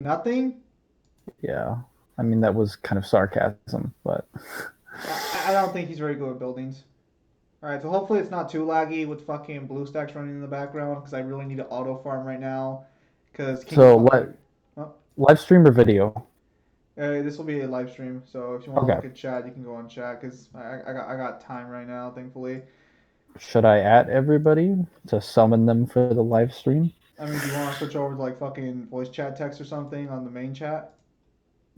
Nothing? Yeah. I mean, that was kind of sarcasm, but I don't think he's very good with buildings. Alright, so hopefully it's not too laggy with fucking BlueStacks running in the background because I really need to auto farm right now. Because King of so Fucking. Oh, live stream or video? this will be a live stream, so if you want to Okay. look at chat, you can go on chat because I got time right now, thankfully. Should I add everybody to summon them for the live stream? I mean, do you want to switch over to like fucking voice chat text or something on the main chat?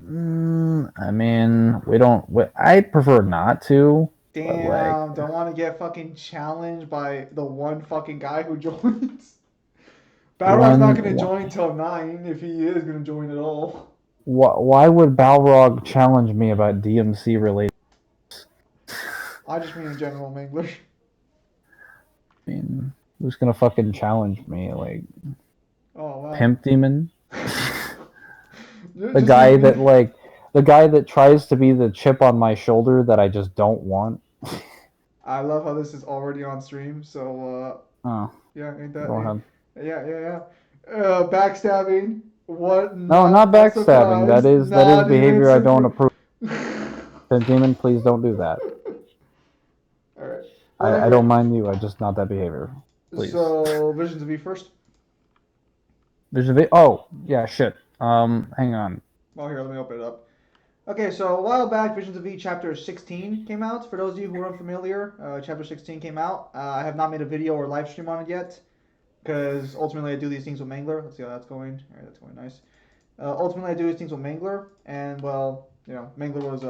I mean, we don't. I prefer not to, but like Damn, don't want to get fucking challenged by the one fucking guy who joins. Balrog's not one. gonna join till 9 if he is gonna join at all. Why would Balrog challenge me about DMC related? I just mean in general, Mangler. I mean, who's gonna fucking challenge me? Like Oh wow. Pimp Demon, the Just you guy that being. like the guy that tries to be the chip on my shoulder that I just don't want. I love how this is already on stream. So Oh, yeah, ain't that go ain't, ahead. yeah. Backstabbing. What? No, Not not a backstabbing. That surprise. is Not even behavior I don't surprise. approve. Pimp Demon, please don't do that. All right. I don't Whatever. mind you. I just not that behavior. Please. So Visions of E first. There's a oh yeah shit. Hang on. Well, here, let me open it up. Okay, so a while back, Visions of E Chapter 16 came out. For those of you who are unfamiliar, Chapter 16 came out. I have not made a video or live stream on it yet, because ultimately I do these things with Mangler. Let's see how that's going. All right, that's going nice. Ultimately, I do these things with Mangler, and well, Mangler was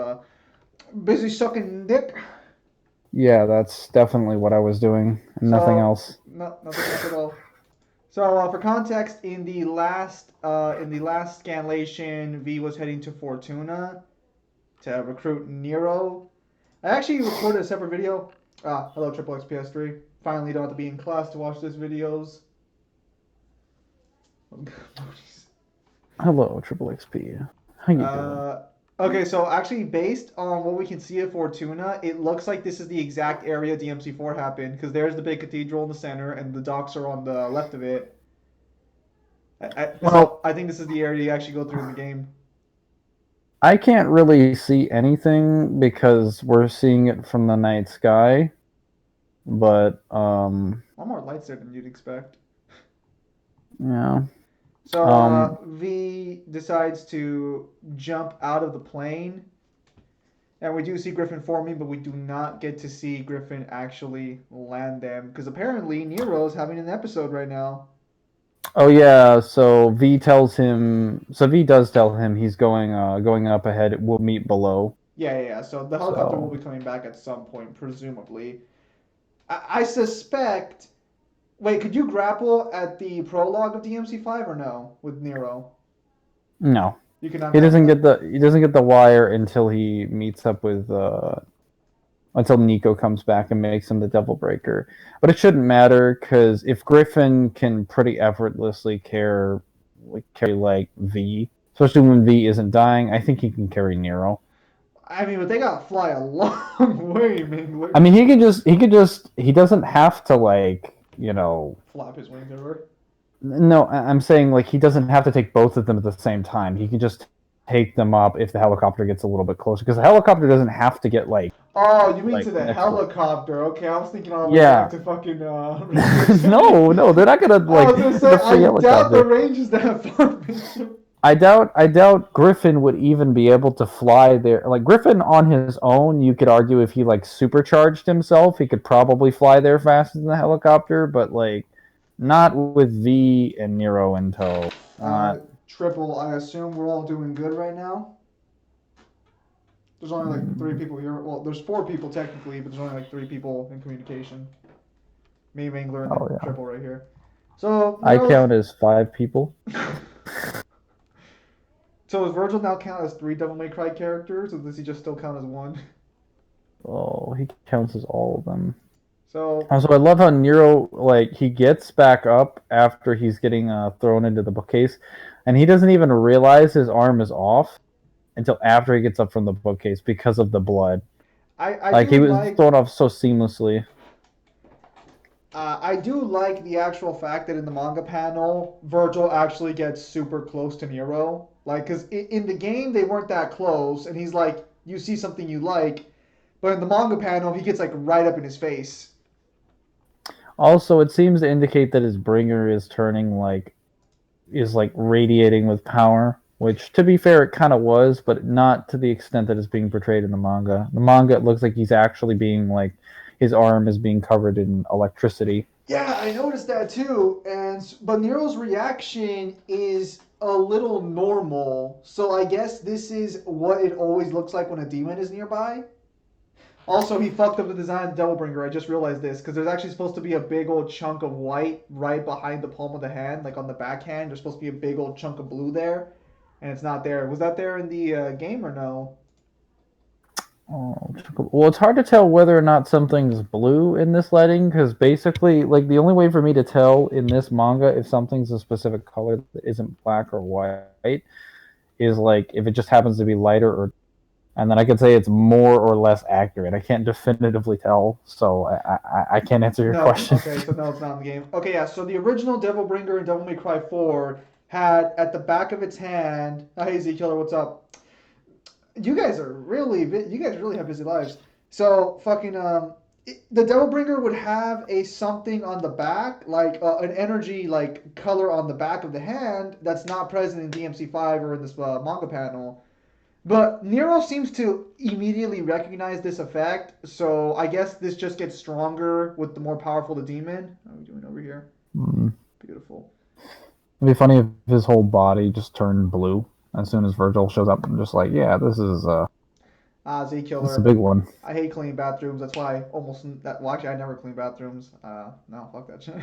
busy sucking dick, Yeah, that's definitely what I was doing, and nothing so else. no, nothing else at all. So for context, in the last scanlation, V was heading to Fortuna to recruit Nero. I actually recorded a separate video. Hello, Triple X PS3. Finally, don't have to be in class to watch this videos. Hello, Triple XP. How you doing? uh, okay, so actually, based on what we can see at Fortuna, it looks like this is the exact area DMC4 happened because there's the big cathedral in the center and the docks are on the left of it. So Well, I think this is the area you actually go through in the game. I can't really see anything because we're seeing it from the night sky, but A lot more lights there than you'd expect. yeah. So Um, V decides to jump out of the plane, and we do see Griffin forming, but we do not get to see Griffin actually land them because apparently Nero's having an episode right now. oh yeah, so V tells him. So V does tell him he's going up ahead. We'll meet below. Yeah. So the helicopter will So be coming back at some point, presumably. I suspect. Wait, could you grapple at the prologue of DMC5 or no with Nero? no, You cannot grapple that. he doesn't get the wire until he meets up with until Nico comes back and makes him the Devil Breaker. But it shouldn't matter because if Griffin can pretty effortlessly carry like V, especially when V isn't dying, I think he can carry Nero. I mean, but they gotta fly a long way, man. I mean, he doesn't have to like Flap his wings over. No, I'm saying like he doesn't have to take both of them at the same time. He can just take them up if the helicopter gets a little bit closer because the helicopter doesn't have to get Oh, you mean to like the next to. helicopter? Okay, I was thinking all the way back Yeah. to fucking Radio City. No, they're not gonna I like was gonna say, the free I doubt the helicopter. range is that far. I doubt Griffin would even be able to fly there. Like Griffin on his own, you could argue if he like supercharged himself, he could probably fly there faster than the helicopter, but like not with V and Nero in tow. Not Triple, I assume we're all doing good right now. There's only like three mm, people here. Well, there's four people technically, but there's only like three people in communication. Me, Mangler, and oh then yeah. Triple right here. So I Nero's. count as 5 people. So does Virgil now count as three Devil May Cry characters, or does he just still count as one? Oh, he counts as all of them. So Also, I love how Nero like he gets back up after he's getting thrown into the bookcase, and he doesn't even realize his arm is off until after he gets up from the bookcase because of the blood. I Like do he was like thrown off so seamlessly. I do like the actual fact that in the manga panel, Virgil actually gets super close to Nero. Like, because in the game, they weren't that close, and he's like, you see something you like, but in the manga panel, he gets like right up in his face. Also, it seems to indicate that his bringer is turning like radiating with power, which to be fair it kind of was, but not to the extent that it's being portrayed in the manga. The manga it looks like he's actually being like his arm is being covered in electricity. Yeah, I noticed that too. And but Nero's reaction is a little normal. So I guess this is what it always looks like when a demon is nearby. Also, he fucked up the design of the Doublebringer. I just realized this because there's actually supposed to be a big old chunk of white right behind the palm of the hand, like on the backhand. There's supposed to be a big old chunk of blue there, and it's not there. Was that there in the game or no? Oh, well, it's hard to tell whether or not something's blue in this lighting because basically, like the only way for me to tell in this manga if something's a specific color that isn't black or white is like if it just happens to be lighter or and then I can say it's more or less accurate. I can't definitively tell, so I can't answer your No. question. Okay, so no, it's not in the game. Okay, yeah. So the original Devil Bringer and Devil May Cry 4 had at the back of its hand. Oh, hey, Z Killer, what's up? You guys really have busy lives. So fucking the Devilbringer would have a something on the back, like an energy like color on the back of the hand that's not present in DMC5 or in this manga panel. But Nero seems to immediately recognize this effect, so I guess this just gets stronger with the more powerful the demon. How are we doing over here? Mm. Beautiful. It'd be funny if his whole body just turned blue as soon as Virgil shows up. I'm just like, yeah, Ah, Z this is a Killer. big one. I hate cleaning bathrooms. That's why I almost that. Well, actually, I never clean bathrooms. No, fuck that shit.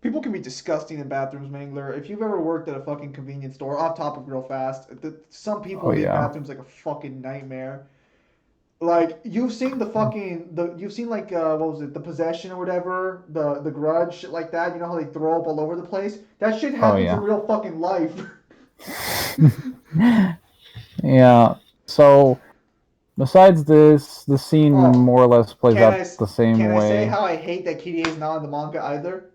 People can be disgusting in bathrooms, Mangler. If you've ever worked at a fucking convenience store, off topic real fast, some people Oh leave yeah. bathrooms like a fucking nightmare. Like you've seen you've seen like what was it, the possession or whatever, the grudge, shit like that. You know how they throw up all over the place? That shit Oh happens in yeah. real fucking life. Yeah. So besides this, the scene Oh, more or less plays can out I the same can I say way. how I hate that Kirie is not in the manga either?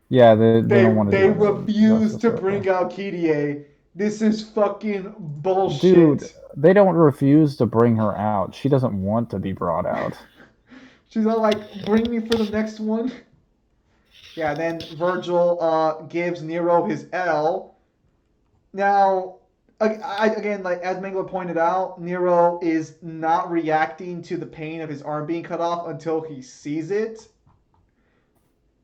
Yeah, they don't want to They do him refuse justice to right bring there. out Kirie. This is fucking Dude, bullshit. they don't refuse to bring her out. She doesn't want to be brought out. She's all like, "Bring me for the next one." Yeah. Then Virgil gives Nero his L. Now, again, like as Mangler pointed out, Nero is not reacting to the pain of his arm being cut off until he sees it.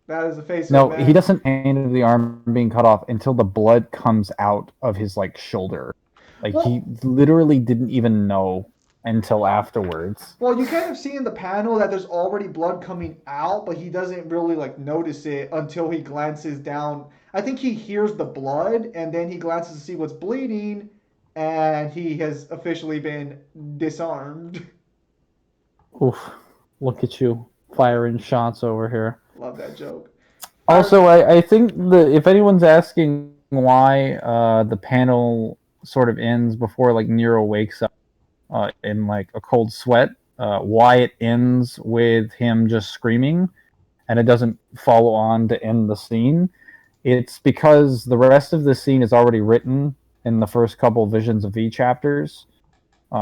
That is the face of a No, he man. doesn't pain the arm being cut off until the blood comes out of his like shoulder. Like he Well, literally didn't even know until afterwards. well, you kind of see in the panel that there's already blood coming out, but he doesn't really like notice it until he glances down. I think he hears the blood and then he glances to see what's bleeding, and he has officially been disarmed. Oof. Look at you firing shots over here. Love that joke. I Also, I think the if anyone's asking why the panel sort of ends before like Nero wakes up in like a cold sweat, why it ends with him just screaming and it doesn't follow on to end the scene. It's because the rest of the scene is already written in the first couple Visions of V chapters.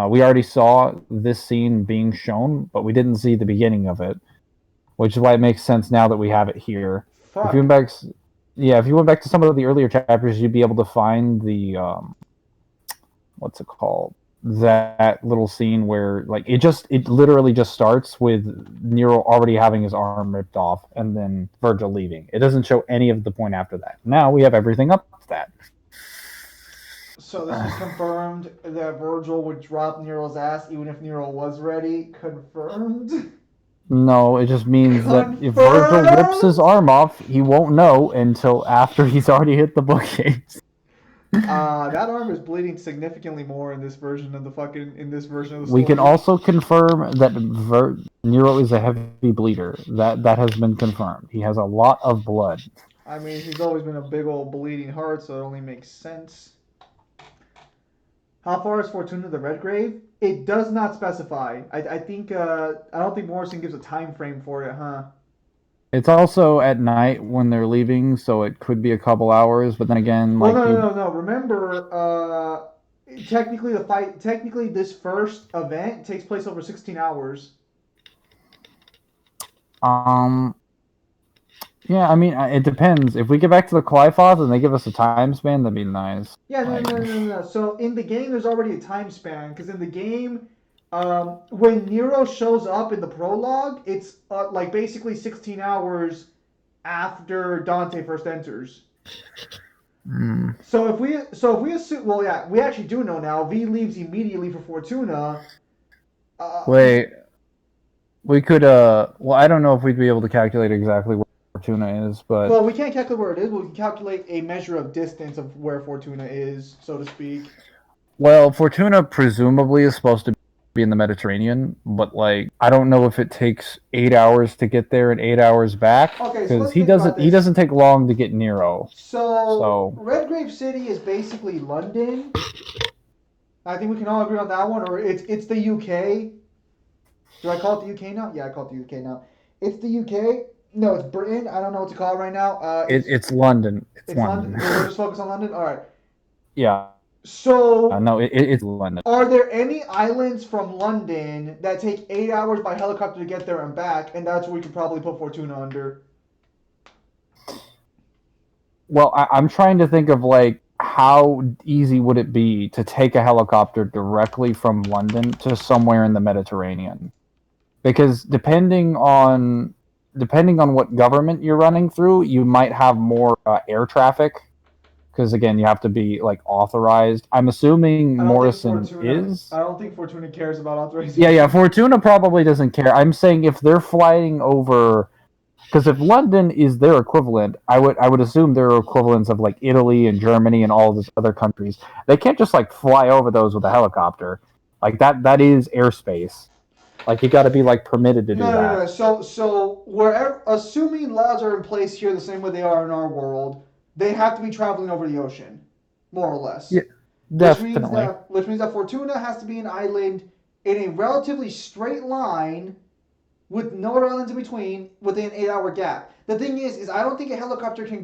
We already saw this scene being shown, but we didn't see the beginning of it, which is why it makes sense now that we have it here. If you fuck. went back, yeah, if you went back to some of the earlier chapters, you'd be able to find the what's it called? That little scene where like it literally just starts with Nero already having his arm ripped off and then Virgil leaving. It doesn't show any of the point after that. Now we have everything up to that. So this just confirmed that Virgil would drop Nero's ass even if Nero was ready. Confirmed. No, it just means that if Virgil rips his Confirmed. arm off, he won't know until after he's already hit the bookcase. That arm is bleeding significantly more in this version of the fucking in this version of the We can story. also confirm that Nero is a heavy bleeder. That has been confirmed. He has a lot of blood. I mean, he's always been a big old bleeding heart, so it only makes sense. How far is Fortuna to the Red Grave? It does not specify. I think I don't think Morrison gives a time frame for it, huh? It's also at night when they're leaving, so it could be a couple hours. But then again, Well, like no, no, you, no, no. Remember, technically this first event takes place over 16 hours. um, yeah, I mean, it depends. If we get back to the Qliphoth and they give us a time span, that'd be nice. Yeah, no, Like, no, no, no, no. So in the game, there's already a time span because in the game, when Nero shows up in the prologue, it's like basically 16 hours after Dante first enters. mm, So if we assume, well, yeah, we actually do know now. V leaves immediately for Fortuna. Uh, wait, we could. Well, I don't know if we'd be able to calculate exactly where Fortuna is, but well, we can't calculate where it is, but we can calculate a measure of distance of where Fortuna is, so to speak. well, Fortuna presumably is supposed to be in the Mediterranean, but like, I don't know if it takes 8 hours to get there and 8 hours back Okay, so because let's think about he this. doesn't take long to get Nero. So So Redgrave City is basically London. I think we can all agree on that one, or it's the UK. Do I call it the UK now? Yeah, I call it the UK now. It's the UK. No, it's Britain. I don't know what to call it right now. it's London. It's It's London. London. We're just focused on London. All right. Yeah. So, No, it's London. are there any islands from London that take 8 hours by helicopter to get there and back? And that's where we could probably put Fortuna under. Well, I'm trying to think of like how easy would it be to take a helicopter directly from London to somewhere in the Mediterranean? Because depending on what government you're running through, you might have more air traffic. Because again, you have to be like authorized. I'm assuming I don't think Morrison Fortuna. is. I don't think Fortuna cares about Yeah, yeah. authorization. Fortuna probably doesn't care. I'm saying if they're flying over, because if London is their equivalent, I would assume they're equivalents of like Italy and Germany and all these other countries. They can't just like fly over those with a helicopter. Like that is airspace. Like you got to be like permitted to do No, no, no, that. no. So wherever, assuming laws are in place here the same way they are in our world, they have to be traveling over the ocean, more or less. Yeah, definitely. Which means that Fortuna has to be an island in a relatively straight line with no other islands in between within an 8 hour gap. The thing is I don't think a helicopter can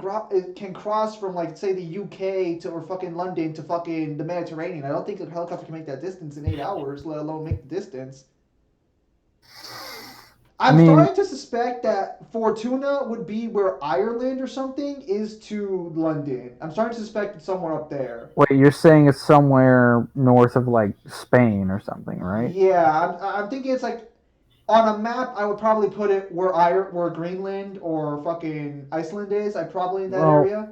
cross from like say the UK to or fucking London to fucking the Mediterranean. I don't think a helicopter can make that distance in 8 hours, let alone make the distance. I I'm mean, starting to suspect that Fortuna would be where Ireland or something is to London. I'm starting to suspect it's somewhere up there. wait, you're saying it's somewhere north of like Spain or something, right? Yeah, I'm thinking it's like on a map. I would probably put it where Greenland or fucking Iceland is. I probably in that Well, area.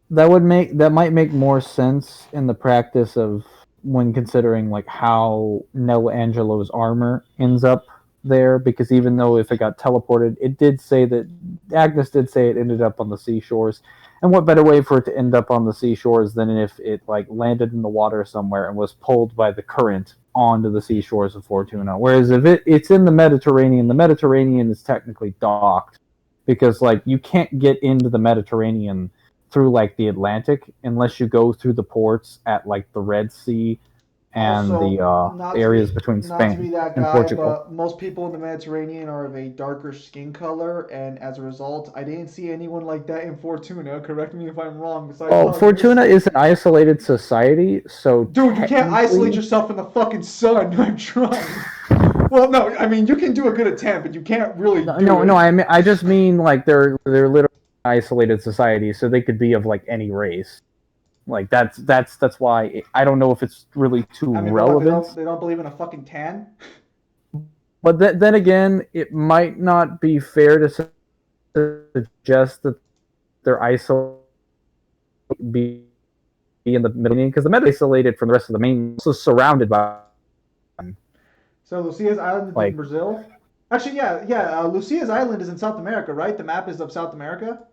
that might make more sense in the practice of when considering like how Nell Angelo's armor ends up there, because even though if it got teleported, it did say that Agnes did say it ended up on the seashores. And what better way for it to end up on the seashores than if it like landed in the water somewhere and was pulled by the current onto the seashores of Fortuna? Whereas if it's in the Mediterranean is technically docked, because like you can't get into the Mediterranean through like the Atlantic unless you go through the ports at like the Red Sea and the Also, not to areas be between not to be Spain that and guy, Portugal. but most people in the Mediterranean are of a darker skin color, and as a result, I didn't see anyone like that in Fortuna. Correct me if I'm wrong. Besides Well, Agnes. Fortuna is an isolated society, so Dude, you can't isolate technically, yourself in the fucking sun. I'm trying. Well, no, I mean you can do a good attempt, but you can't really no, do no, no. it. I just mean like they're literally an isolated society, so they could be of like any race. Like that's why I don't know if it's really too I mean, but what? They relevant. don't believe in a fucking tan. But then again, it might not be fair to suggest that they're isolated be in the middle because the Med is isolated from the rest of the main, also surrounded by So Lucia's Island is in like Brazil. Actually, yeah, yeah. Lucia's Island is in South America, right? The map is of South America.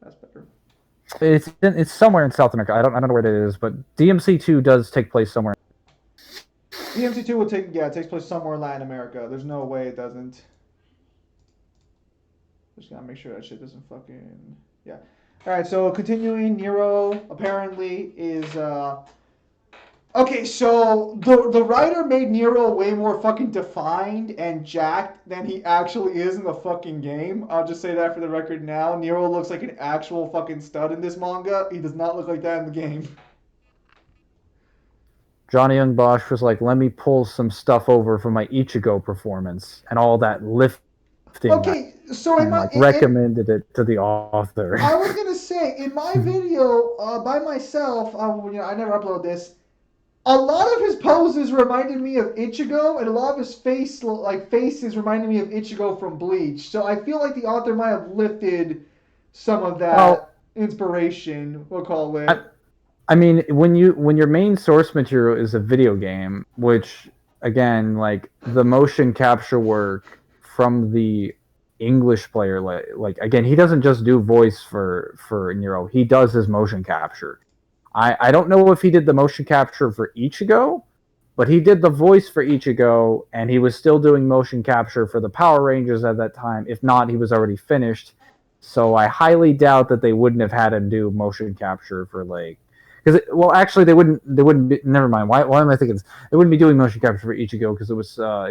That's better. it's somewhere in South America. I don't know where it is, but DMC2 does take place somewhere. DMC2 will take yeah, it takes place somewhere in Latin America. There's no way it doesn't. Just gotta make sure that shit doesn't fucking yeah. All right, so continuing, Nero apparently is Okay, so the writer made Nero way more fucking defined and jacked than he actually is in the fucking game. I'll just say that for the record now. Nero looks like an actual fucking stud in this manga. He does not look like that in the game. Johnny Young Bosch was like, let me pull some stuff over from my Ichigo performance and all that lifting, Okay, so in and my like recommended it to the author. I was gonna say in my video by myself, I never upload this. A lot of his poses reminded me of Ichigo, and a lot of his faces reminded me of Ichigo from Bleach. So I feel like the author might have lifted some of Well, that inspiration. We'll call I, it. I mean, when your main source material is a video game, which again, like the motion capture work from the English player, like again, he doesn't just do voice for Nero. He does his motion capture. I don't know if he did the motion capture for Ichigo, but he did the voice for Ichigo, and he was still doing motion capture for the Power Rangers at that time. If not, he was already finished. So I highly doubt that they wouldn't have had him do motion capture for like, because well, actually they wouldn't. They wouldn't. Be, never mind. Why am I thinking this? They wouldn't be doing motion capture for Ichigo because it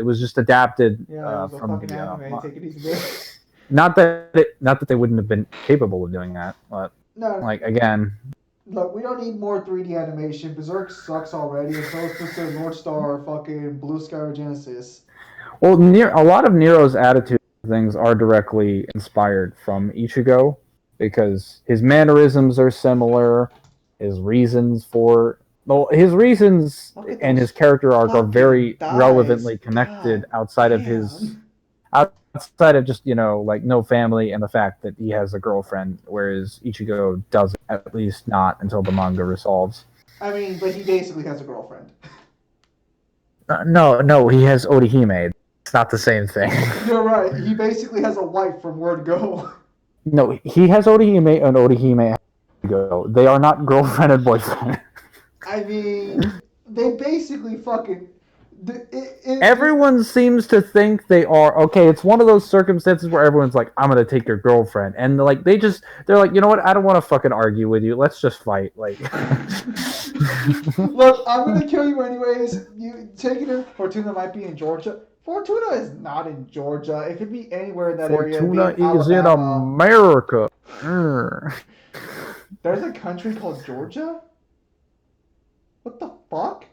was just adapted Yeah, it was a from fucking the. anime. Take it easy, bitch. Not that they wouldn't have been capable of doing that, but No, like again, look, we don't need more 3D animation. Berserk sucks already, and so is Twisted North Star, fucking Blue Sky or Genesis. well, near a lot of Nero's attitude things are directly inspired from Ichigo because his mannerisms are similar, his reasons for well, his reasons Look at and those his character arc are fucking very thighs. relevantly connected God outside of his damn. outside of just like no family and the fact that he has a girlfriend, whereas Ichigo doesn't, at least not until the manga resolves. I mean, but he basically has a girlfriend. No, he has Orihime. It's not the same thing. You're right. He basically has a wife from word go. No, he has Orihime and Orihime has Ichigo. They are not girlfriend and boyfriend. I mean, they basically fucking. Everyone seems to think they are okay. It's one of those circumstances where everyone's like, "I'm gonna take your girlfriend," and like they're like, you know what? I don't want to fucking argue with you. Let's just fight. Like, Look, I'm gonna kill you anyways. You taking it? Fortuna might be in Georgia. Fortuna is not in Georgia. It could be anywhere in that area. It'd be Fortuna in is in Alabama. America. There's a country called Georgia. What the fuck?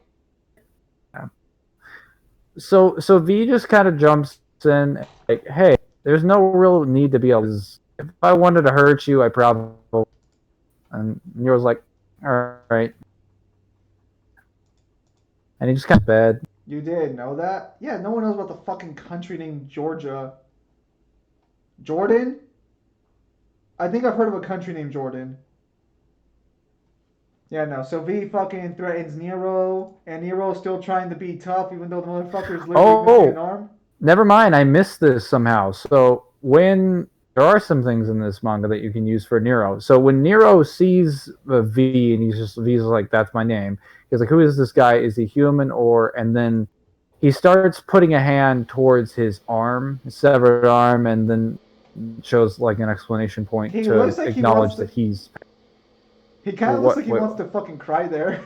So V just kind of jumps in like, hey, there's no real need to be a. If I wanted to hurt you, I probably. And Nero's like, all right, and he just kind of bed. You did know that? Yeah, no one knows about the fucking country named Georgia. Jordan? I think I've heard of a country named Jordan. Yeah, no. So V fucking threatens Nero, and Nero's still trying to be tough, even though the motherfucker's literally missing an Oh, arm. never mind. I missed this somehow. So when there are some things in this manga that you can use for Nero. So when Nero sees V and V's like, that's my name. He's like, who is this guy? Is he human or? And then he starts putting a hand towards his arm, his severed arm, and then shows like an explanation point He to looks like he wants acknowledge to. that he's He kind well, of looks like he what wants to fucking cry there.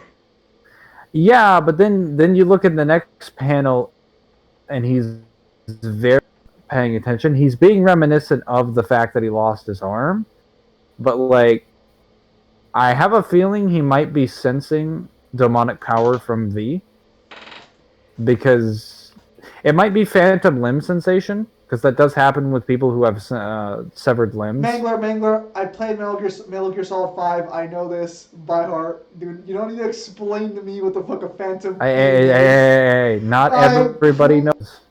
yeah, but then you look at the next panel and he's very paying attention. He's being reminiscent of the fact that he lost his arm, but like I have a feeling he might be sensing demonic power from V because it might be phantom limb sensation because that does happen with people who have severed limbs. Mangler, I played Metal Gear Solid 5. I know this by heart. Dude, you don't need to explain to me what the fuck a phantom Hey, not everybody knows.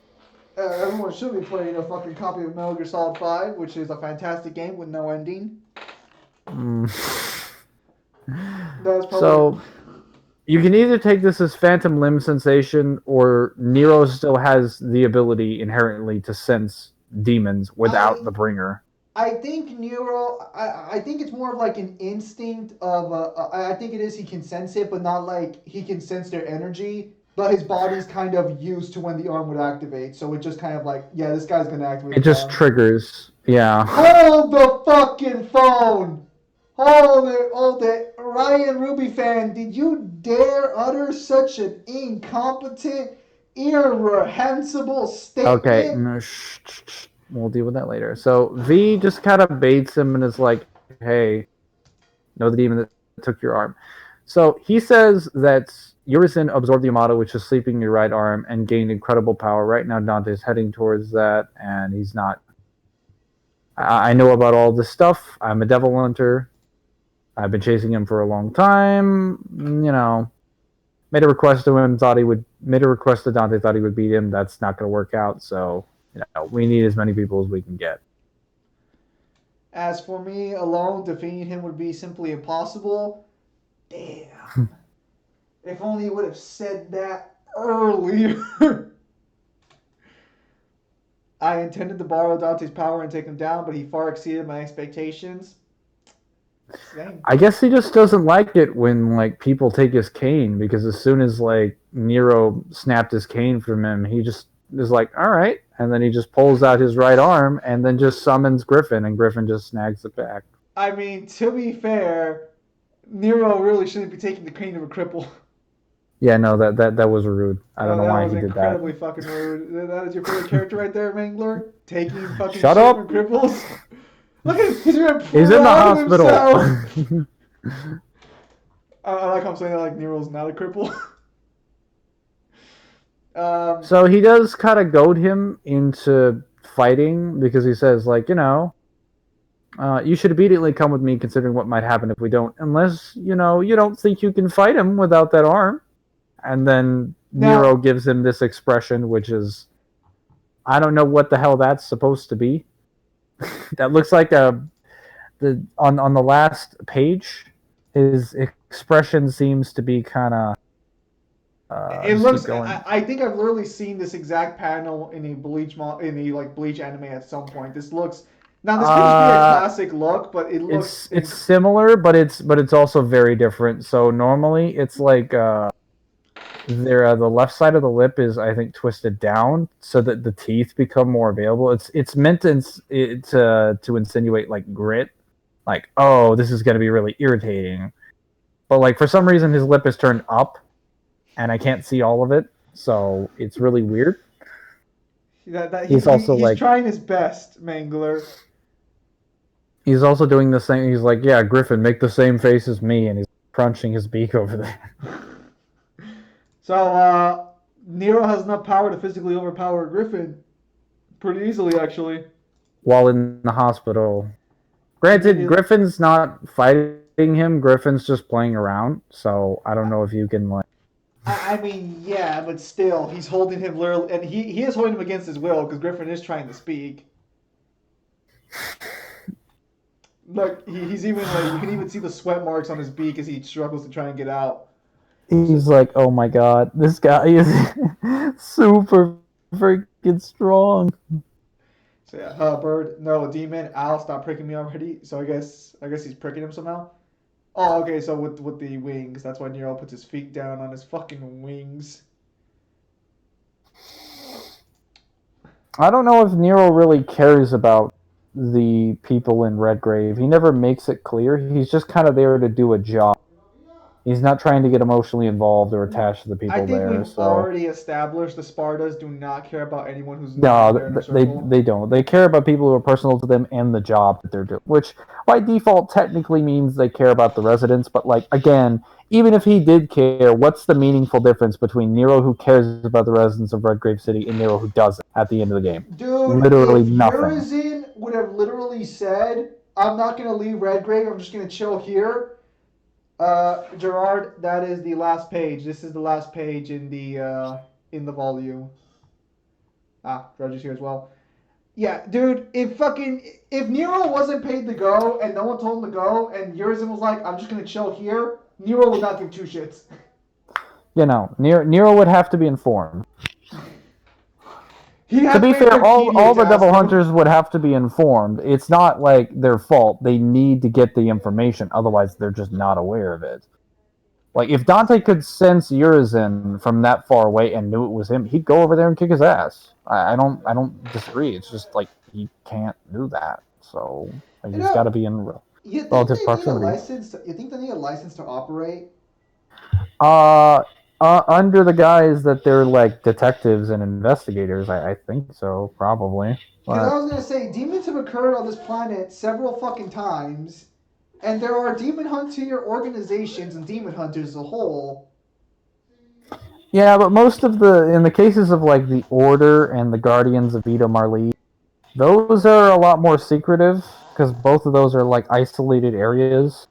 Everyone should be playing a fucking copy of Metal Gear Solid 5, which is a fantastic game with no ending. Mm. That's probably. So you can either take this as phantom limb sensation, or Nero still has the ability inherently to sense demons without the bringer. I think Nero. I think it's more of like an instinct of. I think it is. He can sense it, but not like he can sense their energy. But his body's kind of used to when the arm would activate, so it just kind of like, yeah, this guy's gonna activate. It just triggers. Yeah. Hold the fucking phone. Hold it. Ryan Ruby fan, did you dare utter such an incompetent, irreprehensible Okay, statement? no, we'll deal with that later. So V just kind of baits him and is like, "Hey, know the demon that took your arm." So he says that Urizen absorbed the Yamato, which is sleeping in your right arm, and gained incredible power. Right now, Dante's heading towards that, and he's not. I know about all this stuff. I'm a devil hunter. I've been chasing him for a long time. You know, made a request to him. Made a request to Dante. Thought he would beat him. That's not going to work out. So we need as many people as we can get. As for me alone, defeating him would be simply impossible. Damn. If only he would have said that earlier. I intended to borrow Dante's power and take him down, but he far exceeded my expectations. Same. I guess he just doesn't like it when like people take his cane, because as soon as like Nero snapped his cane from him, he just is like, all right, and then he just pulls out his right arm and then just summons Griffin, and Griffin just snags it back. I mean, to be fair, Nero really shouldn't be taking the cane of a cripple. Yeah, no, that was rude. I don't know That why was he did that. incredibly fucking rude. That is your favorite character right there, Mangler? Taking fucking Shut shit up. from cripples? Look at him. He's really He's in the proud of himself. hospital. I like how I'm saying that like Nero's not a cripple. So he does kind of goad him into fighting, because he says, like, you should immediately come with me, considering what might happen if we don't, unless, you don't think you can fight him without that arm. And then Now- Nero gives him this expression, which is, I don't know what the hell that's supposed to be. That looks like on the last page, his expression seems to be kind of. It looks. I think I've literally seen this exact panel in a Bleach anime at some point. This looks. Now this could just be a classic look, but it looks. It's similar, but it's also very different. So normally it's like the left side of the lip is, I think, twisted down so that the teeth become more available. It's meant to insinuate like grit, like, oh, this is going to be really irritating. But like for some reason his lip is turned up, and I can't see all of it, so it's really weird. He's trying his best, Mangler. He's also doing the same. He's like, yeah, Griffin, make the same face as me, and he's crunching his beak over there. So, Nero has enough power to physically overpower Griffin pretty easily, actually. While in the hospital. Granted, Griffin's not fighting him. Griffin's just playing around, so I don't know if you can, like... I mean, yeah, but still, he's holding him literally, and he is holding him against his will, because Griffin is trying to speak. Look, he's even, like, you can even see the sweat marks on his beak as he struggles to try and get out. He's like, oh my god, this guy is super freaking strong. So yeah, Bird, no, Demon, Al, stop pricking me already. So I guess he's pricking him somehow. Oh, okay, so with the wings, that's why Nero puts his feet down on his fucking wings. I don't know if Nero really cares about the people in Redgrave. He never makes it clear. He's just kind of there to do a job. He's not trying to get emotionally involved or attached to the people there. I think we've already established the Spartas do not care about anyone who's not there in the circle. They don't. They care about people who are personal to them and the job that they're doing, which by default technically means they care about the residents. But like, again, even if he did care, what's the meaningful difference between Nero, who cares about the residents of Redgrave City, and Nero, who doesn't at the end of the game? Dude, literally if nothing. Urizen would have literally said, I'm not going to leave Redgrave, I'm just going to chill here. Gerard, that is the last page. This is the last page in the volume. Gerard is here as well. Yeah, dude, if Nero wasn't paid to go and no one told him to go and Urizen was like, I'm just gonna chill here, Nero would not give two shits. Nero would have to be informed. To be fair, all the Devil Hunters would have to be informed. It's not like their fault. They need to get the information. Otherwise, they're just not aware of it. Like, if Dante could sense Urizen from that far away and knew it was him, he'd go over there and kick his ass. I don't disagree. It's just, like, he can't do that. So, he's got to be in... You think relative they need a proximity. license? You think they need a license to operate? Uh, Under the guise that they're like detectives and investigators, I think so, probably. Because I But was gonna say demons have occurred on this planet several fucking times, and there are demon hunter organizations and demon hunters as a whole. yeah, but most of in the cases of like the Order and the Guardians of Vita Marley, those are a lot more secretive because both of those are like isolated areas,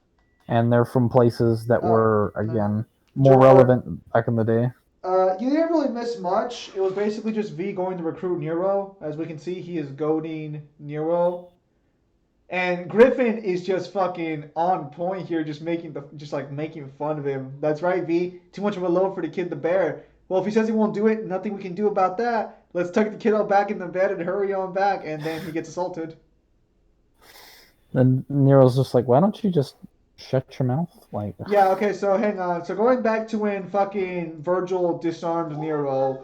and they're from places that Oh, were again more Jor, relevant back in the day. you didn't really miss much. It was basically just V going to recruit Nero. As we can see, he is goading Nero. And Griffin is just fucking on point here, just like making fun of him. That's right, V. Too much of a load for the kid the bear. Well, if he says he won't do it, nothing we can do about that. Let's tuck the kid out back in the bed and hurry on back, and then he gets assaulted. Then Nero's just like, why don't you just shut your mouth? Like, Yeah, okay, so hang on. So going back to when fucking Virgil disarmed Nero.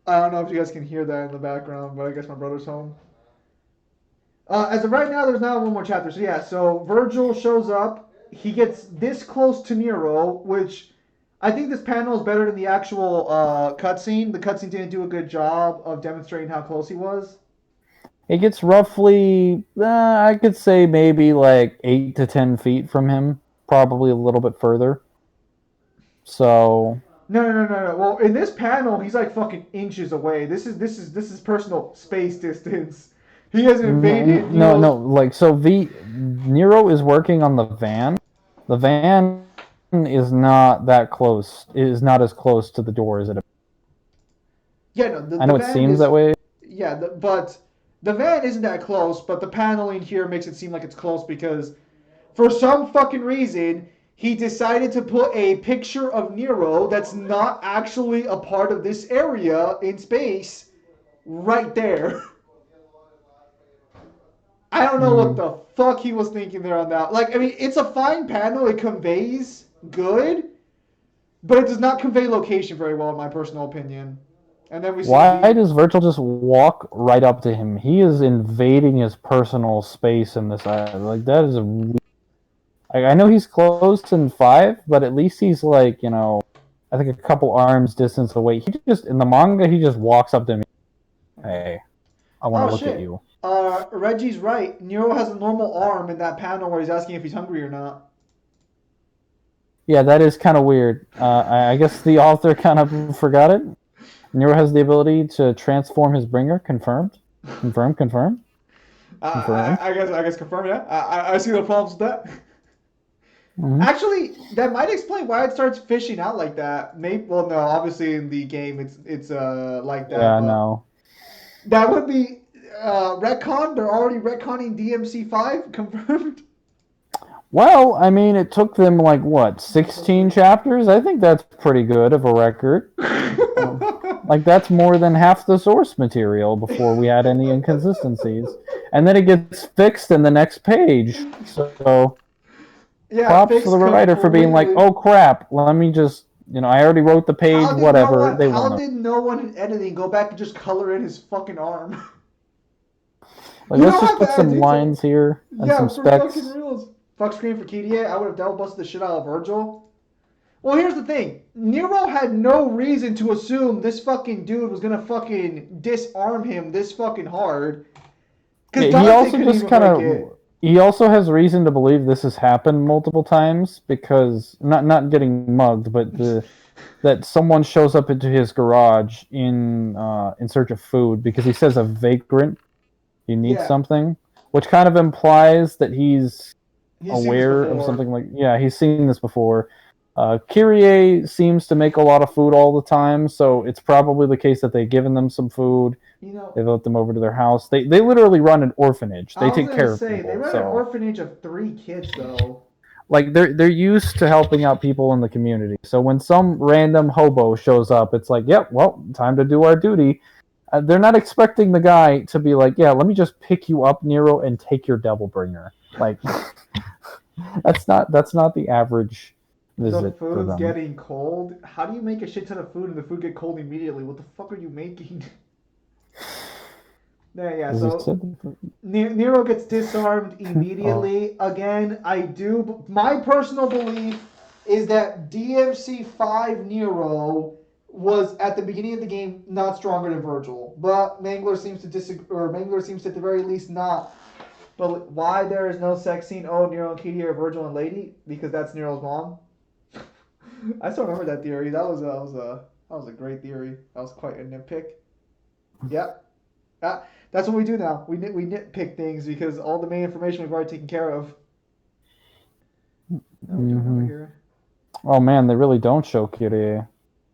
I don't know if you guys can hear that in the background, but I guess my brother's home. As of right now, there's now one more chapter. So yeah, so Virgil shows up. He gets this close to Nero, which I think this panel is better than the actual cutscene. The cutscene didn't do a good job of demonstrating how close he was. it gets roughly, I could say maybe like 8 to 10 feet from him, probably a little bit further. So No. Well, in this panel, he's like fucking inches away. This is personal space distance. He has invaded no, Nero's. like so. Nero is working on the van. The van is not that close. It is not as close to the door as it. Yeah, no, the, I the know it van seems is. that way. Yeah, but the van isn't that close. But the paneling here makes it seem like it's close because for some fucking reason, he decided to put a picture of Nero that's not actually a part of this area in space right there. I don't know what Mm. the fuck he was thinking there on that. Like, I mean, it's a fine panel. It conveys good, but it does not convey location very well, in my personal opinion. And then we see Why V. does Virgil just walk right up to him? He is invading his personal space in this island. Like that is a. I know he's close in 5, but at least he's like I think a couple arms distance away. He just in the manga he just walks up to me. Hey, I want to Oh look at shit. you. Reggie's right. Nero has a normal arm in that panel where he's asking if he's hungry or not. Yeah, that is kind of weird. I guess the author kind of forgot it. Nero has the ability to transform his bringer. Confirmed. Confirmed. Confirmed. Confirmed. I guess confirm. Yeah, I see no problems with that. Mm-hmm. Actually, that might explain why it starts fishing out like that. Maybe. Well, no. Obviously, in the game, it's like that. Yeah, But no. that would be retcon. They're already retconning DMC5 confirmed. Well, I mean, it took them like what 16 chapters. I think that's pretty good of a record. Like that's more than half the source material before we had any inconsistencies, and then it gets fixed in the next page. So Yeah, props to the fixed writer for being like, completely. "Oh crap, let me just I already wrote the page. How did no Whatever one? they How want to did no one in editing go back and just color in his fucking arm? like. You Let's don't just have to put add some detail. lines here and Yeah, some for fucking specs." reals. Fuck screen for KDA. I would have double busted the shit out of Virgil. Well, here's the thing. Nero had no reason to assume this fucking dude was gonna fucking disarm him this fucking hard. Because Yeah, Dante couldn't even break it. he also has reason to believe this has happened multiple times because not getting mugged, but that someone shows up into his garage in search of food because he says a vagrant he needs Yeah, something, which kind of implies that he's he's seen this aware of before. something like yeah he's seen this before. Kyrie seems to make a lot of food all the time, so it's probably the case that they've given them some food. You know, They let them over to their house. They literally run an orphanage. I They was take gonna care of say they people. ran an So orphanage of 3 kids though. like they're used to helping out people in the community. So when some random hobo shows up, it's like, yep, well, time to do our duty. They're not expecting the guy to be like, yeah, let me just pick you up, Nero, and take your devil bringer. Like that's not the average The visit for food's them. getting cold. How do you make a shit ton of food and the food get cold immediately? What the fuck are you making? Yeah. As you So said, Nero gets disarmed immediately. Again, I do. My personal belief is that DMC 5 Nero was at the beginning of the game not stronger than Virgil, but Mangler seems to disagree, or Mangler seems to at the very least not. But why there is no sex scene? Oh, Nero and Katie are Virgil and Lady because that's Nero's mom. I still remember that theory. That was a great theory. That was quite a nitpick. Yep. That's what we do now. We nitpick things because all the main information we've already taken care of. What are we doing over here? oh man, they really don't show Kyrie.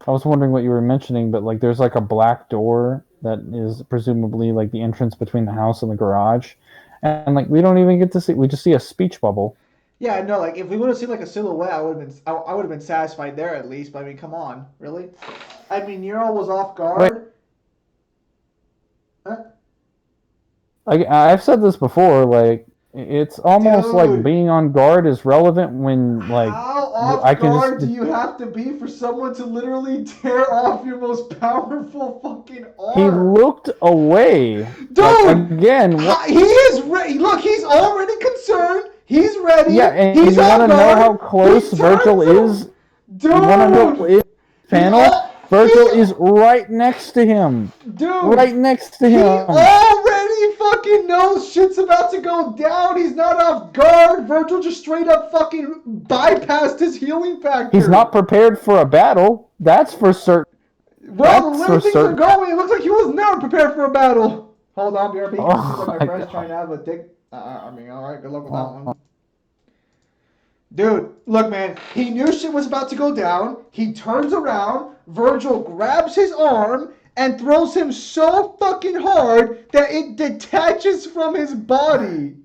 I was wondering what you were mentioning, but like there's like a black door that is presumably like the entrance between the house and the garage. And like we don't even get to see we just see a speech bubble. Yeah, no, like if we would have seen like a silhouette, I would have been satisfied there at least. But I mean, come on, really? I mean, Nero was off Wait, guard. Huh? I've said this before, like it's almost like Dude, being on guard is relevant when like how I off can just guard do you have to be for someone to literally tear off your most powerful fucking he arm? looked away. Like Dude, again, what he is ready. Look, he's already concerned. He's yeah, ready. and He's you want on to know how guard. close He Virgil turns is? him. You want to know Dude, his he panel? all Virgil he is right next to him. dude. Right next to He him. already fucking knows shit's about to go down. He's not off guard. Virgil just straight up fucking bypassed his healing factor. He's not prepared for a battle. That's for certain. Well, the That's way for things are certain. going, it looks like he was never prepared for a battle. Hold on, BRB. Seems Oh like my my friend's trying god. to have a dick. I mean, all right. Good luck with that Oh, one. Dude, look, man. He knew shit was about to go down. He turns around. Virgil grabs his arm and throws him so fucking hard that it detaches from his body.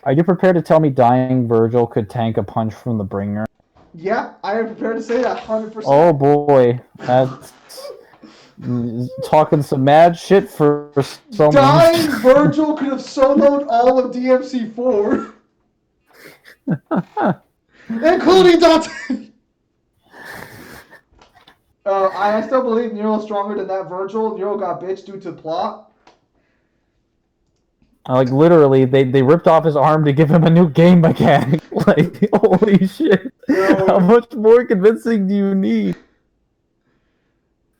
are you prepared to tell me dying Virgil could tank a punch from the bringer? Yeah, I am prepared to say that 100%. Oh boy, that's talking some mad shit for someone. Dying Virgil could have soloed all of DMC4, including Dante. I still believe Nero's stronger than that Virgil. Nero got bitched due to plot. Like literally, they ripped off his arm to give him a new game mechanic. Like holy shit! Bro. How much more convincing do you need?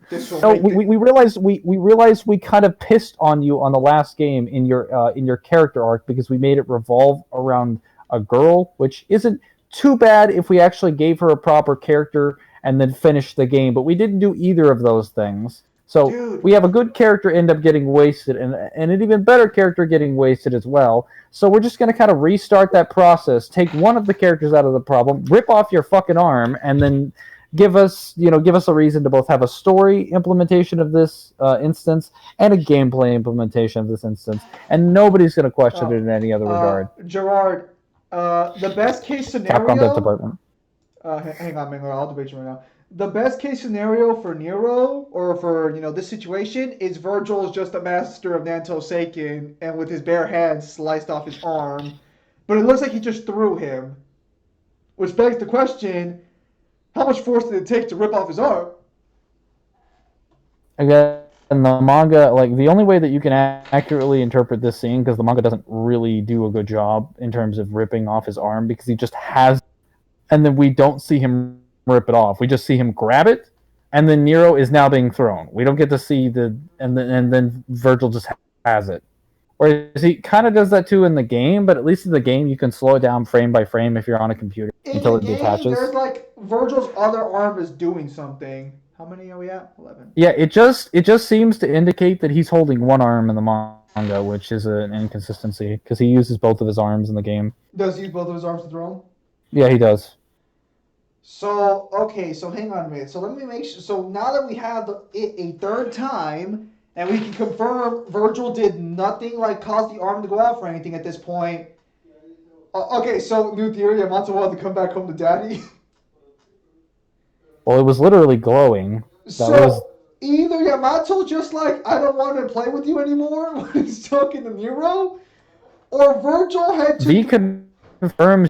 This will No, make we realized we kind of pissed on you on the last game in your character arc because we made it revolve around a girl, which isn't too bad if we actually gave her a proper character and then finished the game. But we didn't do either of those things. So Dude. we have a good character end up getting wasted, and an even better character getting wasted as well. So we're just going to kind of restart that process, take one of the characters out of the problem, rip off your fucking arm, and then give us a reason to both have a story implementation of this instance and a gameplay implementation of this instance, and nobody's going to question it in any other regard. Gerard, the best case Capcom scenario. Dev Department. Hang on, Mangler. I'll debate you right now. The best case scenario for Nero, or for this situation, is Virgil's just a master of Nanto Seiken, and with his bare hands sliced off his arm. But it looks like he just threw him, which begs the question: how much force did it take to rip off his arm? Again, in the manga, like the only way that you can accurately interpret this scene, because the manga doesn't really do a good job in terms of ripping off his arm, because he just has, and then we don't see him rip it off. We just see him grab it, and then Nero is now being thrown. We don't get to see and then Virgil just has it. Whereas he kind of does that too in the game, but at least in the game you can slow it down frame by frame if you're on a computer until it detaches. There's like Virgil's other arm is doing something. How many are we at? 11. Yeah, it just seems to indicate that he's holding one arm in the manga, which is an inconsistency because he uses both of his arms in the game. Does he use both of his arms to throw him? Yeah, he does. So, okay, so hang on a minute. So let me make sure. So now that we have it a third time, and we can confirm Virgil did nothing like cause the arm to go out for anything at this point. Okay, so new theory, Yamato wanted to come back home to daddy. Well, it was literally glowing. Either Yamato just like, I don't want to play with you anymore when he's talking to Nero, or Virgil had to... V confirms.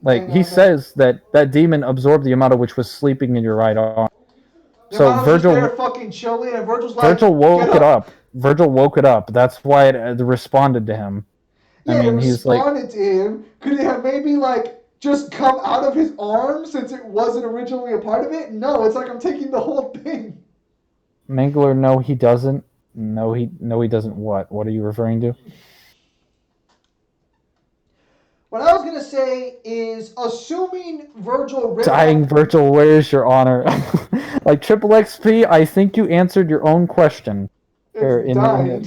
Like, he says that demon absorbed the Yamato, which was sleeping in your right arm. So Yamato's just there fucking chilling, and Virgil's like, Virgil woke get it up. up. Virgil woke it up. That's why it responded to him. Yeah, I it mean, he's like, responded to him. Could it have maybe like just come out of his arm since it wasn't originally a part of it? No, it's like I'm taking the whole thing. Mangler, no, he doesn't. No, he doesn't. What are you referring to? What I was gonna say is, assuming Virgil ripped Dying off, Virgil, where's your honor? Like Triple XP, I think you answered your own question. it's dying.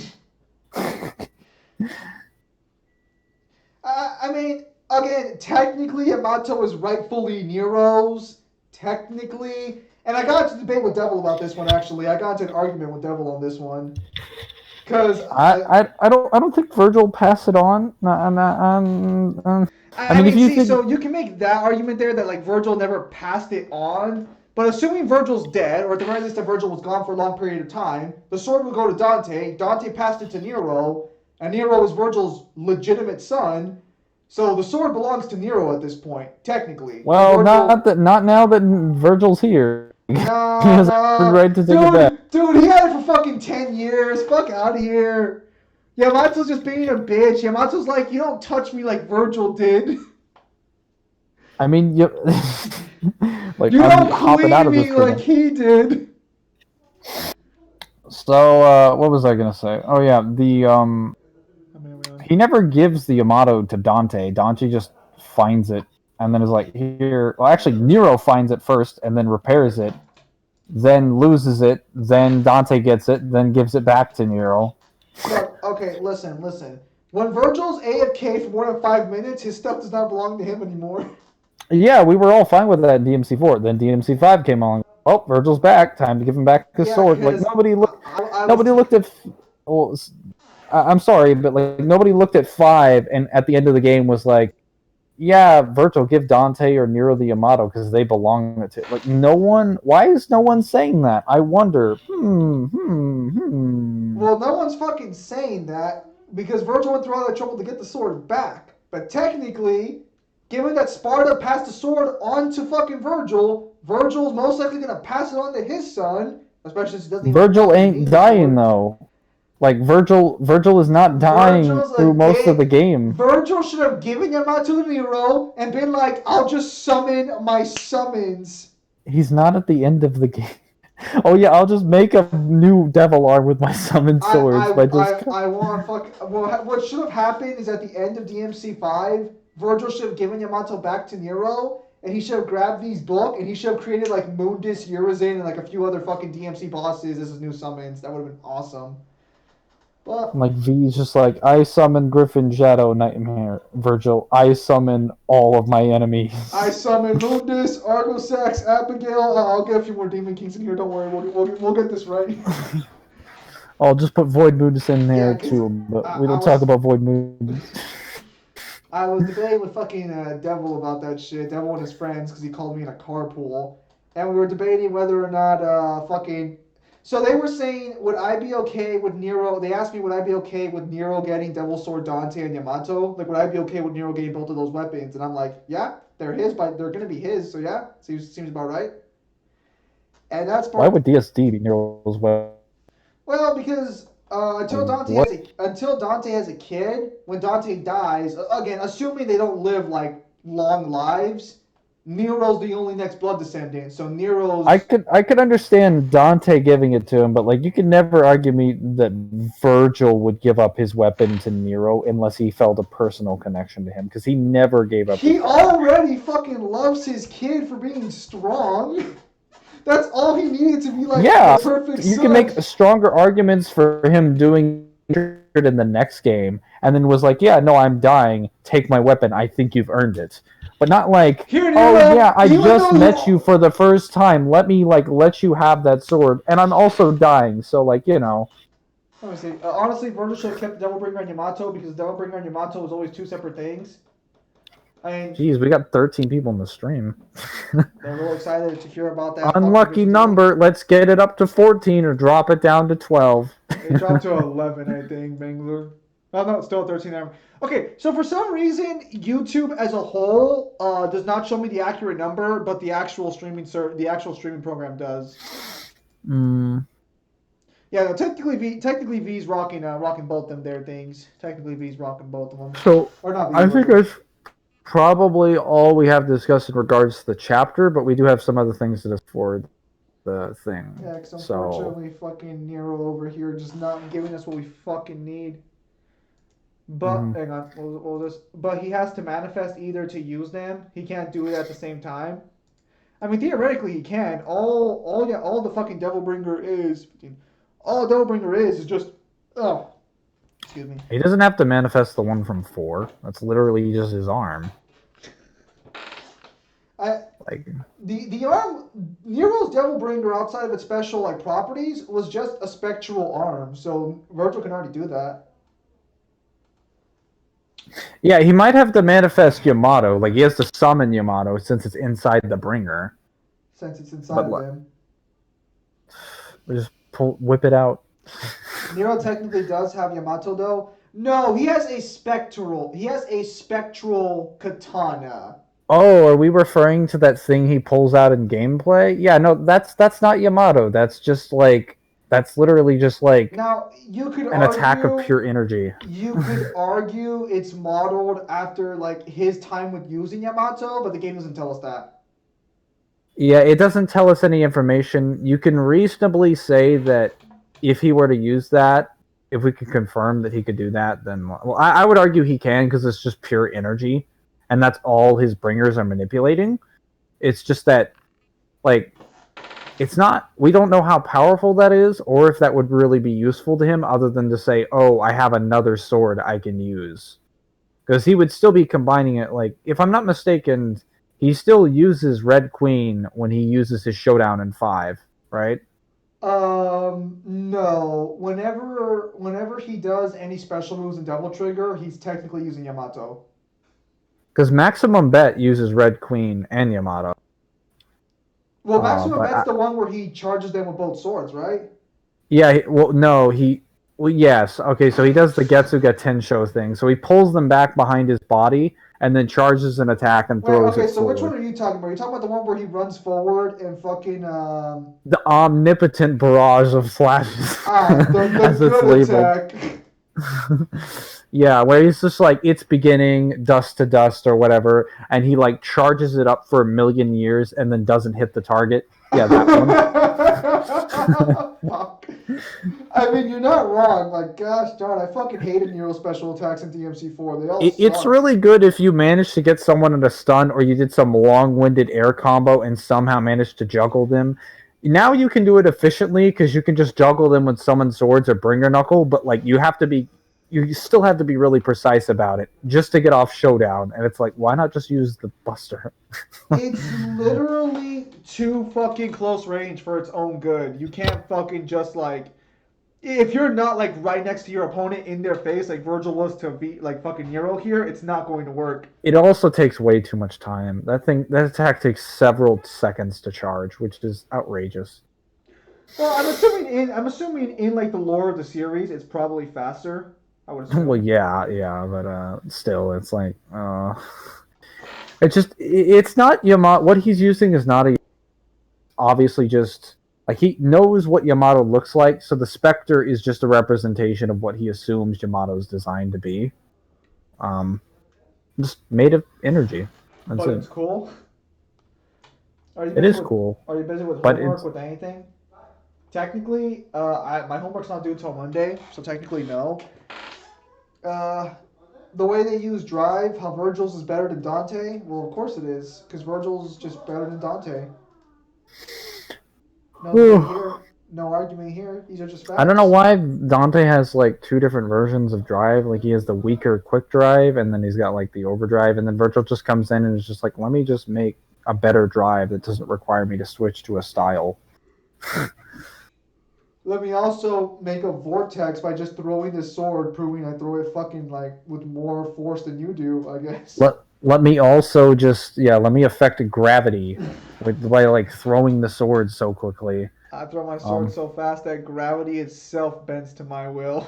I mean, again, technically Yamato is rightfully Nero's. Technically, and I got to debate with Devil about this one. Actually, I got into an argument with Devil on this one because I don't think Virgil passed it on. I If mean, you see, think so you can make that argument there that like Virgil never passed it on, but assuming Virgil's dead, or at the very least that Virgil was gone for a long period of time, the sword would go to Dante. Dante passed it to Nero, and Nero is Virgil's legitimate son. So the sword belongs to Nero at this point, technically. well, Virgil, not now that Virgil's here. He has every nah, right to take it back. dude, he had it for fucking 10 years. Fuck out of here. Yamato's just being a bitch. Yamato's like, you don't touch me like Virgil did. I mean, like, You I'm don't hopping out clean of this me for like them. he did. So, what was I gonna say? Oh yeah, he never gives the Yamato to Dante. Dante just finds it and then is like, here. Well, actually, Nero finds it first and then repairs it, then loses it, then Dante gets it, then gives it back to Nero. Look, okay, listen. When Virgil's AFK for more than 5 minutes, his stuff does not belong to him anymore. Yeah, we were all fine with that in DMC4. Then DMC5 came along. Oh, Virgil's back. Time to give him back his sword. Like, nobody looked. Nobody looked at. Well, I'm sorry, but like nobody looked at 5, and at the end of the game was like, yeah, Virgil, give Dante or Nero the Yamato because they belong to. Like, no one. Why is no one saying that? I wonder. Well, no one's fucking saying that because Virgil went through all that trouble to get the sword back. But technically, given that Sparta passed the sword on to fucking Virgil, Virgil's most likely gonna pass it on to his son, especially since he doesn't even Virgil ain't dying though. Like Virgil is not dying through most of the game. Virgil should have given Yamato to Nero and been like, "I'll just summon my summons." He's not at the end of the game. Oh yeah, I'll just make a new devil arm with my summoned swords. I want fuck. Well, what should have happened is at the end of DMC5, Virgil should have given Yamato back to Nero, and he should have grabbed these book, and he should have created like Mundus, Urizen, and like a few other fucking DMC bosses as his new summons. That would have been awesome. But like V's just like, I summon Griffin, Shadow, Nightmare, Virgil. I summon all of my enemies. I summon Mundus, Argosax, Abigail. I'll get a few more Demon Kings in here. Don't worry, we'll get this right. I'll just put Void Mundus in there too, but we don't talk about Void Mundus. I was debating with fucking Devil about that shit. Devil and his friends, because he called me in a carpool, and we were debating whether or not fucking. So they were saying, would I be okay with Nero? They asked me, would I be okay with Nero getting Devil Sword Dante and Yamato? Like, would I be okay with Nero getting both of those weapons? And I'm like, yeah, they're his, but they're gonna be his. So yeah, seems about right. And that's part. Why would DSD be Nero's weapon? Well, because until Dante has a kid, when Dante dies, again, assuming they don't live like long lives, Nero's the only next blood descendant. So Nero's. I could understand Dante giving it to him, but like you could never argue me that Virgil would give up his weapon to Nero unless he felt a personal connection to him, because he never gave up. He already fucking loves his kid for being strong. That's all he needed to be like the perfect son. You can make stronger arguments for him doing it in the next game, and then was like, yeah, no, I'm dying. Take my weapon. I think you've earned it. But not like, Here, oh yeah, I just met you for the first time. Let me let you have that sword, and I'm also dying. So like, you know. Let me see. Honestly, Virgil should have kept the Devilbringer on Yamato because Devilbringer on Yamato was always two separate things. I mean, jeez, we got 13 people in the stream. They're real excited to hear about that. Unlucky number. Let's get it up to 14 or drop it down to 12. It dropped to 11, I think, Mangler. No, it's still 13. Okay, so for some reason, YouTube as a whole does not show me the accurate number, but the actual streaming program does. Mm, Yeah, no, technically V's rocking both them there things. Technically V's rocking both of them, so or not V, I think Virgil. that's probably all we have to discuss in regards to the chapter, but we do have some other things to discuss for the thing. Yeah, because So, unfortunately, fucking Nero over here just not giving us what we fucking need. But mhm. hang on, we'll just. But he has to manifest either to use them. He can't do it at the same time. I mean, theoretically he can. All the fucking Devilbringer is, all Devilbringer is just, oh, excuse me. He doesn't have to manifest the one from 4. That's literally just his arm. I Like, the arm Nero's Devilbringer outside of its special like properties was just a spectral arm, so Virgil can already do that yeah, he might have to manifest Yamato. Like, he has to summon Yamato since it's inside the bringer. since it's inside But of him. just whip it out. Nero technically does have Yamato though. No, he has a spectral. He has a spectral katana. Oh, are we referring to that thing he pulls out in gameplay? Yeah, no, that's not Yamato. That's literally just like Now you could an attack of argue pure energy. you could argue it's modeled after like his time with using Yamato, but the game doesn't tell us that. Yeah, it doesn't tell us any information. You can reasonably say that if he were to use that, if we could confirm that he could do that, then well, I would argue he can because it's just pure energy, and that's all his bringers are manipulating. It's just that, like, it's not. We don't know how powerful that is, or if that would really be useful to him, other than to say, "Oh, I have another sword I can use," because he would still be combining it. Like, if I'm not mistaken, he still uses Red Queen when he uses his showdown in 5, right? No. Whenever he does any special moves in Devil Trigger, he's technically using Yamato. Because Maximum Bet uses Red Queen and Yamato. Well, Maximum But Bet's the one where he charges them with both swords, right? yeah, well, no, well, yes, okay, so he does the Getsuga Tensho thing. So he pulls them back behind his body and then charges an attack and Wait, throws okay, it so which one forward. are you talking about? Are you talking about the one where he runs forward and fucking The omnipotent barrage of flashes, the as it's good labeled. attack. Yeah, where he's just like, it's beginning, dust to dust or whatever, and he like charges it up for a million years and then doesn't hit the target. Yeah, that one. Fuck. I mean, you're not wrong. Like, gosh darn, I fucking hated Nero special attacks in DMC4. They all It's sucked. really good if you manage to get someone in a stun or you did some long-winded air combo and somehow managed to juggle them. Now you can do it efficiently because you can just juggle them with summon swords or bringer knuckle, but like you still have to be really precise about it just to get off showdown. And it's like, why not just use the buster? It's literally too fucking close range for its own good. You can't fucking just like if you're not like right next to your opponent in their face, like Virgil was to beat like fucking Nero here, it's not going to work. It also takes way too much time. That attack takes several seconds to charge, which is outrageous. Well, I'm assuming in like the lore of the series, it's probably faster. I would Well, assume. yeah, but still, it's like, it's not Yamato. What he's using is not a obviously just like he knows what Yamato looks like, so the Spectre is just a representation of what he assumes Yamato's designed to be. Um, just made of energy. That's But it. it's cool. Are you It busy is with cool, Are you busy with but homework with anything? Technically, my homework's not due until Monday, so technically no. Uh, the way they use Drive, how Virgil's is better than Dante. Well, of course it is, because Virgil's just better than Dante. No debate here. No argument here. These are just I don't know facts. why Dante has like two different versions of drive. Like he has the weaker quick drive, and then he's got like the overdrive, and then Virtual just comes in and is just like, let me just make a better drive that doesn't require me to switch to a style. Let me also make a vortex by just throwing this sword, proving I throw it fucking like with more force than you do, I guess. Let me also just let me affect gravity with by like throwing the sword so quickly. I throw my sword Um, so fast that gravity itself bends to my will.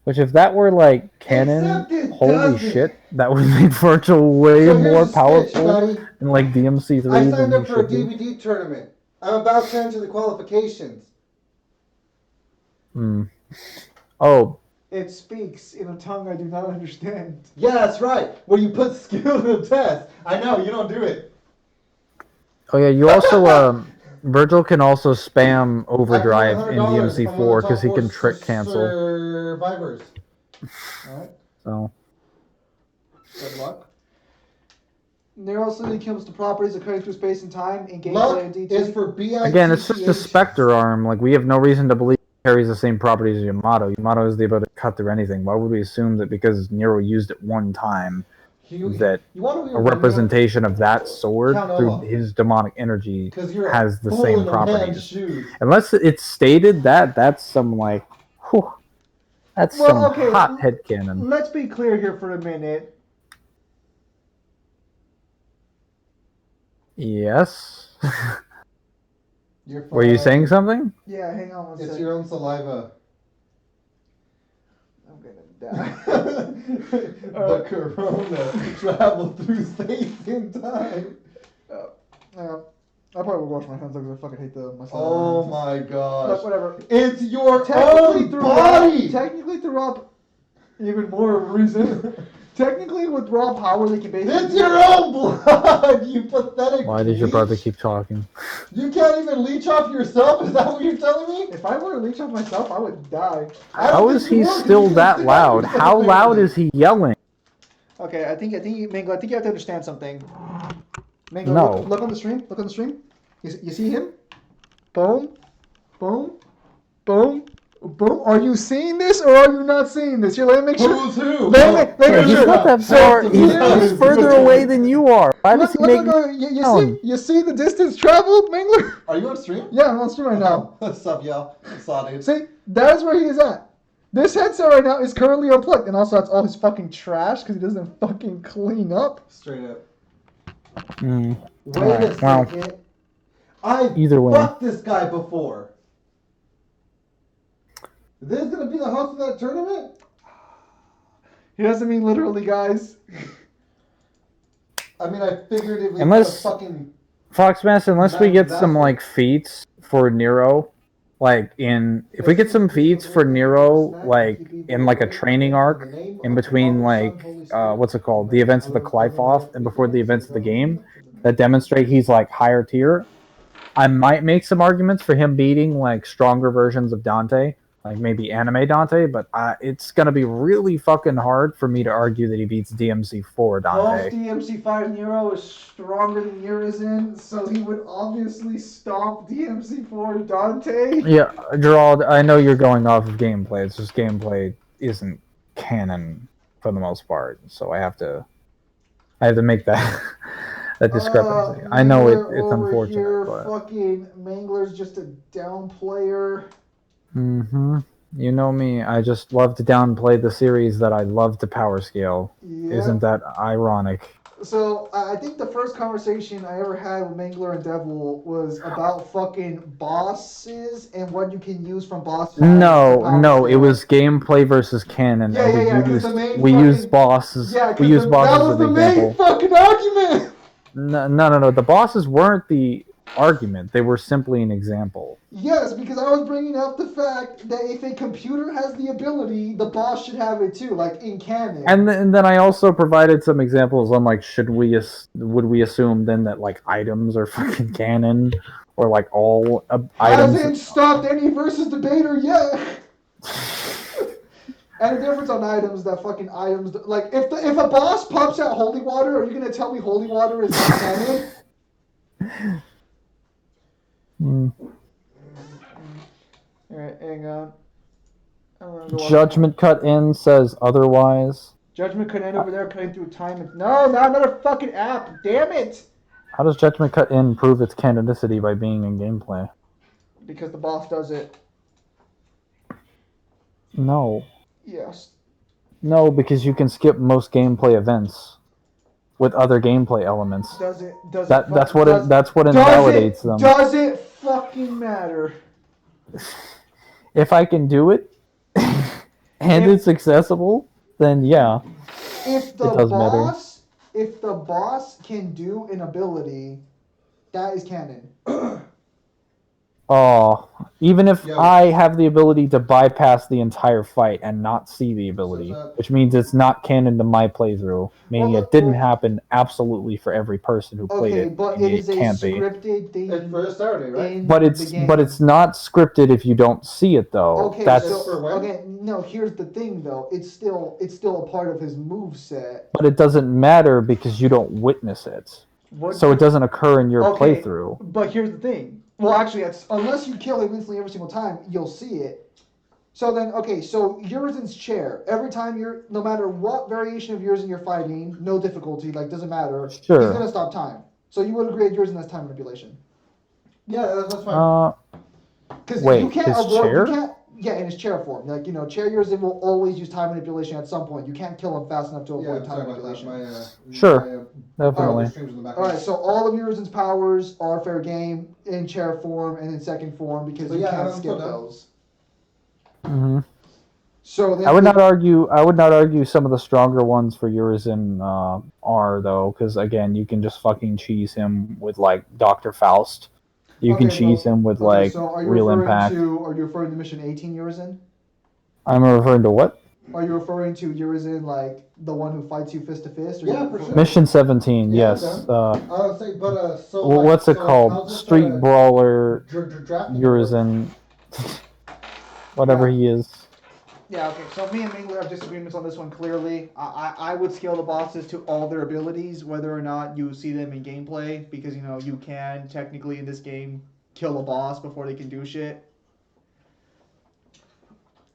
Which, if that were like canon, Except it holy doesn't. shit, that would make Virtual way So here's more a sketch, powerful buddy. in like DMC3 I than signed he up for a should be. DVD tournament. I'm about to enter the qualifications. Hmm. Oh, It speaks in a tongue I do not understand. Yeah, that's right. Where you put skill to the test. I know, you don't do it. oh yeah. You also Virgil can also spam overdrive in $100 from one DMC4 of the because he top can four trick cancel. survivors. Alright, So good luck. Nero slowly kills the properties occurring through space and time in Luck gameplay and DT. is for BITCH. again, it's just a Spectre arm. Like, we have no reason to believe it carries the same properties as Yamato. Yamato has the ability to cut through anything. Why would we assume that because Nero used it one time, that You want to be a representation of that sword Count through Ola. his demonic energy Because you're has the a fool same in a man's properties? shoes. Unless it's stated that, that's some like, whew, that's Well, some okay, hot headcanon. Let's be clear here for a minute. Yes. You're Were you fine. saying something? Yeah, hang on one It's second. your own saliva. I'm gonna die. The corona traveled through space and time. I probably will wash my hands because I fucking hate myself. Oh my gosh. Look, whatever. It's your Technically, own through body! Rob, technically, through Rob, even more reason. Technically, with raw power, they can basically. It's your own blood, you pathetic Why does your brother leech. keep talking? You can't even leech off yourself? Is that what you're telling me? If I were to leech off myself, I would die. I don't How think is you he would, still because you that can loud? stick out How your loud finger. is he yelling? Okay, I think Mangler, I think you have to understand something. Mangler, No. look on the stream. Look on the stream. You see him? Boom, boom, boom, boom. Are you seeing this or are you not seeing this? Here, let me make sure. Who's who? Let me Yeah, make he's sure. not that So, far. here- He's further away than you are. Why does Look, he look, make? look, you see the distance traveled, Mangler? Are you on stream? Yeah, I'm on stream right now. What's up, y'all? I saw dude. See, that is where he is at. This headset right now is currently unplugged, and also that's all his fucking trash because he doesn't fucking clean up. Straight up. Mm. Wait a Alright, well, second. I either way. fucked this guy before. This is gonna be the host of that tournament? He doesn't mean literally, guys. I mean, I figuratively Unless- put a fucking... Foxmaster, unless we get That's some it. like feats for Nero, like if we get some feats for Nero, like in like a training arc in between like what's it called, the events of the Clyfoth and before the events of the game, that demonstrate he's like higher tier, I might make some arguments for him beating like stronger versions of Dante, like maybe anime Dante, but it's gonna be really fucking hard for me to argue that he beats DMC4 Dante. Both DMC5 Nero is stronger than Urizen, so he would obviously stomp DMC4 Dante. Yeah, Gerald, I know you're going off of gameplay. It's just gameplay isn't canon for the most part, so I have to make that that discrepancy. I know Mangler it's over unfortunate, here, but fucking Mangler's just a down player. you know me. I just love to downplay the series that I love to power scale. Yeah. Isn't that ironic? So I think the first conversation I ever had with Mangler and Devil was about fucking bosses and what you can use from bosses. No, it was gameplay versus canon. Yeah, and yeah, 'cause we the used main we fucking- used bosses. Yeah, 'cause we used that bosses was as the an main example. fucking argument. No. The bosses weren't the argument. They were simply an example. Yes, because I was bringing up the fact that if a computer has the ability, the boss should have it too, like in canon. And then I also provided some examples on like would we assume then that like items are fucking canon or like all items. Hasn't stopped any versus debater yet. And the difference on items, that fucking items, like if a boss pops out holy water, are you gonna tell me holy water is not canon? Alright, hang on. I'm gonna go Judgment cut in says otherwise. Judgment could end over there, cutting through time. No, not another fucking app. Damn it! How does Judgment cut in prove its canonicity by being in gameplay? Because the boss does it. No, Yes. because you can skip most gameplay events with other gameplay elements. Does it? That's what invalidates them. Does it fucking matter? If I can do it, and If- it's accessible, then yeah. If the does matter. boss can do an ability, that is canon. Oh, even if Yo. I have the ability to bypass the entire fight and not see the ability, What's up? which means it's not canon to my playthrough, meaning Well, it didn't well- happen absolutely for every person who played Okay, it. but meaning it is a can't be. scripted thing. It's for Saturday, right? In But the it's game. not scripted if you don't see it though. Okay, That's Just for when? okay. No, here's the thing though. It's still a part of his move set. but it doesn't matter because you don't witness it. What So it doesn't occur in your Okay. playthrough. But here's the thing. Well, actually, unless you kill him instantly every single time, you'll see it. So then, okay, so Urizen's chair. Every time no matter what variation of Urizen you're fighting, no difficulty, like doesn't matter. Sure. He's gonna stop time. So you would agree that Urizen has time manipulation. Yeah, that's fine. Because Wait, you can't his avoid. chair? You can't. Yeah, in his chair form. Like chair Urizen will always use time manipulation at some point. You can't kill him fast enough to Yeah, avoid I'm time sorry about that. manipulation. Sure. Definitely. streams in the All background. right, so all of Urizen's powers are fair game in chair form and in second form because So you yeah, can't I'm skip still down. those. hmm So then I would not argue some of the stronger ones for Urizen are though, because again, you can just fucking cheese him with like Dr. Faust. You can Okay, cheese him with like so are you Real referring Impact. are you referring to Mission 18 Urizen? I'm referring to what? Are you referring to Urizen like the one who fights you fist to fist? Or Yeah, you for sure. Mission 17, Yeah, yes. I'm so What's it so called? how's this, Street Brawler drafting Urizen. Whatever Yeah. he is. Yeah, okay. So me and Mangler have disagreements on this one clearly. I would scale the bosses to all their abilities, whether or not you see them in gameplay, because you can technically in this game kill a boss before they can do shit.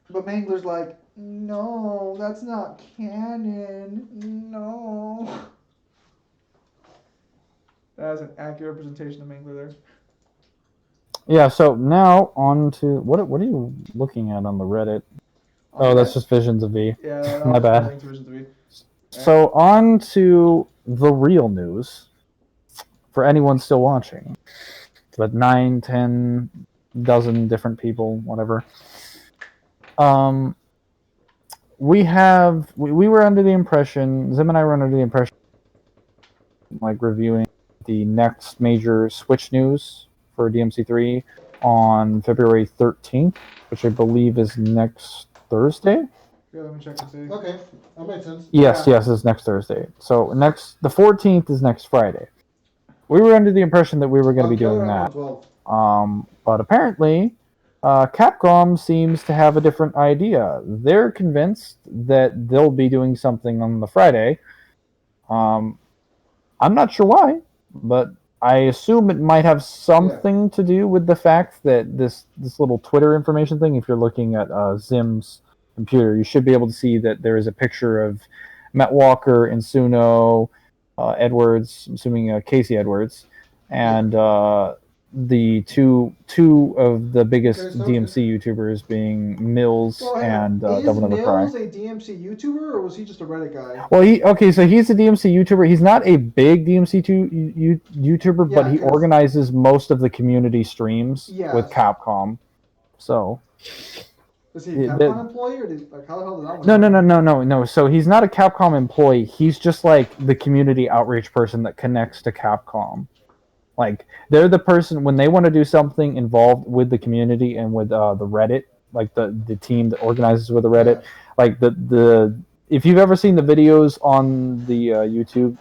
But Mangler's like, no, that's not canon. No. That is an accurate representation of Mangler there. Yeah, so now on to what are you looking at on the Reddit? Oh, that's just Visions of V. Yeah, that My was bad. relating to Visions of V. So on to the real news for anyone still watching. But 9, 10, dozen different people, whatever. We were under the impression, Zim and I were under the impression, like reviewing the next major Switch news for DMC3 on February 13th, which I believe is next Thursday. Yeah, let me check and see. Okay, that makes sense. Yes, Yeah. it's next Thursday. So the 14th is next Friday. We were under the impression that we were going to be doing that. 12. But apparently, Capcom seems to have a different idea. They're convinced that they'll be doing something on the Friday. I'm not sure why, but I assume it might have something to do with the fact that this little Twitter information thing, if you're looking at Zim's computer, you should be able to see that there is a picture of Matt Walker, Insuno, Edwards, I'm assuming Casey Edwards, and the two of the biggest DMC YouTubers being Mills and Devil Never Cry. Is Mills a DMC YouTuber or was he just a Reddit guy? Well, so he's a DMC YouTuber. He's not a big DMC YouTuber, but he organizes most of the community streams with Capcom. So. Is he a Capcom employee or how the hell did that one? No. So he's not a Capcom employee. He's just like the community outreach person that connects to Capcom. Like they're the person when they want to do something involved with the community and with the Reddit, like the team that organizes with the Reddit. Yeah. Like the if you've ever seen the videos on the YouTube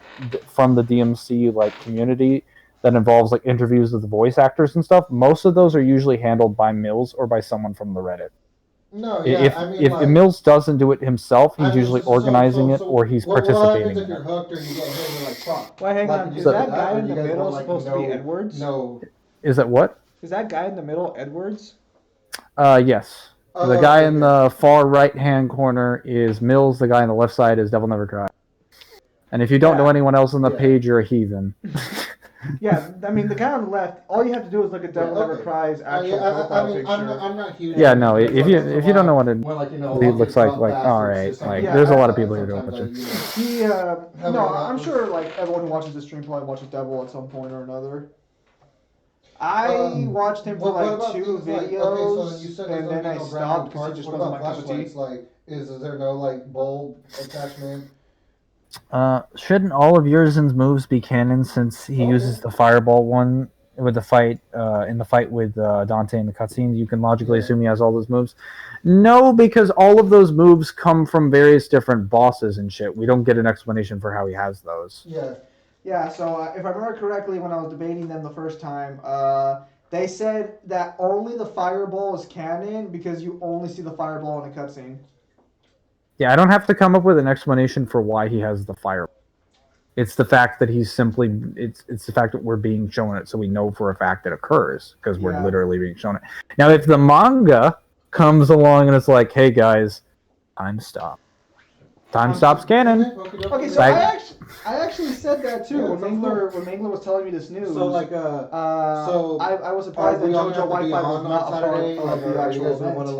from the DMC like community that involves like interviews with the voice actors and stuff, most of those are usually handled by Mills or by someone from the Reddit. No, yeah, if Mills doesn't do it himself, he's usually organizing it or he's participating. What happens if you're hooked or you get hit and like fuck? Well, hang on. Is that guy in the middle supposed to be Edwards? No. Is that what? Is that guy in the middle Edwards? Yes. The guy in the far right-hand corner is Mills. The guy on the left side is Devil Never Cry. And if you don't know anyone else on the page, you're a heathen. Yeah, I mean, the guy on the left, all you have to do is look at Devil Never Cry's actual profile picture. I'm not huge. Yeah, no, if you don't know what it looks like, all right, like, there's a lot of people who don't watch it. No, I'm sure, like, everyone who watches this stream probably watches Devil at some point or another. I watched him for What like about 2 things like okay, so you videos, said there's and gonna then be I no brand new stopped because it parts. just What wasn't about my cup of tea. flashlights? Like, is there no like bulb attachment? Shouldn't all of Urizen's moves be canon since he uses the fireball one with the fight in the fight with Dante in the cutscenes? You can logically Yeah. assume he has all those moves. No, because all of those moves come from various different bosses and shit. We don't get an explanation for how he has those. Yeah. Yeah, so if I remember correctly, when I was debating them the first time, they said that only the fireball is canon because you only see the fireball in a cutscene. Yeah, I don't have to come up with an explanation for why he has the fireball. It's the fact that he's simply it's the fact that we're being shown it, so we know for a fact it occurs because we're Yeah. literally being shown it. Now, if the manga comes along and it's like, "Hey guys, time stop, time stop's canon," Okay, so Like- I actually said that too Yeah, when sounds Mangler was telling me this news. So like so I was are surprised that we all JoJo gonna have to be Wi-Fi was on not a part Saturday? of Like, the are you actual guys gonna event. want to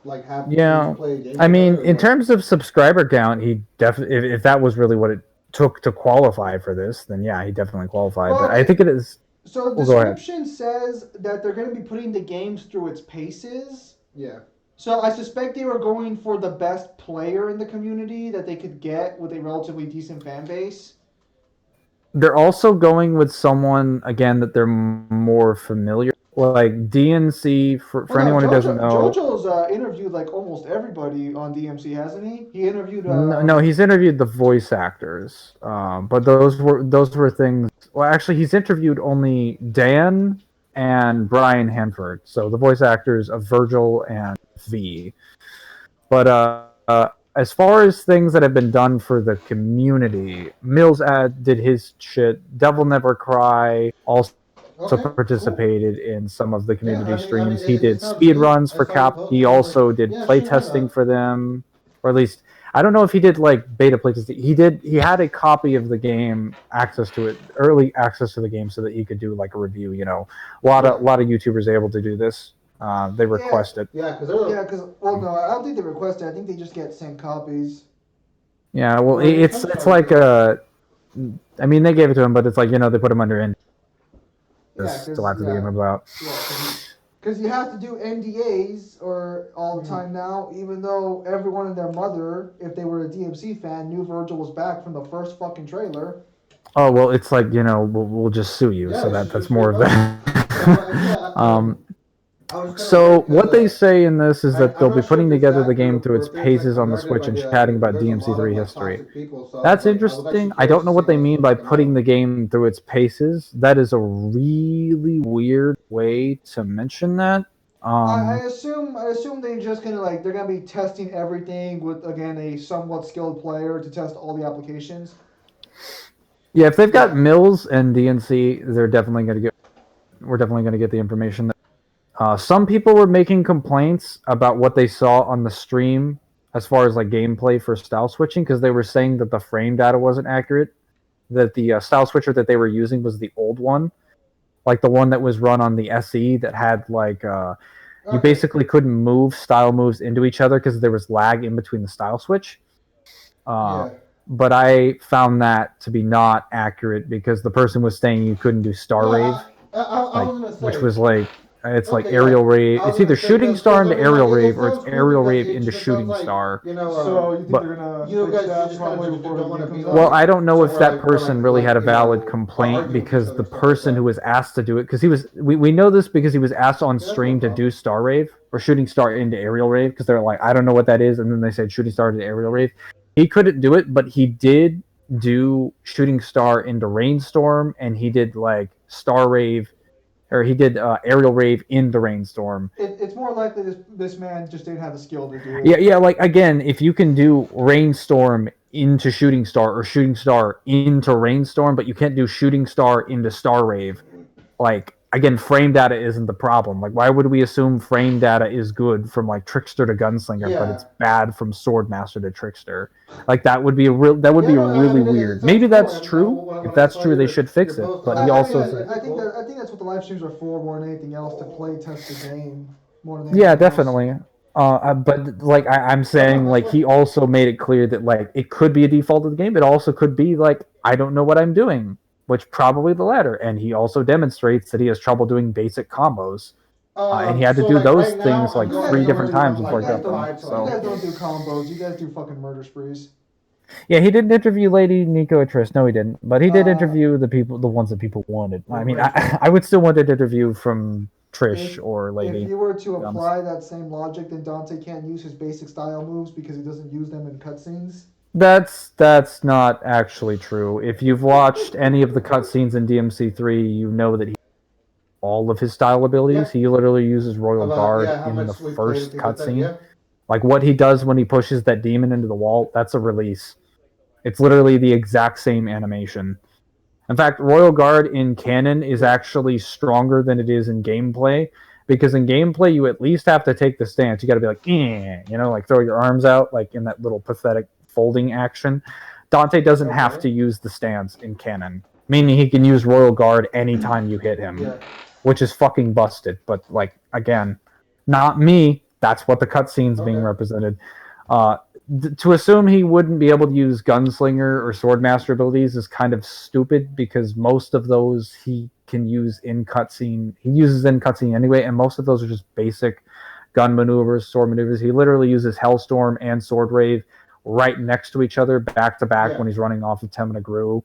like have Yeah. play a game? I mean, together, or in what? terms of subscriber count, he definitely if that was really what it took to qualify for this, then yeah, he definitely qualified. Well, But I think it is. So the Well, go ahead. description says that they're going to be putting the games through its paces. Yeah. So I suspect they were going for the best player in the community that they could get with a relatively decent fan base. They're also going with someone again that they're more familiar. Like DNC, for Well, no, anyone who doesn't know. JoJo's interviewed like almost everybody on DMC, hasn't he? He interviewed. No, he's interviewed the voice actors, but those were things. Well, actually, he's interviewed only Dan and Brian Hanford, so the voice actors of Virgil and V. But as far as things that have been done for the community, Mills did his shit. Devil Never Cry also Okay, participated in some of the community I streams. mean, he it did sounds speed neat. runs I for saw you Cap. post He it, I was also like, did yeah, play sure, why testing not? for them, or at least I don't know if he did like beta play testing. He had a copy of the game, access to it, early access to the game, so that he could do like a review. You know, a lot of YouTubers are able to do this. They request it. Yeah, because well, no, I don't think they requested. I think they just get sent copies. Yeah, well, Well, it it's comes like from- I mean, they gave it to him, but it's like, they put him under in. Yeah, Still have to be about. Because you have to do NDAs or all the time now, even though everyone and their mother, if they were a DMC fan, knew Virgil was back from the first fucking trailer. Oh well, it's like we'll just sue you, Yeah, so we should that's just more of rip that. I was kinda So worried 'cause, what they say in this is that I'm they'll not be sure putting if it's together that the game group through or its if it's, paces like, on the a Switch and narrative chatting idea. about There's a DMC3 lot of, like, history. toxic people, so That's I was interesting. actually I don't know what they curious to see mean by what's putting going the game through its paces. That is a really weird way to mention that. I assume they just they're gonna be testing everything with again a somewhat skilled player to test all the applications. Yeah, if they've got Mills and DNC, we're definitely going to get the information. Some people were making complaints about what they saw on the stream as far as like gameplay for style switching, because they were saying that the frame data wasn't accurate, that the style switcher that they were using was the old one, like the one that was run on the SE that had like you basically couldn't move style moves into each other because there was lag in between the style switch. But I found that to be not accurate because the person was saying you couldn't do Star Rave, which was like it's like aerial rave. It's either shooting star into aerial rave or it's aerial rave into shooting star. So you think but- they're gonna you fix guys that just probably kinda before don't the wanna game be comes Well, out? I don't know So, if that like, person really had a valid complaint arguing with because each the other, stuff like person that. who was asked to do it, because we know this because he was asked on stream to do Star Rave or shooting star into aerial rave because they're like, I don't know what that is, and then they said shooting star into aerial rave. He couldn't do it, but he did do shooting star into rainstorm, and he did like Star Rave, or he did aerial rave into rainstorm. It's more likely this man just didn't have the skill to do it. Yeah, like again, if you can do rainstorm into shooting star or shooting star into rainstorm, but you can't do shooting star into star rave, like again, frame data isn't the problem. Like, why would we assume frame data is good from like trickster to gunslinger, but it's bad from swordmaster to trickster? Like that would be really weird. Maybe that's true. If that's true, they should fix it. But he also said, I think that's what the live streams are for more than anything else, to play test the game more than yeah, anything else. definitely. But like I'm saying, like he also made it clear that like it could be a default of the game. It also could be like I don't know what I'm doing. which probably the latter. And he also demonstrates that he has trouble doing basic combos. And he had to So, do like, those right now, things I'm like going 3 anywhere different from, times like, before he got 9 to them. 5 to, You like, guys don't 8. do combos. You guys do fucking murder sprees. Yeah, he didn't interview Lady Nico and Trish. No, he didn't. But he did Uh, interview the ones that people wanted. I mean, Right. I would still want an interview from Trish If, or Lady. if you were to Gums. apply that same logic, then Dante can't use his basic style moves because he doesn't use them in cutscenes. That's not actually true. If you've watched any of the cutscenes in DMC3, you know that he all of his style abilities. Yeah. He literally uses Royal Guard how in much the we played first and things like that, cutscene. yeah. Like what he does when he pushes that demon into the wall, that's a release. It's literally the exact same animation. In fact, Royal Guard in canon is actually stronger than it is in gameplay, because in gameplay you at least have to take the stance. You got to be like, like throw your arms out, like in that little pathetic folding action. Dante doesn't have to use the stance in canon, meaning he can use Royal Guard anytime you hit him, Yeah. which is fucking busted. But like again, not me. That's what the cutscene's being Okay. represented. To assume he wouldn't be able to use Gunslinger or Swordmaster abilities is kind of stupid, because most of those he can use in cutscene. He uses in cutscene anyway, and most of those are just basic gun maneuvers, sword maneuvers. He literally uses Hellstorm and Sword Wave right next to each other, back to back, when he's running off of Temina Gru.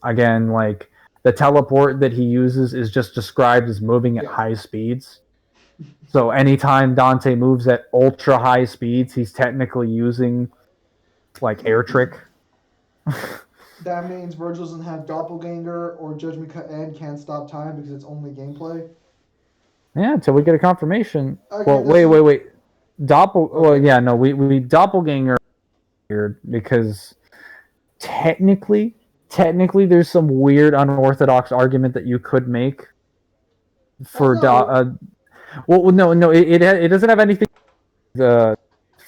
Again, like the teleport that he uses is just described as moving at high speeds. So anytime Dante moves at ultra high speeds, he's technically using like air trick. That means Virgil doesn't have Doppelganger or Judgment Cut and can't stop time because it's only gameplay. Yeah, until we get a confirmation. Okay, Well, wait. Well, yeah, no, we Doppelganger weird, because technically there's some weird unorthodox argument that you could make for no, it doesn't have anything the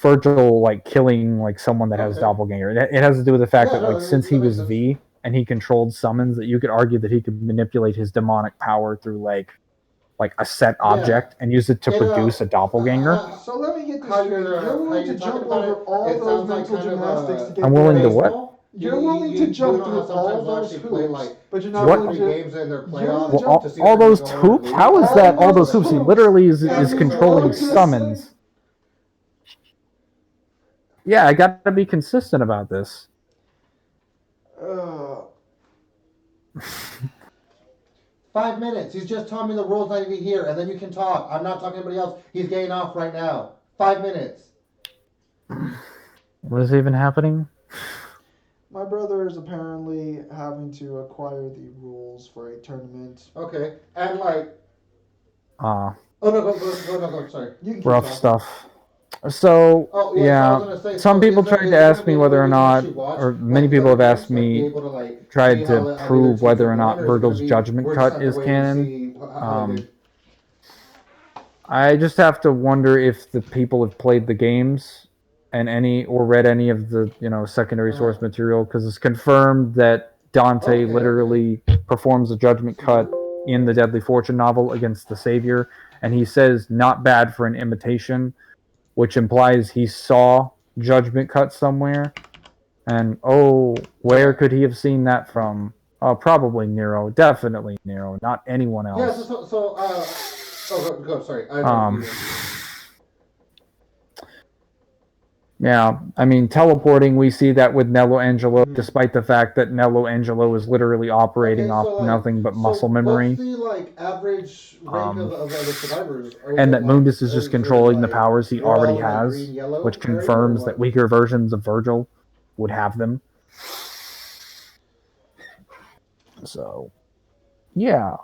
Virgil like killing like someone that has Doppelganger. It has to do with the fact that like since he was V and he controlled summons, that you could argue that he could manipulate his demonic power through like a set object and use it to produce a doppelganger. So let me get this straight. You're willing to jump over all those mental gymnastics to get I'm willing to what? You're willing to jump through all those hoops, but you're not What? willing to. games in their Well, playoffs. All those hoops? How is that all those hoops? He literally is controlling consistent. summons. Yeah, I gotta be consistent about this. 5 minutes. He's just telling me the rules, not even here, and then you can talk. I'm not talking to anybody else. He's getting off right now. 5 minutes. What is even happening? My brother is apparently having to acquire the rules for a tournament. Okay, and like. Oh no, go, sorry. Rough stuff. So, so some people tried to ask me whether or not, or many people have asked be me, able to, like, tried see how to the other prove teams whether are or not doing, or is it Virgil's gonna be- judgment we're just cut gonna is wait and canon. see how they do? I just have to wonder if the people have played the games and or read any of the secondary source material, because it's confirmed that Dante literally performs a judgment cut in the Deadly Fortune novel against the Savior, and he says not bad for an imitation, which implies he saw judgment cut somewhere. And where could he have seen that from? Probably Nero, definitely Nero, not anyone else. Yeah, go, sorry. Yeah, I mean, teleporting, we see that with Nello Angelo, despite the fact that Nello Angelo is literally operating off nothing but muscle memory. What's the, like, average rank of the survivors? And that Mundus is just controlling the powers he already has, which confirms that weaker versions of Virgil would have them. So, yeah.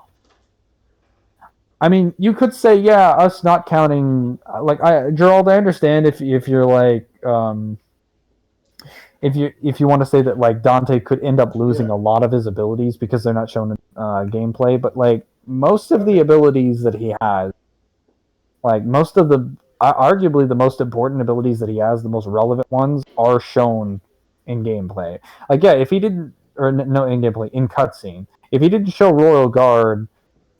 I mean, you could say, yeah, us not counting, like, Gerald, I understand if you're like, if you want to say that like Dante could end up losing a lot of his abilities because they're not shown in gameplay, but like most of the abilities that he has, like most of the, arguably the most important abilities that he has, the most relevant ones, are shown in gameplay. Like, yeah, if he didn't, or no, in gameplay, in cutscene, if he didn't show Royal Guard,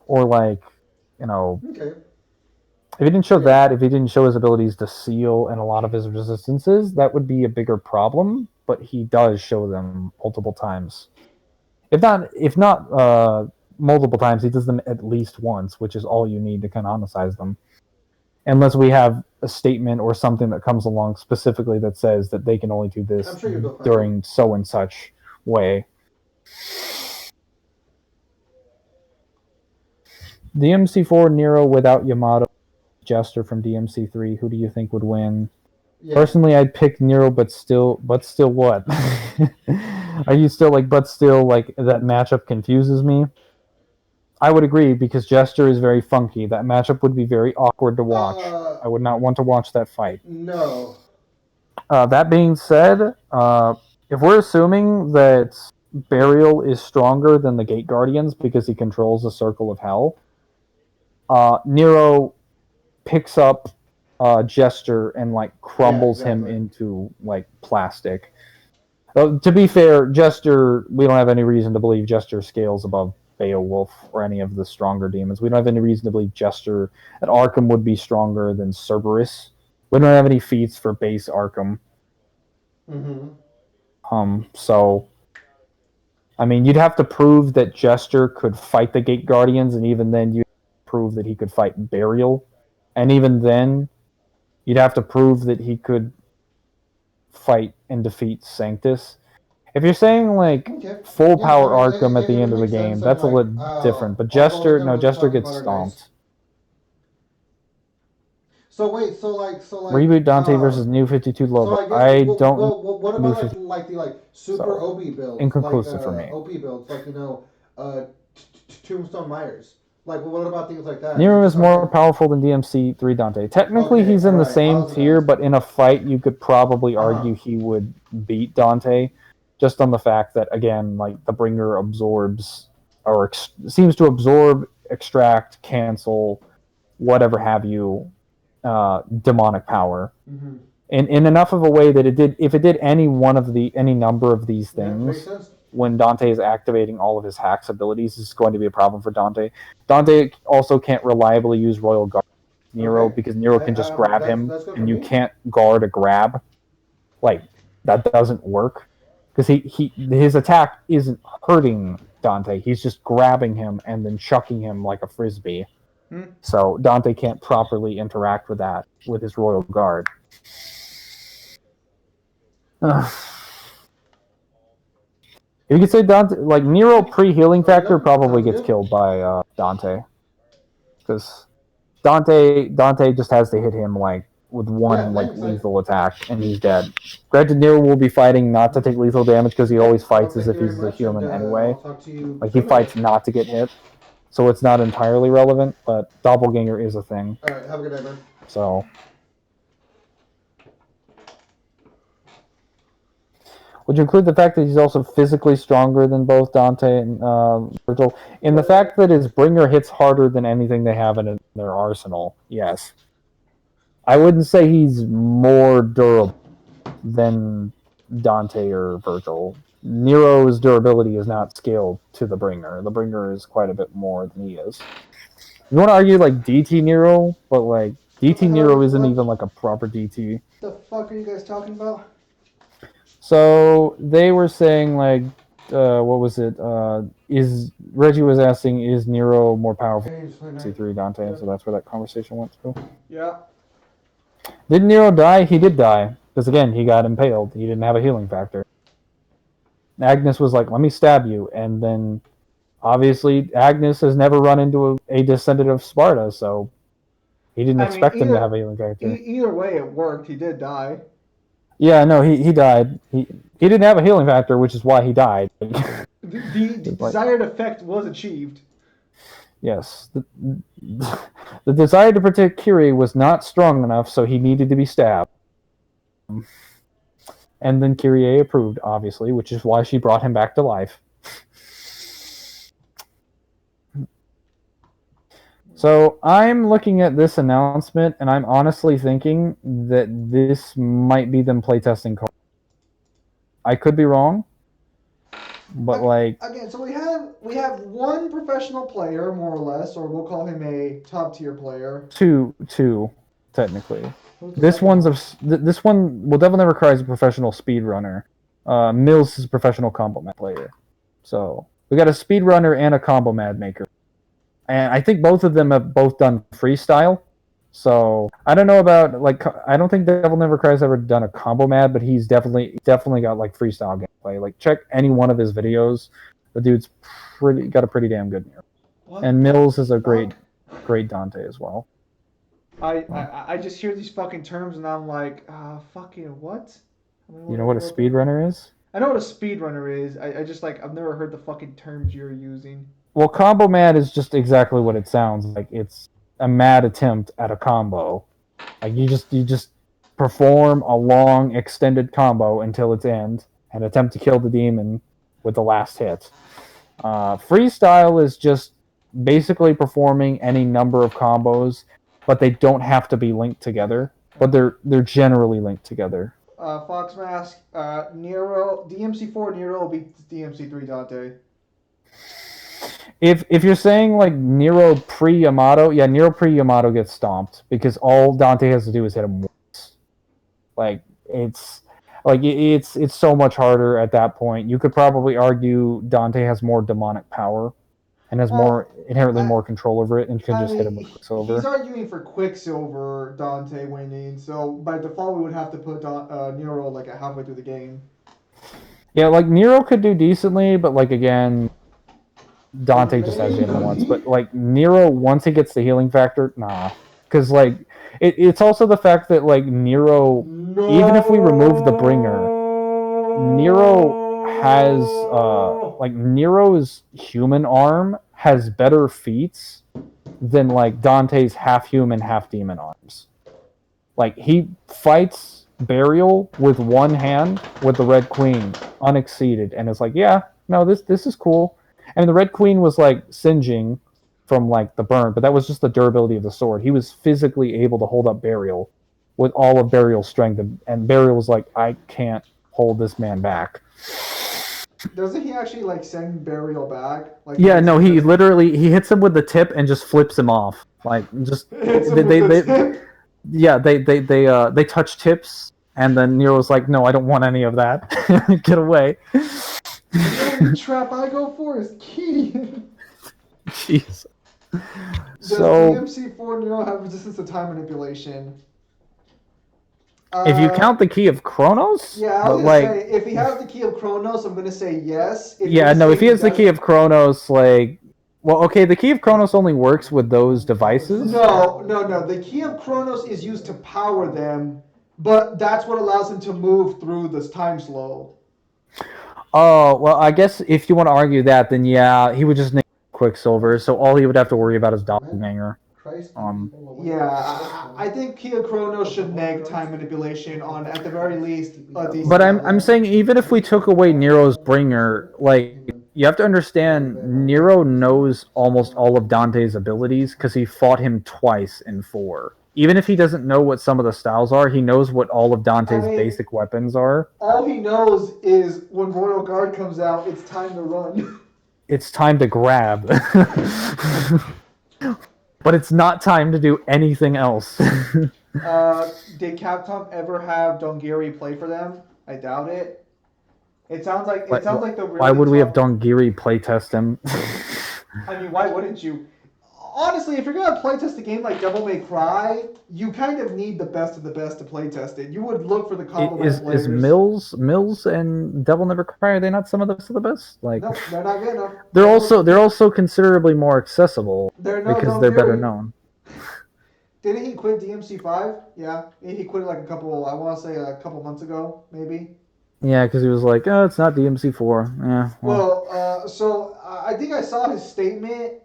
or like, if he didn't show that, if he didn't show his abilities to seal and a lot of his resistances, that would be a bigger problem, but he does show them multiple times. if not multiple times, he does them at least once, which is all you need to canonize them. Unless we have a statement or something that comes along specifically that says that they can only do this I'm sure you'll go find during so and such way. DMC4 Nero without Yamato, Jester from DMC3. Who do you think would win? Yeah. Personally, I'd pick Nero, but still what? Are you still like, but still like that matchup confuses me? I would agree because Jester is very funky. That matchup would be very awkward to watch. I would not want to watch that fight. No. That being said, if we're assuming that Burial is stronger than the Gate Guardians because he controls the Circle of Hell, Nero picks up Jester and like crumbles him into like plastic. To be fair, Jester, we don't have any reason to believe Jester scales above Beowulf or any of the stronger demons. We don't have any reason to believe Jester at Arkham would be stronger than Cerberus. We don't have any feats for base Arkham. So, I mean, you'd have to prove that Jester could fight the Gate Guardians, and even then you'd prove that he could fight Burial. And even then, you'd have to prove that he could fight and defeat Sanctus. If you're saying like full power Arkham at the end of the game, that's a little different. But Jester gets stomped. So wait, so like Reboot Dante versus New 52 Lobo. So I don't. What about like the super OB builds? Inconclusive for me. OP builds, like Tombstone Myers. Like, what about things like that? Nero is more powerful than DMC3 Dante. Technically, he's in the same tier, but in a fight, you could probably argue he would beat Dante, just on the fact that, again, like, the Bringer absorbs, or seems to absorb, extract, cancel, whatever have you, demonic power. In enough of a way that if it did any number of these things, when Dante is activating all of his hacks abilities, is going to be a problem for Dante. Dante also can't reliably use Royal Guard Nero because Nero can just grab him, and you can't guard a grab. Like, that doesn't work. Because his attack isn't hurting Dante. He's just grabbing him and then chucking him like a frisbee. So Dante can't properly interact with that with his Royal Guard. You could say Dante, like Nero pre-healing factor probably gets killed by Dante, because Dante just has to hit him like with one lethal attack and he's dead. Granted, Nero will be fighting not to take lethal damage because he always fights as if he's a human anyway. Like he fights not to get hit, so it's not entirely relevant. But Doppelganger is a thing. All right, have a good day, man. So. Would you include the fact that he's also physically stronger than both Dante and Virgil? In the fact that his Bringer hits harder than anything they have in their arsenal, yes. I wouldn't say he's more durable than Dante or Virgil. Nero's durability is not scaled to the Bringer. The Bringer is quite a bit more than he is. You want to argue like DT Nero, but like DT Nero isn't even like a proper DT. The fuck are you guys talking about? So they were saying like, what was it? Reggie was asking, is Nero more powerful than C3 Dante? So that's where that conversation went to. Yeah. Did Nero die? He did die because again he got impaled. He didn't have a healing factor. Agnes was like, "Let me stab you," and then obviously Agnes has never run into a descendant of Sparta, so he didn't expect him to have a healing factor. Either way, it worked. He did die. Yeah, no, he died. He didn't have a healing factor, which is why he died. The desired effect was achieved. Yes. The desire to protect Kyrie was not strong enough, so he needed to be stabbed. And then Kyrie approved, obviously, which is why she brought him back to life. So I'm looking at this announcement, and I'm honestly thinking that this might be them playtesting cards. I could be wrong, but again, so we have one professional player, more or less, or we'll call him a top tier player. Two, technically. This one will definitely require a professional speedrunner. Mills is a professional combat player, so We got a speedrunner and a combo mad maker. And I think both of them have both done freestyle. So I don't know about like I don't think Devil Never Cry's ever done a combo mad, but he's definitely got like freestyle gameplay. Like check any one of his videos. The dude's got a pretty damn good mirror. What And the Mills is a great fuck? Dante as well. I just hear these fucking terms and I'm like, fucking what? I mean, You know what a speedrunner is? I know what a speedrunner is. I just like I've never heard the fucking terms you're using. Well, combo mad is just exactly what it sounds like. It's a mad attempt at a combo. Like you just perform a long extended combo until its end and attempt to kill the demon with the last hit. Freestyle is just basically performing any number of combos, but they don't have to be linked together. But they're generally linked together. Fox Mask, Nero, DMC4 Nero beats DMC3 Dante. If you're saying like Nero pre-Yamato, yeah, Nero pre-Yamato gets stomped because all Dante has to do is hit him once. Like it's so much harder at that point. You could probably argue Dante has more demonic power and has inherently more control over it and can just hit him with Quicksilver. He's arguing for Quicksilver Dante winning, so by default we would have to put Nero like halfway through the game. Yeah, like Nero could do decently, but like again, Dante just has to hit him once. But like Nero, once he gets the healing factor, nah. Because like it's also the fact that like Nero, even if we remove the bringer, Nero has like Nero's human arm has better feats than like Dante's half human, half demon arms. Like he fights Burial with one hand with the Red Queen unexceeded, and it's like, yeah, no, this is cool. I mean, the Red Queen was like singeing from like the burn, but that was just the durability of the sword. He was physically able to hold up Burial with all of Burial's strength, and Burial was like, I can't hold this man back. Doesn't he actually like send Burial back? Like yeah, no, he literally he hits him with the tip and just flips him off. Like just they touch tips, and then Nero's like, no, I don't want any of that. Get away. The only trap I go for is key. Jeez. Does DMC4 Nero have resistance to time manipulation? If you count the key of Chronos? Yeah, I was gonna say, if he has the key of Chronos, I'm gonna say yes. If he has the key of Chronos, like... Well, okay, the key of Chronos only works with those devices? No. The key of Chronos is used to power them, but that's what allows him to move through this time slow. Oh, well, I guess if you want to argue that, then yeah, he would just name Quicksilver, so all he would have to worry about is Doppelganger. I think Key of Chronos should neg time manipulation on, at the very least, a decent But I'm saying even if we took away Nero's bringer, like, you have to understand, Nero knows almost all of Dante's abilities because he fought him twice in 4. Even if he doesn't know what some of the styles are, he knows what all of Dante's basic weapons are. All he knows is when Royal Guard comes out, it's time to run. It's time to grab. But it's not time to do anything else. Did Capcom ever have Dongiri play for them? I doubt it. It sounds like the really why would we have Dongiri playtest him? I mean, why wouldn't you? Honestly, if you're gonna playtest a game like Devil May Cry, you kind of need the best of the best to playtest it. You would look for the compliment players. Is Mills and Devil Never Cry, are they not some of the best of the best? Like, no, they're not good enough. They're also considerably more accessible because they're better known. Didn't he quit DMC5? Yeah, he quit like I want to say a couple months ago, maybe. Yeah, because he was like, oh, it's not DMC4. Yeah. Well, so I think I saw his statement.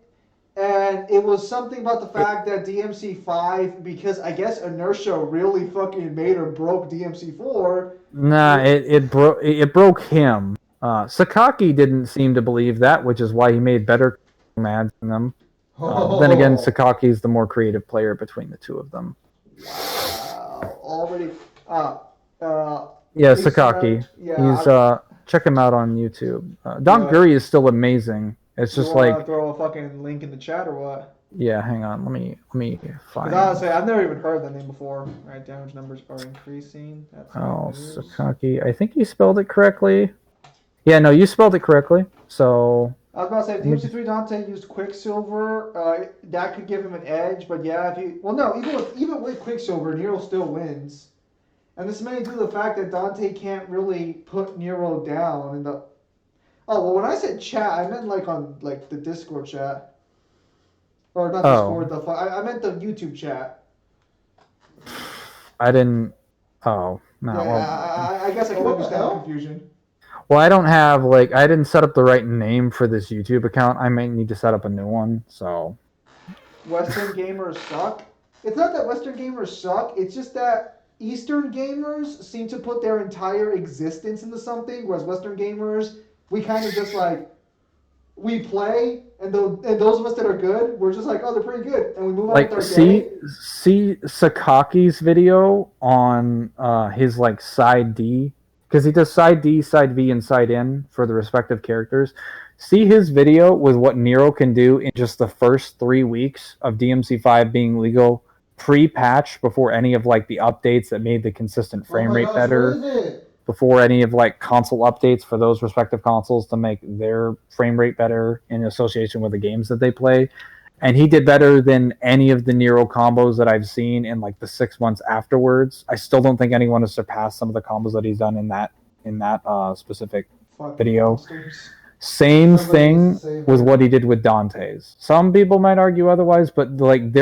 And it was something about the fact that DMC5, because I guess inertia really fucking made or broke DMC4. Nah, it broke him. Sakaki didn't seem to believe that, which is why he made better mads than them. Then again, Sakaki's the more creative player between the two of them. Wow, already. Yeah, Sakaki. He's check him out on YouTube. Don Guri is still amazing. It's just like throw a fucking link in the chat or what? Yeah, hang on. Let me find. Because honestly, I've never even heard that name before. Right, damage numbers are increasing. That's Sakaki. I think you spelled it correctly. Yeah, no, you spelled it correctly. So I was about to say, if DMC3 Dante used Quicksilver, that could give him an edge. But yeah, if you no, even with Quicksilver, Nero still wins. And this may due to the fact that Dante can't really put Nero down in the. Oh well, when I said chat, I meant like on like the Discord chat, or not Discord. Oh, I meant the YouTube chat. I didn't. Oh no. Yeah, Well, I guess I can What the understand the hell? confusion. well, I don't have like I didn't set up the right name for this YouTube account. I might need to set up a new one. So Western gamers suck. It's not that Western gamers suck. It's just that Eastern gamers seem to put their entire existence into something, whereas Western gamers, we kind of just like we play, and those of us that are good, we're just like, oh, they're pretty good, and we move on with like our see day. see Sakaki's video on his like side D, because he does side D, side V, and side N for the respective characters. See his video with what Nero can do in just the first 3 weeks of DMC5 being legal, pre-patch, before any of like the updates that made the consistent frame Oh my rate gosh, better, what is it? before any of like console updates for those respective consoles to make their frame rate better in association with the games that they play. And he did better than any of the Nero combos that I've seen in like the 6 months afterwards. I still don't think anyone has surpassed some of the combos that he's done in that specific Fucking video. monsters. Same Somebody thing needs to save with her. what he did with Dante's. Some people might argue otherwise, but like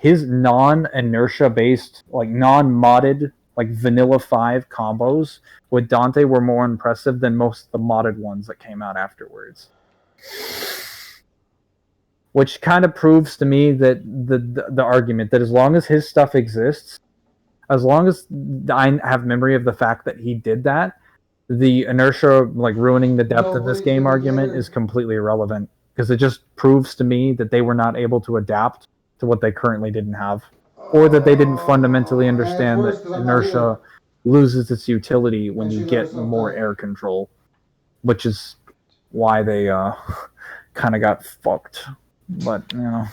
his non-inertia based, like non-modded, like vanilla 5 combos with Dante were more impressive than most of the modded ones that came out afterwards. Which kind of proves to me that the argument that as long as his stuff exists, as long as I have memory of the fact that he did that, the inertia, like ruining the depth of this Nobody's game gonna argument, get her. is completely irrelevant, because it just proves to me that they were not able to adapt to what they currently didn't have, or that they didn't fundamentally And it's understand worse that because I'm not inertia here. loses its utility when And you she let get herself more die. air control, which is why they kind of got fucked. But you know.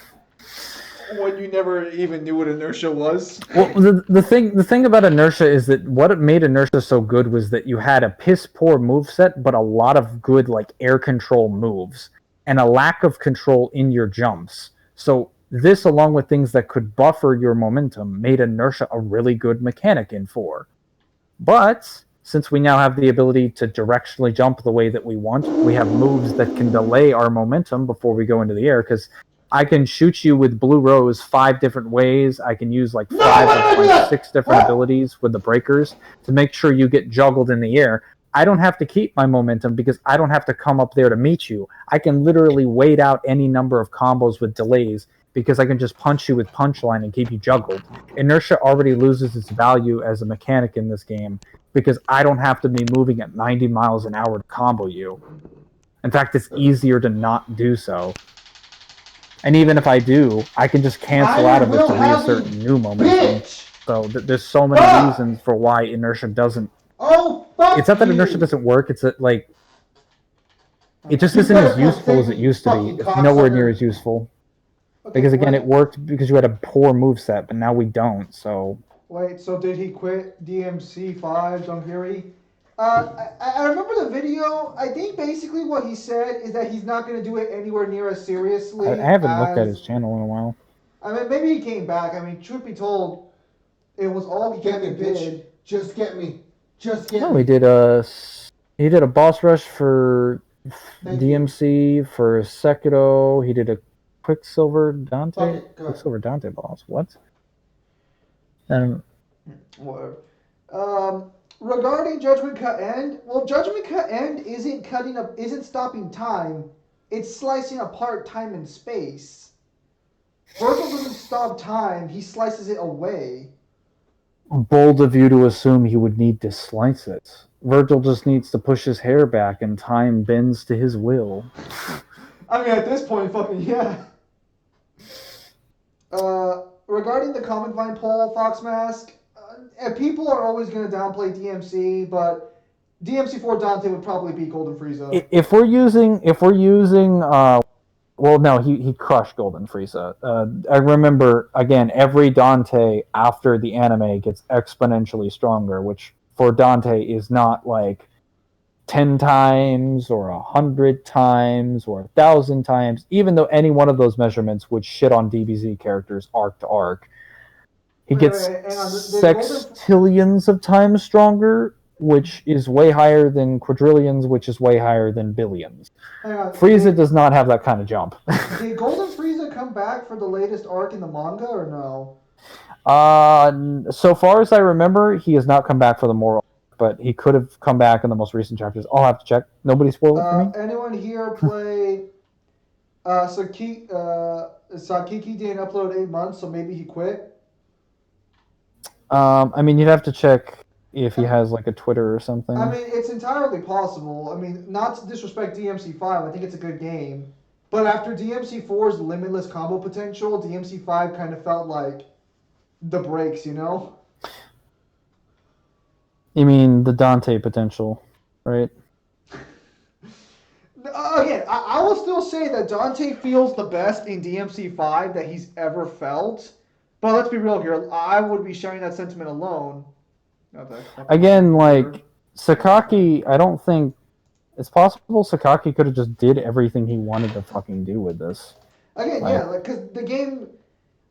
When you never even knew what inertia was. Well, the thing about inertia is that what it made inertia so good was that you had a piss poor moveset, but a lot of good like air control moves and a lack of control in your jumps. So this, along with things that could buffer your momentum, made inertia a really good mechanic in 4. But since we now have the ability to directionally jump the way that we want, we have moves that can delay our momentum before we go into the air, because I can shoot you with Blue Rose 5 different ways. I can use like 5 of my 6 different abilities with the breakers to make sure you get juggled in the air. I don't have to keep my momentum because I don't have to come up there to meet you. I can literally wait out any number of combos with delays because I can just punch you with punchline and keep you juggled. Inertia already loses its value as a mechanic in this game because I don't have to be moving at 90 miles an hour to combo you. In fact, it's easier to not do so. And even if I do, I can just cancel out of it to reassert new momentum. Bitch! So there's so many reasons for why inertia doesn't. Oh, fuck It's not that you. inertia doesn't work. It's that like it just You isn't better as useful as save it me, used to fucking be. It's nowhere near cocksucker. as useful. Okay, Because again, wait, it worked because you had a poor moveset, but now we don't. So Wait, so did he quit DMC5, Dongiri? I remember the video. I think basically what he said is that he's not going to do it anywhere near as seriously I haven't looked at as. his channel in a while. I mean, maybe he came back. I mean, truth be told, it was all he Get me, fucking bitch. did. Just get me. Just get No, me. he did a boss rush for Thank DMC for Sekiro. He did a Quicksilver Fuck Dante it, go ahead. Quicksilver Dante boss. What? And Whatever. Regarding Judgment Cut End, well, Judgment Cut End isn't stopping time. It's slicing apart time and space. Virgil doesn't stop time. He slices it away. bold of you to assume he would need to slice it. Virgil just needs to push his hair back and time bends to his will. I mean, at this point, fucking yeah. Regarding the Comic Vine poll, Fox Mask, people are always going to downplay DMC, but DMC4 Dante would probably beat Golden Frieza. If we're using, well, no, he crushed Golden Frieza. I remember again, every Dante after the anime gets exponentially stronger, which for Dante is not like 10 times or 100 times or 1,000 times, even though any one of those measurements would shit on DBZ characters arc to arc. He gets hang on. sextillions of times stronger, which is way higher than quadrillions, which is way higher than billions. Hang on. Frieza does not have that kind of jump. Did Golden Frieza come back for the latest arc in the manga or no? So far as I remember, he has not come back for the moral, but he could have come back in the most recent chapters. I'll have to check. Nobody spoiled it for me? Anyone here play Sakiki didn't upload 8 months, so maybe he quit? I mean, you'd have to check if he has like a Twitter or something. I mean, it's entirely possible. I mean, not to disrespect DMC5, I think it's a good game. But after DMC4's limitless combo potential, DMC5 kind of felt like the breaks, you know? You mean the Dante potential, right? Again, I will still say that Dante feels the best in DMC5 that he's ever felt. But let's be real here. I would be sharing that sentiment alone. Again, like, Sakaki, I don't think... It's possible Sakaki could have just did everything he wanted to fucking do with this. Again, yeah, because the game...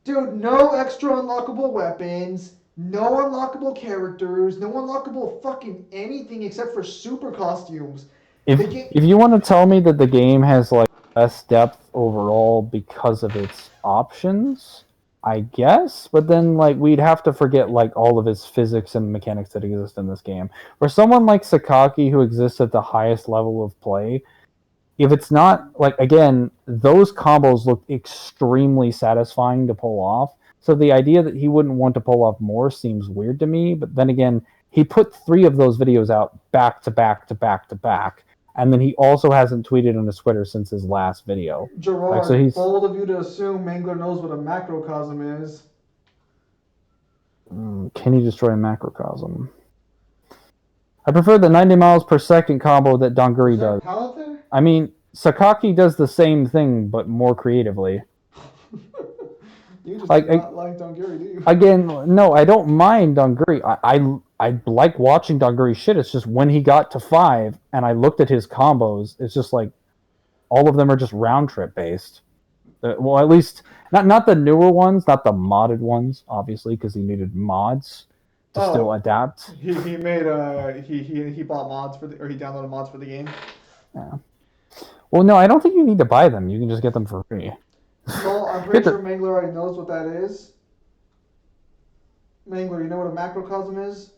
Dude, no extra unlockable weapons, no unlockable characters, no unlockable fucking anything except for super costumes. If you want to tell me that the game has, like, less depth overall because of its options... I guess, but then like we'd have to forget like all of his physics and mechanics that exist in this game. For someone like Sakaki who exists at the highest level of play, if it's not like again, those combos look extremely satisfying to pull off. So the idea that he wouldn't want to pull off more seems weird to me, but then again, he put 3 of those videos out back to back to back to back. And then he also hasn't tweeted on his Twitter since his last video. Gerard, like, so he's bold of you to assume Mangler knows what a macrocosm is. Can he destroy a macrocosm? I prefer the 90 miles per second combo that Donguri does. I mean, Sakaki does the same thing, but more creatively. You just like Donguri, do you? Again, no, I don't mind Donguri. I like watching Donguri shit. It's just when he got to 5 and I looked at his combos, it's just like all of them are just round trip based. Well, at least not the newer ones, not the modded ones, obviously, because he needed mods to still adapt. He made he bought mods or he downloaded mods for the game. Yeah. Well, no, I don't think you need to buy them. You can just get them for free. Well, I'm pretty sure Mangler already knows what that is. Mangler, you know what a macrocosm is?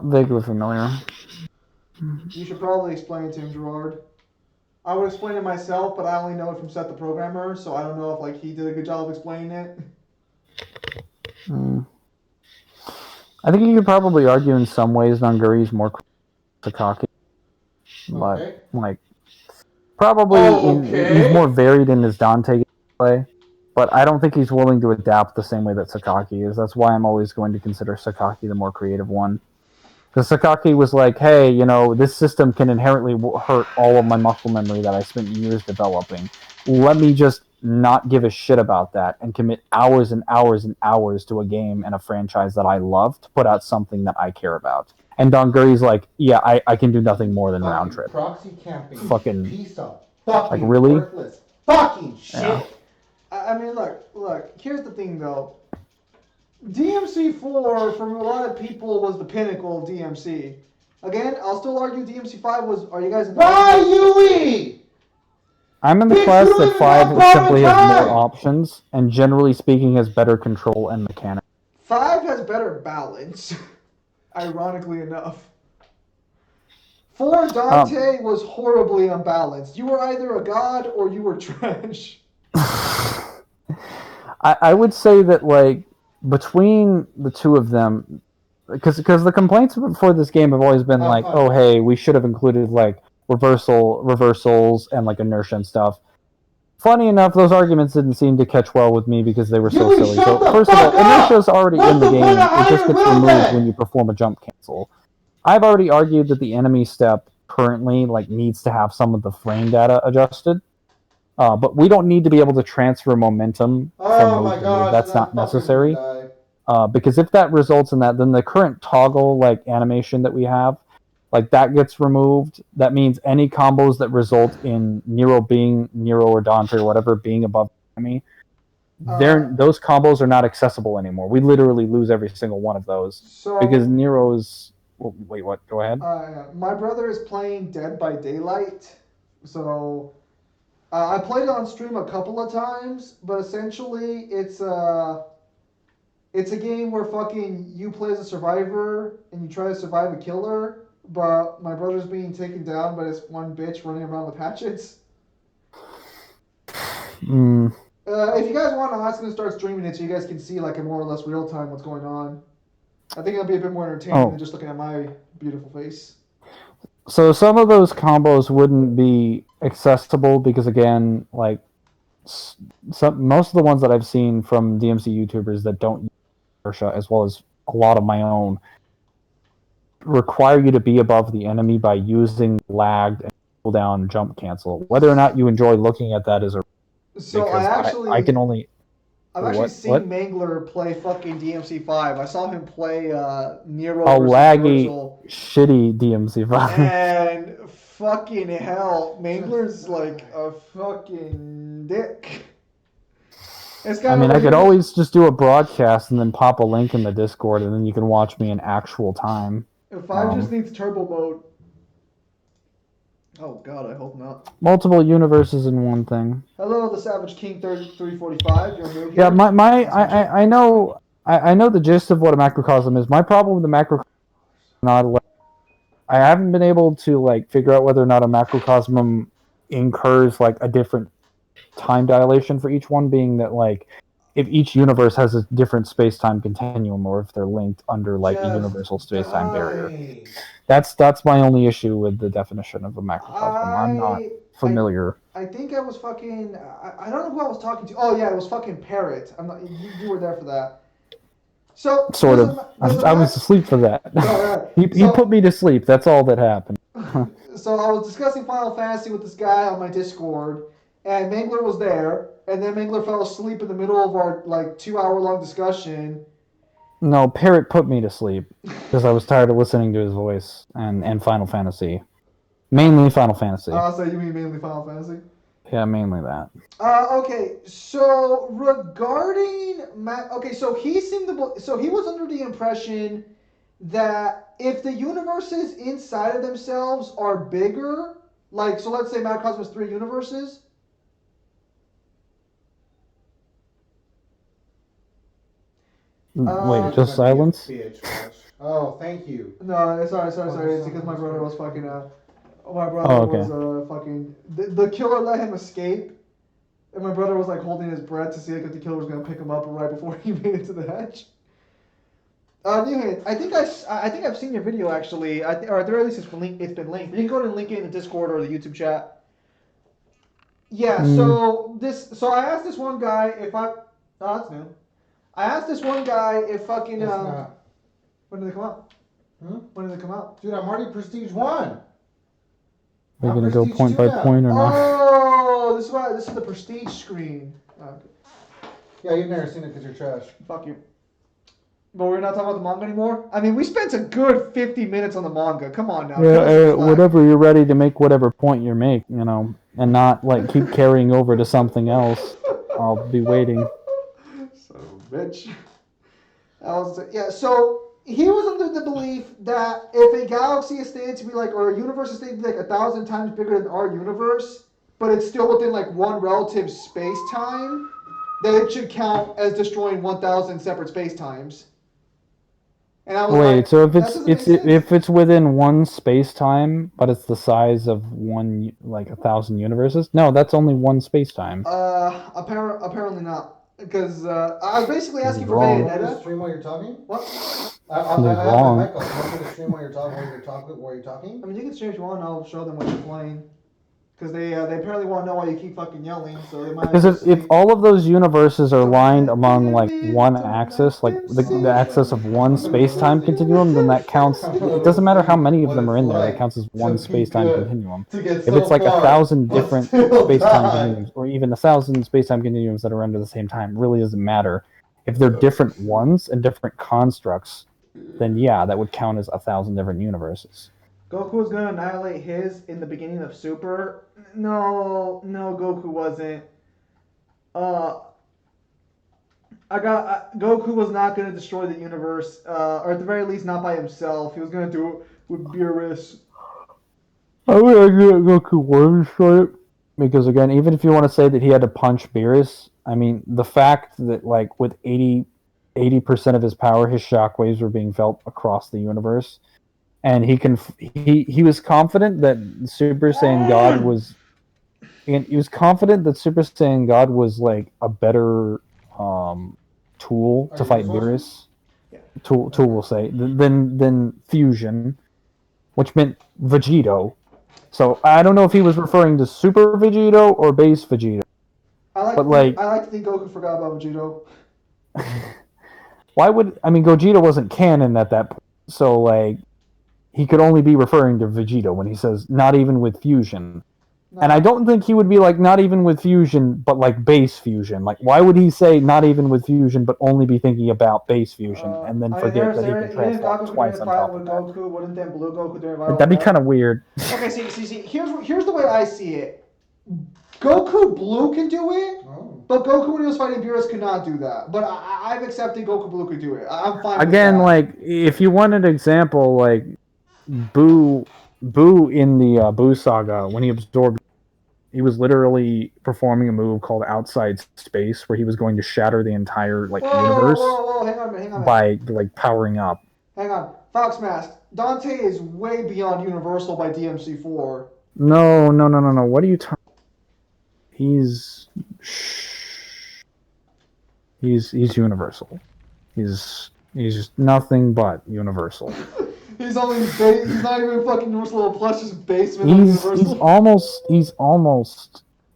Vaguely familiar. You should probably explain it to him, Gerard. I would explain it myself, but I only know it from Seth the Programmer, so I don't know if like he did a good job of explaining it. I think you could probably argue in some ways Donguri's more Sakaki. But, like, probably he's more varied in his Dante play. But I don't think he's willing to adapt the same way that Sakaki is. That's why I'm always going to consider Sakaki the more creative one. Because Sakaki was like, hey, you know, this system can inherently hurt all of my muscle memory that I spent years developing. Let me just not give a shit about that and commit hours and hours and hours to a game and a franchise that I love to put out something that I care about. And Donguri's like, yeah, I can do nothing more than round trip. Proxy camping. Fucking piece of fucking like really worthless fucking shit. Yeah. I mean, look. Here's the thing, though. DMC4 for a lot of people was the pinnacle of DMC. Again, I'll still argue DMC5 was. Are you guys? Why UE? I'm in the class that 5 simply has more options and generally speaking has better control and mechanics. 5 has better balance. Ironically enough. 4 Dante was horribly unbalanced. You were either a god or you were trash. I would say that, like, between the two of them, because the complaints for this game have always been like, oh, hey, we should have included, like, reversals and, like, inertia and stuff. Funny enough, those arguments didn't seem to catch well with me because they were so silly. So, first of all, inertia's already in the game. It just gets removed when you perform a jump cancel. I've already argued that the enemy step currently, like, needs to have some of the frame data adjusted. But we don't need to be able to transfer momentum from move to move. That's not necessary. Because if that results in that, then the current toggle like animation that we have, like that gets removed. That means any combos that result in Nero or Dante or whatever being above the enemy, those combos are not accessible anymore. We literally lose every single one of those because Nero's. Well, wait, what? Go ahead. My brother is playing Dead by Daylight, so I played it on stream a couple of times, but essentially it's a game where fucking you play as a survivor and you try to survive a killer, but my brother's being taken down by this one bitch running around with hatchets. If you guys want, I'm asking to start streaming it so you guys can see like in more or less real time what's going on. I think it'll be a bit more entertaining than just looking at my beautiful face. So some of those combos wouldn't be accessible because, again, like most of the ones that I've seen from DMC YouTubers that don't use inertia, as well as a lot of my own, require you to be above the enemy by using lagged and cooldown jump cancel. Whether or not you enjoy looking at that is a so I can only. I've actually seen Mangler play fucking DMC5. I saw him play Nero versus laggy, Virgil. Shitty DMC5. And fucking hell, Mangler's like a fucking dick. I could always just do a broadcast and then pop a link in the Discord, and then you can watch me in actual time. 5 just needs turbo mode. Oh god, I hope not. Multiple universes in one thing. Hello, the Savage King 3345. You're new here. Yeah, I know the gist of what a macrocosm is. My problem with the macrocosm is not. I haven't been able to like figure out whether or not a macrocosm incurs like a different time dilation for each one, being that like if each universe has a different space-time continuum, or if they're linked under like a universal space-time barrier. That's my only issue with the definition of a macrocosm. I'm not familiar. I think I was fucking. I don't know who I was talking to. Oh yeah, it was fucking Parrot. I'm not. You were there for that. So sort of. I was asleep for that. He put me to sleep. That's all that happened. So I was discussing Final Fantasy with this guy on my Discord, and Mangler was there, and then Mangler fell asleep in the middle of our like 2-hour-long discussion. No, Parrot put me to sleep because I was tired of listening to his voice and Final Fantasy. Mainly Final Fantasy. So you mean mainly Final Fantasy? Yeah, mainly that. Okay, so regarding so he was under the impression that if the universes inside of themselves are bigger, like so let's say Macrocosm is 3 universes. Wait, just silence? Oh, thank you. No, sorry. It's because my brother was fucking. My brother was fucking. The killer let him escape, and my brother was like holding his breath to see like if the killer was gonna pick him up right before he made it to the hatch. Anyway, I think I've seen your video actually. Or at the very least it's been linked. You can go and link it in the Discord or the YouTube chat. Yeah. So I asked this one guy if I. Oh, that's new. I asked this one guy if fucking. When did they come out? When did they come out? Dude, I'm already Prestige 1. We're gonna go point by point or not? Oh, this is the Prestige screen. Oh, okay. Yeah, you've never seen it because you're trash. Fuck you. But we're not talking about the manga anymore? I mean, we spent a good 50 minutes on the manga. Come on now. Yeah, whatever you're ready to make whatever point you're making, and not like keep carrying over to something else. I'll be waiting. Son of a bitch. So he was under the belief that if a galaxy is stated to be like, or a universe is stated to be like 1,000 times bigger than our universe, but it's still within like one relative space-time, that it should count as destroying 1,000 separate space-times. And I was Wait, so if it's within one space-time, but it's the size of 1,000 universes? No, that's only one space-time. Apparently not. Because I was basically asking for Bayonetta. Want me to stream while you're talking? What? I have my mic off. Want me to stream while you're talking? I mean, you can stream if you want, and I'll show them what you're playing. Because they apparently want to know why you keep fucking yelling, so they might. Because if all of those universes are lined among like one axis, like the axis of one space-time continuum, then that counts. It doesn't matter how many of them are in there; it counts as one space-time continuum. If it's like 1,000 different space-time continuums, or even 1,000 space-time continuums that are under the same time, it really doesn't matter. If they're different ones and different constructs, then yeah, that would count as 1,000 different universes. Goku was gonna annihilate his in the beginning of Super. No, no, Goku wasn't. Uh, Goku was not gonna destroy the universe, or at the very least, not by himself. He was gonna do it with Beerus. I would argue that Goku was short because again, even if you want to say that he had to punch Beerus, I mean the fact that like with 80% of his power, his shockwaves were being felt across the universe, and he was confident that Super Saiyan God was, and he was confident that Super Saiyan God was like a better tool Are to you fight dishwashing? Beerus. Yeah. Tool will say than Fusion, which meant Vegito. So I don't know if he was referring to Super Vegito or Base Vegito. But like, I like to think Goku forgot about Vegito. why would I mean Gogeta wasn't canon at that point, so like he could only be referring to Vegito when he says not even with fusion. And I Nah. don't think he would be like not even with fusion, but like base fusion. Like why would he say not even with fusion, but only be thinking about base fusion and then I mean, forget that he can even if transform Goku twice couldn't on fight top of with that? Goku, wouldn't then Blue Goku during Like, Vital that'd be Effect? kind of weird. Okay, see. Here's the way I see it. Goku Blue can do it, Oh. but Goku when he was fighting Beerus could not do that. But I've accepted Goku Blue could do it. I'm fine with Again, that. like if you want an example, like Boo in the Boo saga when he absorbed, he was literally performing a move called outside space where he was going to shatter the entire like universe Whoa! Hang on a minute. by like powering up. Hang on. Fox Mask. Dante is way beyond Universal by DMC4. No. What are you talking? He's he's universal. He's just nothing but universal. He's not even fucking Universal level plus, just basement He's Universal.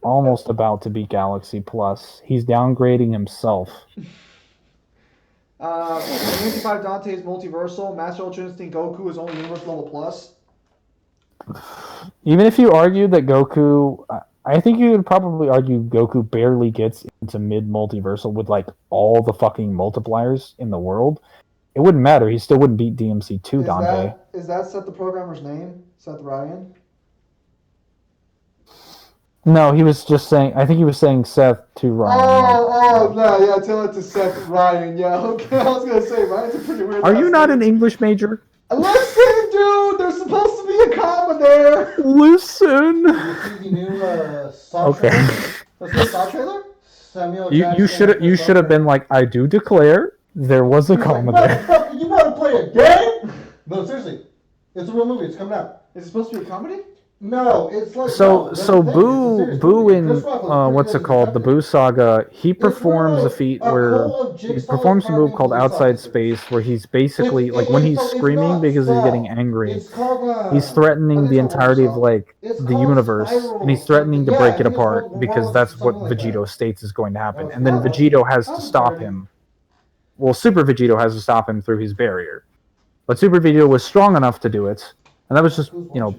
almost about to be Galaxy Plus. He's downgrading himself. 55 Dante is multiversal. Master Ultra Instinct Goku is only Universal level plus. Even if you argue that Goku, I think you would probably argue Goku barely gets into mid multiversal with like all the fucking multipliers in the world. It wouldn't matter. He still wouldn't beat DMC2 Dante. Is that Seth the programmer's name? Seth Ryan? No, he was just saying. I think he was saying Seth to Ryan. Yeah, tell it to Seth Ryan. Yeah, okay. I was gonna say Ryan's a pretty weird. Are you not an English major? Listen, dude. There's supposed to be a comma there. Listen. You see the new Saw Okay. trailer? Was this a Saw trailer? Samuel You Jackson should have been like, I do declare there was a comma there. Motherfucker, you want to play a game? No, seriously. It's a real movie. It's coming out. Is it supposed to be a comedy? No, it's like So no, that's the thing. It's a serious Boo movie. in Chris Rock was what's it pretty called, the good. Boo saga, he It's performs really a feat a where cult of he Jigsaw performs a move carving called police outside officers. space where he's basically like when he's it's screaming not because he's Saw. getting angry, It's called he's threatening the entirety of like It's the called universe, Spiral and he's something. threatening to Yeah, break I it think it's called apart because World that's what something like Vegito that. states is going to happen, Oh, and then yeah. Vegito has to I'm stop dirty. him. Well, Super Vegito has to stop him through his barrier, but Super Vegito was strong enough to do it. And that was just,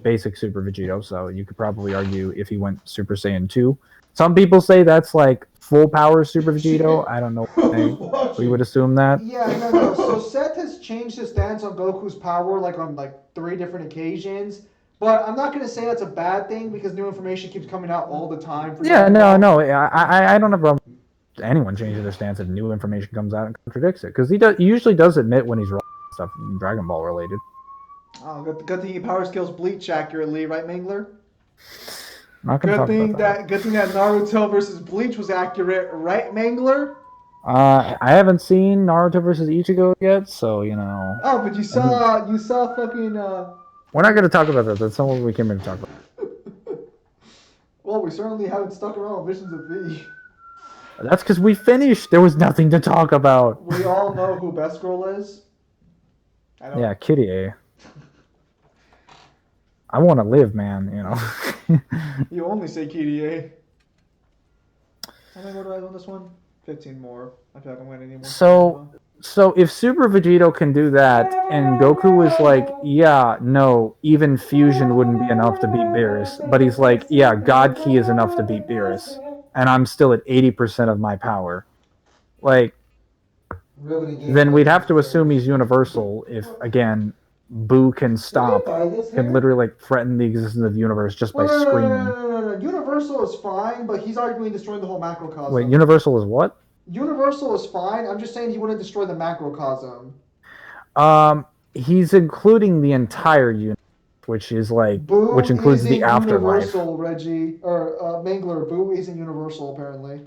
basic Super Vegito, so you could probably argue if he went Super Saiyan 2. Some people say that's like full power Super Vegito. I don't know why we would assume that. Yeah, no. So Seth has changed his stance on Goku's power like on like 3 different occasions. But I'm not gonna say that's a bad thing because new information keeps coming out all the time. Yeah, no. I don't have a problem with anyone changing their stance if new information comes out and contradicts it. Because he usually does admit when he's wrong stuff Dragon Ball related. Oh, good thing he power skills Bleach accurately, right, Mangler? I'm not gonna talk about that. Good thing that Naruto versus Bleach was accurate, right, Mangler? I haven't seen Naruto versus Ichigo yet, so Oh, but you saw fucking. We're not gonna talk about that. That's not what we came here to talk about. Well, we certainly haven't stuck around with Visions of V. That's because we finished. There was nothing to talk about. We all know who Best Girl is. Yeah, Kitty. I want to live, man. You only say KDA. How many more do I have on this one? 15 more. I feel like I'm winning anymore. So if Super Vegito can do that, and Goku was like, yeah, no, even fusion wouldn't be enough to beat Beerus, but he's like, yeah, God Ki is enough to beat Beerus, and I'm still at 80% of my power. Like, then we'd have to assume he's universal if, again, Boo can Did we stop, buy this can hair? literally like threaten the existence of the universe just by screaming. No. Universal is fine, but he's arguing destroying the whole macrocosm. Wait, Universal is what? Universal is fine. I'm just saying he wouldn't destroy the macrocosm. He's including the entire universe, which is like, Boo which includes the isn't afterlife. Universal, Reggie. Or Mangler. Boo isn't universal, apparently.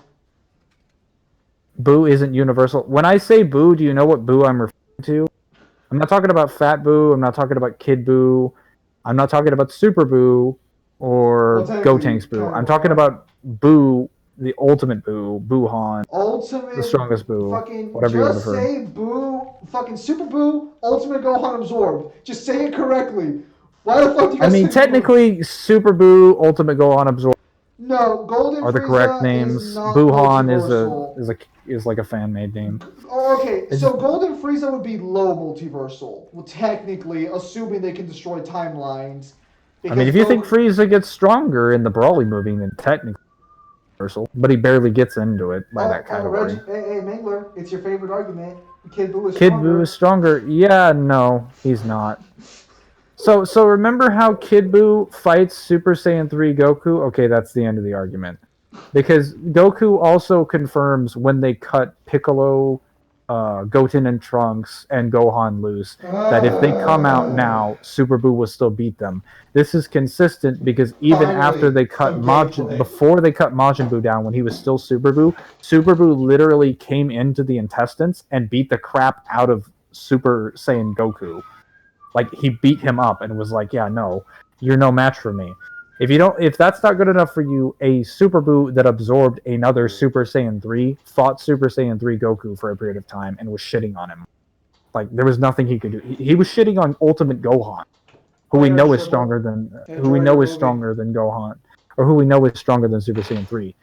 Boo isn't universal. When I say Boo, do you know what Boo I'm referring to? I'm not talking about Fat Boo. I'm not talking about Kid Boo. I'm not talking about Super Boo or Well, technically, Gotenks Boo. kind of I'm talking are. about Boo, the ultimate Boo, Boo-Han, Ultimate. the strongest Boo, Fucking. whatever you want to Just refer. say Boo. Fucking Super Boo. Ultimate Gohan Absorb. Just say it correctly. Why the fuck do you I guys mean, say technically, Super Boo, Ultimate Gohan, Absorb No, Golden are the Frieza correct is names. not Boo-Han multiversal. is like a fan-made name. Oh, okay, It's so just- Golden Frieza would be low multiversal. Well, technically, assuming they can destroy timelines. I mean, if you think Frieza gets stronger in the Broly movie, then technically universal, but he barely gets into it by that category. Hey, Mangler, it's your favorite argument. Kid Buu is Kid stronger. Buu is stronger. Yeah, no, he's not. So remember how Kid Buu fights Super Saiyan 3 Goku? Okay, that's the end of the argument. Because Goku also confirms when they cut Piccolo, Goten and Trunks, and Gohan loose, that if they come out now, Super Buu will still beat them. This is consistent because even Finally, after they cut some Majin, gameplay. before they cut Majin Buu down when he was still Super Buu literally came into the intestines and beat the crap out of Super Saiyan Goku. Like, he beat him up and was like, yeah, no, you're no match for me. If that's not good enough for you, a Super Buu that absorbed another Super Saiyan 3 fought Super Saiyan 3 Goku for a period of time and was shitting on him. Like, there was nothing he could do. He was shitting on Ultimate Gohan, who we know is stronger than Gohan, or who we know is stronger than Super Saiyan 3.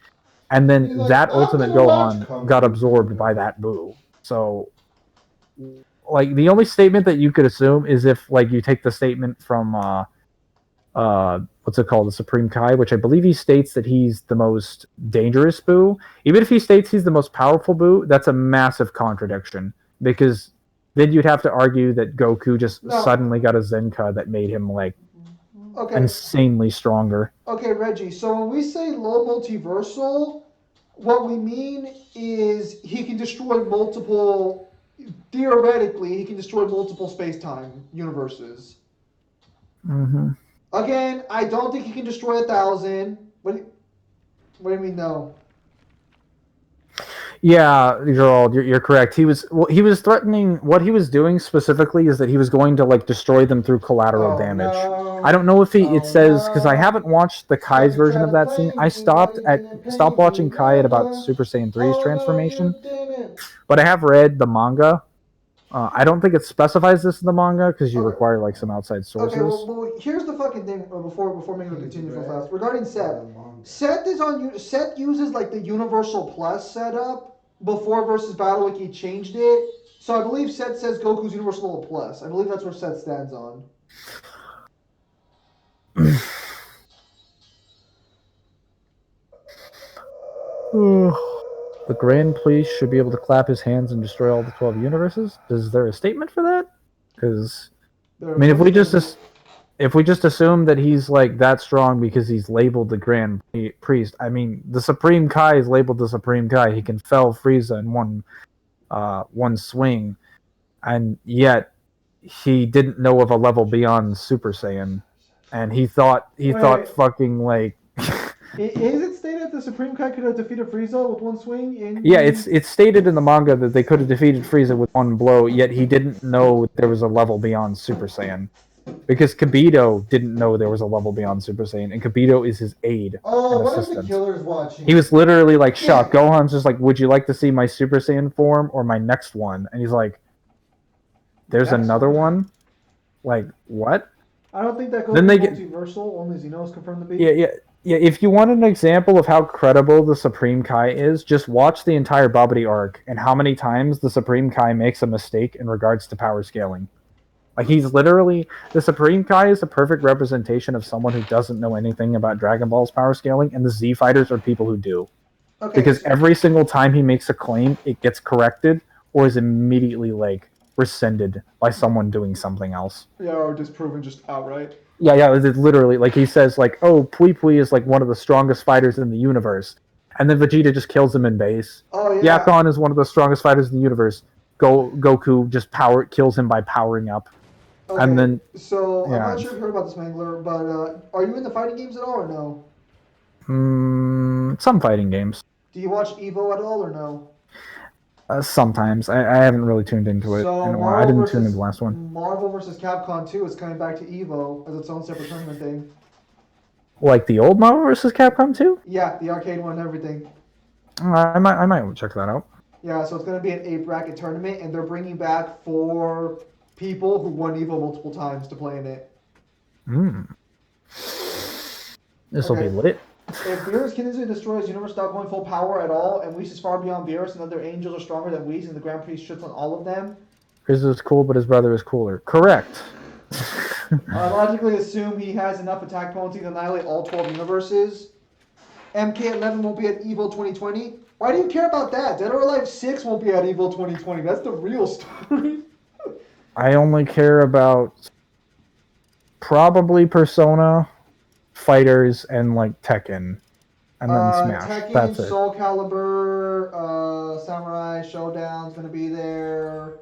And then He's like, that "I'm Ultimate gonna watch Gohan Kung got Fu absorbed Panda." by that Buu. So, like, the only statement that you could assume is if, like, you take the statement from what's it called, the Supreme Kai, which I believe he states that he's the most dangerous Buu. Even if he states he's the most powerful Buu, that's a massive contradiction, because then you'd have to argue that Goku just suddenly got a Zenka that made him like insanely stronger. Okay, Reggie, so when we say low multiversal, what we mean is he can destroy multiple, theoretically, he can destroy multiple space-time universes. Mm-hmm. Again, I don't think he can destroy 1,000. What do you mean no? Yeah, Gerald, you're correct. He was threatening. What he was doing specifically is that he was going to like destroy them through collateral damage. No. I don't know if it says, because I no. haven't watched the Kai's version of that scene. I stopped watching Kai at about Super Saiyan 3's transformation, but I have read the manga. I don't think it specifies this in the manga because you require like some outside sources. Okay, well, here's the fucking thing. Before making it continue so fast, regarding Seth. Seth uses like the Universal Plus setup before versus Battle Wiki changed it. So I believe Seth says Goku's Universal Plus. I believe that's where Seth stands on. The Grand Priest should be able to clap his hands and destroy all the 12 universes. Is there a statement for that? Because I mean, if we just assume that he's like that strong because he's labeled the Grand Priest, I mean, the Supreme Kai is labeled the Supreme Kai. He can fell Frieza in one swing, and yet he didn't know of a level beyond Super Saiyan, and he thought fucking like. Is it stated that the Supreme Kai could have defeated Frieza with one swing? Yeah, it's stated in the manga that they could have defeated Frieza with one blow, yet he didn't know there was a level beyond Super Saiyan. Because Kibito didn't know there was a level beyond Super Saiyan, and Kibito is his aide and What if assistant. the killer's watching? He was literally like shocked. Gohan's just like, would you like to see my Super Saiyan form or my next one? And he's like, there's another one? Like, what? I don't think that goes Then to they get- multiversal, only Xenos confirmed the beat. Yeah, if you want an example of how credible the Supreme Kai is, just watch the entire Babidi arc and how many times the Supreme Kai makes a mistake in regards to power scaling. Like, the Supreme Kai is a perfect representation of someone who doesn't know anything about Dragon Ball's power scaling, and the Z Fighters are people who do. Okay, because every single time he makes a claim, it gets corrected or is immediately, like, rescinded by someone doing something else. Yeah, or disproven just outright. Yeah, it's literally like he says like, "Oh, Pui Pui is like one of the strongest fighters in the universe," and then Vegeta just kills him in base. Oh yeah. Yakon is one of the strongest fighters in the universe. Goku just kills him by powering up. Okay. And then So I'm yeah. not sure if you heard about this, Mangler, but are you in the fighting games at all or no? Some fighting games. Do you watch Evo at all or no? Sometimes I haven't really tuned into it So in a while. I didn't tune into the last one. Marvel vs. Capcom 2 is coming back to Evo as its own separate tournament thing. Like the old Marvel vs. Capcom 2? Yeah, the arcade one and everything. I might check that out. Yeah, so it's going to be an 8-bracket tournament, and they're bringing back 4 people who won Evo multiple times to play in it. This will be lit. If Beerus continues to destroy his universe without going full power at all, and Whis is far beyond Beerus, and other angels are stronger than Whis, and the Grand Prix shits on all of them, Chris is cool, but his brother is cooler. Correct. I logically assume he has enough attack potency to annihilate all 12 universes. MK11 won't be at Evo 2020. Why do you care about that? Dead or Alive 6 won't be at Evo 2020. That's the real story. I only care about probably Persona, Fighters, and like Tekken, and then Smash. Tekken, That's it. Soul Calibur, Samurai Showdown's gonna be there.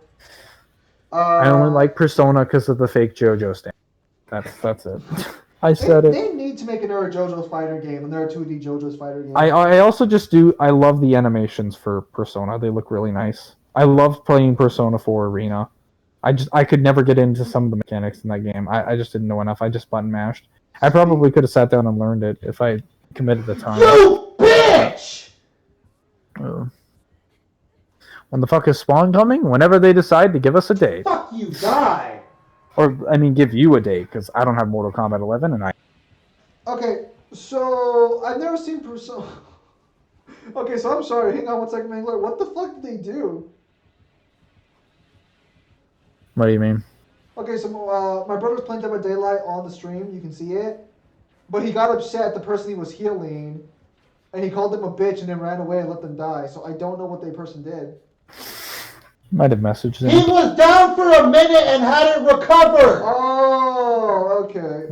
I only like Persona because of the fake JoJo stand. That's it. I said it. They need to make another JoJo's Fighter game, and there are 2D JoJo's Fighter games. I also just do. I love the animations for Persona. They look really nice. I love playing Persona 4 Arena. I could never get into some of the mechanics in that game. I just didn't know enough. I just button mashed. I probably could have sat down and learned it if I committed the time. You bitch! When the fuck is Spawn coming? Whenever they decide to give us a date. Fuck you, die! Or, I mean, give you a date, because I don't have Mortal Kombat 11, and I... Okay, so I've never seen Persona. Okay, so I'm sorry. Hang on one second, Mangler. What the fuck did they do? What do you mean? Okay, so my brother's playing Dead by Daylight on the stream. You can see it. But he got upset at the person he was healing, and he called them a bitch and then ran away and let them die. So I don't know what the person did. Might have messaged him. He was down for a minute and hadn't recovered! Oh, okay.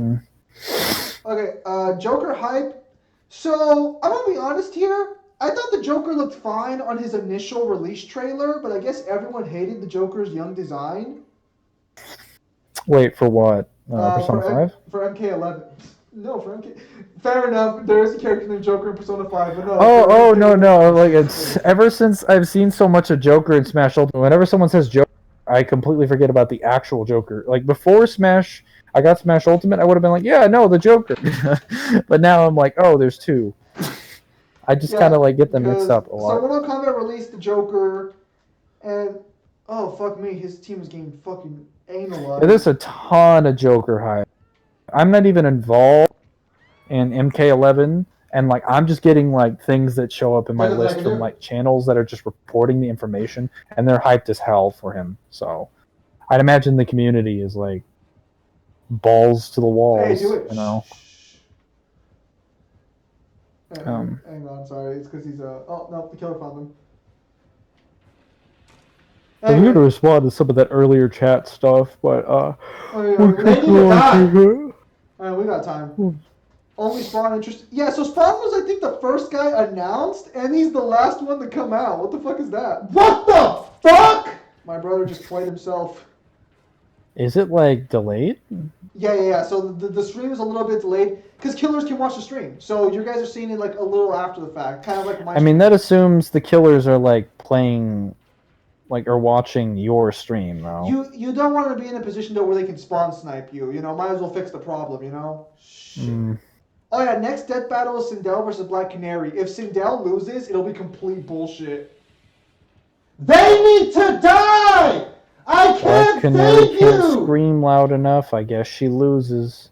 Okay, Joker hype. So, I'm gonna be honest here. I thought the Joker looked fine on his initial release trailer, but I guess everyone hated the Joker's young design. Wait, for what? Persona 5? For MK11. No, for MK... Fair enough, there is a character named Joker in Persona 5, but no. Oh, no. Like, it's... Ever since I've seen so much of Joker in Smash Ultimate, whenever someone says Joker, I completely forget about the actual Joker. Like, before Smash... I got Smash Ultimate, I would have been like, yeah, no, the Joker. But now I'm like, oh, there's 2. I just kind of like get them mixed up a lot. So Mortal Kombat released the Joker, and oh fuck me, his team is getting fucking analyzed. Yeah, there's a ton of Joker hype. I'm not even involved in MK11, and like I'm just getting like things that show up in my list from like channels that are just reporting the information, and they're hyped as hell for him. So I'd imagine the community is like balls to the walls. Hey, do it. You know. Hang on, sorry. It's because he's oh no, the killer found him. I'm here to respond to some of that earlier chat stuff, but we got time. Only Spawn interest. Yeah, so Spawn was I think the first guy announced, and he's the last one to come out. What the fuck is that? What the fuck? My brother just played himself. Is it like delayed? Yeah. So the stream is a little bit delayed because killers can watch the stream. So you guys are seeing it like a little after the fact, kind of like my. I mean, that assumes the killers are like playing, like are watching your stream, though. You don't want to be in a position though where they can spawn snipe you. You know, might as well fix the problem. You know. Shit. Oh yeah, next death battle is Sindel versus Black Canary. If Sindel loses, it'll be complete bullshit. They need to die! I can't Canary save can't you! scream loud enough. I guess she loses.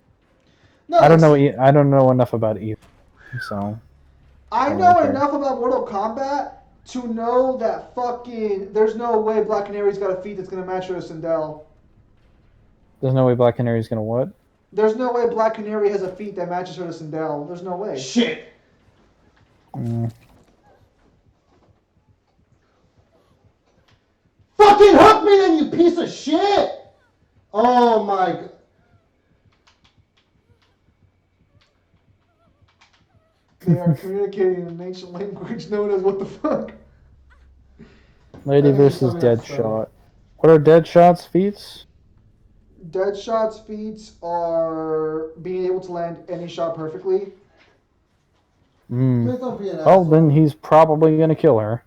No, I don't know. I don't know enough about either. So. I know enough about Mortal Kombat to know that fucking there's no way Black Canary's got a feat that's gonna match her to Sindel. There's no way Black Canary's gonna what? There's no way Black Canary has a feat that matches her to Sindel. There's no way. Shit! Fucking hook me then, you piece of shit! Oh my god. They are communicating in an ancient language known as what the fuck? Lady I think it's versus something else, Deadshot. What are Deadshot's feats? Deadshot's feats are being able to land any shot perfectly. Hmm. Please don't be an Well, asshole. then he's probably gonna kill her.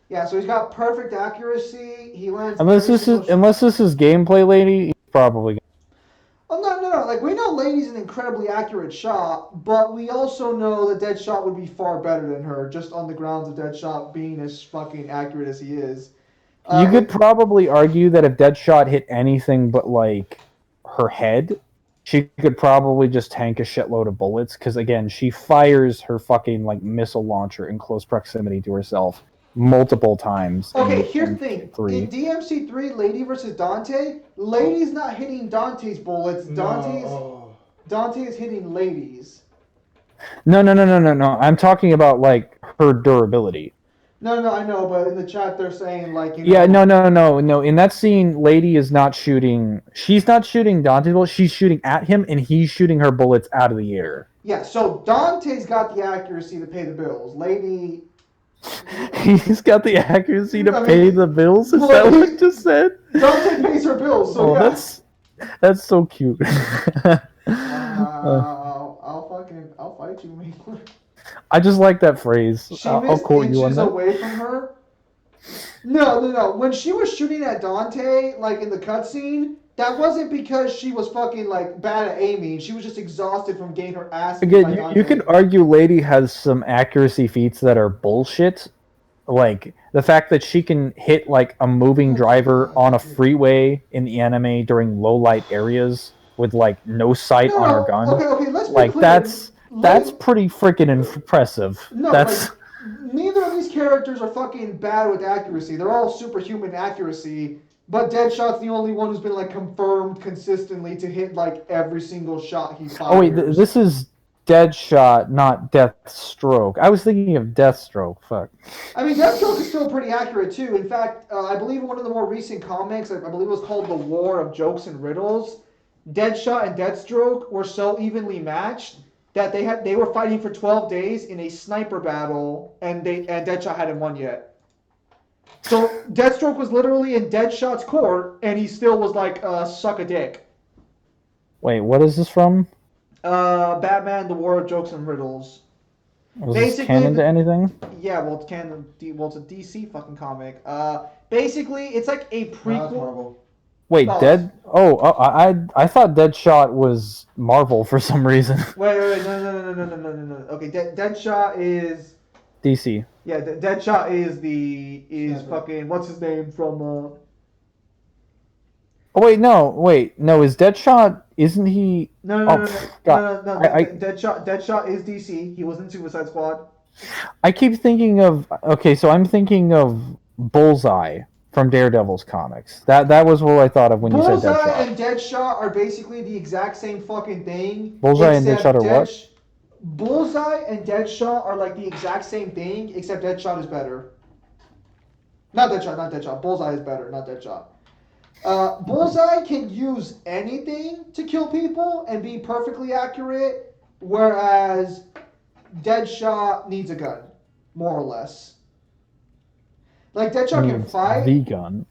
Yeah, so he's got perfect accuracy. He lands Unless every this single is unless this is gameplay, lady. He's probably. Oh, no. Like, we know Lady's an incredibly accurate shot, but we also know that Deadshot would be far better than her, just on the grounds of Deadshot being as fucking accurate as he is. You could probably argue that if Deadshot hit anything but like her head, she could probably just tank a shitload of bullets. Because again, she fires her fucking like missile launcher in close proximity to herself multiple times. Okay, in here's the thing. In DMC3, Lady versus Dante, Lady's not hitting Dante's bullets. Dante is hitting Lady's. No. I'm talking about like her durability. No, I know, but in the chat they're saying like, you know. Yeah, no. In that scene, Lady is not shooting. She's not shooting Dante's bullets. She's shooting at him, and he's shooting her bullets out of the air. Yeah, so Dante's got the accuracy to pay the bills. Lady. He's got the accuracy to pay the bills. Is that what you just said? Dante pays her bills, so yeah. That's so cute. I'll fight you, Mangler. I just like that phrase. She I'll missed quote you on inches that. away from her. No. When she was shooting at Dante, like in the cutscene, that wasn't because she was fucking like bad at aiming. She was just exhausted from getting her ass beat by Again, Dante. you could argue Lady has some accuracy feats that are bullshit. Like the fact that she can hit like a moving driver on a freeway in the anime during low light areas with like no sight on her gun. Okay, let's be like clear. that's pretty freaking impressive. No, that's like, neither of these characters are fucking bad with accuracy. They're all superhuman accuracy. But Deadshot's the only one who's been like confirmed consistently to hit like every single shot he fires. Oh wait, this is Deadshot, not Deathstroke. I was thinking of Deathstroke. Fuck. I mean, Deathstroke is still pretty accurate too. In fact, I believe in one of the more recent comics, I believe it was called The War of Jokes and Riddles, Deadshot and Deathstroke were so evenly matched that they were fighting for 12 days in a sniper battle, and Deadshot hadn't won yet. So Deathstroke was literally in Deadshot's court, and he still was like, suck a dick. Wait, what is this from? Batman: The War of Jokes and Riddles. Was this canon to anything? Yeah, well, it's canon. Well, it's a DC fucking comic. Basically, it's like a prequel. That's horrible. Wait, I thought Deadshot was Marvel for some reason. Wait, no. Okay, Deadshot is DC. Yeah, Deadshot is fucking what's his name from Oh wait, no. Is Deadshot? Isn't he? No. Deadshot is DC. He was in Suicide Squad. I keep thinking of. Okay, so I'm thinking of Bullseye from Daredevil's comics. That was what I thought of when you said Deadshot. Bullseye and Deadshot are basically the exact same fucking thing. Bullseye and Deadshot are what? Bullseye and Deadshot are like the exact same thing, except Deadshot is better. Not Deadshot. Bullseye is better, not Deadshot. Bullseye can use anything to kill people and be perfectly accurate, whereas Deadshot needs a gun, more or less. Like Deadshot can fight. The gun.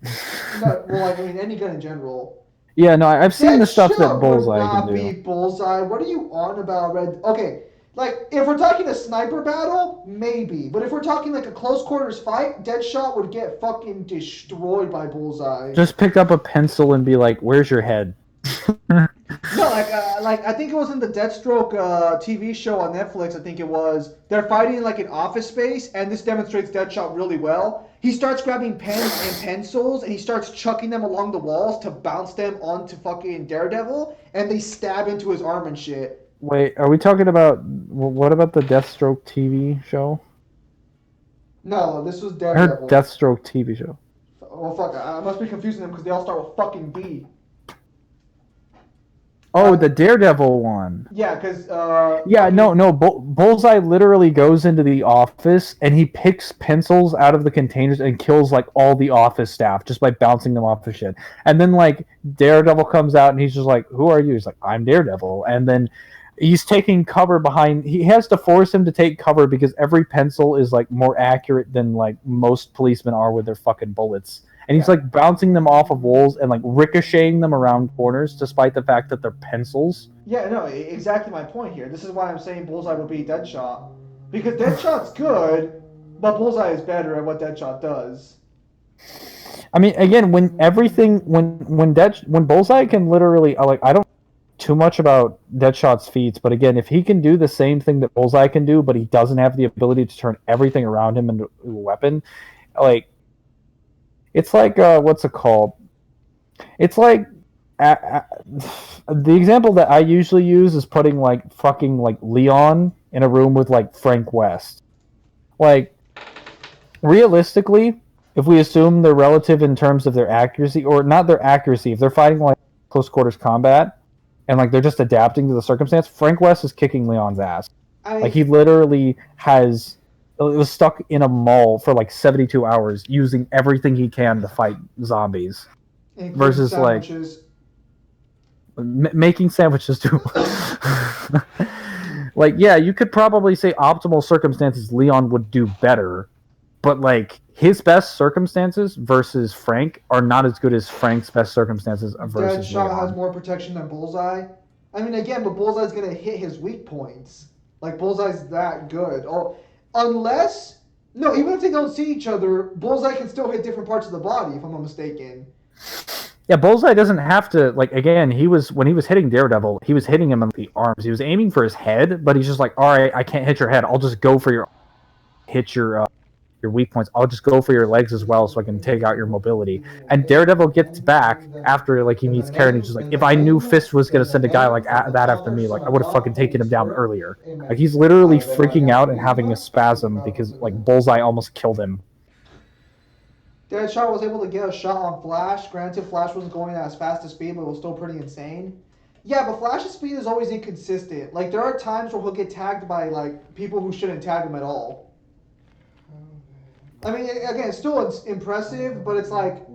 Any gun in general. Yeah, no, I've seen the stuff that Bullseye can do. Be Bullseye. What are you on about, Red? Okay, like if we're talking a sniper battle, maybe. But if we're talking like a close quarters fight, Deadshot would get fucking destroyed by Bullseye. Just pick up a pencil and be like, "Where's your head?" No, like I think it was in the Deathstroke TV show on Netflix. I think it was. They're fighting in like an office space, and this demonstrates Deadshot really well. He starts grabbing pens and pencils, and he starts chucking them along the walls to bounce them onto fucking Daredevil, and they stab into his arm and shit. Wait, are we talking about what about the Deathstroke TV show? No, this was I Daredevil. heard Deathstroke TV show. Well, fuck, I must be confusing them because they all start with fucking D. Oh, the Daredevil one. Yeah, because Yeah, okay. no. Bullseye literally goes into the office and he picks pencils out of the containers and kills like all the office staff just by bouncing them off the shit. And then like Daredevil comes out and he's just like, "Who are you?" He's like, "I'm Daredevil." And then he's taking cover behind. He has to force him to take cover because every pencil is like more accurate than like most policemen are with their fucking bullets. And he's Yeah. like bouncing them off of walls and like ricocheting them around corners, despite the fact that they're pencils. Yeah, no, exactly my point here. This is why I'm saying Bullseye would beat Deadshot. Because Deadshot's good, but Bullseye is better at what Deadshot does. I mean, again, when Bullseye can literally like I don't know too much about Deadshot's feats, but again, if he can do the same thing that Bullseye can do, but he doesn't have the ability to turn everything around him into a weapon, like it's like what's it called? It's like the example that I usually use is putting like fucking like Leon in a room with like Frank West. Like realistically, if we assume they're relative in terms of their accuracy, or not their accuracy, if they're fighting like close quarters combat and like they're just adapting to the circumstance, Frank West is kicking Leon's ass. Like he literally was stuck in a mall for like 72 hours using everything he can to fight zombies. Versus sandwiches. like making sandwiches too. Like yeah, you could probably say optimal circumstances Leon would do better, but like his best circumstances versus Frank are not as good as Frank's best circumstances versus Deadshot Leon. has more protection than Bullseye. I mean, again, but Bullseye's gonna hit his weak points. Like Bullseye's that good. Oh, unless no, even if they don't see each other, Bullseye can still hit different parts of the body. If I'm not mistaken. Yeah, Bullseye doesn't have to like again, when he was hitting Daredevil, he was hitting him in the arms. He was aiming for his head, but he's just like, "All right, I can't hit your head. I'll just go for your weak points. I'll just go for your legs as well so I can take out your mobility." And Daredevil gets back after like he meets Karen. He's just like, "If I knew Fist was gonna send a guy like that after me, like I would have fucking taken him down earlier." Like he's literally freaking out and having a spasm because like Bullseye almost killed him. Deadshot was able to get a shot on Flash. Granted, Flash wasn't going at as fast as speed, but it was still pretty insane. Yeah, but Flash's speed is always inconsistent. Like there are times where he'll get tagged by like people who shouldn't tag him at all. I mean, again, still it's impressive, but it's like,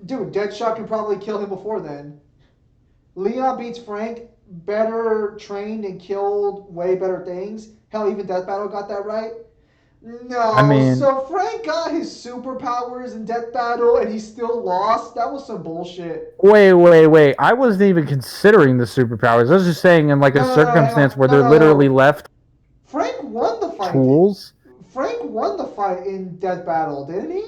dude, Deadshot can probably kill him before then. Leon beats Frank, better trained and killed way better things. Hell, even Death Battle got that right. No, I mean, so Frank got his superpowers in Death Battle and he still lost? That was some bullshit. wait. I wasn't even considering the superpowers. I was just saying in like a circumstance where they're literally left Frank won the fight. tools. Frank won the fight in Death Battle, didn't he?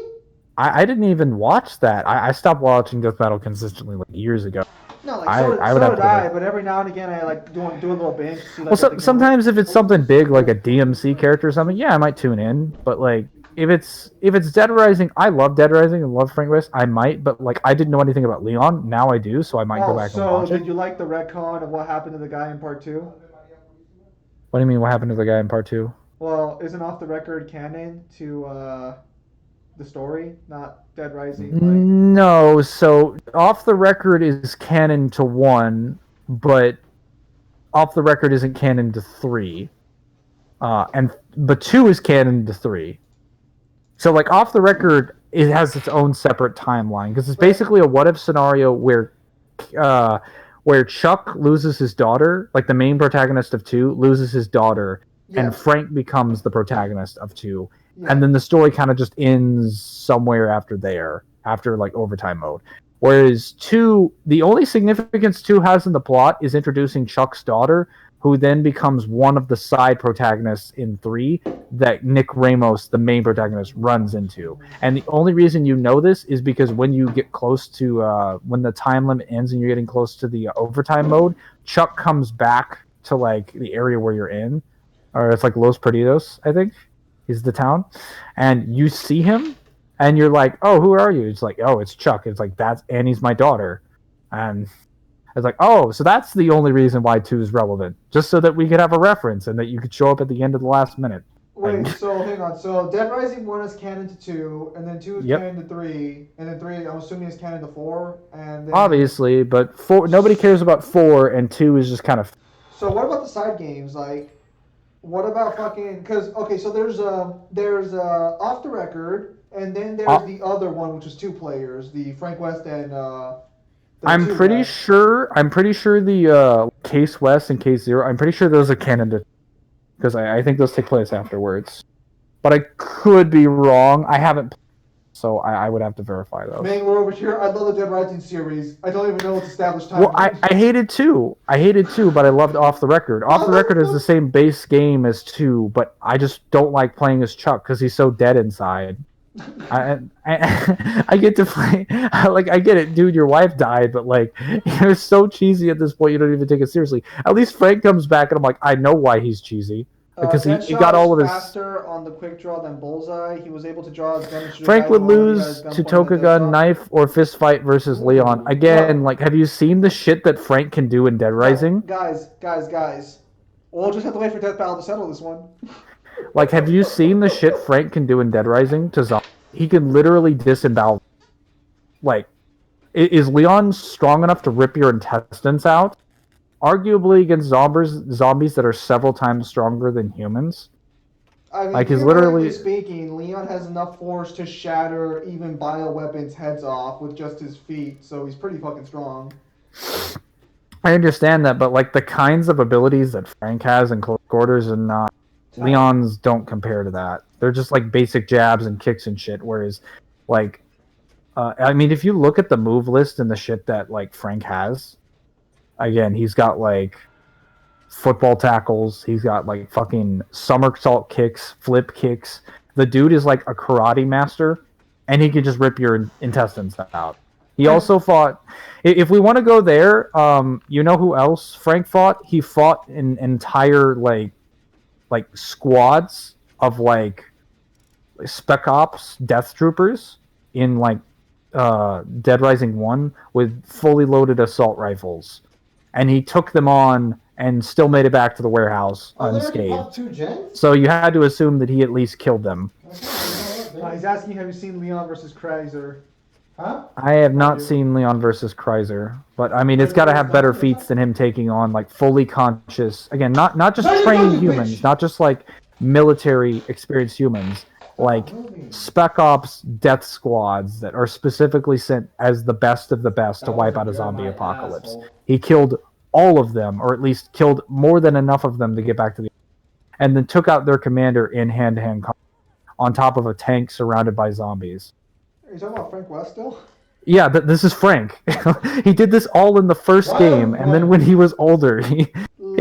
I didn't even watch that. I stopped watching Death Battle consistently like years ago. No, like so did have I, but every now and again I like do a little binge. See, like, well, sometimes if it's something big like a DMC character or something, yeah, I might tune in. But like if it's Dead Rising, I love Dead Rising and love Frank West. I might, but like I didn't know anything about Leon. Now I do, so I might go back and watch it. So did you like the retcon of what happened to the guy in part 2? What do you mean? What happened to the guy in part 2? Well, isn't off the record canon to the story, not Dead Rising? Like... No, so off the record is canon to 1, but off the record isn't canon to 3. But 2 is canon to 3. So like off the record, it has its own separate timeline because it's basically a what if scenario where Chuck loses his daughter, like the main protagonist of 2 loses his daughter, and Frank becomes the protagonist of 2. Yeah. And then the story kind of just ends somewhere after like overtime mode. Whereas 2, the only significance 2 has in the plot is introducing Chuck's daughter, who then becomes one of the side protagonists in 3 that Nick Ramos, the main protagonist, runs into. And the only reason you know this is because when you get close to, when the time limit ends and you're getting close to the overtime mode, Chuck comes back to like the area where you're in, or it's like Los Perdidos, I think, is the town, and you see him, and you're like, "Oh, who are you?" It's like, "Oh, it's Chuck." It's like, "That's Annie's my daughter," and it's like, "Oh, so that's the only reason why 2 is relevant, just so that we could have a reference and that you could show up at the end of the last minute." Wait, so hang on. So Dead Rising 1 is canon to 2, and then 2 is Yep. canon to 3, and then 3 I'm assuming is canon to 4, and then... Obviously, but nobody cares about 4, and 2 is just kind of... So what about the side games? Like, what about fucking... Because, okay, so there's Off the Record, and then there's the other one, which is 2 players, the Frank West and... I'm pretty sure the Case West and Case Zero, I'm pretty sure those are canon to... Because I think those take place afterwards. But I could be wrong. I haven't... So I would have to verify those. Mangler over here, I love the Dead Rising series. I don't even know what's established time. Well, I hated 2. I hated 2, but I loved Off the Record. Off the Record is the same base game as 2, but I just don't like playing as Chuck because he's so dead inside. I get to play... I get it, dude, your wife died, but, like, you're so cheesy at this point, you don't even take it seriously. At least Frank comes back, and I'm like, I know why he's cheesy. Because he got all of his... faster on the quick draw than Bullseye. He was able to draw his gun. Frank would lose to Tokugun, knife, or fist fight versus Leon. Again, like, have you seen the shit that Frank can do in Dead Rising? Guys. We'll just have to wait for Death Battle to settle this one. Like, have you seen the shit Frank can do in Dead Rising to zombies? He can literally disembowel. Like, is Leon strong enough to rip your intestines out? Arguably against zombies that are several times stronger than humans. I mean, like, he's literally speaking, Leon has enough force to shatter even bioweapons' heads off with just his feet, so he's pretty fucking strong. I understand that, but like the kinds of abilities that Frank has in close quarters are not... Leon's don't compare to that. They're just like basic jabs and kicks and shit, whereas like I mean, if you look at the move list and the shit that like Frank has, again, he's got like football tackles, he's got like fucking somersault kicks, flip kicks. The dude is like a karate master, and he can just rip your intestines out. He also fought... If we want to go there, you know who else Frank fought? He fought an entire like squads of like spec ops death troopers in like Dead Rising 1 with fully loaded assault rifles, and he took them on and still made it back to the warehouse unscathed. So you had to assume that he at least killed them. He's asking, have you seen Leon versus Kreiser? Huh? I have not seen Leon versus Kreiser, but I mean, it's got to have better feats than him taking on like fully conscious, again, not just trained humans, not just like military experienced humans, like spec ops death squads that are specifically sent as the best of the best to wipe out a zombie apocalypse. He killed all of them, or at least killed more than enough of them to get back to the... and then took out their commander in hand-to-hand combat on top of a tank surrounded by zombies. Are you talking about Frank West still? Yeah, this is Frank. He did this all in the first game, and then when he was older, he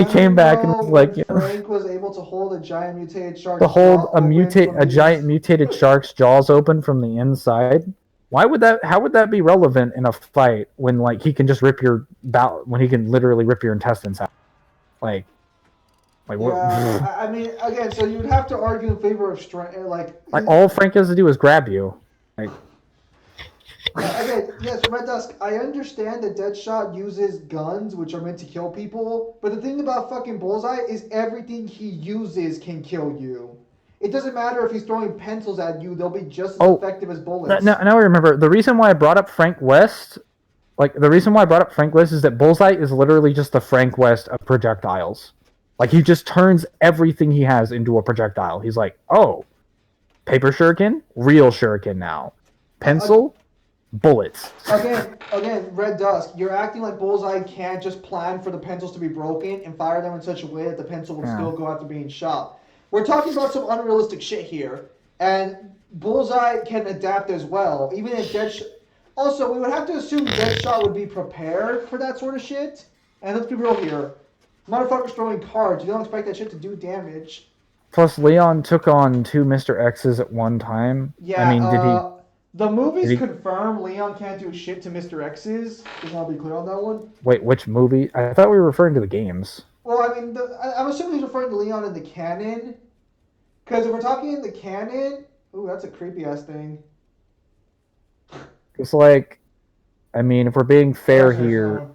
came back and was like, Frank was able to hold a giant mutated shark. To hold a giant mutated shark's jaws open from the inside. How would that be relevant in a fight when like he can just rip your when he can literally rip your intestines out? Like yeah, what? I mean, again, so you'd have to argue in favor of strength, like all Frank has to do is grab you. Like, okay, yes, Red Dusk, I understand that Deadshot uses guns, which are meant to kill people, but the thing about fucking Bullseye is everything he uses can kill you. It doesn't matter if he's throwing pencils at you, they'll be just as effective as bullets. Now I remember, the reason why I brought up Frank West, is that Bullseye is literally just the Frank West of projectiles. Like, he just turns everything he has into a projectile. He's like, oh, paper shuriken? Real shuriken now. Pencil? Bullets. Again, Red Dusk, you're acting like Bullseye can't just plan for the pencils to be broken and fire them in such a way that the pencil will still go after being shot. We're talking about some unrealistic shit here, and Bullseye can adapt as well. Even if Deadshot... Also, we would have to assume Deadshot would be prepared for that sort of shit. And let's be real here. Motherfuckers throwing cards, you don't expect that shit to do damage. Plus, Leon took on 2 Mr. X's at one time. Yeah, I mean, did he... The movies confirm Leon can't do shit to Mr. X's. Just want to be clear on that one. Wait, which movie? I thought we were referring to the games. Well, I mean, I'm assuming he's referring to Leon in the canon. Because if we're talking in the canon... Ooh, that's a creepy-ass thing. It's like... I mean, if we're being fair here...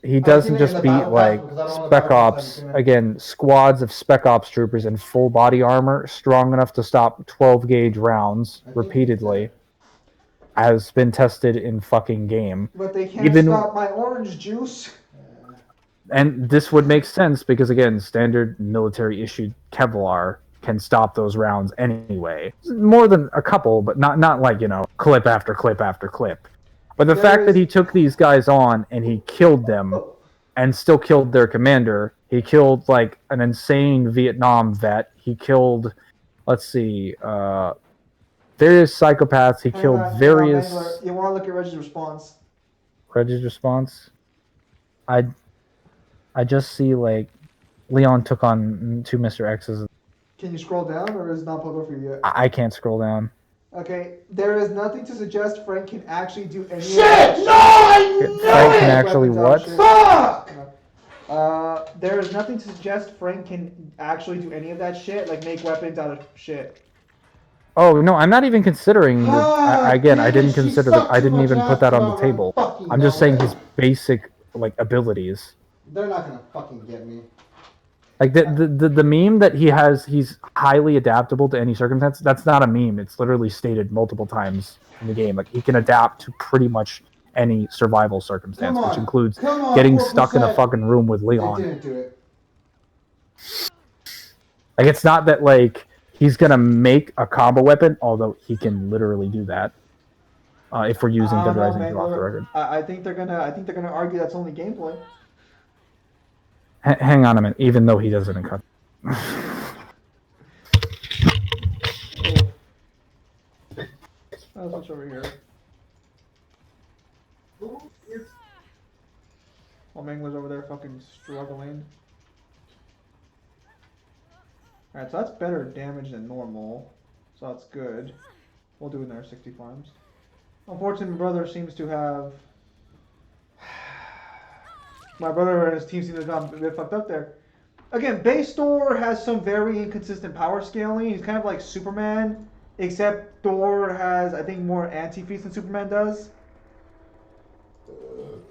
he I've doesn't seen it in just the beat battle pass like because I don't know the spec battle pass, I've ops seen it. again, squads of spec ops troopers in full body armor, strong enough to stop 12 gauge rounds I think repeatedly, has been tested in fucking game. But they can't Even stop my orange juice. and this would make sense because again, standard military issued Kevlar can stop those rounds anyway. More than a couple, but not like, you know, clip after clip after clip. But the fact that he took these guys on and he killed them and still killed their commander, he killed like an insane Vietnam vet. He killed, let's see, various psychopaths. He killed various. Mangler. You want to look at Reggie's response? Reggie's response. I just see like Leon took on two Mr. X's. Can you scroll down, or is it not pulled up for you yet? I can't scroll down. Okay, there is nothing to suggest Frank can actually do any. Shit! No, I knew Frank can it! actually what? Fuck! There is nothing to suggest Frank can actually do any of that shit, like make weapons out of shit. Oh no, I'm not even considering. Again, I didn't She consider sucked that. I too didn't much even ass put that to on the not run table. fucking I'm just saying Mangler. his basic like abilities. They're not gonna fucking get me. Like the meme that he has, he's highly adaptable to any circumstance. That's not a meme. It's literally stated multiple times in the game. Like he can adapt to pretty much any survival circumstance, which includes getting stuck in a 4%. fucking room with They Leon. didn't do it. Like it's not that like he's gonna make a combo weapon, although he can literally do that. If we're using Dead Rising 2 off the record. I think they're gonna argue that's only gameplay. Hang on a minute. Even though he doesn't cut. I'll switch over here. While Mangler's over there fucking struggling. Alright, so that's better damage than normal. So that's good. We'll do another 60 farms. Unfortunately, my brother seems to have... My brother and his team seem to have gone a bit fucked up there. Again, Base Thor has some very inconsistent power scaling. He's kind of like Superman, except Thor has, I think, more anti-feats than Superman does.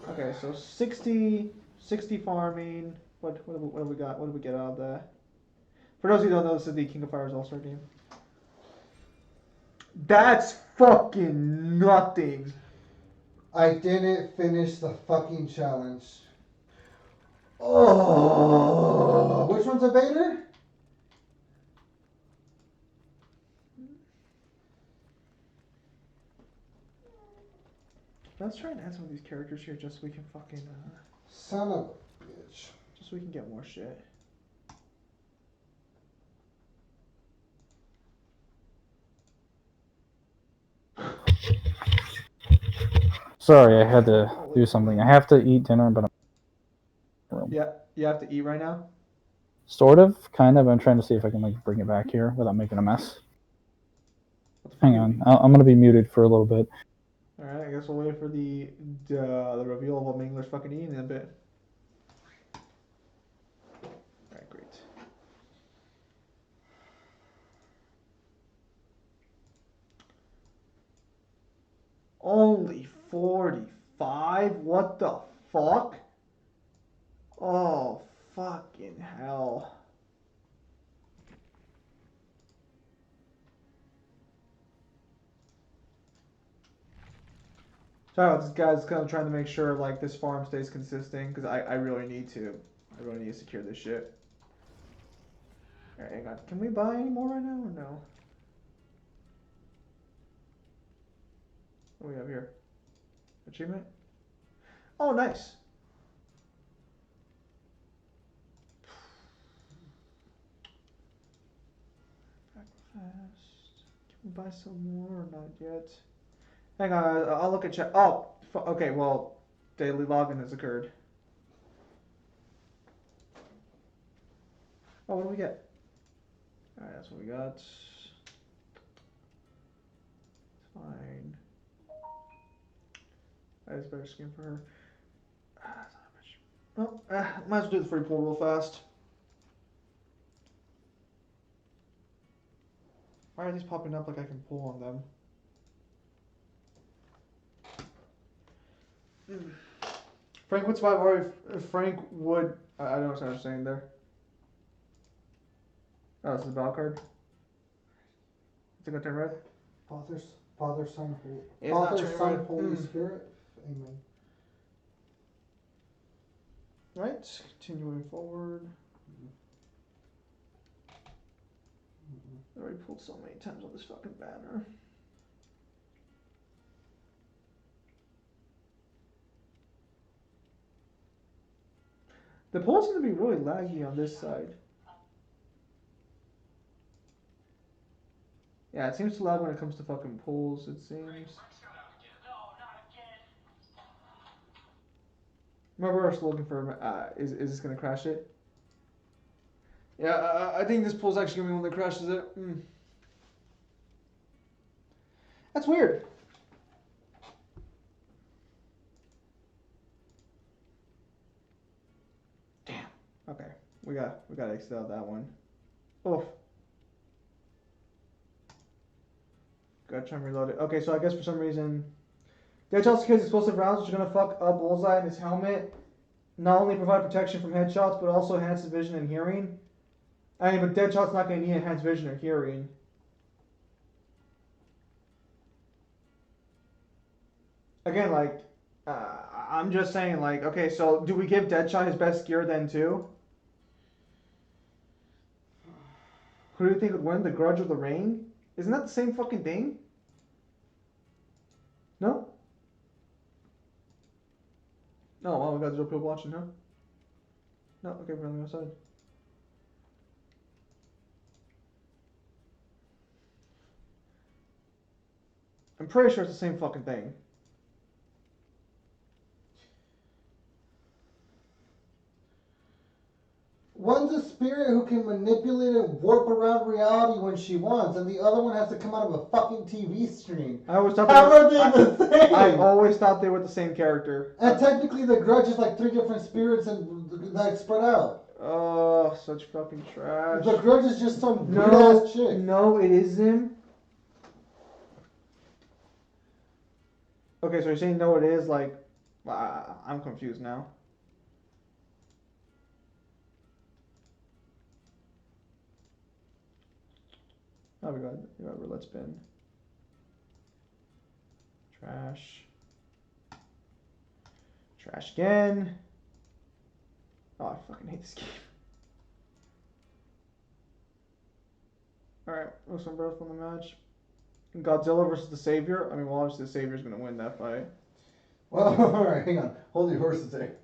Okay, so 60 farming. What do we got? What do we get out of that? For those of you who don't know, this is the King of Fighters All-Star game. That's fucking nothing. I didn't finish the fucking challenge. Oh, which one's a Vader? Let's try and add some of these characters here just so we can fucking Son of a bitch. just so we can get more shit. Sorry, I had to do something. I have to eat dinner, but I'm... Yeah, you have to eat right now. Sort of, kind of. I'm trying to see if I can like bring it back here without making a mess. Hang on, I'm gonna be muted for a little bit. All right, I guess we'll wait for the reveal of what Mangler's fucking eating in a bit. All right, great. Only 45? What the fuck? Oh, fucking hell. So this guy's kind of trying to make sure like this farm stays consistent because I really need to. I really need to secure this shit. Alright, hang on. Can we buy any more right now or no? What do we have here? Achievement? Oh, nice. Back fast. Can we buy some more or not yet? Hang on, I'll look at chat. Oh, okay, well, daily login has occurred. Oh, what do we get? Alright, that's what we got. Fine. That is better skin for her. Well, might as well do the free pull real fast. Why are these popping up like I can pull on them? Frank would survive, or if Frank would. I don't understand what you're saying there. Oh, this is a battle card. Is it gonna turn red? Father, Son, It's not Father, turning Son, red. Holy Spirit. Amen. Right. Continuing forward. I already pulled so many times on this fucking banner. The polls seem to be really laggy on this side. Yeah, it seems to lag when it comes to fucking polls, it seems. Remember our slogan for, is this gonna crash it? Yeah, I think this poll's actually gonna be one that crashes it. That's weird. Damn. Okay, we gotta exit out that one. Oof. Gotta try and reload it. Okay, so I guess for some reason, Deadshot's kills explosive rounds, which are gonna fuck up Bullseye and his helmet. Not only provide protection from headshots, but also enhance vision and hearing. I mean, but Deadshot's not gonna need enhanced vision or hearing. Again, like, I'm just saying, like, okay, so do we give Deadshot his best gear then too? Who do you think would win, the Grudge or the Ring? Isn't that the same fucking thing? No? No, well, we got 0 people watching, huh? No, okay, we're on the other side. I'm pretty sure it's the same fucking thing. One's a spirit who can manipulate and warp around reality when she wants, and the other one has to come out of a fucking TV screen. I always thought How are they the same? I always thought they were the same character. And technically, the Grudge is like 3 different spirits and like spread out. Oh, such fucking trash. The Grudge is just some No, weird ass chick. no, it isn't. Okay, so you're saying no, it is like, I'm confused now. Oh, we got roulette spin. Trash. Trash again. Oh, I fucking hate this game. Alright, looks like both on the match. Godzilla versus the Savior. I mean, well, obviously the Savior's gonna win that fight. Well, alright, hang on. Hold your horses there.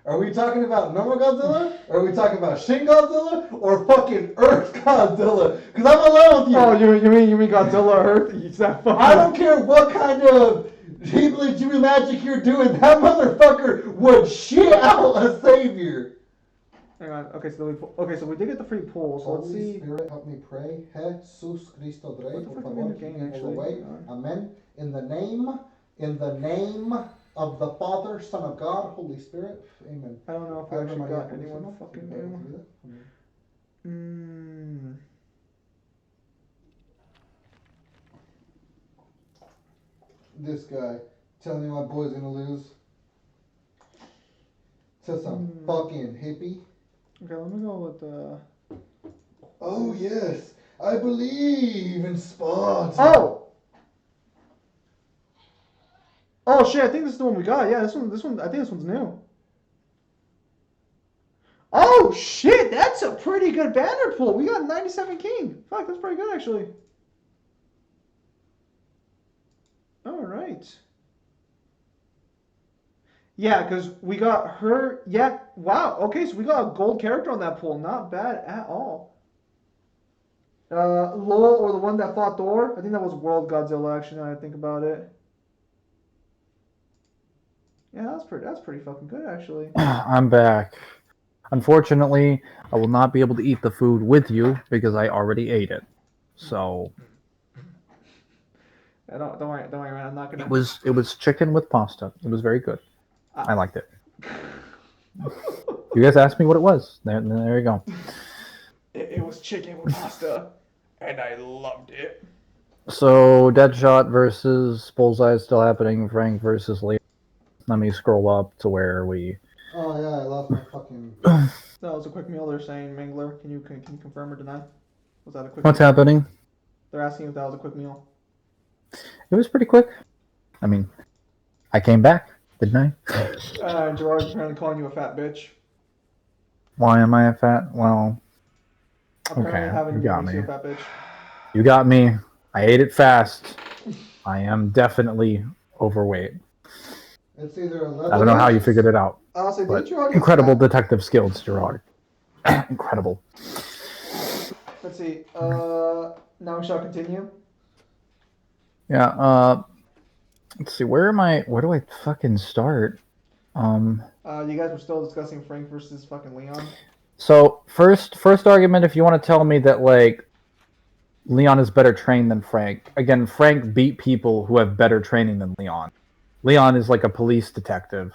Are we talking about normal Godzilla? Or are we talking about Shin Godzilla? Or fucking Earth Godzilla? Because I'm alone with you. Oh, you mean Godzilla Earth? He's that fucking. I don't care what kind of Ghibli Jimmy magic you're doing. That motherfucker would shit out a savior. Hang on. Okay, so we did get the free pool. So let's Holy see. Spirit, help me pray. Jesus Cristo Rey, What the por fuck are we favor, in the keep game, me all the actually? way. Hang on. Amen. In the name of the Father, Son of God, Holy Spirit. Amen. I don't know if we actually got anyone fucking new. This guy telling me my boy's gonna lose. To some fucking hippie. Okay, let me go with Oh yes, I believe in Sparta. Oh! Oh shit! I think this is the one we got. Yeah, this one. I think this one's new. Oh shit! That's a pretty good banner pull. We got 97 King. Fuck, that's pretty good actually. All right. Yeah, because we got her. Yeah, wow. Okay, so we got a gold character on that pull. Not bad at all. Lowell, or the one that fought Thor. I think that was World Godzilla. Actually, now that I think about it. Yeah, that's pretty fucking good actually. I'm back. Unfortunately, I will not be able to eat the food with you because I already ate it. So Yeah, don't worry, man. I'm not gonna. it was chicken with pasta. It was very good. I liked it. You guys asked me what it was. There you go. It was chicken with pasta, and I loved it. So Deadshot versus Bullseye is still happening. Frank versus Lee Let me scroll up to where we. Oh yeah, I lost my fucking. That was a quick meal. They're saying Mangler. Can you confirm or deny? Was that a quick? What's meal? happening? They're asking if that was a quick meal. It was pretty quick. I mean, I came back, didn't I? Gerard's apparently calling you a fat bitch. Why am I a fat? Well, Apparently okay, having you got makes me. you a fat bitch. You got me. I ate it fast. I am definitely overweight. It's either I don't know how you figured it out. Honestly, But didn't you already incredible fat? detective skills, Gerard. Incredible. Let's see. Now we shall continue. Yeah. Let's see. Where do I fucking start? You guys were still discussing Frank versus fucking Leon. So first argument, if you want to tell me that like Leon is better trained than Frank. Again, Frank beat people who have better training than Leon. Leon is like a police detective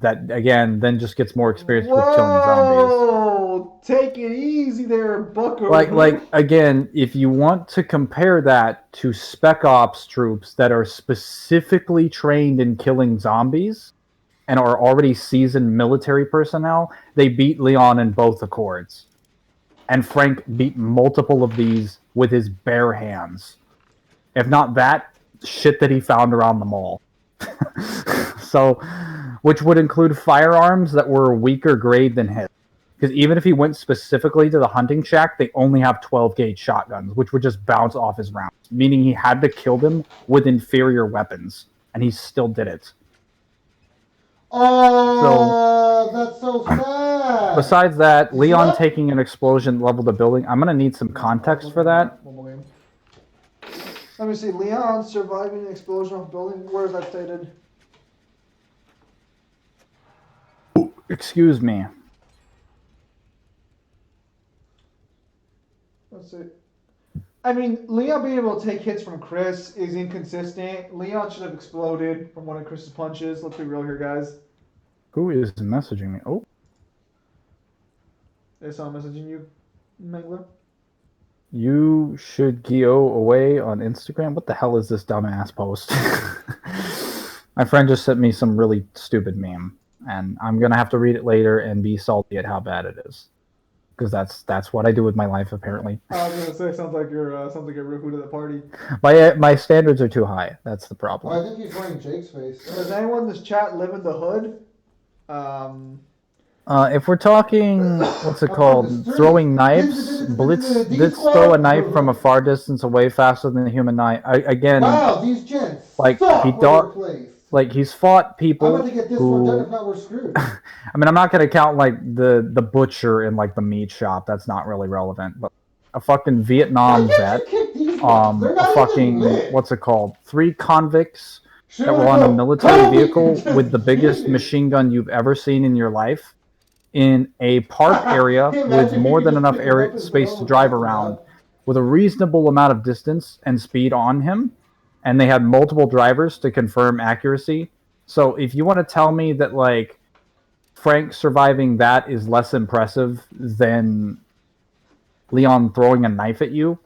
that again then just gets more experience with killing zombies. Whoa! Take it easy there, Buckaroo. Like again, if you want to compare that to Spec Ops troops that are specifically trained in killing zombies and are already seasoned military personnel, they beat Leon in both accords. And Frank beat multiple of these with his bare hands. If not that, shit that he found around the mall. So, which would include firearms that were a weaker grade than his. Because even if he went specifically to the hunting shack, they only have 12 gauge shotguns, which would just bounce off his rounds, meaning he had to kill them with inferior weapons, and he still did it. Oh, that's so sad. Besides that, Leon taking an explosion leveled a building. I'm gonna need some context for that. Let me see. Leon surviving an explosion of building. Where is that stated? Excuse me. Let's see. I mean, Leon being able to take hits from Chris is inconsistent. Leon should have exploded from one of Chris's punches. Let's be real here, guys. Who is messaging me? Oh. Is someone messaging you, Mangler? You should go away on Instagram. What the hell is this dumbass post? My friend just sent me some really stupid meme, and I'm gonna have to read it later and be salty at how bad it is, because that's what I do with my life apparently. I was gonna say sounds like you're real food at the party. My standards are too high. That's the problem. Oh, I think he's wearing Jake's face. Does anyone in this chat live in the hood? If we're talking, what's it called? Throwing knives, Blitz did throw a knife from a far distance away faster than a human knife. Again, Wow, these gents. like he's fought people I'm gonna get this one done. If not, we're screwed. I mean, I'm not gonna count like the butcher in like the meat shop. That's not really relevant. But a fucking Vietnam vet, a fucking what's it called? 3 convicts that were on a military vehicle with the biggest machine gun you've ever seen in your life, in a park area with more than enough space to drive around, with a reasonable amount of distance and speed on him, and they had multiple drivers to confirm accuracy. So if you want to tell me that like Frank surviving that is less impressive than Leon throwing a knife at you,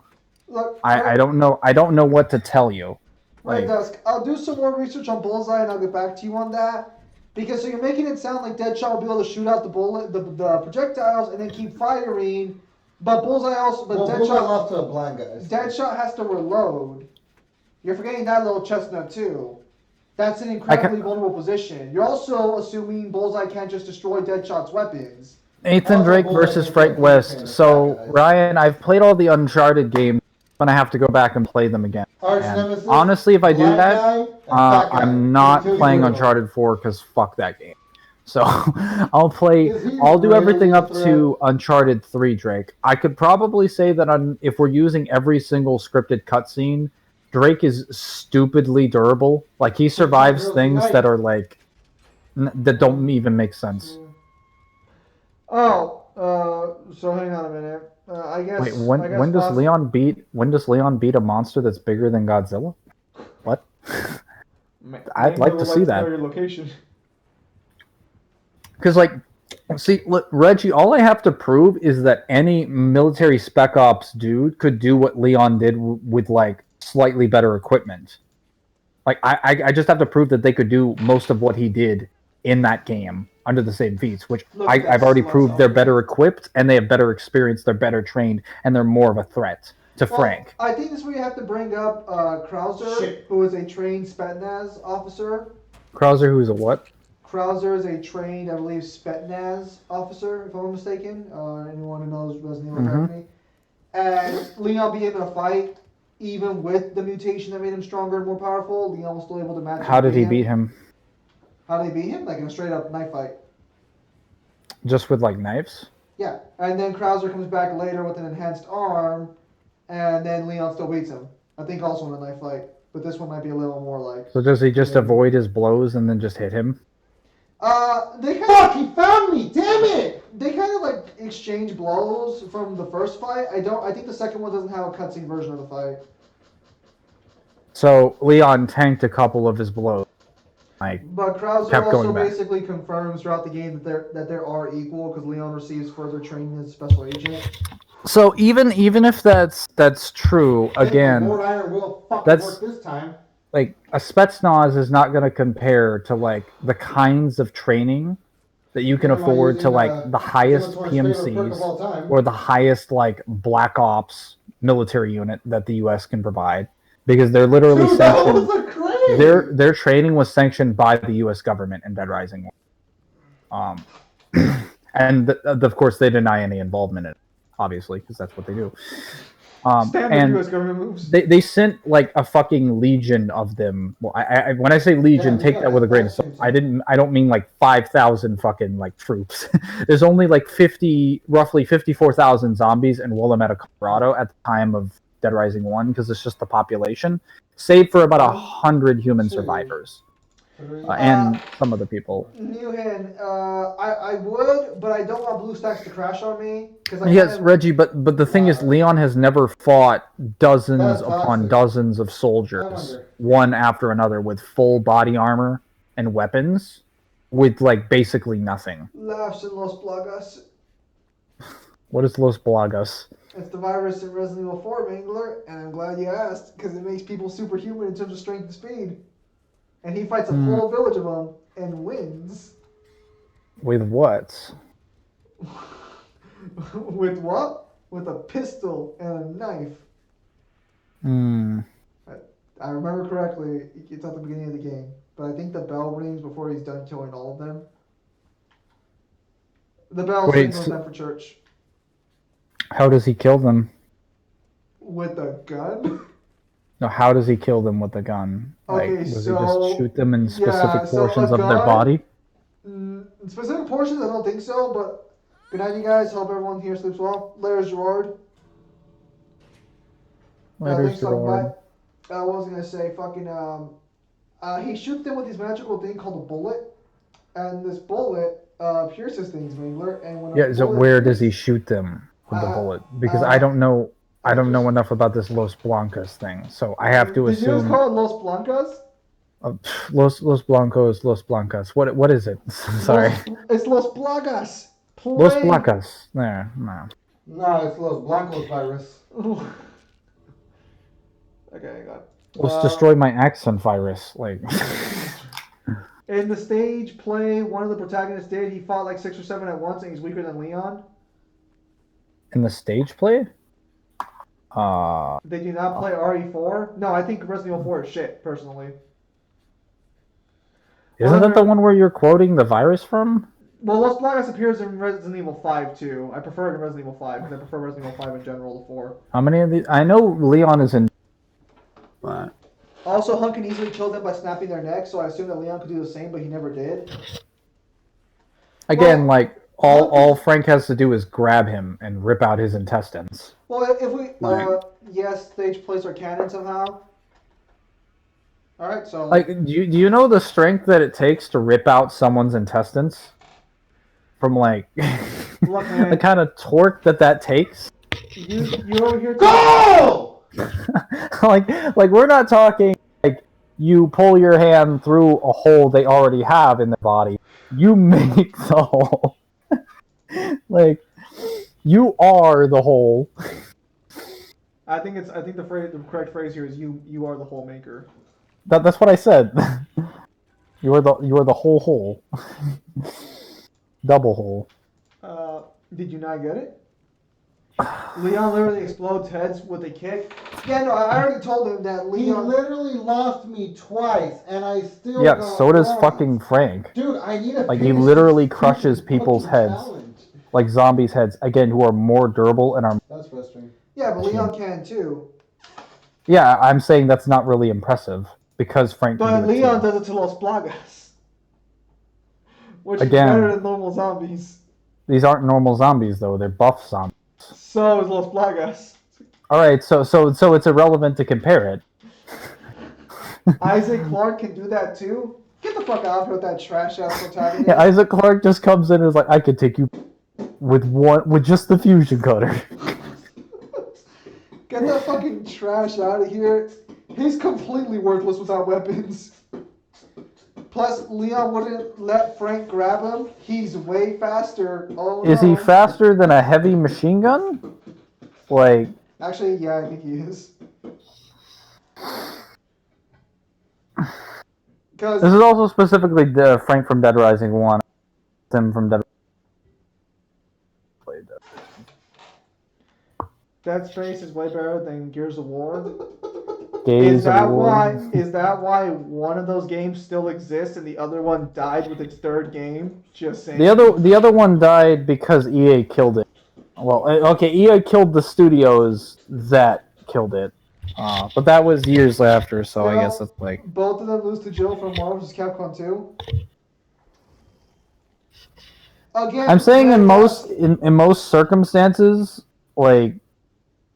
Look, I don't know what to tell you. Right, Dusk. I'll do some more research on Bullseye and I'll get back to you on that. Because so you're making it sound like Deadshot will be able to shoot out the projectiles and then keep firing, but Bullseye also, but Bullseye lost to a blind guy. Deadshot has to reload. You're forgetting that little chestnut too. That's an incredibly vulnerable position. You're also assuming Bullseye can't just destroy Deadshot's weapons. Nathan Drake versus Frank West. So Ryan, I've played all the Uncharted games, but I have to go back and play them again. And honestly, if I do that, I'm not playing Uncharted 4 because fuck that game. So I'll do everything up to Uncharted 3, Drake. I could probably say that if we're using every single scripted cutscene, Drake is stupidly durable. Like he survives things that are like that don't even make sense. So hang on a minute. I guess. Wait, when does Leon beat a monster that's bigger than Godzilla? What? I'd like to see that. Your location. Because see, look, Reggie, all I have to prove is that any military spec ops dude could do what Leon did with like slightly better equipment. Like I just have to prove that they could do most of what he did in that game under the same feats, which Look at that I've already slow proved they're zombie. better equipped and they have better experience, they're better trained, and they're more of a threat to Well, Frank. I think this is where you have to bring up Krauser, Shit. who is a trained Spetsnaz officer. Krauser, who's a what? Krauser is a trained, I believe, Spetsnaz officer, if I'm not mistaken. Anyone who knows Resident Evil correct me. And Leon being able to fight, even with the mutation that made him stronger and more powerful, Leon was still able to match him. How did he beat him? How did he beat him? Like in a straight up knife fight. Just with like knives? Yeah. And then Krauser comes back later with an enhanced arm, and then Leon still beats him. I think also in a knife fight. But this one might be a little more like. So does he just avoid his blows and then just hit him? They kind Fuck, he found me! Damn it! They kind of like exchange blows from the first fight. I think the second one doesn't have a cutscene version of the fight. So Leon tanked a couple of his blows. Like, But Krauser kept also going back. basically confirms throughout the game that there are equal because Leon receives further training as a special agent. so even if that's true, again, Lord Iron will fucking that's- work this time. like a Spetsnaz is not going to compare to like the kinds of training that you can Am I afford to using, like the highest Skeletor's favorite perk of PMCs all time? or the highest like Black Ops military unit that the U.S. can provide, because they're literally Dude, that was sanctioned. a crazy. Their training was sanctioned by the U.S. government in Dead Rising 1. And of course they deny any involvement in it, obviously, because that's what they do. Standard And U.S. government moves. they sent like a fucking legion of them. Well, I when I say legion, Yeah, take yeah, that with a grain of that's salt. I don't mean like 5,000 fucking like troops. There's only like roughly 54,000 zombies in Willamette, Colorado at the time of Dead Rising 1, because it's just the population, save for about 100 human survivors and some other people. Newhan, I would, but I don't want BlueStacks to crash on me because Yes, Reggie, but the thing is, Leon has never fought dozens That's upon toxic. dozens of soldiers, wonder. one after another, with full body armor and weapons, with like basically nothing. laughs in Los Plagas. What is Los Blagas? It's the virus in Resident Evil 4, Mangler, and I'm glad you asked because it makes people superhuman in terms of strength and speed. And he fights a whole village of them and wins. With what? With what? With a pistol and a knife. Hmm. I remember correctly, it's at the beginning of the game. But I think the bell rings before he's done killing all of them. The bell Wait, signals so- them for church. How does he kill them? With a gun? No, how does he kill them with a gun? Like, Okay, does he so- just shoot them in specific so portions a of their gun- body? Specific portions, I don't think so, but good night, you guys. Hope everyone here sleeps well. There's Gerard. Letters Thanks for stopping Gerard. by. What was I gonna say? He shoots them with his magical thing called a bullet, and this bullet pierces things, Mangler. And when a Yeah, so bullet where does he pierces- shoot them with the Uh, bullet? Because I don't know enough about this Los Blancos thing, so I have to Did you just assume call it Los Blancas? Los Blancos, Los Blancas. What is it? Sorry, It's Los Plagas. Los Blancas. There, no. No, it's Los Blancos virus. Okay, hang on. Let's destroy my accent virus. Like, In the stage play, one of the protagonists did. He fought like 6 or 7 at once, and he's weaker than Leon. in the stage play. They do not play RE4. No, I think Resident Evil 4 is shit, personally. Isn't that the one where you're quoting the virus from? Well, Los Plagas appears in Resident Evil 5 too. I prefer it in Resident Evil 5 because I prefer Resident Evil 5 in general to 4. How many of these? I know Leon is in. But Also, Hunt can easily kill them by snapping their necks, so I assume that Leon could do the same, but he never did. again, Well, like all Frank has to do is grab him and rip out his intestines. Well, if we, Right. yes, stage plays are canon somehow. All right, so Like, do you know the strength that it takes to rip out someone's intestines? From like look, man, the kind of torque that takes. you over here. Go! like we're not talking like you pull your hand through a hole they already have in their body. You make the hole. Like, you are the hole. I think the correct phrase here is you are the hole maker. That's what I said. You are the whole hole. Double hole. Did you not get it? Leon literally explodes heads with a kick. Yeah, no, I already told him that He Leon. literally lost me twice, and I still Yeah, got so does points. fucking Frank. Dude, I need a Like, he finish literally this crushes stupid people's fucking heads. challenge. Like zombies' heads, again, who are more durable and are. That's frustrating. Yeah, but Leon can too. Yeah, I'm saying that's not really impressive because Frank can But do it Leon too. does it to Los Plagas, which Again. is better than normal zombies. These aren't normal zombies though; they're buff zombies. So is Los Plagas. All right, so it's irrelevant to compare it. Isaac Clarke can do that too. Get the fuck out of here with that trash ass protagonist. Yeah, Isaac Clarke just comes in and is like, I could take you with just the fusion cutter. Get that fucking trash out of here. He's completely worthless without weapons. Plus, Leon wouldn't let Frank grab him. He's way faster. Oh Is no. he faster than a heavy machine gun? Like, Actually, yeah, I think he is. Because this is also specifically the Frank from Dead Rising 1. Him from Dead Rising. Dead Space is way better than Gears of War. Days Is that of War. why one of those games still exists and the other one died with its third game? Just saying. The other one died because EA killed it. Well, okay, EA killed the studios that killed it. But that was years after, so I guess it's like... Both of them lose to Jill from Marvel vs. Capcom 2. Again, I'm saying in most circumstances, like,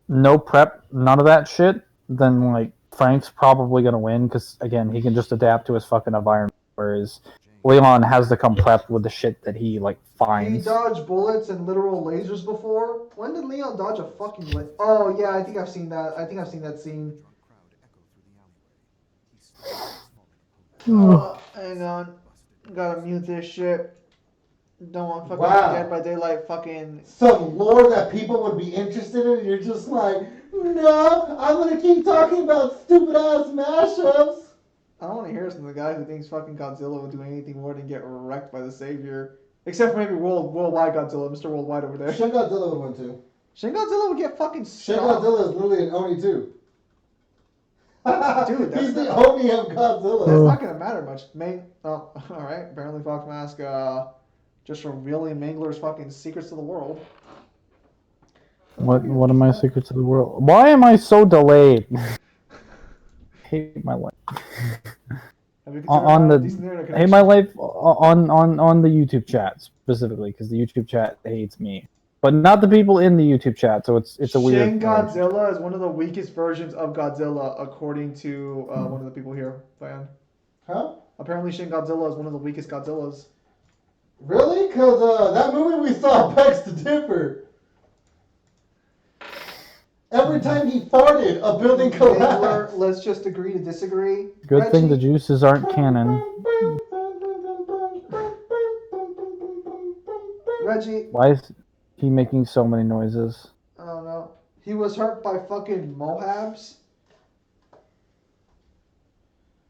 no prep, none of that shit, then, like, Frank's probably gonna win, because, again, he can just adapt to his fucking environment, whereas Leon has to come prepped with the shit that he, like, finds. He dodged bullets and literal lasers before. When did Leon dodge a fucking laser? Oh, yeah, I think I've seen that. I think I've seen that scene. Hang on. Gotta mute this shit. Don't want fucking Dead by Daylight fucking... Some lore that people would be interested in, and you're just like, no, I'm gonna keep talking about stupid ass mashups. I don't want to hear this from the guy who thinks fucking Godzilla would do anything more than get wrecked by the Savior. Except for maybe Worldwide Godzilla, Mr. Worldwide over there. Shin Godzilla would win too. Shin Godzilla would get fucking Shin stomped. Godzilla is literally an Oni too. Dude, that's he's the Oni of Godzilla. That's not gonna matter much. Oh, alright. Apparently Fox Mask just revealing Mangler's fucking secrets to the world. What are my secrets of the world? Why am I so delayed? I hate my life. On the hate my life on the YouTube chat specifically, because the YouTube chat hates me, but not the people in the YouTube chat. So it's a weird. Shin Godzilla is one of the weakest versions of Godzilla, according to one of the people here. Fan. Huh? Apparently, Shin Godzilla is one of the weakest Godzillas. Really? Because that movie we saw begs to differ. Every time he farted, a building collapsed. Let's just agree to disagree. Good thing the juices aren't canon. Reggie. Why is he making so many noises? I don't know. He was hurt by fucking Mohabs.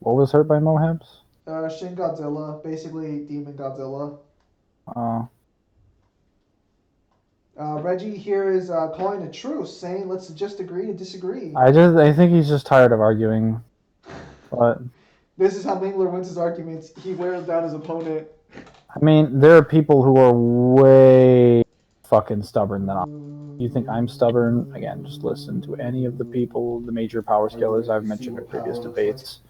What was hurt by Mohabs? Shin Godzilla, basically Demon Godzilla. Reggie here is calling a truce, saying let's just agree to disagree. I think he's just tired of arguing. But this is how Mangler wins his arguments. He wears down his opponent. I mean, there are people who are way fucking stubborn than I. You think I'm stubborn? Again, just listen to any of the people, the major power scalers I've mentioned in previous debates.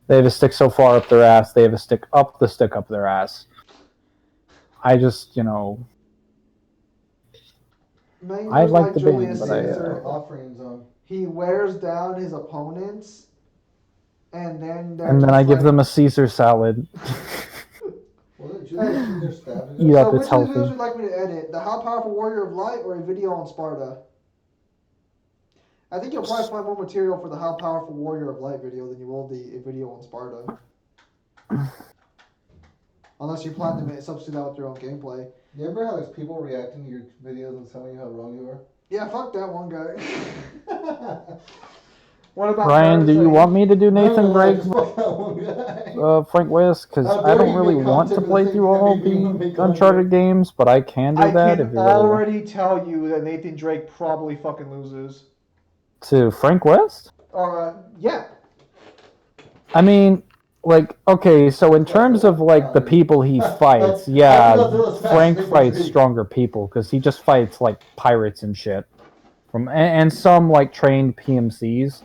They have a stick so far up their ass, they have a stick up their ass. I just, I like the band, but he wears down his opponents, and then I give them a Caesar salad. Eat up, it's healthy. Which videos would you like me to edit? The How Powerful Warrior of Light or a video on Sparta? I think you'll probably find more material for the How Powerful Warrior of Light video than you will the video on Sparta. Unless you plan to substitute that with your own gameplay. You ever have people reacting to your videos and telling you how wrong you are? Yeah, fuck that one guy. What about Ryan, do you want me to do Nathan No, Drake, just fuck that one guy. Frank West? Because How I dare don't you really make want to content for the play same through thing all that you the make Uncharted content. games, but I can do I that if can you really want. already tell you that Nathan Drake probably fucking loses. To Frank West? Yeah. I mean, like, okay, so in terms of like the people he fights, yeah, Frank fights stronger people because he just fights like pirates and shit, and some like trained PMCs.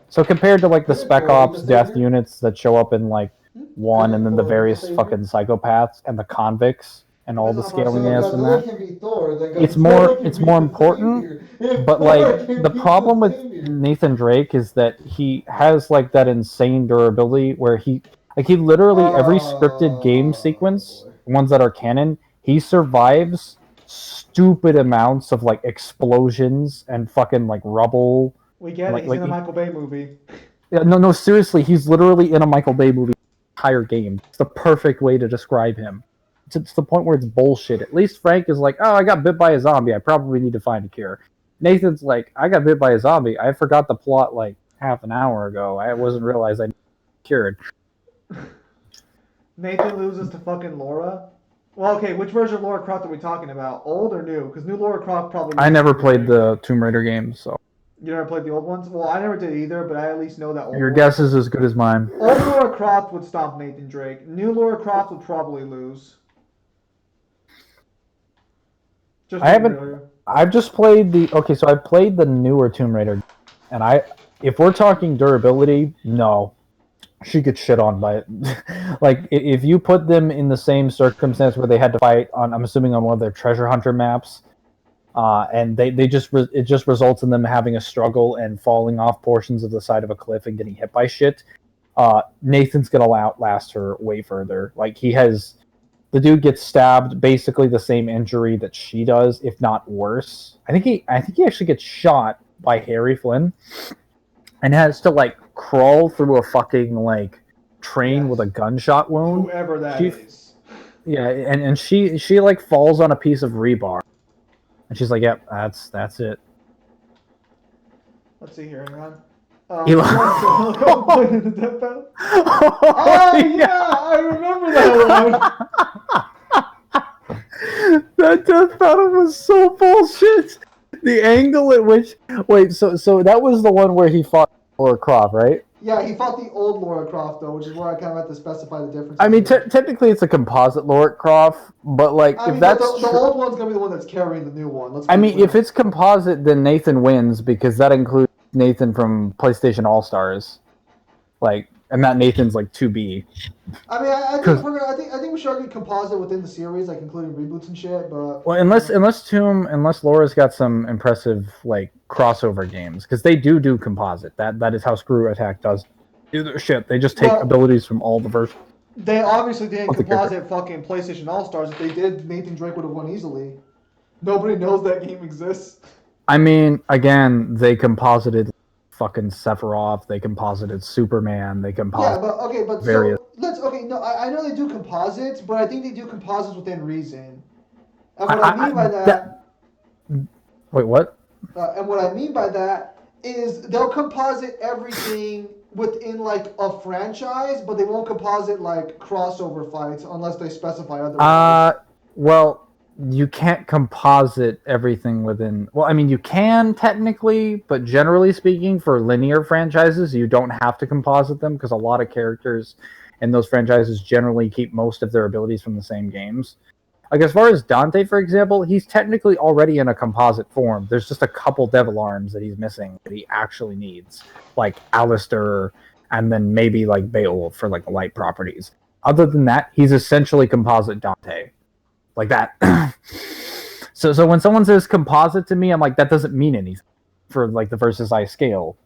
So compared to like the Spec Ops death units that show up in like one, and then the various fucking psychopaths and the convicts and all the scaling ass in that, it's more important. But like the problem with Nathan Drake is that he has like that insane durability where he literally every scripted game sequence, ones that are canon, he survives stupid amounts of like explosions and fucking like rubble. We get it. He's in a Michael Bay movie. Yeah, no, seriously, he's literally in a Michael Bay movie the entire game. It's the perfect way to describe him. It's the point where it's bullshit. At least Frank is like, oh, I got bit by a zombie. I probably need to find a cure. Nathan's like, I got bit by a zombie. I forgot the plot like half an hour ago. I wasn't realized I cured. Nathan loses to fucking Laura. Well, okay, which version of Laura Croft are we talking about? Old or new? Because new Laura Croft probably. I never played the Tomb Raider games, so. You never played the old ones? Well, I never did either, but I at least know that old. Your guess is as good as mine. Old Laura Croft would stomp Nathan Drake. New Laura Croft would probably lose. I haven't. I've just played the. Okay, so I played the newer Tomb Raider, and if we're talking durability, no, she gets shit on by it. Like if you put them in the same circumstance where they had to fight on, I'm assuming on one of their treasure hunter maps, and it just results in them having a struggle and falling off portions of the side of a cliff and getting hit by shit. Nathan's gonna outlast her way further. Like the dude gets stabbed, basically the same injury that she does, if not worse. I think he actually gets shot by Harry Flynn, and has to like crawl through a fucking like train with a gunshot wound. Whoever that is. Yeah, and she like falls on a piece of rebar, and she's like, "Yep, that's it." Let's see here, hang on. Oh, yeah, I remember that one. That death battle was so bullshit. The angle at which so that was the one where he fought Laura Croft, right? Yeah, he fought the old Laura Croft though, which is where I kind of have to specify the difference. I mean, technically it's a composite Laura Croft, but like if that's the old one's gonna be the one that's carrying the new one. I mean, if it's composite, then Nathan wins because that includes Nathan from PlayStation All Stars, like, and that Nathan's like 2B. I mean, I think we should argue composite within the series, like including reboots and shit. But well, unless Laura's got some impressive like crossover games, because they do composite. That is how Screw Attack does do their shit. They just take abilities from all the versions. They obviously didn't composite fucking PlayStation All Stars. If they did, Nathan Drake would have won easily. Nobody knows that game exists. I mean, again, they composited fucking Sephiroth. They composited Superman. They composited. Yeah, but various. I know they do composites, but I think they do composites within reason. And what I mean by that. Wait, what? And what I mean by that is they'll composite everything within like a franchise, but they won't composite like crossover fights unless they specify otherwise. Well, you can't composite everything within. Well, I mean, you can technically, but generally speaking, for linear franchises, you don't have to composite them because a lot of characters in those franchises generally keep most of their abilities from the same games. Like, as far as Dante, for example, he's technically already in a composite form. There's just a couple devil arms that he's missing that he actually needs, like Alistair, and then maybe like Beowulf for like light properties. Other than that, he's essentially composite Dante. Like that. So when someone says composite to me, I'm like, that doesn't mean anything for like the versus I scale.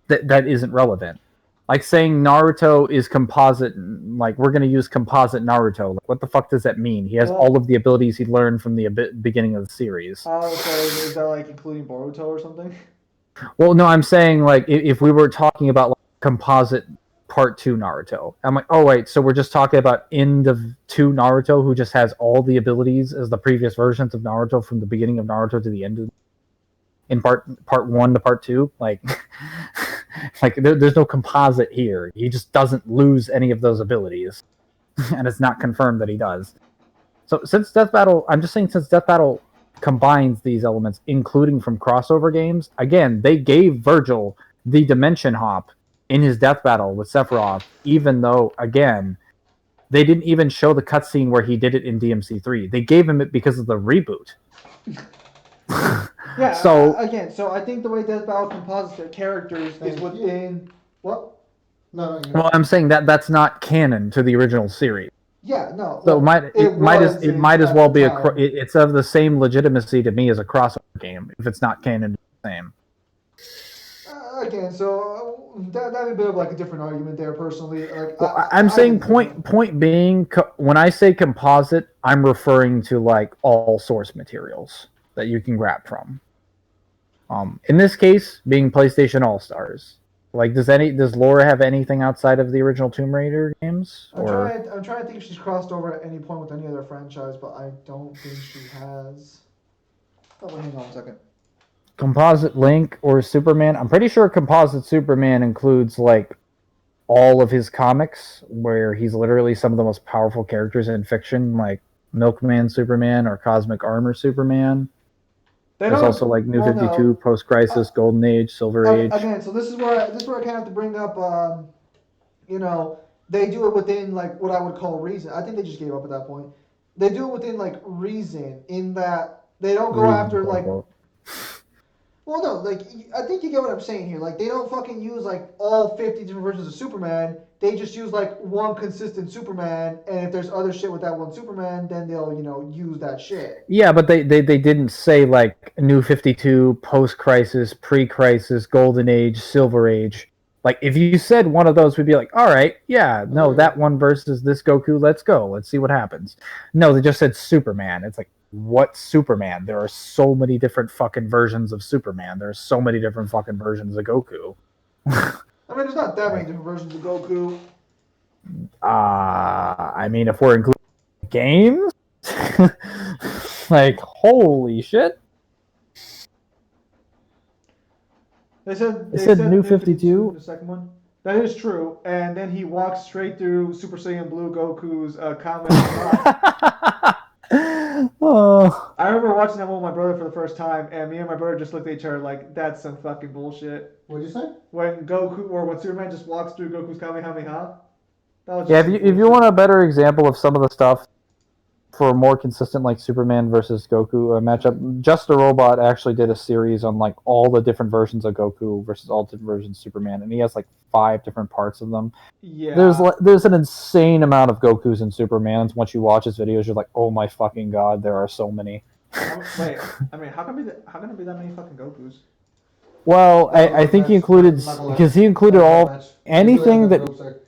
That isn't relevant. Like saying Naruto is composite, like we're gonna use composite Naruto. Like, what the fuck does that mean? He has all of the abilities he learned from the beginning of the series. Oh, so is that like including Boruto or something? Well, no, I'm saying like if we were talking about like, composite Part 2 Naruto. I'm like, oh wait, so we're just talking about end of 2 Naruto who just has all the abilities as the previous versions of Naruto from the beginning of Naruto to the end of in part 1 to part 2? Like Like there's no composite here. He just doesn't lose any of those abilities, and it's not confirmed that he does. So since Death Battle, I'm just saying since Death Battle combines these elements, including from crossover games, again they gave Virgil the dimension hop in his Death Battle with Sephiroth, even though again they didn't even show the cutscene where he did it in DMC3. They gave him it because of the reboot. Yeah. So again, so I think the way Death Battle composites their characters is within what? No, well, I'm saying that that's not canon to the original series. Yeah, no. So well, it might as well be time. it's of the same legitimacy to me as a crossover game if it's not canon. The same. Again, so that'd be a bit of like a different argument there, personally. Like, Well, I'm saying point being, when I say composite, I'm referring to like all source materials that you can grab from. In this case, being PlayStation All Stars. Like, does Laura have anything outside of the original Tomb Raider games? I'm trying to think if she's crossed over at any point with any other franchise, but I don't think she has. Oh, wait, hang on a second. Composite Link or Superman? I'm pretty sure Composite Superman includes like all of his comics, where he's literally some of the most powerful characters in fiction, like Milkman Superman or Cosmic Armor Superman. There's also like New 52, Post Crisis, Golden Age, Silver Age. Again, so this is where I kind of have to bring up. They do it within like what I would call reason. I think they just gave up at that point. They do it within like reason, in that they don't go after like. Well, no, like, I think you get what I'm saying here. Like, they don't fucking use, like, all 50 different versions of Superman. They just use, like, one consistent Superman, and if there's other shit with that one Superman, then they'll, use that shit. Yeah, but they didn't say, like, New 52, Post-Crisis, Pre-Crisis, Golden Age, Silver Age. Like, if you said one of those, we'd be like, all right, yeah, no, that one versus this Goku, let's go. Let's see what happens. No, they just said Superman. It's like, what Superman? There are so many different fucking versions of Superman. There are so many different fucking versions of Goku. I mean, there's not that many different versions of Goku. I mean, if we're including games, like, holy shit. They said New 52. The second one. That is true. And then he walks straight through Super Saiyan Blue Goku's comment. Oh. I remember watching that one with my brother for the first time, and me and my brother just looked at each other like, that's some fucking bullshit. What'd you say? When Superman just walks through Goku's Kamehameha. Yeah, if you want a better example of some of the stuff for a more consistent like Superman versus Goku matchup, Just a Robot actually did a series on like all the different versions of Goku versus all different versions of Superman, and he has like 5 different parts of them. Yeah. There's an insane amount of Gokus and Supermans. Once you watch his videos, you're like, oh my fucking god, there are so many. Wait, I mean, how can it be that many fucking Gokus? Well, I think he included, because he included anything that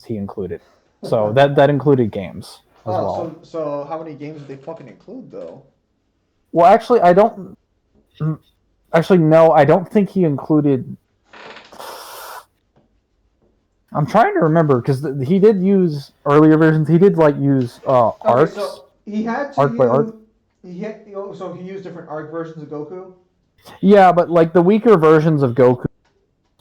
he included. So that included games as well. So how many games did they fucking include though? Well, actually, I don't think he included. I'm trying to remember, because he did use earlier versions. He did like use arcs. So he had to arc by arc. So he used different arc versions of Goku. Yeah, but like the weaker versions of Goku,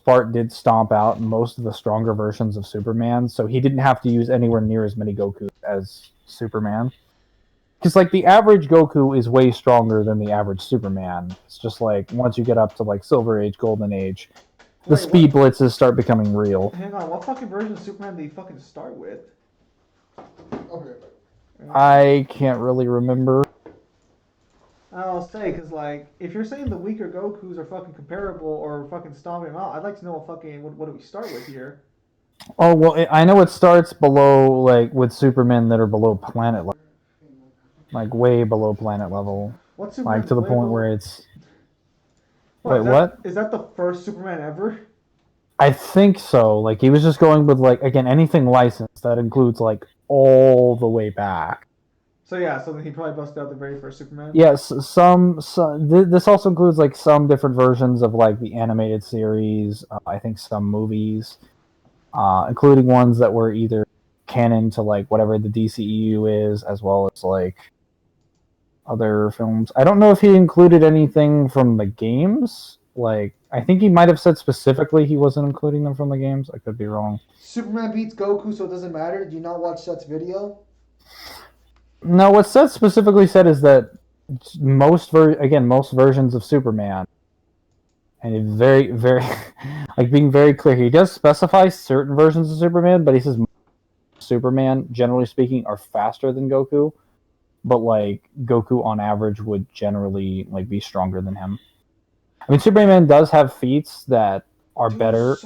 part did stomp out most of the stronger versions of Superman, so he didn't have to use anywhere near as many Gokus as Superman. Because like the average Goku is way stronger than the average Superman. It's just like once you get up to like Silver Age, Golden Age, the speed blitzes start becoming real. Hang on, what fucking version of Superman did he fucking start with? Okay. I can't really remember. I'll say, because like, if you're saying the weaker Gokus are fucking comparable or fucking stomping them out, I'd like to know what do we start with here? Oh, well, I know it starts below, like, with Supermen that are below planet level. Like, way below planet level. What's Superman? Like, to the point where it's... Wait, what? Is that the first Superman ever? I think so. Like, he was just going with, like, again, anything licensed. That includes, like, all the way back. So yeah, so then he probably busted out the very first Superman? Yes, this also includes, like, some different versions of, like, the animated series. I think some movies. Including ones that were either canon to like whatever the DCEU is, as well as like other films. I don't know if he included anything from the games, like I think he might have said specifically he wasn't including them from the games. I could be wrong. Superman beats Goku, so it doesn't matter. Did you not watch Seth's video? No, what Seth specifically said is that most versions of Superman, and it's very, very, like being very clear, he does specify certain versions of Superman, but he says Superman, generally speaking, are faster than Goku, but like Goku on average would generally like be stronger than him. I mean, Superman does have feats that are better.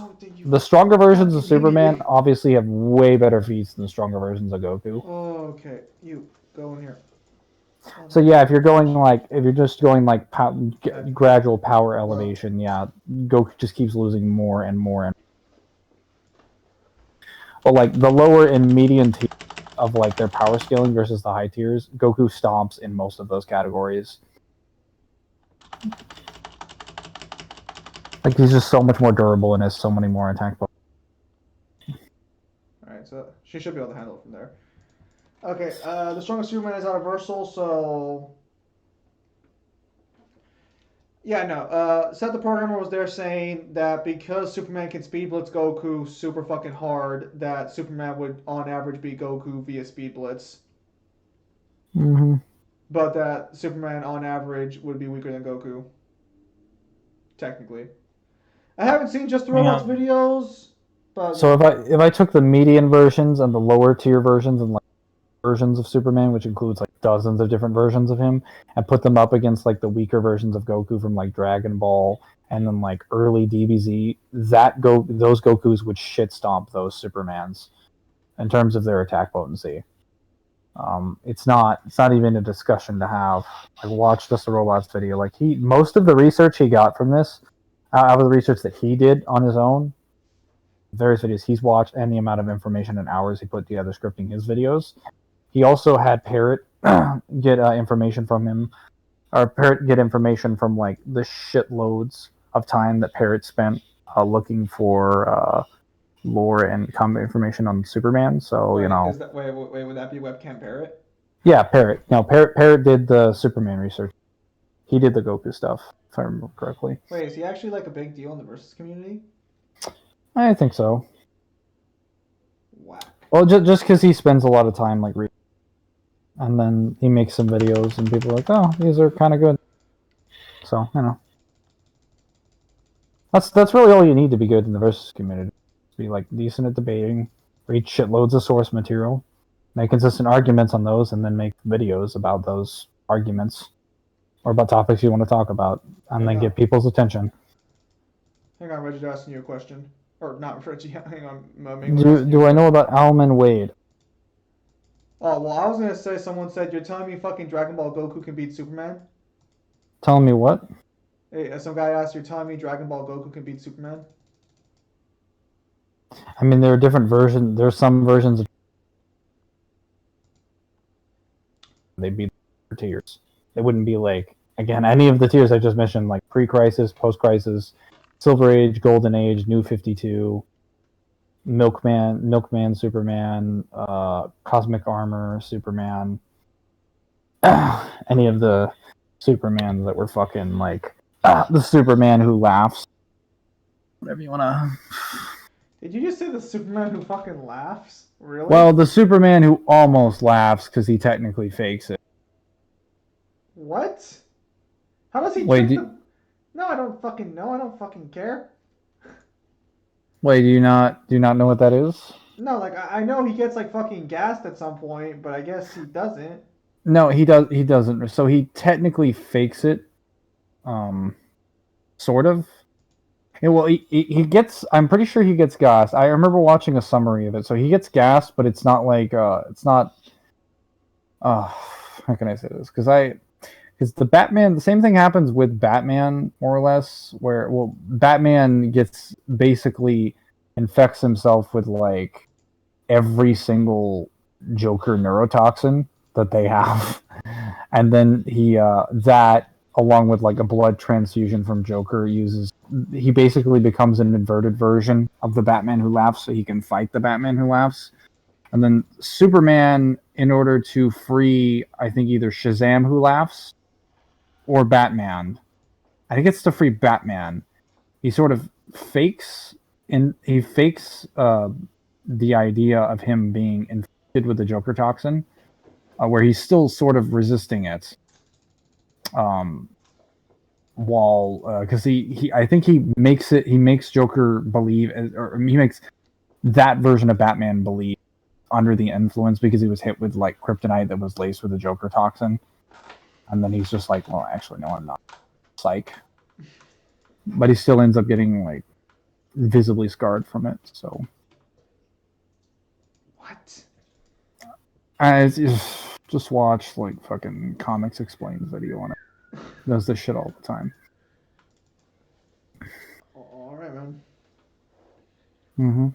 The stronger versions of Superman obviously have way better feats than the stronger versions of Goku. Oh, okay. You go in here. So yeah, if you're just going like gradual power elevation, yeah, Goku just keeps losing more and more and. But like the lower and medium tier of like their power scaling versus the high tiers, Goku stomps in most of those categories. Like he's just so much more durable and has so many more attack. Alright, so she should be able to handle it from there. Okay, the strongest Superman is universal, so yeah, no. Seth the programmer was there saying that because Superman can speed blitz Goku super fucking hard, that Superman would on average beat Goku via speed blitz. Mm-hmm. But that Superman on average would be weaker than Goku. Technically. I haven't seen Just the Robots videos, but so if I took the median versions and the lower tier versions and like versions of Superman, which includes like dozens of different versions of him, and put them up against like the weaker versions of Goku from like Dragon Ball and then like early DBZ, those Gokus would shit stomp those Supermans in terms of their attack potency. It's not even a discussion to have. Like watch Just the Robots video. Like most of the research he got from this, out of the research that he did on his own, various videos he's watched, and the amount of information and hours he put together scripting his videos. He also had Parrot get information from him, or Parrot get information from like the shitloads of time that Parrot spent looking for lore and comic information on Superman. So wait, you know, wait, would that be Webcam Parrot? Yeah, Parrot. No, Parrot did the Superman research. He did the Goku stuff, if I remember correctly. Wait, is he actually like a big deal in the Versus community? I think so. Whack. Well, just because he spends a lot of time like reading, and then he makes some videos, and people are like, "Oh, these are kind of good." So you know, that's really all you need to be good in the Versus community. Be like decent at debating, read shitloads of source material, make consistent arguments on those, and then make videos about those arguments or about topics you want to talk about, and then get people's attention. Hang on, Reggie's asking you a question. Or not Reggie, hang on. Do I know about Alman Wade? Oh, well, I was going to say, someone said, you're telling me fucking Dragon Ball Goku can beat Superman? Telling me what? Hey, some guy asked, you're telling me Dragon Ball Goku can beat Superman? I mean, there are different versions. There's some versions of they beat the tiers. It wouldn't be like, again, any of the tiers I just mentioned, like pre-crisis, post-crisis, Silver Age, Golden Age, New 52, Milkman, Superman, Cosmic Armor, Superman, any of the Supermans that were fucking like the Superman who laughs, whatever you wanna. Did you just say the Superman who fucking laughs? Really? Well, the Superman who almost laughs because he technically fakes it. What? How does he? Wait, No, I don't fucking know. I don't fucking care. Wait, do you not know what that is? No, like I know he gets like fucking gassed at some point, but I guess he doesn't. No, he doesn't. So he technically fakes it, sort of. Yeah, well, he gets. I'm pretty sure he gets gassed. I remember watching a summary of it. So he gets gassed, but it's not like it's not. How can I say this? Because the Batman, the same thing happens with Batman, more or less, where, well, Batman gets basically infects himself with like every single Joker neurotoxin that they have, and then he that along with like a blood transfusion from Joker he basically becomes an inverted version of the Batman who laughs, so he can fight the Batman who laughs. And then Superman, in order to free, I think, either Shazam who laughs or Batman, I think it's to free Batman. He sort of fakes the idea of him being infected with the Joker toxin, where he's still sort of resisting it. While because I think he makes Joker believe, or he makes that version of Batman believe under the influence because he was hit with like kryptonite that was laced with the Joker toxin, and then he's just like, well, actually, no, I'm not. Psych. But he still ends up getting like visibly scarred from it. So What? just watch like fucking Comics Explained video on it. Does this shit all the time. All right, man. Mm-hmm.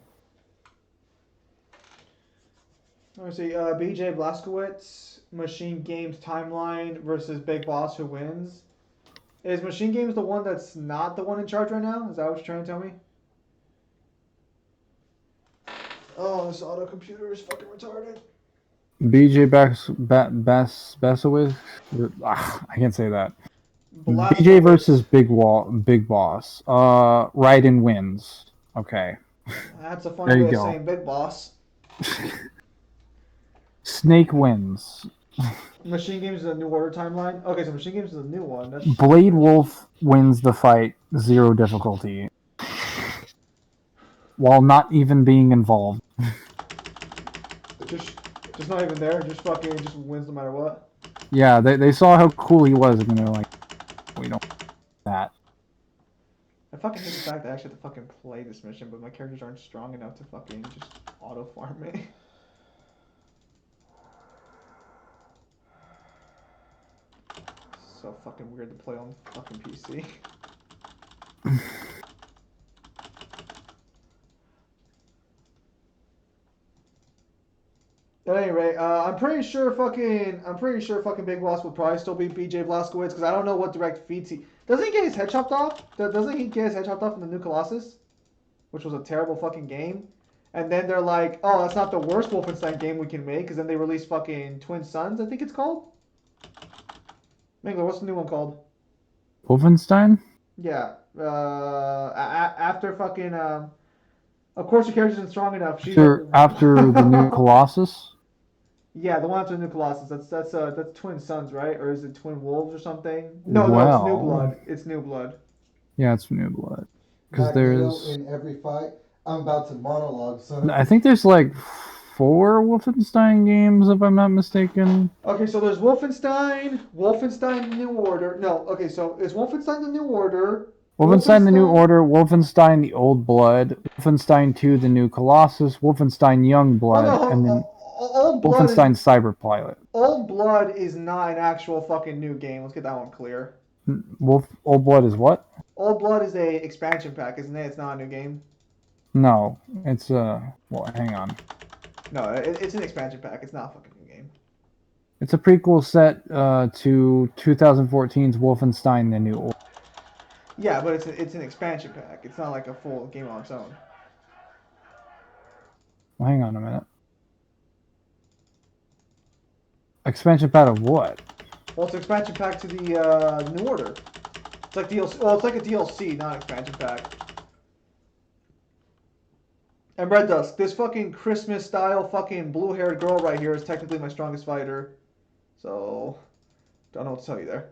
Let me see. BJ Blazkowicz, Machine Games timeline versus Big Boss. Who wins? Is Machine Games the one that's not the one in charge right now? Is that what you're trying to tell me? Oh, this auto computer is fucking retarded. BJ Basowitz. I can't say that. Blazkowicz. BJ versus Big Boss. Raiden wins. Okay. That's a funny way of saying Big Boss. Snake wins. Machine Games is a New Order timeline. Okay, so Machine Games is a new one. That's Blade Wolf wins the fight, 0 difficulty, while not even being involved. Just not even there. Just fucking just wins no matter what. Yeah, they saw how cool he was, and they're like, we don't that. I fucking hate the fact that I actually have to fucking play this mission, but my characters aren't strong enough to fucking just auto farm me. So fucking weird to play on fucking PC. At any rate, I'm pretty sure fucking Big Boss would probably still beat BJ Blazkowicz because I don't know what direct feats he doesn't he get his head chopped off? Doesn't he get his head chopped off in the new Colossus, which was a terrible fucking game? And then they're like, oh, that's not the worst Wolfenstein game we can make because then they released fucking Twin Suns, I think it's called. Mangler, what's the new one called? Wolfenstein? Yeah. After fucking of course your character isn't strong enough. After the new Colossus? Yeah, the one after the new Colossus. That's Twin Suns, right? Or is it Twin Wolves or something? No, it's New Blood. It's New Blood. Yeah, it's New Blood. Because there's in every fight. I'm about to monologue, son. I think there's like 4 Wolfenstein games, if I'm not mistaken. Okay, so there's Wolfenstein the New Order. No, okay, so it's Wolfenstein the New Order. Wolfenstein the New Order, Wolfenstein the Old Blood, Wolfenstein 2 the New Colossus, Wolfenstein Young Blood, and then Wolfenstein Cyberpilot. Old Blood is not an actual fucking new game. Let's get that one clear. Old Blood is what? Old Blood is a expansion pack, isn't it? It's not a new game. No, it's well, hang on. No, it's an expansion pack. It's not a fucking new game. It's a prequel set to 2014's Wolfenstein the New Order. Yeah, but it's an expansion pack. It's not like a full game on its own. Well, hang on a minute. Expansion pack of what? Well, it's an expansion pack to the New Order. It's like DLC. Well, it's like a DLC, not an expansion pack. And Red Dusk, this fucking Christmas style fucking blue-haired girl right here is technically my strongest fighter. So, don't know what to tell you there.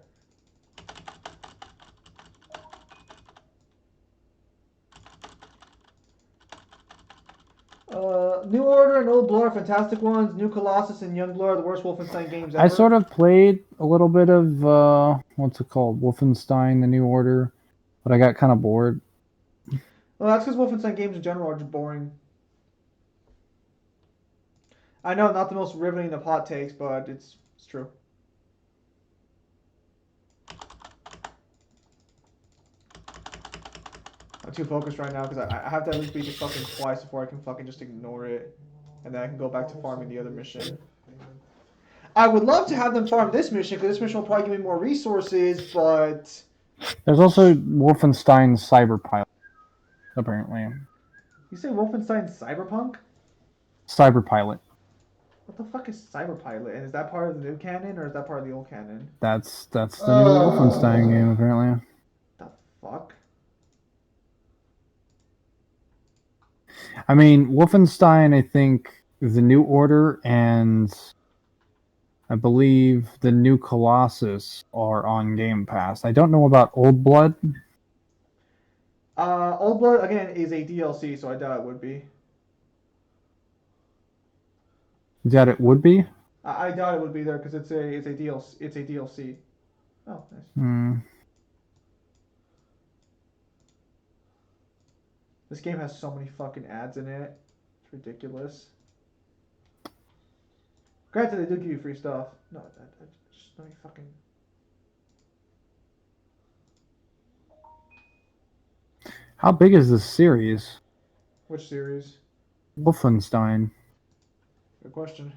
New Order and Old Blood are fantastic ones. New Colossus and Young Blood are the worst Wolfenstein games ever. I sort of played a little bit of what's it called, Wolfenstein: The New Order, but I got kind of bored. Well, that's because Wolfenstein games in general are just boring. I know, not the most riveting of hot takes, but it's true. I'm too focused right now because I have to at least beat this fucking twice before I can fucking just ignore it. And then I can go back to farming the other mission. I would love to have them farm this mission because this mission will probably give me more resources, but... There's also Wolfenstein Cyberpilot, apparently. You say Wolfenstein Cyberpunk? Cyberpilot. What the fuck is Cyberpilot? And is that part of the new canon or is that part of the old canon? That's the new Wolfenstein game, apparently. fuck? I mean, Wolfenstein, I think the New Order and I believe the new Colossus are on Game Pass. I don't know about Old Blood. Old Blood again is a DLC, so I doubt it would be. That it would be. I doubt it would be there because it's a DLC. It's a DLC. Oh, nice. Hmm. This game has so many fucking ads in it. It's ridiculous. Granted, they do give you free stuff. No, just let me fucking. How big is this series? Which series? Wolfenstein. Good question.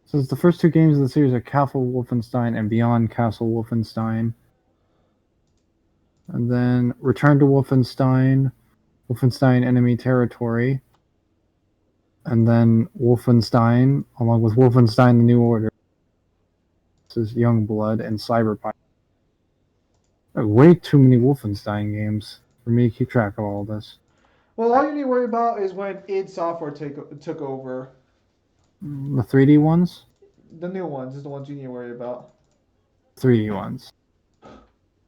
Says the first two games of the series are Castle Wolfenstein and Beyond Castle Wolfenstein. And then Return to Wolfenstein, Wolfenstein Enemy Territory, and then Wolfenstein, along with Wolfenstein The New Order. This is Youngblood and Cyberpunk. Way too many Wolfenstein games for me to keep track of all this. Well, all you need to worry about is when id Software took over. The 3D ones? The new ones is the ones you need to worry about. 3D ones.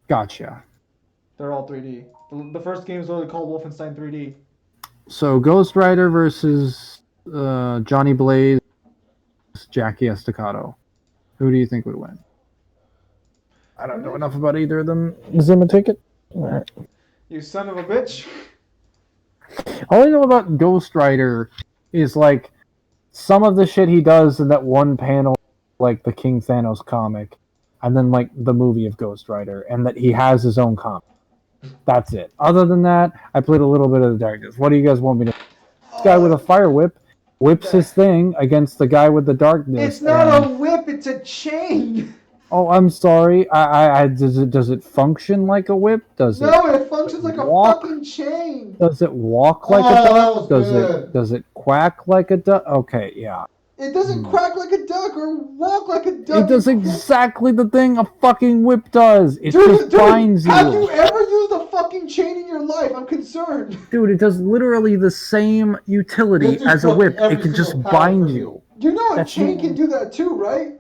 Gotcha. They're all 3D. The first game is literally called Wolfenstein 3D. So Ghost Rider versus Johnny Blaze, Jackie Estacado. Who do you think would win? I don't know enough about either of them. Zim a ticket? Alright. You son of a bitch. All I know about Ghost Rider is like some of the shit he does in that one panel, like the King Thanos comic, and then like the movie of Ghost Rider, and that he has his own comic. That's it. Other than that, I played a little bit of the Darkness. What do you guys want me to? This guy with a fire whip whips his thing against the guy with the darkness. It's not a whip. It's a chain. Oh, I'm sorry. Does it function like a whip? Does No, it it functions like walk? a fucking chain. Does it walk like Oh, a that duck? was Does good. it does it quack like a duck? Okay, yeah. It doesn't quack like a duck or walk like a duck. It does exactly the thing a fucking whip does. It just binds you. Have you ever used a fucking chain in your life? I'm concerned. Dude, it does literally the same utility It as a does whip. every It can just single power bind for you. You know a That's chain it. can do that too, right?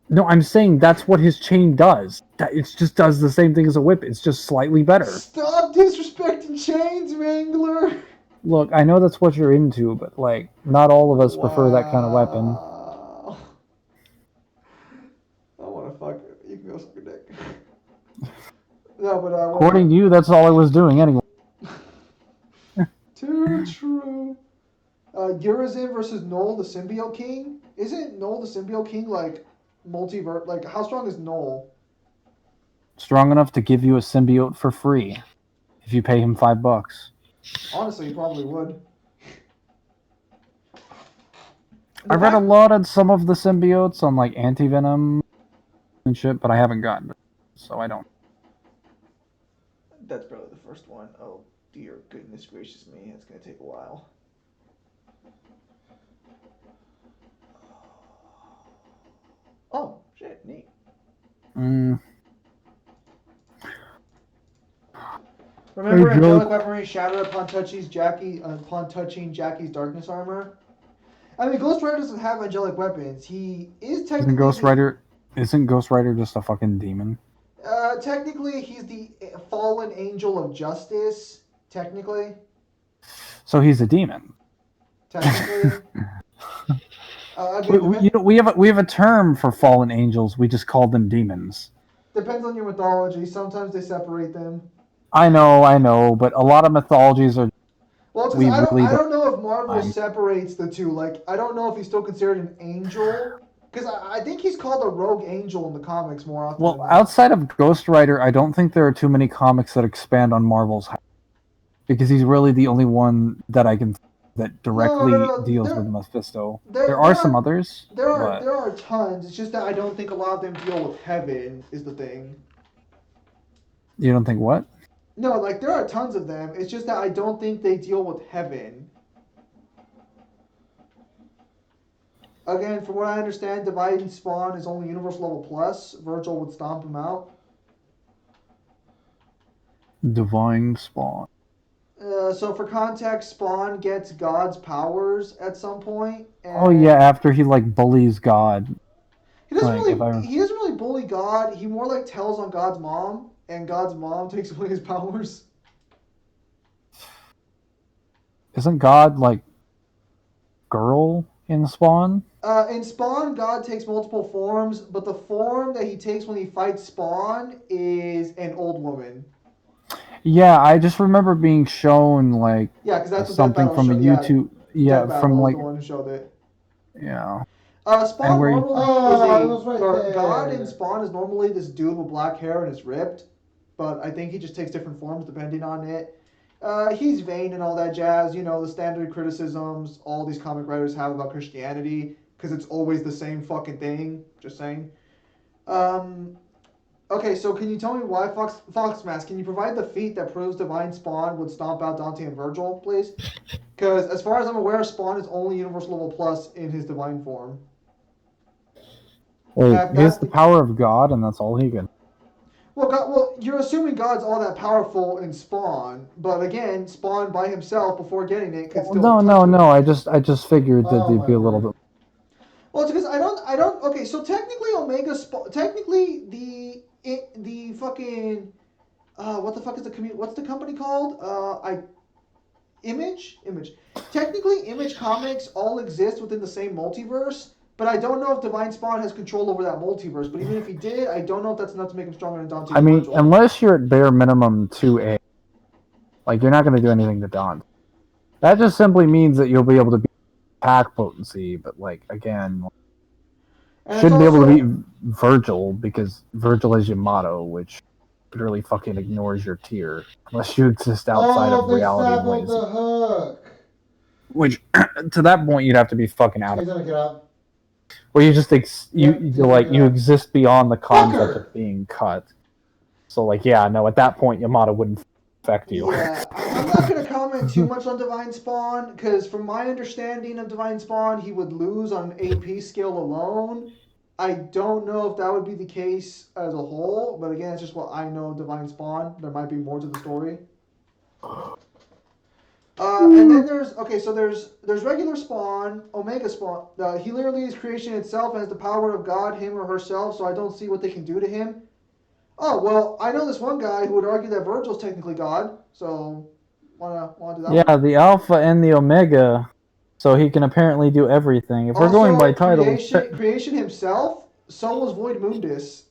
No, I'm saying that's what his chain does. It just does the same thing as a whip. It's just slightly better. Stop disrespecting chains, Mangler. Look, I know that's what you're into, but like, not all of us prefer that kind of weapon. Wow. I want to fuck. You can go suck a dick. No, but According to you, that's all I was doing anyway. Too true. Urizen versus Noel the Symbiote King. Isn't Noel the Symbiote King like multiverse? Like, how strong is Noel? Strong enough to give you a symbiote for free if you pay him $5. Honestly, he probably would. I read a lot on some of the symbiotes on like anti-venom and shit, but I haven't gotten it, so I don't. That's probably the first one. Oh dear goodness gracious me, it's gonna take a while. Oh shit, neat. Remember angelic weaponry shattered upon touching Jackie's darkness armor? I mean, Ghost Rider doesn't have angelic weapons. He is technically Isn't Ghost Rider just a fucking demon? Technically, he's the fallen angel of justice. Technically. So he's a demon. Technically. We have a term for fallen angels. We just call them demons. Depends on your mythology. Sometimes they separate them. I know, but a lot of mythologies are. Well, it's 'cause I don't know if Marvel separates the two. Like, I don't know if he's still considered an angel. Because I think he's called a rogue angel in the comics more often. Well, outside of Ghost Rider, I don't think there are too many comics that expand on Marvel's. Because he's really the only one that I can that directly deals with Mephisto. There are some others. There are tons. It's just that I don't think a lot of them deal with heaven. Is the thing. You don't think what? No, like there are tons of them. It's just that I don't think they deal with heaven. Again, from what I understand, Divide and Spawn is only Universe level plus. Virgil would stomp him out. Divine Spawn. So for context, Spawn gets God's powers at some point. And Oh yeah, after he like bullies God. He doesn't Like, if really. I He doesn't really bully God. He more like tells on God's mom, and God's mom takes away his powers. isn't God like girl in Spawn? In Spawn, God takes multiple forms, but the form that he takes when he fights Spawn is an old woman. Yeah, I just remember being shown like Yeah, because that's what Death something Battle from a showed. YouTube. Yeah, Death Battle from was like the one who showed it. yeah. Spawn And where you- normally Oh, it was right or there. God in Spawn is normally this dude with black hair and is ripped, but I think he just takes different forms depending on it. He's vain and all that jazz, you know, the standard criticisms all these comic writers have about Christianity, because it's always the same fucking thing. Just saying. Okay, so can you tell me why Foxmask? Can you provide the feat that proves Divine Spawn would stomp out Dante and Virgil, please? Because as far as I'm aware, Spawn is only Universal Level Plus in his divine form. He That- has that- the power of God, and that's all he can. Well, you're assuming God's all that powerful in Spawn, but again, Spawn by himself before getting it could still. No. I just figured that Oh, they'd be a my little word. bit. Well, it's because I don't. Okay, so technically, technically the fucking, what the fuck is the what's the company called? Image. Technically, Image Comics all exist within the same multiverse. But I don't know if Divine Spawn has control over that multiverse. But even if he did, I don't know if that's enough to make him stronger than Dante. I and mean, Virgil. unless you're at bare minimum 2A, like you're not going to do anything to Dante. That just simply means that you'll be able to beat attack potency, but like again, And shouldn't be it's able to also- beat Virgil because Virgil is Yamato, which literally fucking ignores your tier unless you exist outside of they reality in sampled ways. the hook. Which, to that point, you'd have to be fucking out He's of. gonna get out. Where you just Yep, you're like you yeah. exist beyond the concept Fucker! of being cut. So like yeah, no, at that point Yamato wouldn't affect you. Yeah, I'm not going to comment too much on Divine Spawn, because from my understanding of Divine Spawn, he would lose on AP skill alone. I don't know if that would be the case as a whole, but again, it's just what I know of Divine Spawn. There might be more to the story. And then there's regular Spawn, Omega Spawn. He literally is creation itself and has the power of God, him or herself, so I don't see what they can do to him. Oh, well, I know this one guy who would argue that Virgil's technically God, so wanna do that Yeah, one? the Alpha and the Omega, so he can apparently do everything. If we're going by titles, creation himself, so was Void Mundus.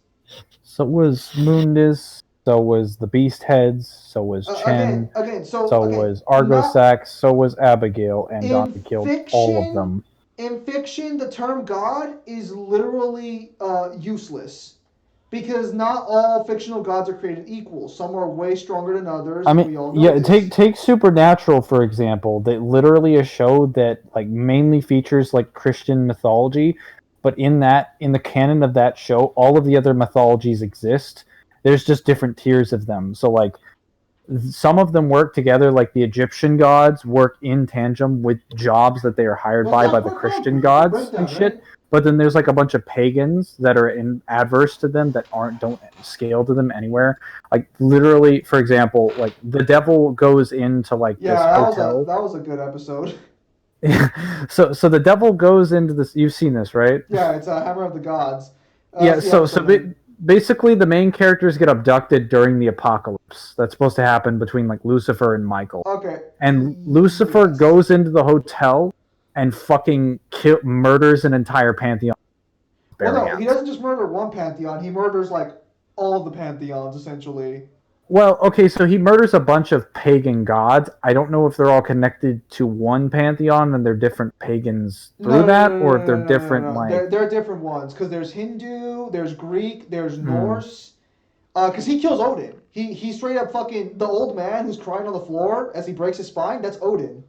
so was Mundus, so was the Beast Heads, so was Chen, so was Argosax, so was Abigail, and Dante killed all of them. In fiction, the term God is literally useless. Because not all fictional gods are created equal. Some are way stronger than others. I We mean, all know yeah, this. take Supernatural for example. That literally a show that like mainly features like Christian mythology, but in the canon of that show, all of the other mythologies exist. There's just different tiers of them. So like some of them work together, like the Egyptian gods work in tandem with jobs that they are hired by the Christian gods and shit. Right? But then there's like a bunch of pagans that are adverse to them that don't scale to them anywhere. Like literally, for example, like the devil goes into like this hotel. That was a good episode. So the devil goes into this. You've seen this, right? Yeah, it's a Hammer of the Gods. Yeah. Basically, the main characters get abducted during the apocalypse. That's supposed to happen between like Lucifer and Michael. Okay. And Lucifer goes into the hotel and fucking murders an entire pantheon. Well, no, he doesn't just murder one pantheon. He murders like all of the pantheons essentially. Well, okay, so he murders a bunch of pagan gods. I don't know if they're all connected to one pantheon and they're different pagans through or if they're different. Like they're different ones because there's Hindu, there's Greek, there's Norse. Because he kills Odin. He straight up fucking the old man who's crying on the floor as he breaks his spine. That's Odin.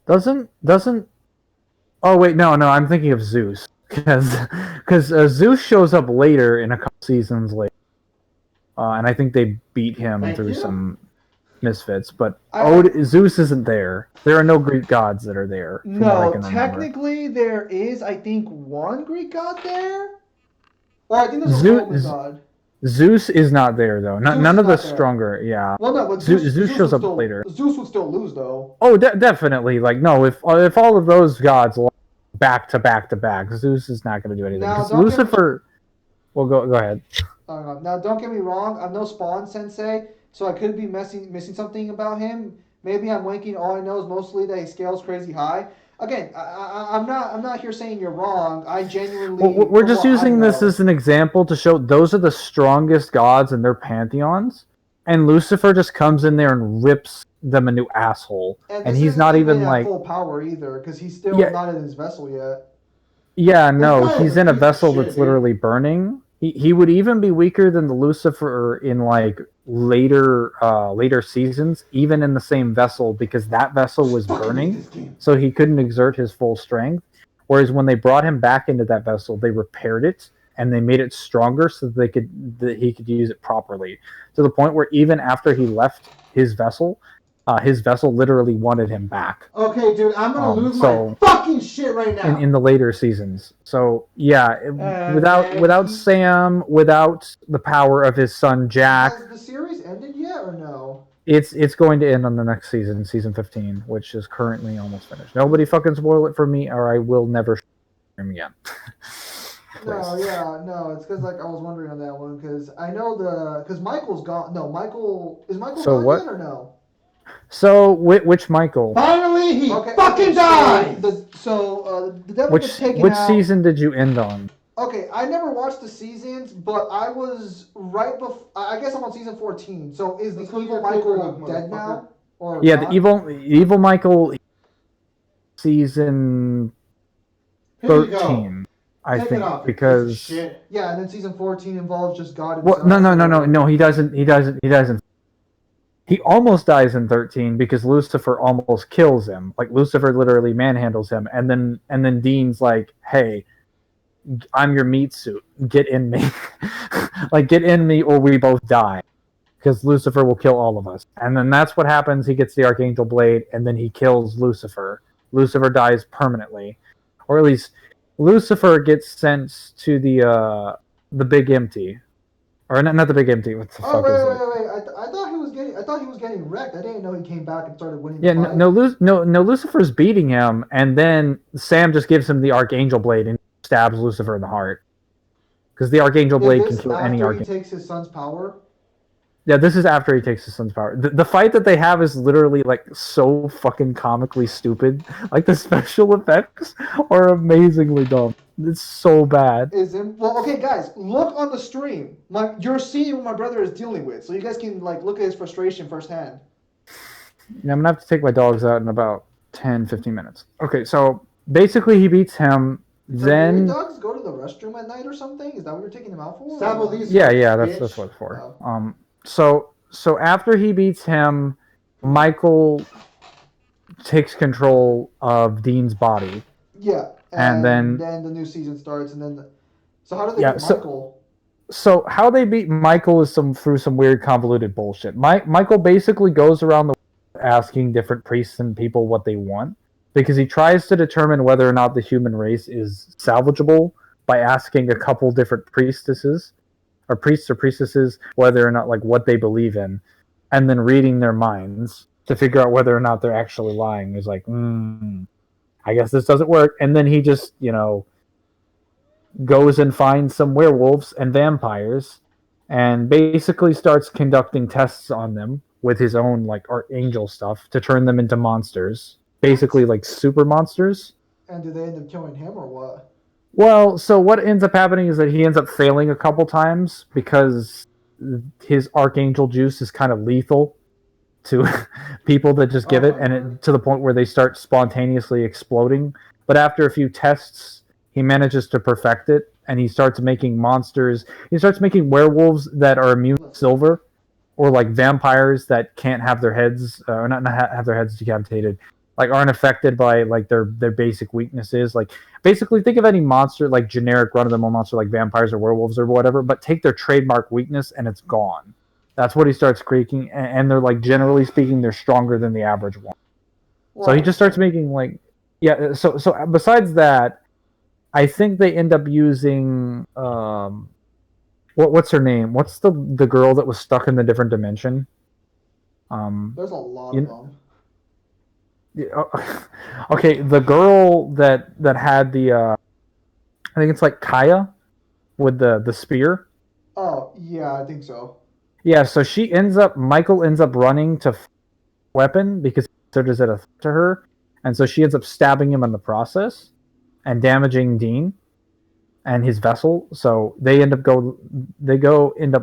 Doesn't. Oh wait, no, I'm thinking of Zeus because Zeus shows up later in a couple seasons later. And I think they beat him through some misfits, but Zeus isn't there. There are no Greek gods that are there. No, technically there is, I think, one Greek god there. Or I think there's a Roman god. Zeus is not there though. Zeus None is of the not there. stronger. Yeah. Well, no, but Zeus shows would up still, later. Zeus would still lose though. Oh, definitely. Like no, if all of those gods back to back to back, Zeus is not going to do anything. Now, Because don't Lucifer. Well, go ahead. Now, don't get me wrong. I'm no Spawn Sensei, so I could be missing something about him. Maybe I'm wanking. All I know is mostly that he scales crazy high. Again, I'm not here saying you're wrong. I genuinely. Well, we're from just what I using this know- as an example to show those are the strongest gods in their pantheons, and Lucifer just comes in there and rips them a new asshole, and this he's isn't not even at like. full power either, because he's still Yeah. not in his vessel yet. Yeah, no, guy he's is a in a piece of vessel shit, that's dude. literally burning. He would even be weaker than the Lucifer in like later seasons, even in the same vessel, because that vessel was Fucking hate burning, this game. so he couldn't exert his full strength. Whereas when they brought him back into that vessel, they repaired it and they made it stronger so that he could use it properly. To the point where even after he left his vessel literally wanted him back. Okay, dude, I'm gonna lose so- my fucking shit right now. In the later seasons. So yeah, man, without Sam, without the power of his son Jack, Has the series ended yet or no? it's going to end on the next season, season 15, which is currently almost finished. Nobody fucking spoil it for me, or I will never him again. No, yeah, no. It's because like I was wondering on that one because I know because Michael's gone. No, Michael is Michael So gone what? yet or no? So which Michael? Finally, he Okay, fucking died. The devil Which gets taken which out. season did you end on? Okay, I never watched the seasons, but I was right before. I guess I'm on season 14. So is the Let's go evil get your Michael paper, dead motherfucker. now? Or Yeah, not? the evil Michael season Here you go. 13, I Take it think, off, you piece of because shit. Yeah, and then season 14 involves just God well, himself. no, he doesn't. He almost dies in 13 because Lucifer almost kills him. Like Lucifer literally manhandles him, and then Dean's like, "Hey, I'm your meat suit. Get in me, like get in me, or we both die." Because Lucifer will kill all of us, and then that's what happens. He gets the Archangel Blade, and then he kills Lucifer. Lucifer dies permanently, or at least Lucifer gets sent to the Big Empty, or not the Big Empty. What the Oh fuck is it? wait! I thought he was getting wrecked. I didn't know he came back and started winning. Yeah, the fight. no, Lucifer's beating him, and then Sam just gives him the Archangel Blade and stabs Lucifer in the heart. Because the Archangel Blade Is can this kill any after he Archangel. takes his son's power? Yeah, this is after he takes his son's power. The fight that they have is literally like so fucking comically stupid. Like the special effects are amazingly dumb. It's so bad. Well, okay, guys, look on the stream. You're seeing what my brother is dealing with, so you guys can like look at his frustration firsthand. Yeah, I'm gonna have to take my dogs out in about 10, 15 minutes. Okay, so basically he beats him. So Then do your dogs go to the restroom at night or something? Is that what you're taking them out for? Stop Or- with these- yeah, that's Bitch. what it's for. Oh. So after he beats him, Michael takes control of Dean's body. Yeah, And then- the new season starts, and then so how do they Yeah, get so- Michael? So how they beat Michael is through some weird convoluted bullshit. Michael basically goes around the world asking different priests and people what they want because he tries to determine whether or not the human race is salvageable by asking a couple different priestesses or priests or priestesses whether or not like what they believe in, and then reading their minds to figure out whether or not they're actually lying. He's like, I guess this doesn't work, and then he just goes and finds some werewolves and vampires and basically starts conducting tests on them with his own like archangel stuff to turn them into monsters, basically like super monsters. And do they end up killing him or what? Well, so what ends up happening is that he ends up failing a couple times because his archangel juice is kind of lethal to people that just give it, and to the point where they start spontaneously exploding. But after a few tests, he manages to perfect it, and he starts making monsters. He starts making werewolves that are immune to silver, or like vampires that can't have their heads, or not have their heads decapitated, like aren't affected by like their basic weaknesses. Like basically, think of any monster, like generic run-of-the-mill monster, like vampires or werewolves or whatever, but take their trademark weakness and it's gone. That's what he starts creating, and they're like generally speaking, they're stronger than the average one. So he just starts making like, yeah. So besides that, I think they end up using what's her name? What's the girl that was stuck in the different dimension? There's a lot You, of them. okay, the girl that had the I think it's like Kaya with the spear. Oh, yeah, I think so. Yeah, so Michael ends up running to weapon because he considers it a threat to her, and so she ends up stabbing him in the process and damaging Dean and his vessel. So they end up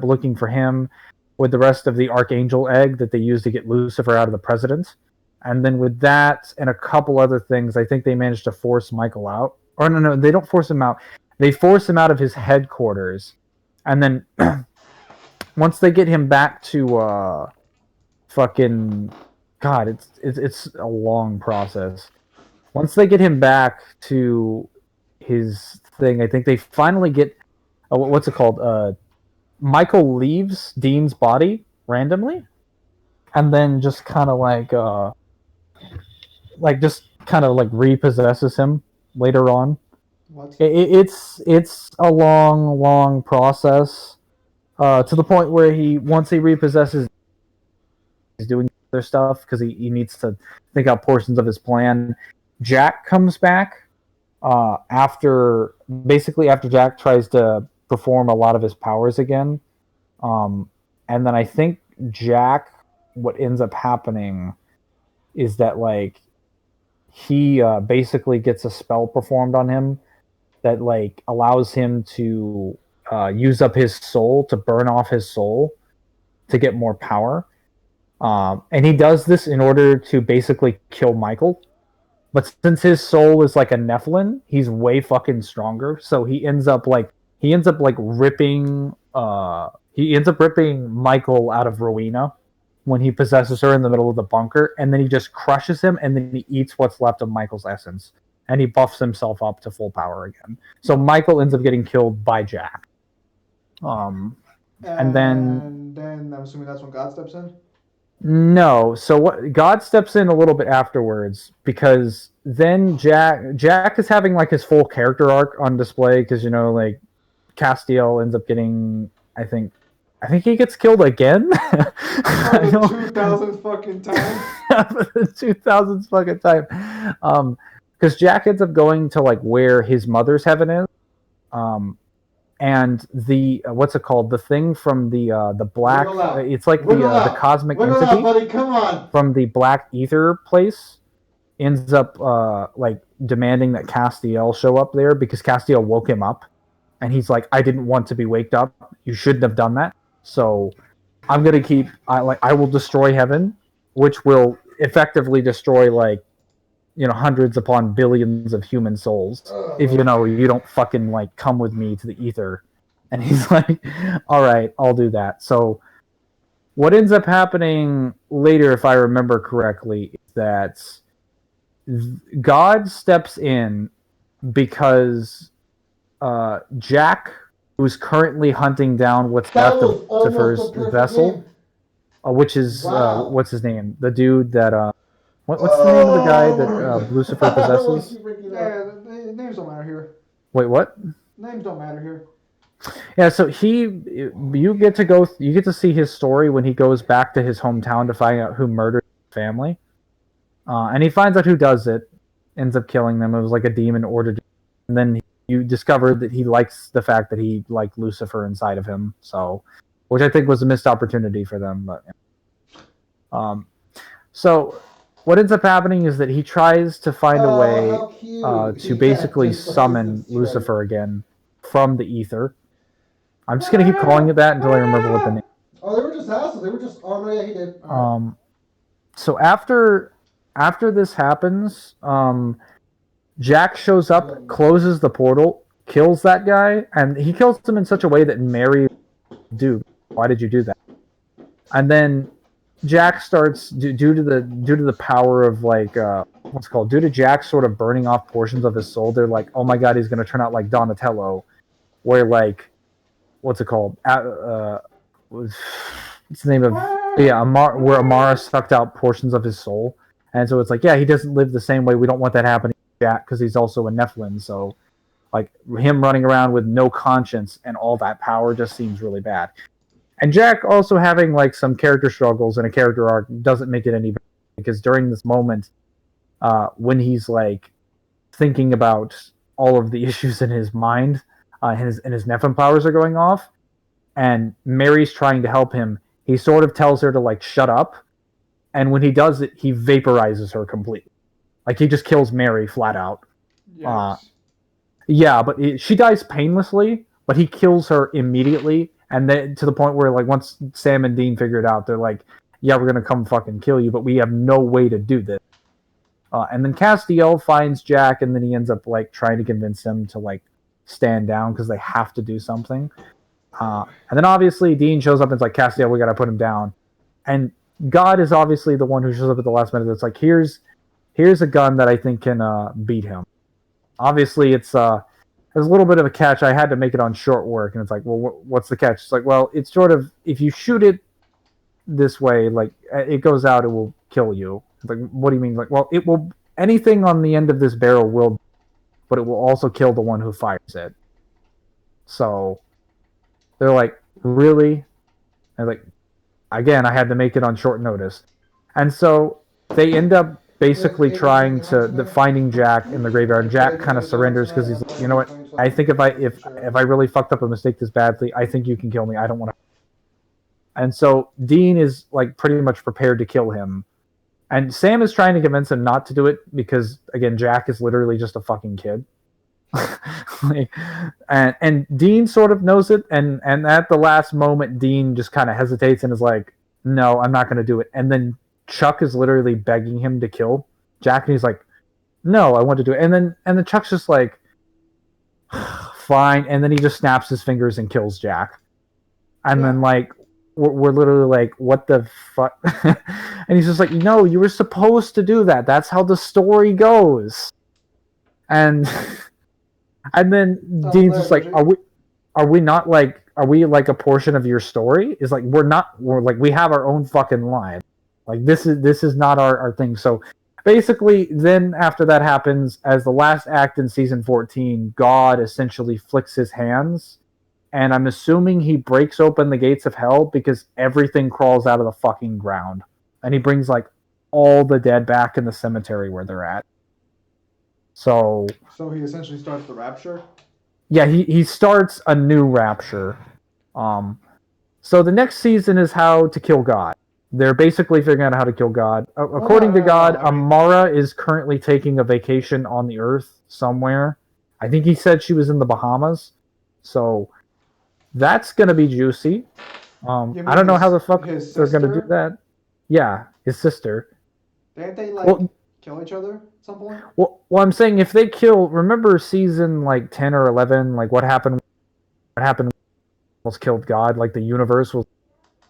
looking for him with the rest of the Archangel egg that they used to get Lucifer out of the president. And then with that and a couple other things, I think they managed to force Michael out. Or no, they don't force him out. They force him out of his headquarters. And then once they get him back to fucking God, it's a long process. Once they get him back to his thing, I think they finally get what's it called? Michael leaves Dean's body randomly, and then just kind of just kind of like repossesses him later on. What? It's a long process to the point where once he repossesses, he's doing other stuff because he needs to think out portions of his plan. Jack comes back after Jack tries to perform a lot of his powers again, and then I think what ends up happening is that like he basically gets a spell performed on him that like allows him to use up his soul, to burn off his soul to get more power. And he does this in order to basically kill Michael. But since his soul is like a Nephilim, he's way fucking stronger. So he ends up ripping Michael out of Rowena when he possesses her in the middle of the bunker, and then he just crushes him, and then he eats what's left of Michael's essence, and he buffs himself up to full power again. So Michael ends up getting killed by Jack. And then I'm assuming that's when God steps in. No, so what? God steps in a little bit afterwards because then Jack is having like his full character arc on display because like Castiel ends up getting I think he gets killed again. For the 2000th fucking time. For the 2000th fucking time. Because Jack ends up going to like where his mother's heaven is. And the what's it called? The thing from the black. It's like the cosmic entity. Buddy, come on. From the black ether place ends up like demanding that Castiel show up there because Castiel woke him up, and he's like, "I didn't want to be waked up. You shouldn't have done that. So I'm gonna I will destroy heaven, which will effectively destroy like hundreds upon billions of human souls if you don't fucking like come with me to the ether." And he's like, all right, I'll do that. So what ends up happening later, if I remember correctly, is that God steps in because Jack, who's currently hunting down what's left of Lucifer's vessel, which is what's his name, the dude that what's the name of the guy that Lucifer possesses? Yeah, names don't matter here. Wait, what? Names don't matter here. Yeah, so you get to see his story when he goes back to his hometown to find out who murdered his family, and he finds out who does it, ends up killing them. It was like a demon ordered, and then you discover that he likes the fact that he liked Lucifer inside of him. So, which I think was a missed opportunity for them, but. So what ends up happening is that he tries to find a way to basically summon Lucifer again from the ether. I'm just gonna keep calling it that until I remember what the name. Oh, they were just assholes. They were just. Oh no, yeah, he did. So after this happens, Jack shows up, closes the portal, kills that guy, and he kills him in such a way that Mary, dude, why did you do that? And then Jack starts due to the power of like what's it called, due to Jack sort of burning off portions of his soul. They're like, oh my god, he's gonna turn out like Donatello, where like what's it called? What's the name of where Amara sucked out portions of his soul, and so it's like, yeah, he doesn't live the same way. We don't want that happening to Jack because he's also a Nephilim. So Like him running around with no conscience and all that power just seems really bad. And Jack also having like some character struggles and a character arc doesn't make it any better, because during this moment, when he's like thinking about all of the issues in his mind, and his Nephilim powers are going off, and Mary's trying to help him, he sort of tells her to like shut up, and when he does it, he vaporizes her completely. Like he just kills Mary flat out. Yes. Yeah, but she dies painlessly, but he kills her immediately, and then to the point where like once Sam and Dean figure it out, they're like, "Yeah, we're gonna come fucking kill you, but we have no way to do this." And then Castiel finds Jack, and then he ends up like trying to convince him to like stand down because they have to do something. And then obviously Dean shows up and it's like, Castiel, we gotta put him down. And God is obviously the one who shows up at the last minute. It's like, here's a gun that I think can beat him. Obviously, there's a little bit of a catch. I had to make it on short work, and it's like, well, what's the catch? It's like, well, it's sort of, if you shoot it this way, like it goes out, it will kill you. It's like, what do you mean? Like, well, it will, anything on the end of this barrel will, but it will also kill the one who fires it. So they're like, really? And like, again, I had to make it on short notice, and so they end up basically trying to finding Jack in the graveyard. Jack kind of surrenders because he's like, you know what? I think if I really fucked up a mistake this badly, I think you can kill me. I don't want to. And so Dean is like pretty much prepared to kill him, and Sam is trying to convince him not to do it because again, Jack is literally just a fucking kid. Like, and Dean sort of knows it, and at the last moment, Dean just kind of hesitates and is like, "No, I'm not going to do it." And then Chuck is literally begging him to kill Jack, and he's like, "No, I want to do it." And then Chuck's just like, "Fine," and then he just snaps his fingers and kills Jack. And then like we're literally like, "What the fuck?" And he's just like, "No, you were supposed to do that. That's how the story goes." And then Dean's just like, are we not like, are we like a portion of your story? Is like, we're like, we have our own fucking life. Like this is not our thing. So basically then after that happens, as the last act in season 14, God essentially flicks his hands, and I'm assuming he breaks open the gates of hell because everything crawls out of the fucking ground. And he brings like all the dead back in the cemetery where they're at. So he essentially starts the rapture? Yeah, he starts a new rapture. So the next season is how to kill God. They're basically figuring out how to kill God. According to God, Amara is currently taking a vacation on the Earth somewhere. I think he said she was in the Bahamas. So that's going to be juicy. I don't know how the fuck they're going to do that. Yeah, his sister. Didn't they kill each other at some point? Well, I'm saying if they kill, remember season like 10 or 11, like what happened was killed God, like the universe will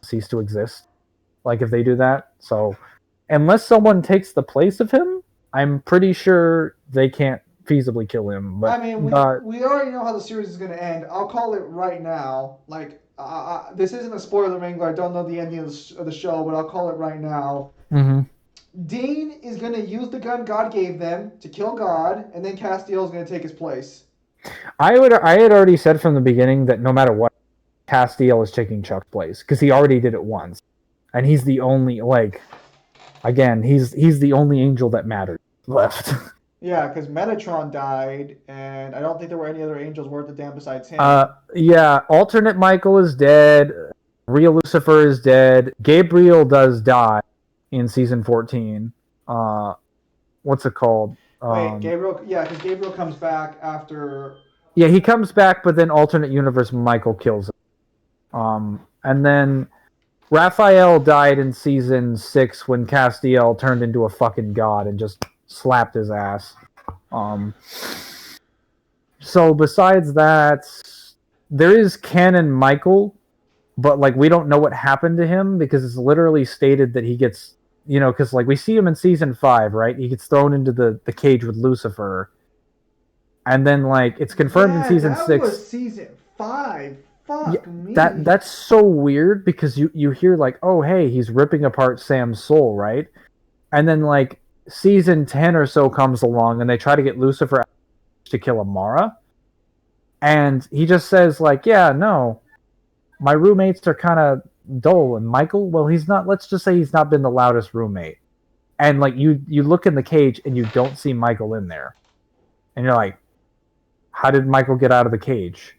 cease to exist. Like if they do that. So unless someone takes the place of him, I'm pretty sure they can't feasibly kill him. But I mean, we already know how the series is going to end. I'll call it right now. Like, this isn't a spoiler, Mangler. I don't know the ending of the show, but I'll call it right now. Mm-hmm. Dean is going to use the gun God gave them to kill God, and then Castiel is going to take his place. I had already said from the beginning that no matter what, Castiel is taking Chuck's place because he already did it once, and he's the only he's the only angel that matters left. Yeah, because Metatron died, and I don't think there were any other angels worth a damn besides him. Yeah, alternate Michael is dead. Real Lucifer is dead. Gabriel does die in season 14. What's it called? Wait, Gabriel? Yeah, because Gabriel comes back after... Yeah, he comes back, but then alternate universe Michael kills him. And then Raphael died in season 6 when Castiel turned into a fucking god and just slapped his ass. So besides that, there is canon Michael, but like we don't know what happened to him because it's literally stated that he gets, because like we see him in season 5, right? He gets thrown into the cage with Lucifer, and then like it's confirmed in season 6. That was season 5. Fuck me. That's so weird because you hear like, oh hey, he's ripping apart Sam's soul, right? And then like season 10 or so comes along and they try to get Lucifer to kill Amara, And he just says, like, yeah, no, my roommates are kind of dull. And Michael, well, he's not, let's just say he's not been the loudest roommate. And, like, you look in the cage and you don't see Michael in there. And you're like, how did Michael get out of the cage?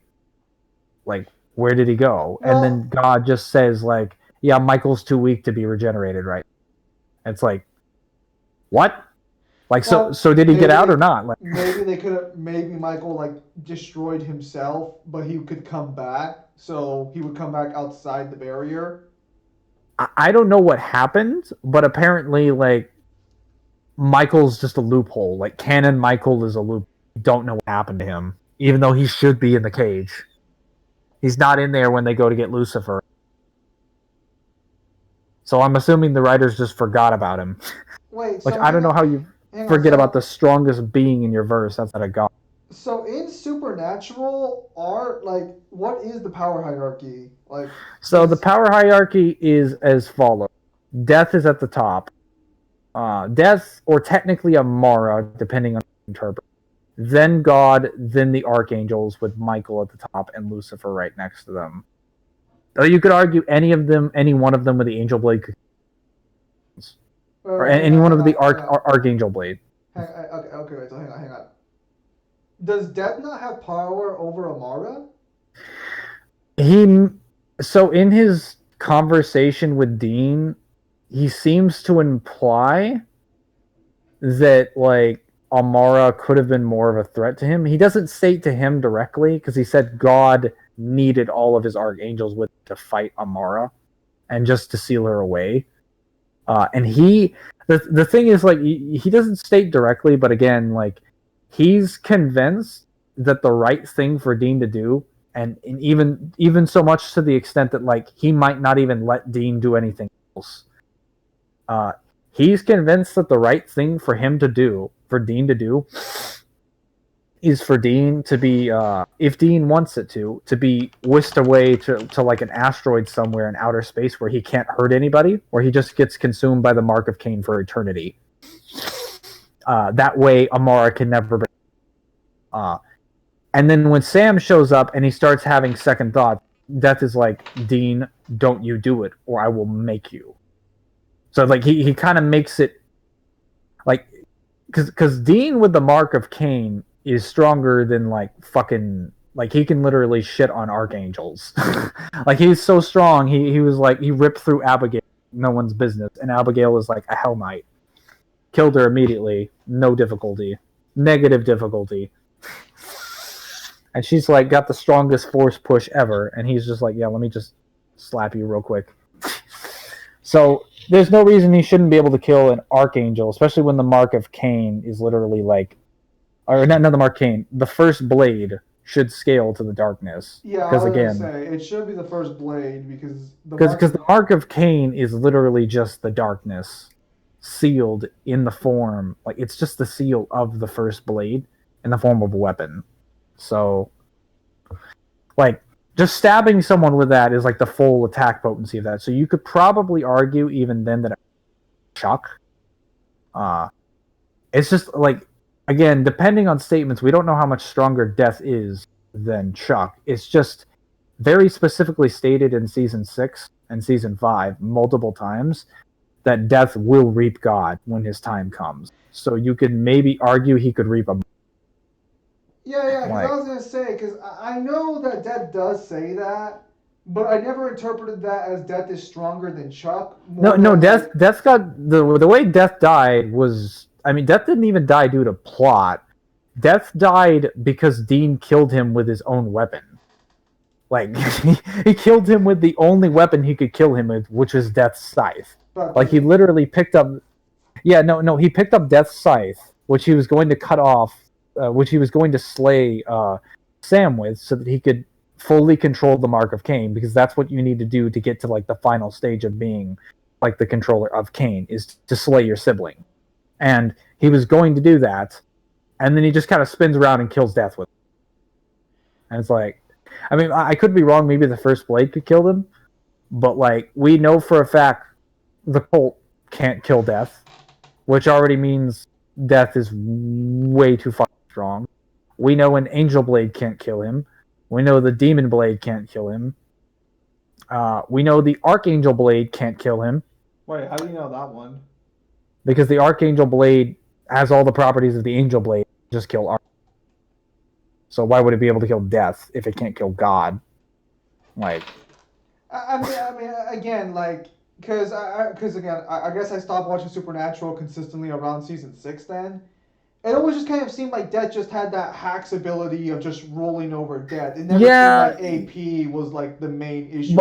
Like, where did he go? Well, and then God just says, like, yeah, Michael's too weak to be regenerated, right? And it's like, what? Like, well, so did he get maybe out they- or not? Like, Maybe they could have. Maybe Michael like destroyed himself, but he could come back. So he would come back outside the barrier. I don't know what happened, but apparently, like, Michael's just a loophole. Like, canon Michael is a loop. Don't know what happened to him, even though he should be in the cage. He's not in there when they go to get Lucifer. So I'm assuming the writers just forgot about him. Wait, Like, so I don't know how you hang on, forget so- about the strongest being in your verse outside of God. So in supernatural art, like, what is the power hierarchy? Like, So the power hierarchy is as follows. Death is at the top. Death, or technically Amara, depending on interpret. Then God, then the archangels with Michael at the top and Lucifer right next to them. Though you could argue any one of them with the angel blade, or any one of the archangel blade. Okay, wait, so hang on. Does Death not have power over Amara? So in his conversation with Dean, he seems to imply that, like, Amara could have been more of a threat to him. He doesn't state to him directly, because he said God needed all of his archangels with to fight Amara and just to seal her away. And the thing is, like, he doesn't state directly, but again, like, he's convinced that the right thing for Dean to do, and even so much to the extent that, like, he might not even let Dean do anything else. He's convinced that the right thing for Dean to do, is for Dean to be, if Dean wants it to be whisked away to like an asteroid somewhere in outer space where he can't hurt anybody, where he just gets consumed by the mark of Cain for eternity. That way Amara can never be. And then when Sam shows up and he starts having second thoughts, Death is like, Dean, don't you do it, or I will make you. So, like, he kind of makes it, like, because Dean with the mark of Cain is stronger than, like, fucking, like, he can literally shit on archangels. Like, he's so strong, he was like, he ripped through Abigail, no one's business, and Abigail is like a Hell Knight. Killed her immediately, no difficulty. Negative difficulty. And she's, like, got the strongest force push ever, and he's just like, yeah, let me just slap you real quick. So there's no reason he shouldn't be able to kill an archangel, especially when the mark of Cain is literally like, or not the mark Cain, the first blade should scale to the darkness. Yeah, because I was again, gonna say it should be the first blade because the mark of Cain is literally just the darkness sealed in the form, like, it's just the seal of the first blade in the form of a weapon. So, like, just stabbing someone with that is like the full attack potency of that. So you could probably argue even then that Chuck. It's just, like, again, depending on statements, we don't know how much stronger Death is than Chuck. It's just very specifically stated in season 6 and season 5 multiple times that Death will reap God when his time comes. So you could maybe argue he could reap a. Yeah, because Like, I was gonna say, because I know that Death does say that, but I never interpreted that as Death is stronger than Chuck. No, Death's got the way Death died was, I mean, Death didn't even die due to plot. Death died because Dean killed him with his own weapon. Like, he killed him with the only weapon he could kill him with, which was Death's scythe. Like, he literally picked up. Yeah, no, he picked up Death's scythe, which he was going to cut off, which he was going to slay Sam with, so that he could fully control the mark of Cain, because that's what you need to do to get to, like, the final stage of being, like, the controller of Cain, is to slay your sibling. And he was going to do that, and then he just kind of spins around and kills Death with it. And it's like, I mean, I could be wrong, maybe the first blade could kill them, but, like, we know for a fact the Colt can't kill Death, which already means Death is way too fucking strong. We know an Angel Blade can't kill him, We know the Demon Blade can't kill him. We know the Archangel Blade can't kill him. Wait, how do you know that one? Because the Archangel Blade has all the properties of the Angel Blade. Just kill Archangel. So why would it be able to kill Death if it can't kill God? Like, I mean, again, like, because again, I guess I stopped watching Supernatural consistently around season 6. Then it always just kind of seemed like Death just had that hacks ability of just rolling over Death. It never Yeah. seemed like AP was like the main issue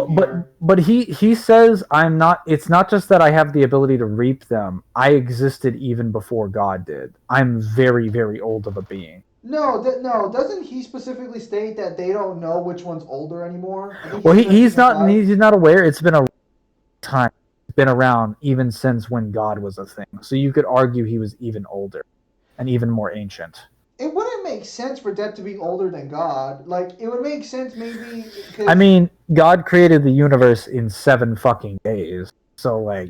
but he says I'm not. It's not just that I have the ability to reap them. I existed even before God did. I'm very, very old of a being. No, doesn't he specifically state that they don't know which one's older anymore? I think Well, said that he's season not. 5. He's not aware. It's been a time. It's been around even since when God was a thing. So you could argue he was even older, and even more ancient. It wouldn't make sense for Death to be older than God. Like, it would make sense maybe. I mean, God created the universe in 7 fucking days. So, like,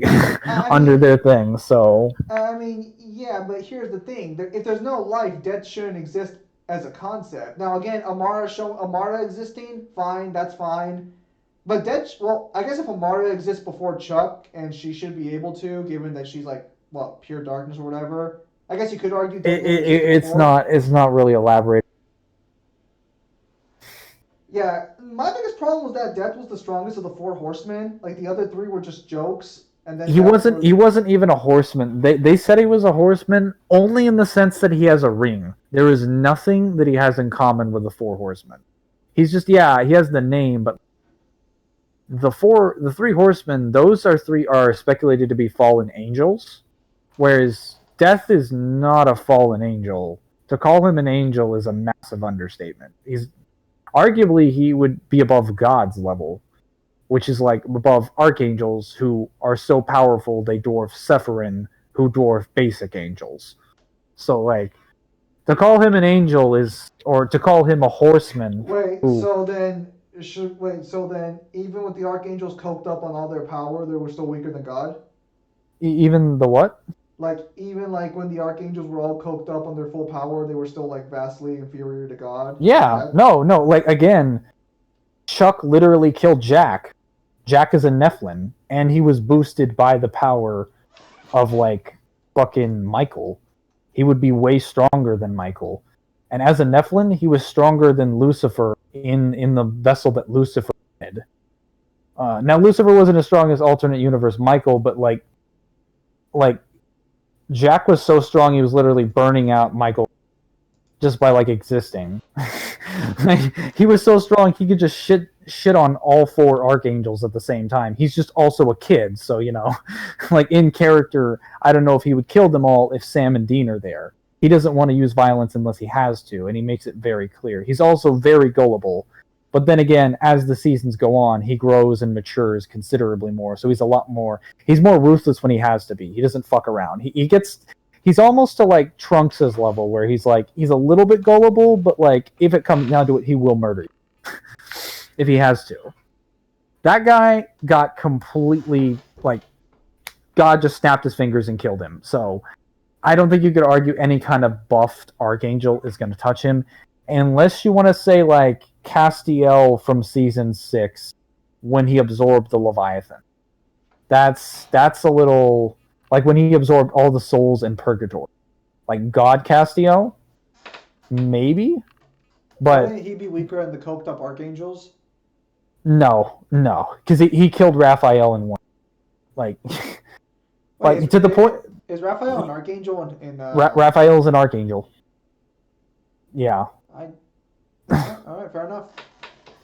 under their thing, so... I mean, yeah, but here's the thing. If there's no life, Death shouldn't exist as a concept. Now, again, Amara existing, fine, that's fine. But Death, well, I guess if Amara exists before Chuck, and she should be able to, given that she's, like, what, pure darkness or whatever, I guess you could argue Death it's not really elaborated. Yeah, my biggest problem was that Death was the strongest of the 4 horsemen. Like, the other 3 were just jokes. And then He wasn't even a horseman. They said he was a horseman only in the sense that he has a ring. There is nothing that he has in common with the 4 horsemen. He's just, yeah, he has the name, but the 3 horsemen, those are speculated to be fallen angels, whereas Death is not a fallen angel. To call him an angel is a massive understatement. Arguably, he would be above God's level, which is like above archangels who are so powerful they dwarf Sephirin, who dwarf basic angels. So, like, to call him an angel or to call him a horseman. So then, even with the archangels coked up on all their power, they were still weaker than God? Even the what? Like, even like when the archangels were all coked up on their full power, they were still like vastly inferior to God? Yeah, no, like, again, Chuck literally killed Jack. Jack is a Nephilim, and he was boosted by the power of, like, fucking Michael. He would be way stronger than Michael. And as a Nephilim, he was stronger than Lucifer in the vessel that Lucifer did. Now, Lucifer wasn't as strong as alternate universe Michael, but, like, Jack was so strong he was literally burning out Michael just by, like, existing. Like, he was so strong he could just shit on all 4 archangels at the same time. He's just also a kid, so, you know, like, in character, I don't know if he would kill them all if Sam and Dean are there. He doesn't want to use violence unless he has to, and he makes it very clear. He's also very gullible, but then again, as the seasons go on, he grows and matures considerably more, so he's more ruthless when he has to be. He doesn't fuck around. He's almost to, like, Trunks' level, where he's a little bit gullible, but, like, if it comes down to it, he will murder you. If he has to. That guy got completely, like, God just snapped his fingers and killed him. So, I don't think you could argue any kind of buffed Archangel is going to touch him, unless you want to say, like, Castiel from Season 6, when he absorbed the Leviathan. That's a little... Like, when he absorbed all the souls in Purgatory. Like, God Castiel? Maybe? But... Wouldn't he be weaker than the coked up archangels? No. Because he killed Raphael in one. Like... to the point... Is Raphael an archangel in Raphael's an archangel. Yeah. Alright, fair enough.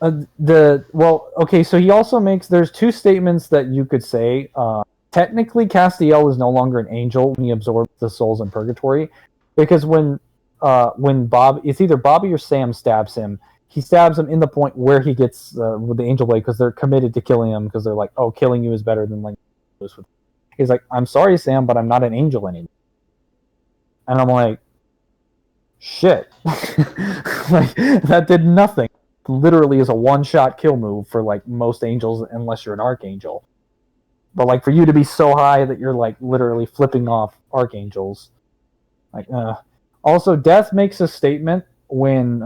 Okay, so he also makes... There's 2 statements that you could say... Technically, Castiel is no longer an angel when he absorbs the souls in Purgatory, because when it's either Bobby or Sam stabs him, he stabs him in the point where he gets with the angel blade, because they're committed to killing him, because they're like, oh, killing you is better than, like, he's like, I'm sorry, Sam, but I'm not an angel anymore. And I'm like, shit. Like, that did nothing. Literally is a one-shot kill move for, like, most angels, unless you're an archangel. But, like, for you to be so high that you're, like, literally flipping off archangels. Like, Also, Death makes a statement when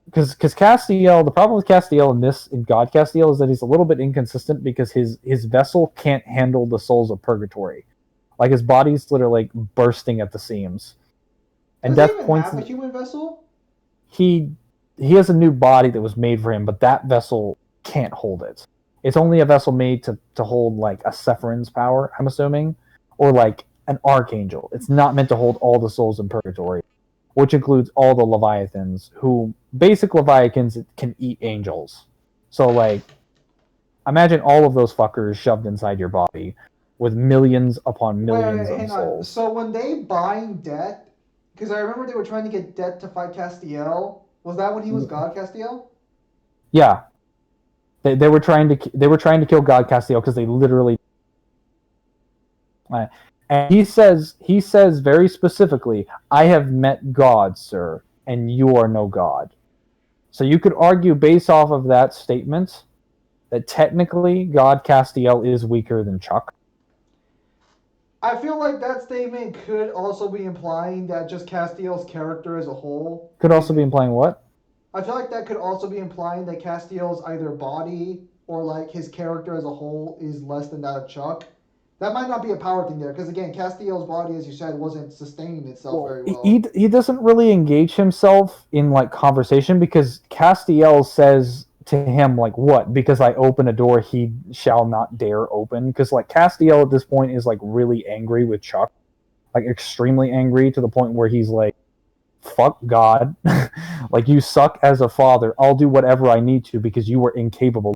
because Castiel, the problem with Castiel in God Castiel is that he's a little bit inconsistent because his vessel can't handle the souls of purgatory. Like his body's literally like bursting at the seams. And Does he Death even points have a human vessel? he has a new body that was made for him, but that vessel can't hold it. It's only a vessel made to hold like a Sephron's power, I'm assuming, or like an archangel. It's not meant to hold all the souls in purgatory, which includes all the Leviathans, who basic Leviathans can eat angels. So like imagine all of those fuckers shoved inside your body with millions upon millions Wait, of hang on. souls. So when they bind Death, because I remember they were trying to get Death to fight Castiel. Was that when he was God Castiel? Yeah. They were trying to kill God Castiel because they literally and he says very specifically, I have met God, sir, and you are no God. So you could argue based off of that statement that technically God Castiel is weaker than Chuck. I feel like that statement could also be implying that just Castiel's character as a whole Could also be implying what? I feel like that could also be implying that Castiel's either body or like his character as a whole is less than that of Chuck. That might not be a power thing there, because again, Castiel's body, as you said, wasn't sustaining itself very well. He doesn't really engage himself in like conversation because Castiel says to him like, what? Because I open a door he shall not dare open. Because like Castiel at this point is like really angry with Chuck, like extremely angry to the point where he's like, fuck God, like you suck as a father. I'll do whatever I need to because you were incapable.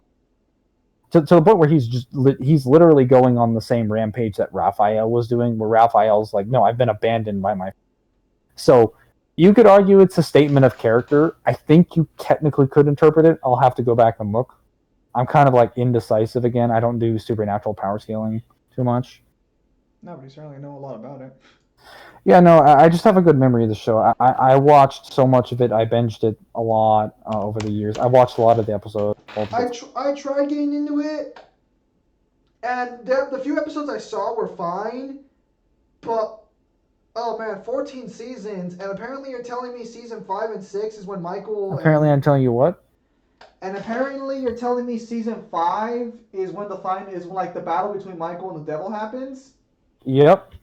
To the point where he's literally going on the same rampage that Raphael was doing, where Raphael's like, no, I've been abandoned by my. So you could argue it's a statement of character. I think you technically could interpret it. I'll have to go back and look. I'm kind of like indecisive again. I don't do supernatural power scaling too much. No, but you certainly know a lot about it. Yeah, no, I just have a good memory of the show. I watched so much of it. I binged it a lot over the years. I watched a lot of the episodes. I tried getting into it, and the few episodes I saw were fine, but oh man, 14 seasons, and apparently you're telling me season 5 and 6 is when Michael. Apparently, I'm telling you what. And apparently you're telling me season 5 is when like the battle between Michael and the devil happens. Yep.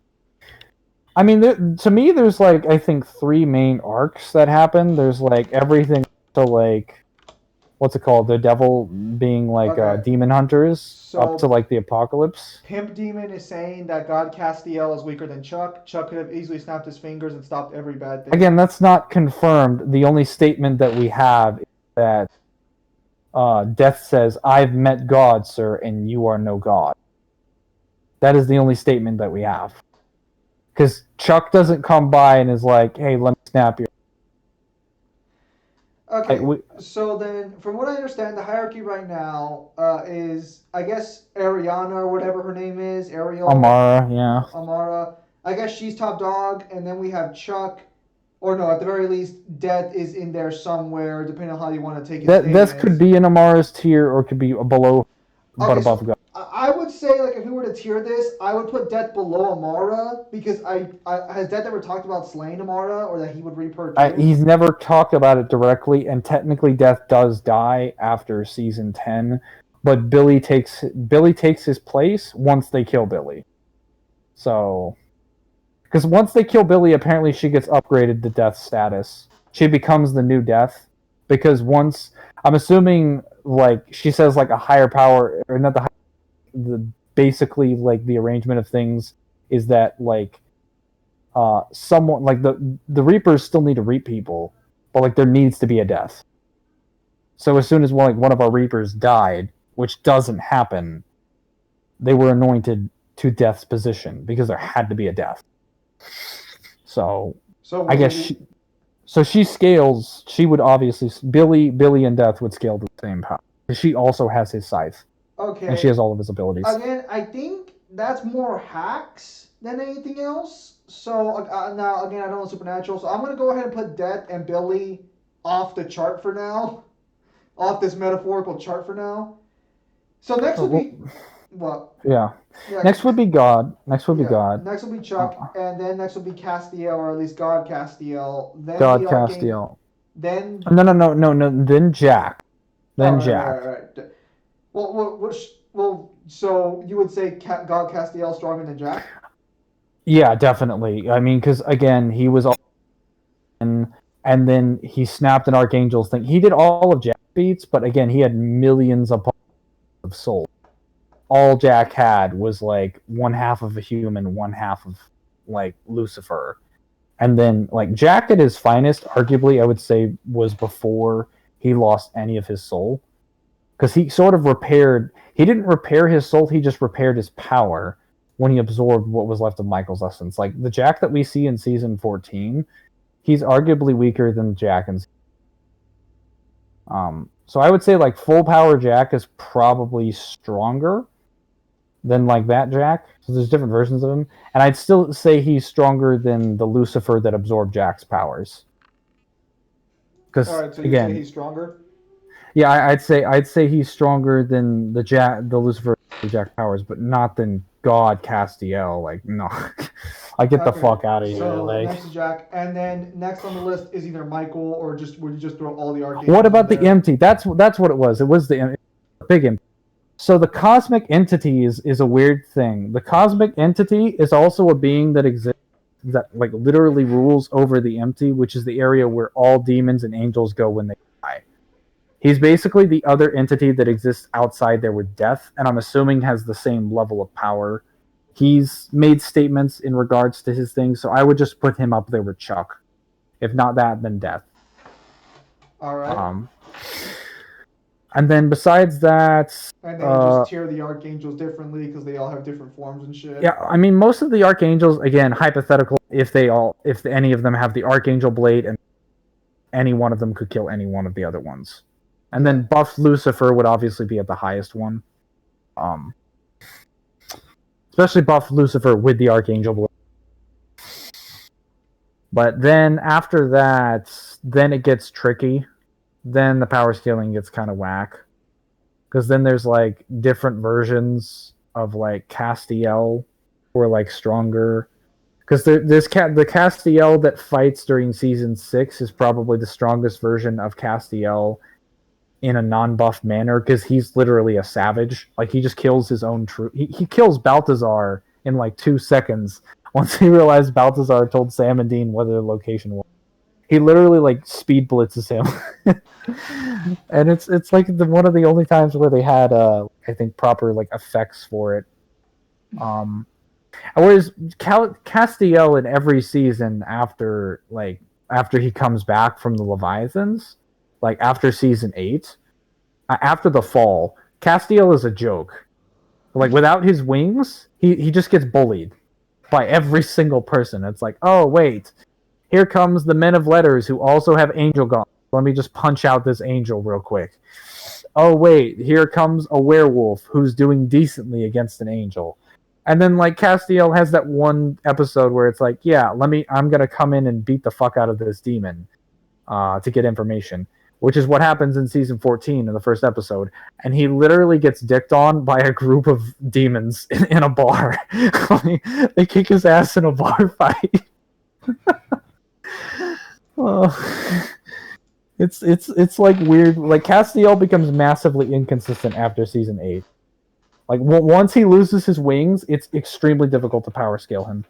I mean, to me, there's like I think 3 main arcs that happen. There's like everything to like, what's it called? The devil being like demon hunters up to like the apocalypse. Pimp Demon is saying that God Castiel is weaker than Chuck. Chuck could have easily snapped his fingers and stopped every bad thing. Again, that's not confirmed. The only statement that we have is that Death says, "I've met God, sir, and you are no God." That is the only statement that we have. Because Chuck doesn't come by and is like, hey, let me snap you. Okay, so then, from what I understand, the hierarchy right now is, I guess, Ariana, or whatever her name is, Ariel. Amara, yeah. Amara. I guess she's top dog, and then we have Chuck, or no, at the very least, Death is in there somewhere, depending on how you want to take it. Death could be in Amara's tier, or could be below, but above God. I would say, like, if we were to tier this, I would put Death below Amara, because has Death ever talked about slaying Amara, or that he would reap her too? He's never talked about it directly, and technically Death does die after season 10, but Billy takes his place once they kill Billy. So, because once they kill Billy, apparently she gets upgraded to Death status. She becomes the new Death, because once, I'm assuming, like, she says, like, a higher power, or not basically like the arrangement of things is that like someone like the Reapers still need to reap people, but like there needs to be a death. So as soon as one of our Reapers died, which doesn't happen, they were anointed to Death's position because there had to be a death. So I guess she scales. She would obviously Billy and Death would scale to the same power because she also has his scythe. Okay. And she has all of his abilities. Again, I think that's more hacks than anything else. So now, again, I don't know Supernatural, so I'm going to go ahead and put Death and Billy off the chart for now. Off this metaphorical chart for now. So next would be... What? Yeah. Next would be God. Next would be God. Next would be Chuck, and then next would be Castiel, or at least God Castiel. Then God Castiel. then No. Then Jack. Then all Jack. right. Well, so you would say God Castiel stronger than Jack? Yeah, definitely. I mean, because again, he was all in, and then he snapped an Archangel's thing. He did all of Jack's beats, but again, he had millions of souls. All Jack had was like one half of a human, one half of like Lucifer. And then like Jack at his finest, arguably, I would say was before he lost any of his soul. Because he sort of repaired, he didn't repair his soul, he just repaired his power when he absorbed what was left of Michael's essence. Like the Jack that we see in season 14, he's arguably weaker than Jack in so I would say like full power Jack is probably stronger than like that Jack. So there's different versions of him, and I'd still say he's stronger than the Lucifer that absorbed Jack's powers. Because All right, so you say again, he's stronger. yeah, I'd say he's stronger than the Lucifer Jack powers, but not than God Castiel. Like no, I get the Okay, fuck out of here. so Like, next is Jack, and then next on the list is either Michael or just would you just throw all the archangels? what about in the there? empty? That's what it was. It was the big empty. So the cosmic entity is a weird thing. The cosmic entity is also a being that exists that like literally rules over the empty, which is the area where all demons and angels go when they die. He's basically the other entity that exists outside there with death, and I'm assuming has the same level of power. He's made statements in regards to his thing, so I would just put him up there with Chuck. If not that, then death. All right. And then besides that, And then just tier the archangels differently because they all have different forms and shit. yeah, I mean most of the archangels, again, hypothetical. If any of them have the archangel blade, and any one of them could kill any one of the other ones, and then buff Lucifer would obviously be at the highest one. Especially buff Lucifer with the archangel blade. But then after that, then it gets tricky. Then the power scaling gets kind of whack. Because then there's like different versions of like Castiel who are like stronger. Because the Castiel that fights during season 6 is probably the strongest version of Castiel in a non-buff manner, because he's literally a savage. Like he just kills his own troop. He kills Balthazar in like 2 seconds once he realized Balthazar told Sam and Dean where their location was. He literally like speed blitzes him. And it's like one of the only times where they had I think proper like effects for it. Whereas Castiel in every season after he comes back from the Leviathans, like after season 8, after the fall, Castiel is a joke. Like without his wings, he just gets bullied by every single person. It's like, oh wait, here comes the men of letters who also have angel gauntlets. Let me just punch out this angel real quick. Oh wait, here comes a werewolf who's doing decently against an angel. And then like Castiel has that one episode where it's like, yeah, I'm gonna come in and beat the fuck out of this demon to get information, which is what happens in season 14 in the first episode. And he literally gets dicked on by a group of demons in a bar. They kick his ass in a bar fight. It's like weird. Like Castiel becomes massively inconsistent after season 8. Like once he loses his wings, it's extremely difficult to power scale him.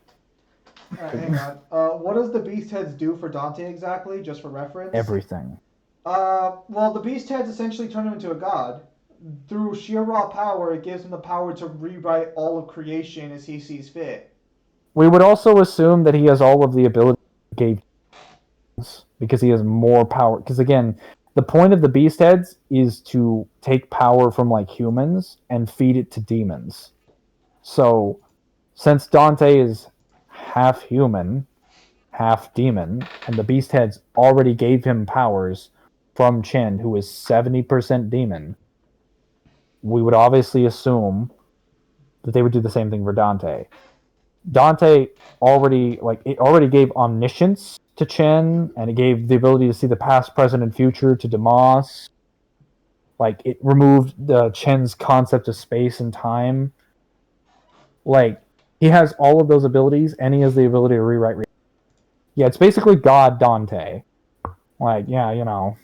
All right, hang on. What does the beast heads do for Dante exactly? Just for reference. Everything. Well, the beast heads essentially turn him into a god. Through sheer raw power, it gives him the power to rewrite all of creation as he sees fit. We would also assume that he has all of the ability gave because he has more power. Because again, the point of the beast heads is to take power from like humans and feed it to demons. So, since Dante is half human, half demon, and the beast heads already gave him powers from Chen, who is 70% demon, we would obviously assume that they would do the same thing for Dante. Dante already gave omniscience to Chen, and it gave the ability to see the past, present, and future to Demas. Like it removed Chen's concept of space and time. Like he has all of those abilities, and he has the ability to rewrite reality. Yeah, it's basically God Dante. Like, yeah, you know,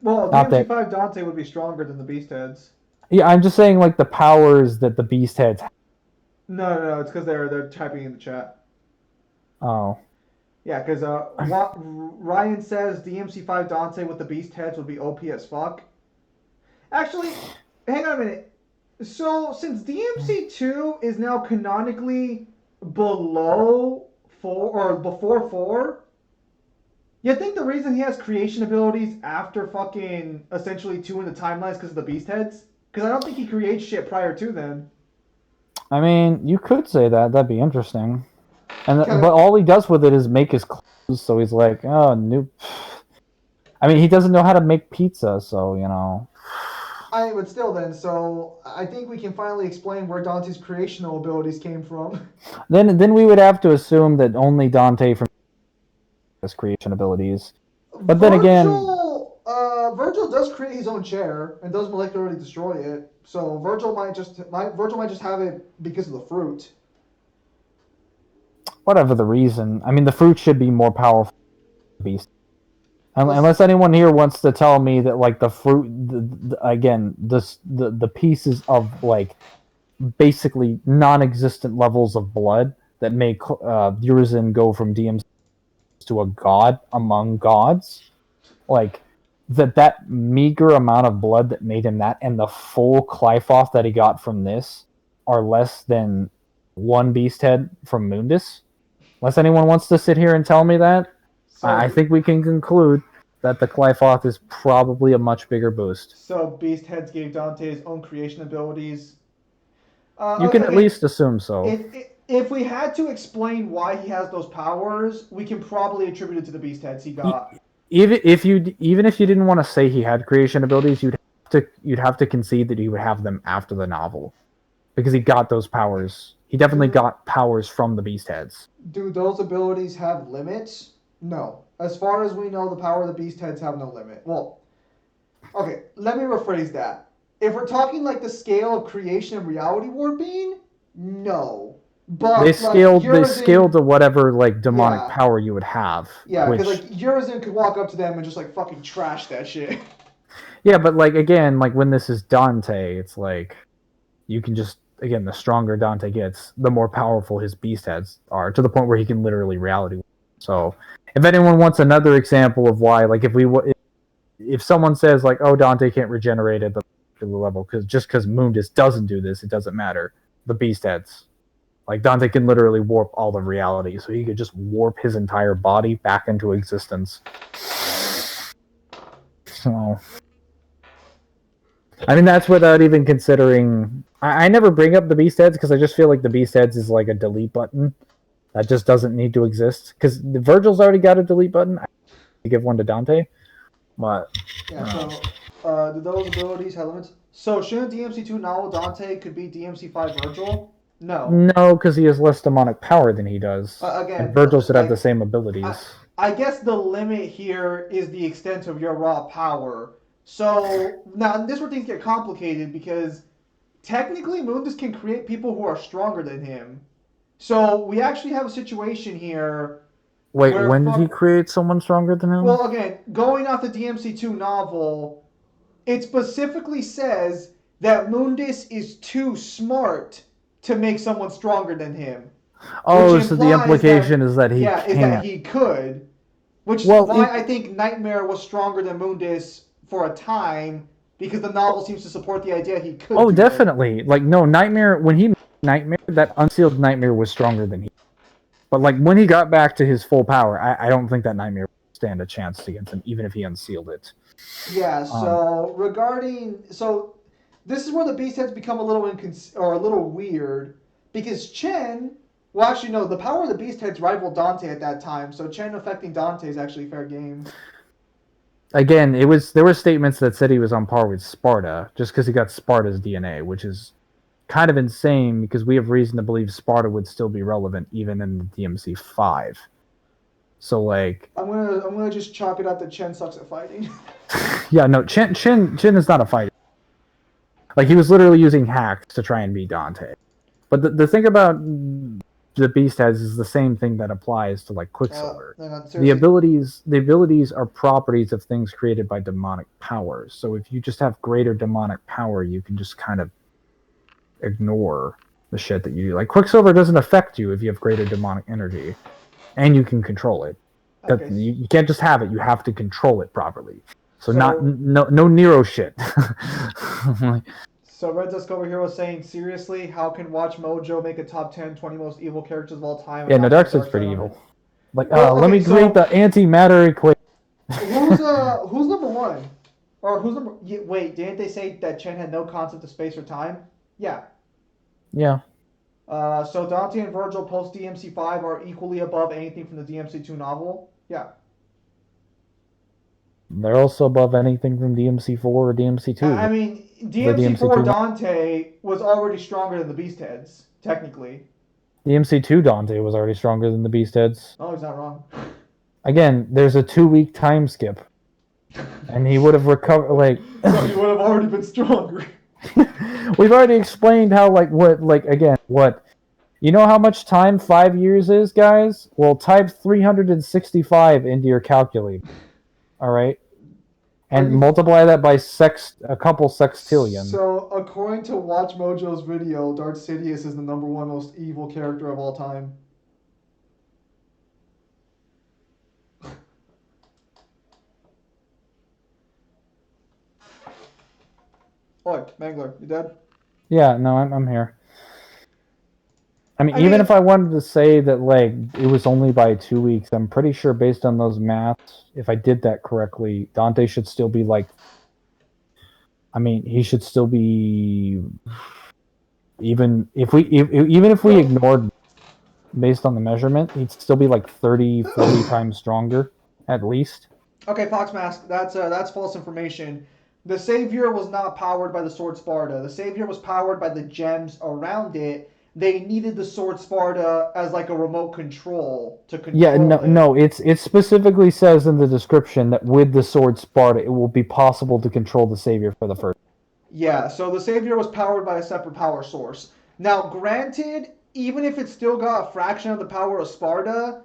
Well, not that. DMC5 Dante would be stronger than the Beast Heads. Yeah, I'm just saying like the powers that the Beast Heads. No, it's because they're typing in the chat. Oh, Yeah, because Ryan says DMC5 Dante with the Beast Heads would be OP as fuck. Actually, hang on a minute. So, since DMC2 is now canonically below 4 or before 4, you think the reason he has creation abilities after fucking essentially 2 in the timeline is because of the Beast Heads? Because I don't think he creates shit prior to then. I mean, you could say that. That'd be interesting. Kinda- But all he does with it is make his clothes. So he's like, oh, new. I mean, he doesn't know how to make pizza, so you know. But still then, so I think we can finally explain where Dante's creational abilities came from. Then we would have to assume that only Dante from has creation abilities. But then again, Virgil does create his own chair and does molecularly destroy it. So Virgil might just have it because of the fruit. whatever the reason, I mean, the fruit should be more powerful than the beast. Unless anyone here wants to tell me that like the fruit, again, the pieces of like basically non-existent levels of blood that make Urizen go from DMC to a god among gods, like that meager amount of blood that made him that, and the full Clyfoth that he got from this are less than one beast head from Mundus. Unless anyone wants to sit here and tell me that, So, I think we can conclude that the Clyfoth is probably a much bigger boost. So Beast Heads gave Dante his own creation abilities. You can at least assume so. If we had to explain why he has those powers, we can probably attribute it to the Beast Heads he got. Even if you didn't want to say he had creation abilities, you'd have to concede that he would have them after the novel, because he got those powers. He definitely got powers from the Beast Heads. Do those abilities have limits? No. As far as we know, the power of the Beast Heads have no limit. Well, okay, let me rephrase that. If we're talking like the scale of creation and reality warping, no. But They scaled to whatever like demonic power you would have. Yeah, because like Urizen could walk up to them and just like fucking trash that shit. Yeah, but like again, like when this is Dante, it's like you can just again, the stronger Dante gets, the more powerful his beast heads are, to the point where he can literally reality. So, if anyone wants another example of why, like if someone says like, oh, Dante can't regenerate at the level because Mundus doesn't do this, it doesn't matter. The beast heads, like Dante can literally warp all of reality, so he could just warp his entire body back into existence. So, I mean, that's without even considering. I never bring up the beast heads because I just feel like the beast heads is like a delete button that just doesn't need to exist. Because Virgil's already got a delete button. I give one to Dante, but yeah. So, do those abilities have limits? So, shouldn't DMC2 novel Dante could be DMC5 Virgil? No. No, because he has less demonic power than he does. Again, and Virgil should have the same abilities. I guess the limit here is the extent of your raw power. So now this is where things get complicated because technically Mundus can create people who are stronger than him. So we actually have a situation here. Wait, when did he create someone stronger than him? Well, again, going off the DMC2 novel, it specifically says that Mundus is too smart to make someone stronger than him. Oh, so the implication is that he can't. Is that he could. Which is why I think Nightmare was stronger than Mundus for a time, because the novel seems to support the idea he could. Oh, definitely. It. Like, no, Nightmare, when he made Nightmare, that unsealed Nightmare was stronger than he. But, like, when he got back to his full power, I don't think that Nightmare would stand a chance against him, even if he unsealed it. Yeah, so this is where the Beast Heads become a little weird, because Chen. Well, actually, no. The power of the Beast Heads rivaled Dante at that time, so Chen affecting Dante is actually fair game. Again, there were statements that said he was on par with Sparta, just because he got Sparta's DNA, which is kind of insane because we have reason to believe Sparta would still be relevant even in the DMC 5. So like, I'm gonna just chalk it up that Chen sucks at fighting. Yeah, no, Chen is not a fighter. Like he was literally using hacks to try and beat Dante. But the thing about the beast has is the same thing that applies to like Quicksilver. Hang on, The seriously. abilities are properties of things created by demonic powers. So if you just have greater demonic power, you can just kind of ignore the shit that you do. Like Quicksilver doesn't affect you if you have greater demonic energy, and you can control it. Okay. You can't just have it; you have to control it properly. So So- no Nero shit. So Red Dusk over here was saying, seriously, how can Watch Mojo make a top 10, 20 most evil characters of all time? Yeah, and no, not put Darkseid's pretty Darkseid on evil. it? Like, Well, let okay, me create the antimatter equation. Who's number one? Or who's number? Wait, didn't they say that Chen had no concept of space or time? Yeah. Yeah. So Dante and Virgil post DMC5 are equally above anything from the DMC2 novel. Yeah. They're also above anything from DMC4 or DMC2. I mean, The DMC4 DMC2 Dante was already stronger than the Beast Heads, technically. DMC2 Dante was already stronger than the Beast Heads. Oh, he's not wrong. Again, there's a 2-week time skip. And he would have recovered, like... So he would have already been stronger. We've already explained how, what... You know how much time 5 years is, guys? Well, type 365 into your calculator. Alright? And multiply that by a couple sextillion. So, according to Watch Mojo's video, Darth Sidious is the number one most evil character of all time. Oi, Mangler, you dead? Yeah, no, I'm here. I mean, I even mean- if I wanted to say that, like, it was only by 2 weeks, I'm pretty sure based on those maths, if I did that correctly, Dante should still be, like... I mean, he should still be... Even if we ignored based on the measurement, he'd still be, like, 30, 40 times stronger, at least. Okay, Foxmask, that's false information. The Savior was not powered by the Sword Sparta. The Savior was powered by the gems around it. They needed the Sword Sparta as like a remote control to control Yeah, it. no, it specifically says in the description that with the Sword Sparta, it will be possible to control the Savior for the first. Yeah, so the Savior was powered by a separate power source. Now, granted, even if it still got a fraction of the power of Sparta,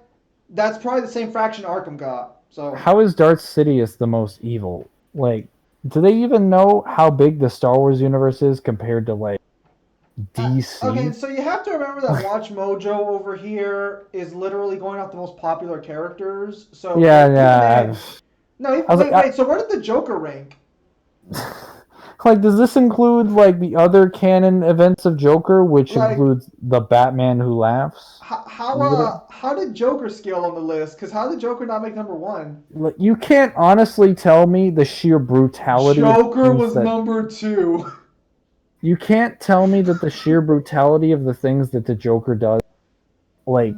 that's probably the same fraction Arkham got. So How is Darth Sidious the most evil? Like, do they even know how big the Star Wars universe is compared to, like, DC? Okay, so you have to remember that Watch Mojo over here is literally going off the most popular characters. So Yeah. Wait. So where did the Joker rank? Like, does this include, like, the other canon events of Joker, which includes the Batman Who Laughs? How did Joker scale on the list? Because how did Joker not make number one? Like, you can't honestly tell me the sheer brutality. Joker was number 2. You can't tell me that the sheer brutality of the things that the Joker does, are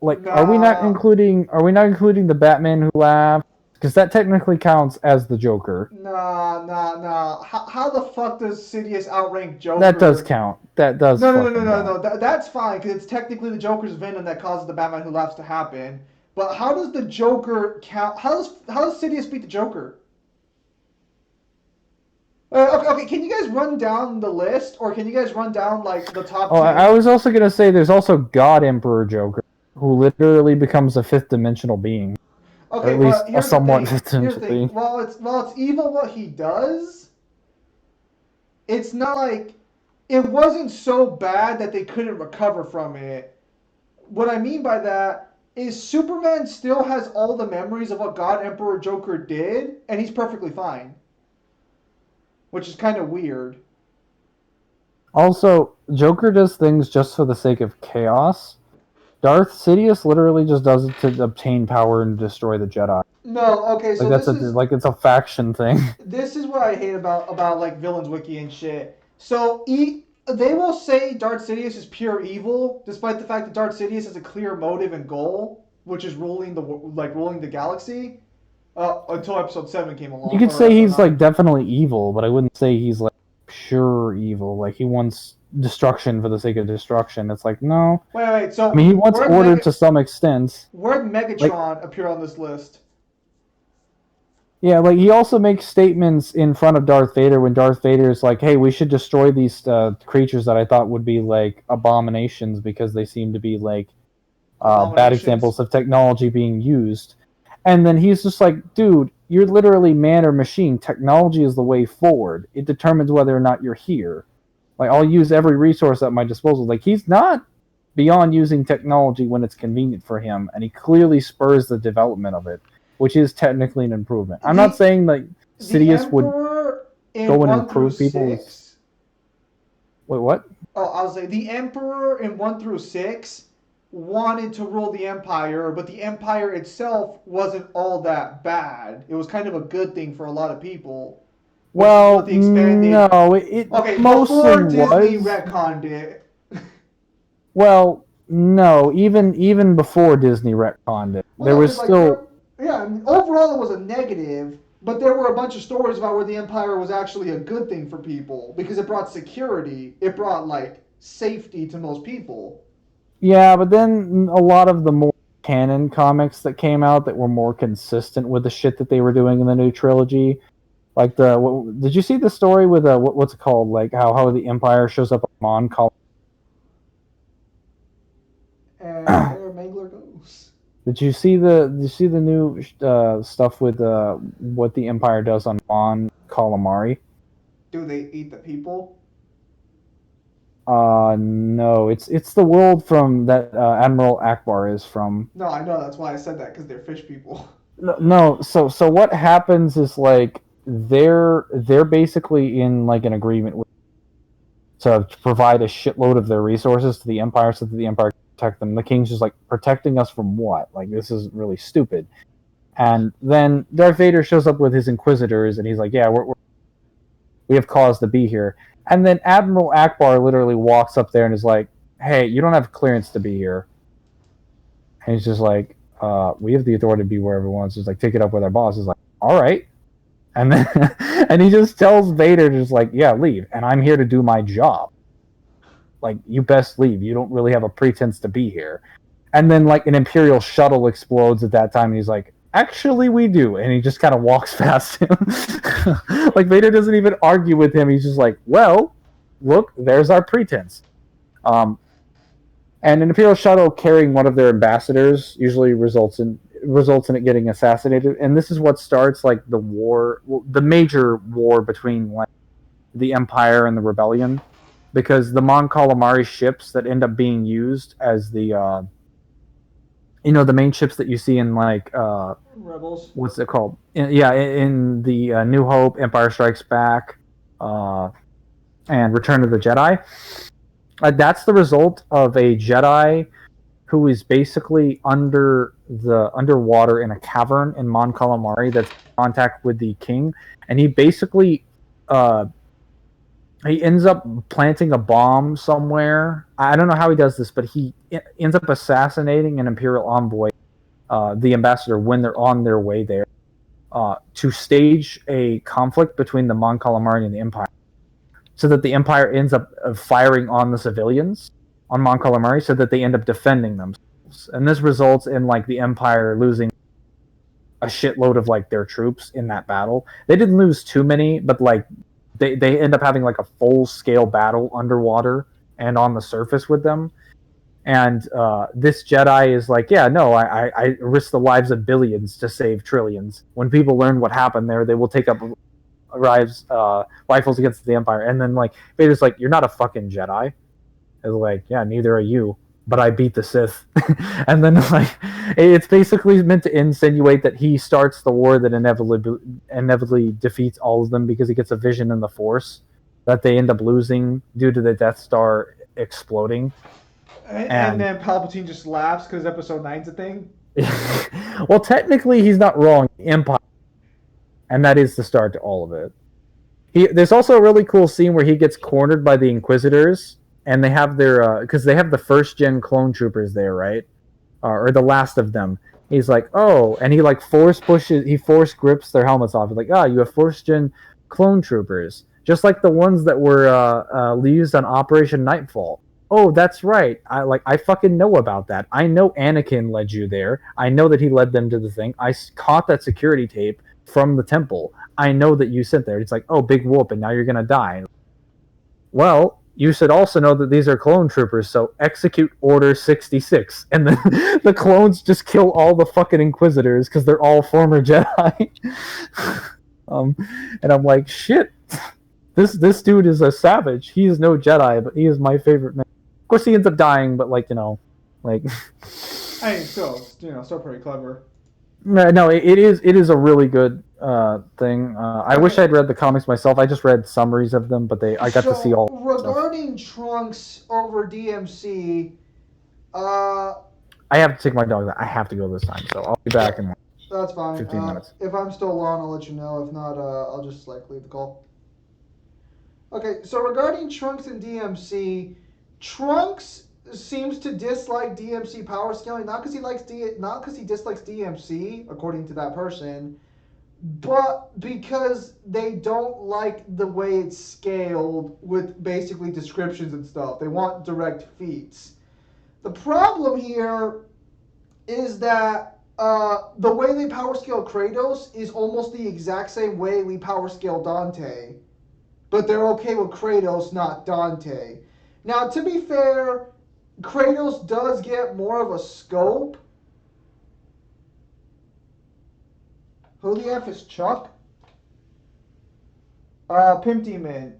we not including the Batman Who Laughs? Because that technically counts as the Joker. Nah. How the fuck does Sidious outrank Joker? That does count. That does. No. That's fine because it's technically the Joker's venom that causes the Batman Who Laughs to happen. But how does the Joker count? How does Sidious beat the Joker? Okay, can you guys run down the list, or can you guys run down like the top? Oh, 10? I was also gonna say there's also God Emperor Joker, who literally becomes a fifth dimensional being. Okay, or at least here's a somewhat the thing. fifth dimensional being. While it's evil what he does, it's not like it wasn't so bad that they couldn't recover from it. What I mean by that is Superman still has all the memories of what God Emperor Joker did, and he's perfectly fine. Which is kind of weird. Also, Joker does things just for the sake of chaos. Darth Sidious literally just does it to obtain power and destroy the Jedi. No, okay, so it's a faction thing. This is what I hate about like Villains Wiki and shit. So they will say Darth Sidious is pure evil, despite the fact that Darth Sidious has a clear motive and goal, which is ruling the galaxy. Until Episode 7 came along. You could say he's like definitely evil, but I wouldn't say he's like pure evil. Like he wants destruction for the sake of destruction. It's like no. Wait. So I mean, he wants order to some extent. Where'd Megatron appear on this list? Yeah, like he also makes statements in front of Darth Vader when Darth Vader is like, "Hey, we should destroy these creatures that I thought would be like abominations because they seem to be like bad examples of technology being used." And then he's just like, "Dude, you're literally man or machine. Technology is the way forward. It determines whether or not you're here. Like, I'll use every resource at my disposal." Like, he's not beyond using technology when it's convenient for him, and he clearly spurs the development of it, which is technically an improvement. I'm not saying like Sidious would go and improve people's. Wait, what? Oh, I was saying the Emperor in 1 through 6 wanted to rule the Empire, but the Empire itself wasn't all that bad. It was kind of a good thing for a lot of people. Well, no, it okay, mostly before Disney was. retconned it. Well, no, even before Disney retconned it, there was still. Yeah, overall it was a negative, but there were a bunch of stories about where the Empire was actually a good thing for people because it brought security. It brought like safety to most people. Yeah, but then a lot of the more canon comics that came out that were more consistent with the shit that they were doing in the new trilogy, like did you see the story with what's it called? Like how the Empire shows up on Mon. And there Mangler goes. Did you see the new stuff with what the Empire does on Mon Calamari? Do they eat the people? No, it's the world from that Admiral Akbar is from. No, I know, that's why I said that, because they're fish people. No, so what happens is like they're basically in like an agreement with to provide a shitload of their resources to the Empire so that the Empire can protect them. The King's just like, protecting us from what? Like, this is really stupid. And then Darth Vader shows up with his Inquisitors, and he's like, yeah, we have cause to be here. And then Admiral Akbar literally walks up there and is like, hey, you don't have clearance to be here. And he's just like, we have the authority to be wherever we want. So he's like, take it up with our boss. He's like, all right. And then and he just tells Vader, just like, yeah, leave. And I'm here to do my job. Like, you best leave. You don't really have a pretense to be here. And then like an Imperial shuttle explodes at that time, and he's like, actually we do. And he just kind of walks past him. Like, Vader doesn't even argue with him. He's just like, well, look, there's our pretense. And an Imperial shuttle carrying one of their ambassadors usually results in it getting assassinated. And this is what starts like the war, the major war between like the Empire and the Rebellion, because the Mon Calamari ships that end up being used as the the main ships that you see in like Rebels. What's it called? In the New Hope, Empire Strikes Back, and Return of the Jedi. That's the result of a Jedi who is basically underwater in a cavern in Mon Calamari that's in contact with the king, and he basically he ends up planting a bomb somewhere. I don't know how he does this, but he ends up assassinating an Imperial envoy, the ambassador, when they're on their way there, to stage a conflict between the Mon Calamari and the Empire, so that the Empire ends up firing on the civilians on Mon Calamari, so that they end up defending themselves. And this results in like the Empire losing a shitload of like their troops in that battle. They didn't lose too many, but like they end up having like a full-scale battle underwater and on the surface with them. And this Jedi is like, yeah, no, I risk the lives of billions to save trillions. When people learn what happened there, they will take up rifles against the Empire. And then like Vader's like, you're not a fucking Jedi. It's like, yeah, neither are you, but I beat the Sith. And then like it's basically meant to insinuate that he starts the war that inevitably defeats all of them, because he gets a vision in the Force that they end up losing due to the Death Star exploding. And then Palpatine just laughs because Episode 9's a thing. Well, technically he's not wrong. Empire, and that is the start to all of it. There's also a really cool scene where he gets cornered by the Inquisitors, and they have their because they have the first gen clone troopers there, right? Or the last of them. He's like, oh, and he like force grips their helmets off. He's like, oh, you have first gen clone troopers, just like the ones that were used on Operation Nightfall. Oh, that's right. I fucking know about that. I know Anakin led you there. I know that he led them to the thing. I caught that security tape. from the temple. I know that you sent there. It's like, oh, big whoop, and now you're gonna die. Well, you should also know that these are clone troopers, so execute Order 66. And then the clones just kill all the fucking Inquisitors because they're all former Jedi. And I'm like, shit, this dude is a savage. He is no Jedi, but he is my favorite man. Of course, he ends up dying, but like, like. I mean, still pretty clever. No, it is a really good thing. I wish I'd read the comics myself. I just read summaries of them, but I got to see all. Regarding Trunks over DMC, I have to take my dog. I have to go this time, so I'll be back in that's fine. 15 minutes. If I'm still on, I'll let you know. If not, I'll just leave the call. Okay, so regarding Trunks and DMC, Trunks seems to dislike DMC power scaling, not because he dislikes DMC, according to that person, but because they don't like the way it's scaled with basically descriptions and stuff. They want direct feats. The problem here is that the way they power scale Kratos is almost the exact same way we power scale Dante, but they're okay with Kratos, not Dante. Now, to be fair, Kratos does get more of a scope. Who the F is Chuck? Pimp Demon.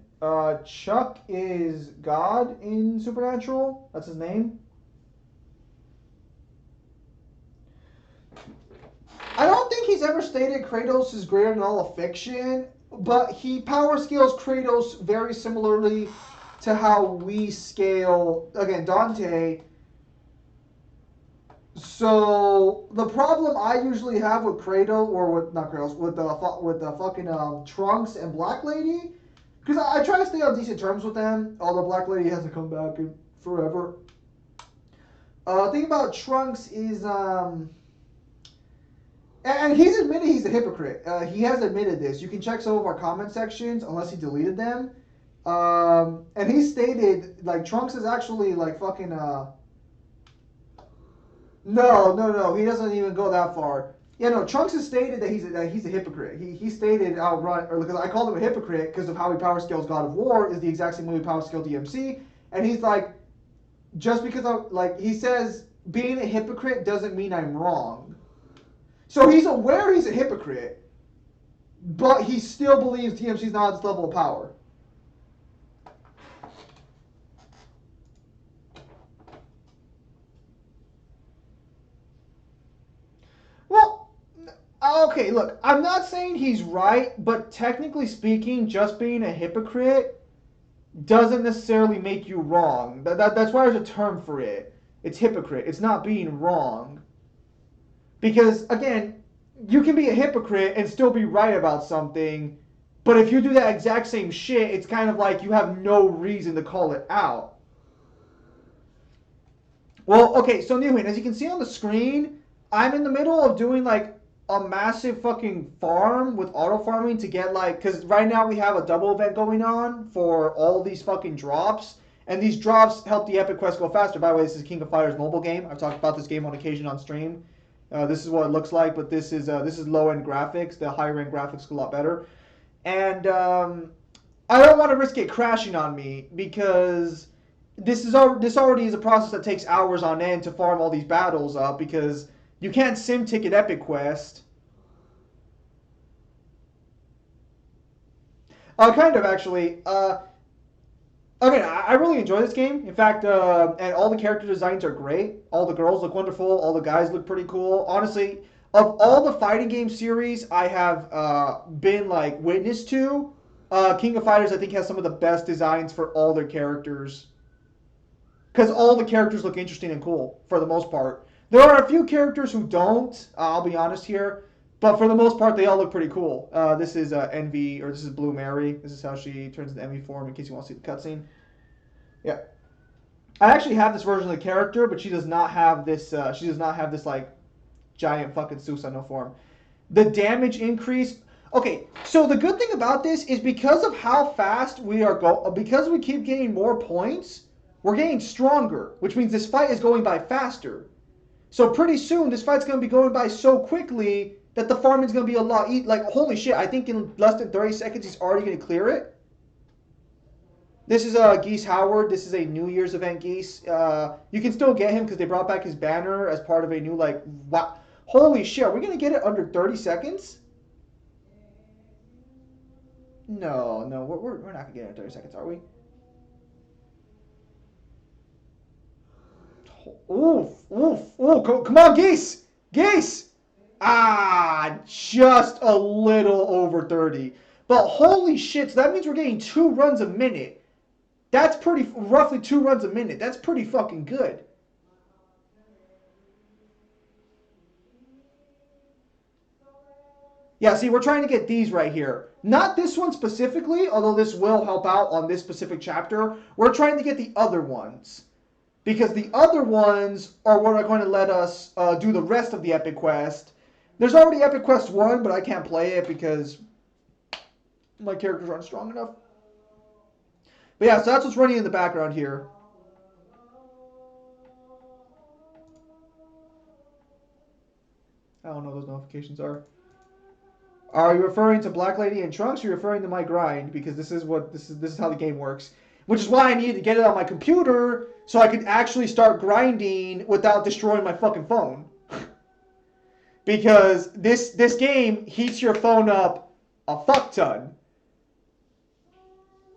Chuck is God in Supernatural. That's his name. I don't think he's ever stated Kratos is greater than all of fiction, but he power scales Kratos very similarly to how we scale, again, Dante. So the problem I usually have with Kratos, or with not Kratos, with the fucking Trunks and Black Lady, because I try to stay on decent terms with them, although Black Lady hasn't come back in forever. The thing about Trunks is, and he's admitted he's a hypocrite. He has admitted this. You can check some of our comment sections, unless he deleted them. And he stated, like, Trunks is actually, like, fucking, No, he doesn't even go that far. Yeah, no, Trunks has stated that he's a hypocrite. He stated outright, or because I called him a hypocrite because of how he power scales God of War is the exact same way we power scale DMC. And he's like, just because he says, being a hypocrite doesn't mean I'm wrong. So he's aware he's a hypocrite, but he still believes DMC's not at this level of power. Well, okay, look, I'm not saying he's right, but technically speaking, just being a hypocrite doesn't necessarily make you wrong. That's why there's a term for it. It's hypocrite. It's not being wrong. Because, again, you can be a hypocrite and still be right about something, but if you do that exact same shit, it's kind of like you have no reason to call it out. Well, okay, so anyway, as you can see on the screen, I'm in the middle of doing, like, a massive fucking farm with auto farming to get, like, because right now we have a double event going on for all these fucking drops, and these drops help the epic quest go faster. By the way, this is King of Fighters mobile game. I've talked about this game on occasion on stream. This is what it looks like, but this is low-end graphics. The higher-end graphics look a lot better. And I don't want to risk it crashing on me because this already is a process that takes hours on end to farm all these battles up because you can't sim ticket epic quest. Kind of, actually. Okay, I really enjoy this game. In fact, and all the character designs are great. All the girls look wonderful. All the guys look pretty cool. Honestly, of all the fighting game series I have been like witness to, King of Fighters I think has some of the best designs for all their characters. Because all the characters look interesting and cool for the most part. There are a few characters who don't. I'll be honest here. But for the most part, they all look pretty cool. This is Envy, or this is Blue Mary. This is how she turns into Envy form, in case you want to see the cutscene. Yeah, I actually have this version of the character, but she does not have this. She does not have this like giant fucking Susanoo form. The damage increase. Okay, so the good thing about this is because of how fast we are because we keep getting more points, we're getting stronger, which means this fight is going by faster. So pretty soon, this fight's going to be going by so quickly that the farming's gonna be a lot like holy shit, I think in less than 30 seconds he's already gonna clear it. This is Geese Howard. This is a New Year's event Geese. You can still get him because they brought back his banner as part of a new like wow. Holy shit, are we gonna get it under 30 seconds? No, we're not gonna get it in 30 seconds, are we? Oof, oof, oof, come on, Geese! Geese! Ah, just a little over 30. But holy shit, so that means we're getting 2 runs a minute. That's pretty, roughly 2 runs a minute. That's pretty fucking good. Yeah, see, we're trying to get these right here. Not this one specifically, although this will help out on this specific chapter. We're trying to get the other ones. Because the other ones are what are going to let us do the rest of the Epic Quest. There's already Epic Quest 1, but I can't play it because my characters aren't strong enough. But yeah, so that's what's running in the background here. I don't know what those notifications are. Are you referring to Black Lady in Trunks or are you referring to my grind? Because this is how the game works. Which is why I needed to get it on my computer so I could actually start grinding without destroying my fucking phone. Because this game heats your phone up a fuck ton.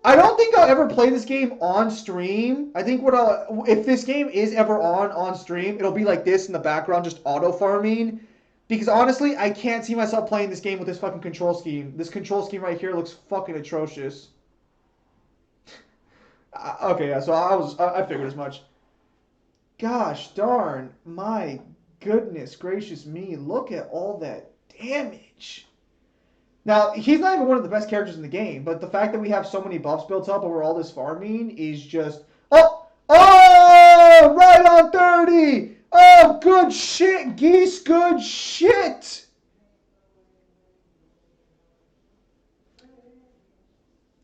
I don't think I'll ever play this game on stream. I think if this game is ever on stream, it'll be like this in the background, just auto farming. Because honestly, I can't see myself playing this game with this fucking control scheme. This control scheme right here looks fucking atrocious. Okay, yeah, so I figured as much. Gosh darn, my goodness gracious me, look at all that damage. Now, he's not even one of the best characters in the game, but the fact that we have so many buffs built up over all this farming is just... Oh! Right on 30! Oh, good shit, Geese, good shit!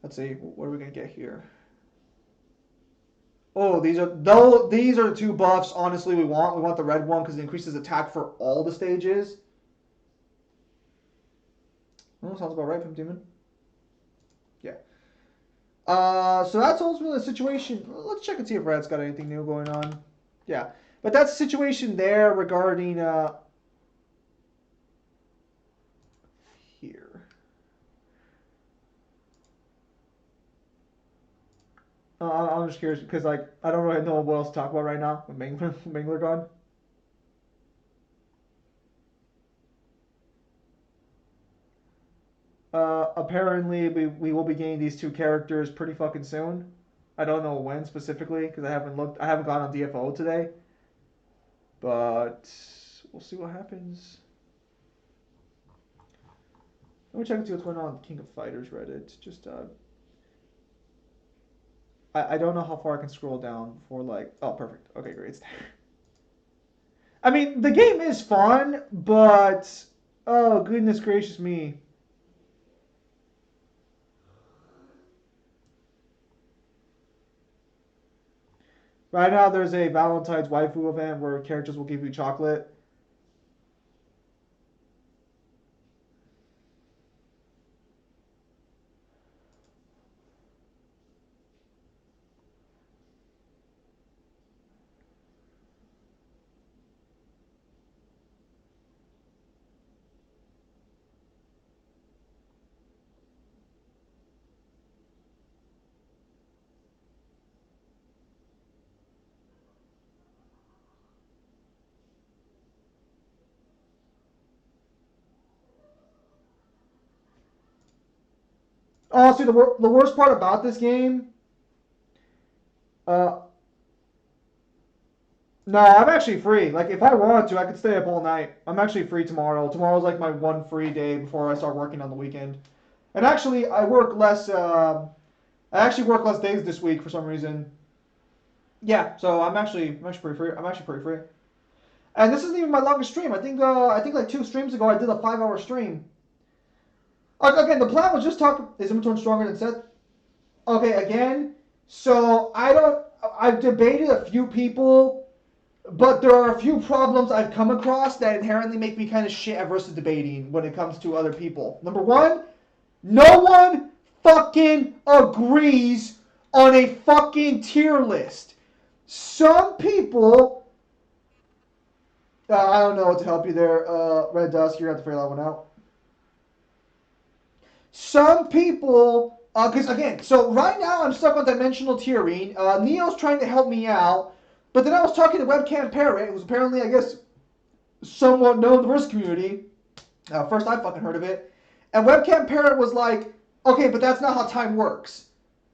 Let's see, what are we going to get here? Oh, these are the 2 buffs, honestly, we want. We want the red one because it increases attack for all the stages. Oh, sounds about right from Demon. Yeah. So that's ultimately the situation. Let's check and see if Red's got anything new going on. Yeah. But that's the situation there regarding here. I'm just curious because like I don't really know what else to talk about right now with Mangler gone. Apparently we will be getting these 2 characters pretty fucking soon. I don't know when specifically because I haven't gone on DFO today. But we'll see what happens. Let me check and see what's going on with King of Fighters Reddit. Just I don't know how far I can scroll down before like oh perfect. Okay, great, it's there. I mean the game is fun, but oh goodness gracious me. Right now, there's a Valentine's waifu event where characters will give you chocolate. Honestly, the worst part about this game, no, I'm actually free. Like, if I wanted to, I could stay up all night. I'm actually free tomorrow. Tomorrow's like my one free day before I start working on the weekend. And actually, I work less. I actually work less days this week for some reason. Yeah, so I'm actually pretty free. I'm actually pretty free. And this isn't even my longest stream. I think like 2 streams ago I did a 5-hour stream. Again, the plan was just talk. Is Immaturne stronger than Seth? Okay, again. So I've debated a few people But there are a few problems I've come across that inherently make me kind of shit averse to debating when it comes to other people. Number one, no one fucking agrees on a fucking tier list. Some people, I don't know what to help you there, Red Dusk. You're gonna have to figure that one out. Some people, because again, so right now I'm stuck on dimensional tiering. Neo's trying to help me out, but then I was talking to Webcam Parrot, who's apparently, I guess, somewhat known in the verse community. First I fucking heard of it. And Webcam Parrot was like, okay, but that's not how time works.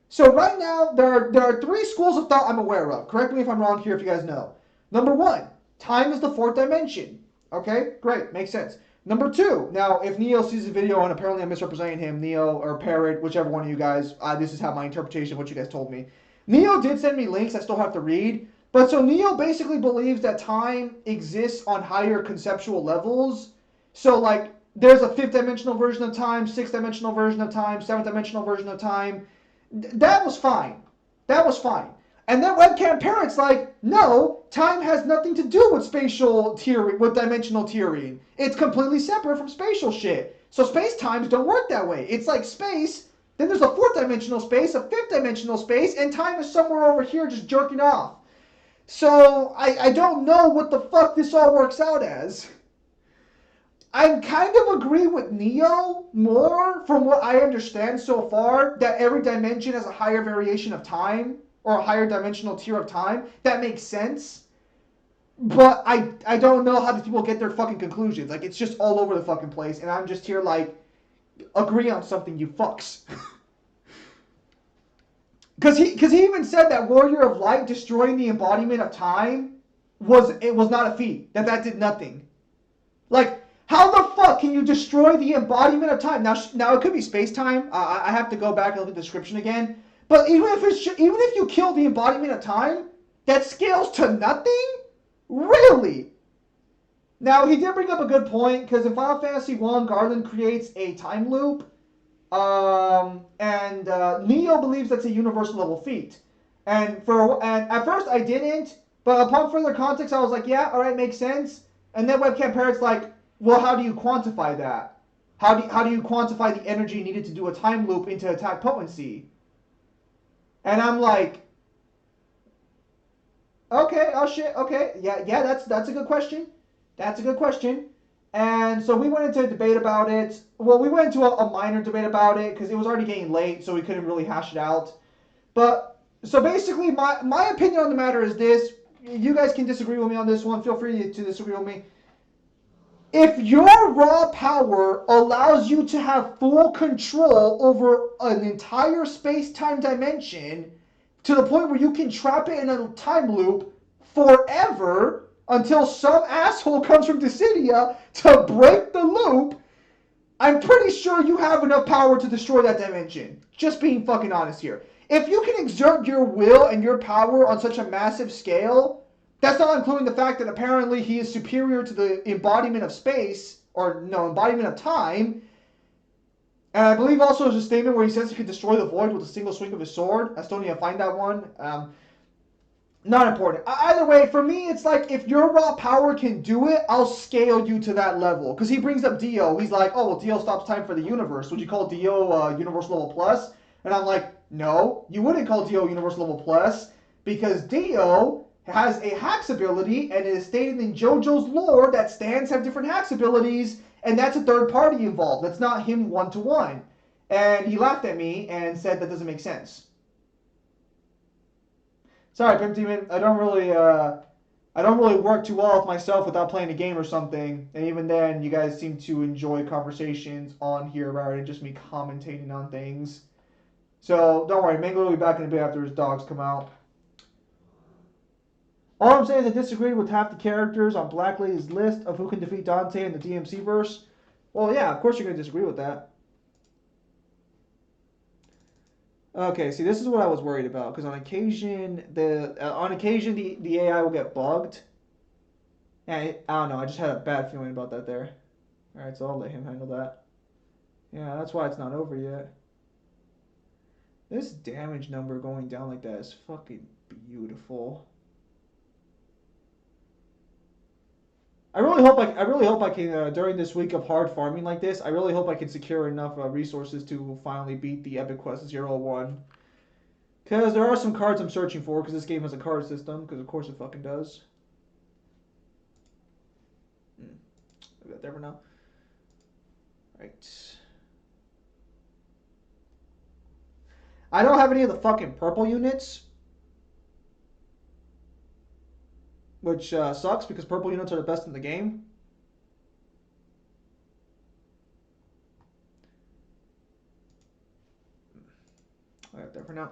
So right now, there are three schools of thought I'm aware of. Correct me if I'm wrong here if you guys know. Number one, time is the fourth dimension. Okay, great, makes sense. Number two, now if Neo sees the video and apparently I'm misrepresenting him, Neo or Parrot, whichever one of you guys, this is how my interpretation of what you guys told me. Neo did send me links I still have to read, but so Neo basically believes that time exists on higher conceptual levels. So like there's a fifth dimensional version of time, sixth dimensional version of time, seventh dimensional version of time. That was fine. That was fine. And then Webcam Parrot's like, no, time has nothing to do with spatial tiering, with dimensional tiering. It's completely separate from spatial shit. So space times don't work that way. It's like space, then there's a fourth dimensional space, a fifth dimensional space, and time is somewhere over here just jerking off. So I don't know what the fuck this all works out as. I kind of agree with Neo more from what I understand so far, that every dimension has a higher variation of time or a higher dimensional tier of time. That makes sense. But I don't know how these people get their fucking conclusions. Like, it's just all over the fucking place, and I'm just here like, agree on something, you fucks. Because he even said that Warrior of Light destroying the embodiment of time was not a feat. That did nothing. Like, how the fuck can you destroy the embodiment of time? Now it could be space time. I have to go back and look at the description again. But even if you kill the embodiment of time, that scales to nothing. Really? Now he did bring up a good point because in Final Fantasy 1, Garland creates a time loop, and Neo believes that's a universal level feat. And at first I didn't, but upon further context, I was like, yeah, all right, makes sense. And then Webcam Parrot's like, well, how do you quantify that? How do you quantify the energy needed to do a time loop into attack potency? And I'm like, okay, oh shit, okay, yeah, that's a good question. That's a good question. And so we went into a debate about it. Well, we went into a minor debate about it because it was already getting late, so we couldn't really hash it out. But so basically, my opinion on the matter is this. You guys can disagree with me on this one. Feel free to disagree with me. If your raw power allows you to have full control over an entire space-time dimension to the point where you can trap it in a time loop forever until some asshole comes from Dissidia to break the loop, I'm pretty sure you have enough power to destroy that dimension. Just being fucking honest here. If you can exert your will and your power on such a massive scale, that's not including the fact that apparently he is superior to the embodiment of space, or no, embodiment of time. And I believe also there's a statement where he says he could destroy the void with a single swing of his sword. I still need to find that one. Not important. Either way, for me, it's like if your raw power can do it, I'll scale you to that level. Because he brings up Dio. He's like, oh, well, Dio stops time for the universe. Would you call Dio Universal Level Plus? And I'm like, no, you wouldn't call Dio Universal Level Plus because Dio has a hacks ability, and it is stated in JoJo's lore that stands have different hacks abilities, and that's a third party involved. That's not him one-to-one. And he laughed at me and said that doesn't make sense. Sorry, Pimp Demon. I don't really work too well with myself without playing a game or something. And even then, you guys seem to enjoy conversations on here rather than just me commentating on things. So don't worry, Mangler will be back in a bit after his dogs come out. All I'm saying is I disagree with half the characters on Black Lady's list of who can defeat Dante in the DMC verse. Well, yeah, of course you're gonna disagree with that. Okay, see, this is what I was worried about because on occasion the AI will get bugged, and I don't know. I just had a bad feeling about that there. All right, so I'll let him handle that. Yeah, that's why it's not over yet. This damage number going down like that is fucking beautiful. I really hope I can during this week of hard farming like this. I really hope I can secure enough resources to finally beat the Epic Quest 01. Because there are some cards I'm searching for. Because this game has a card system. Because of course it fucking does. I got there for now. Right. I don't have any of the fucking purple units. Which sucks because purple units are the best in the game. I got there for now.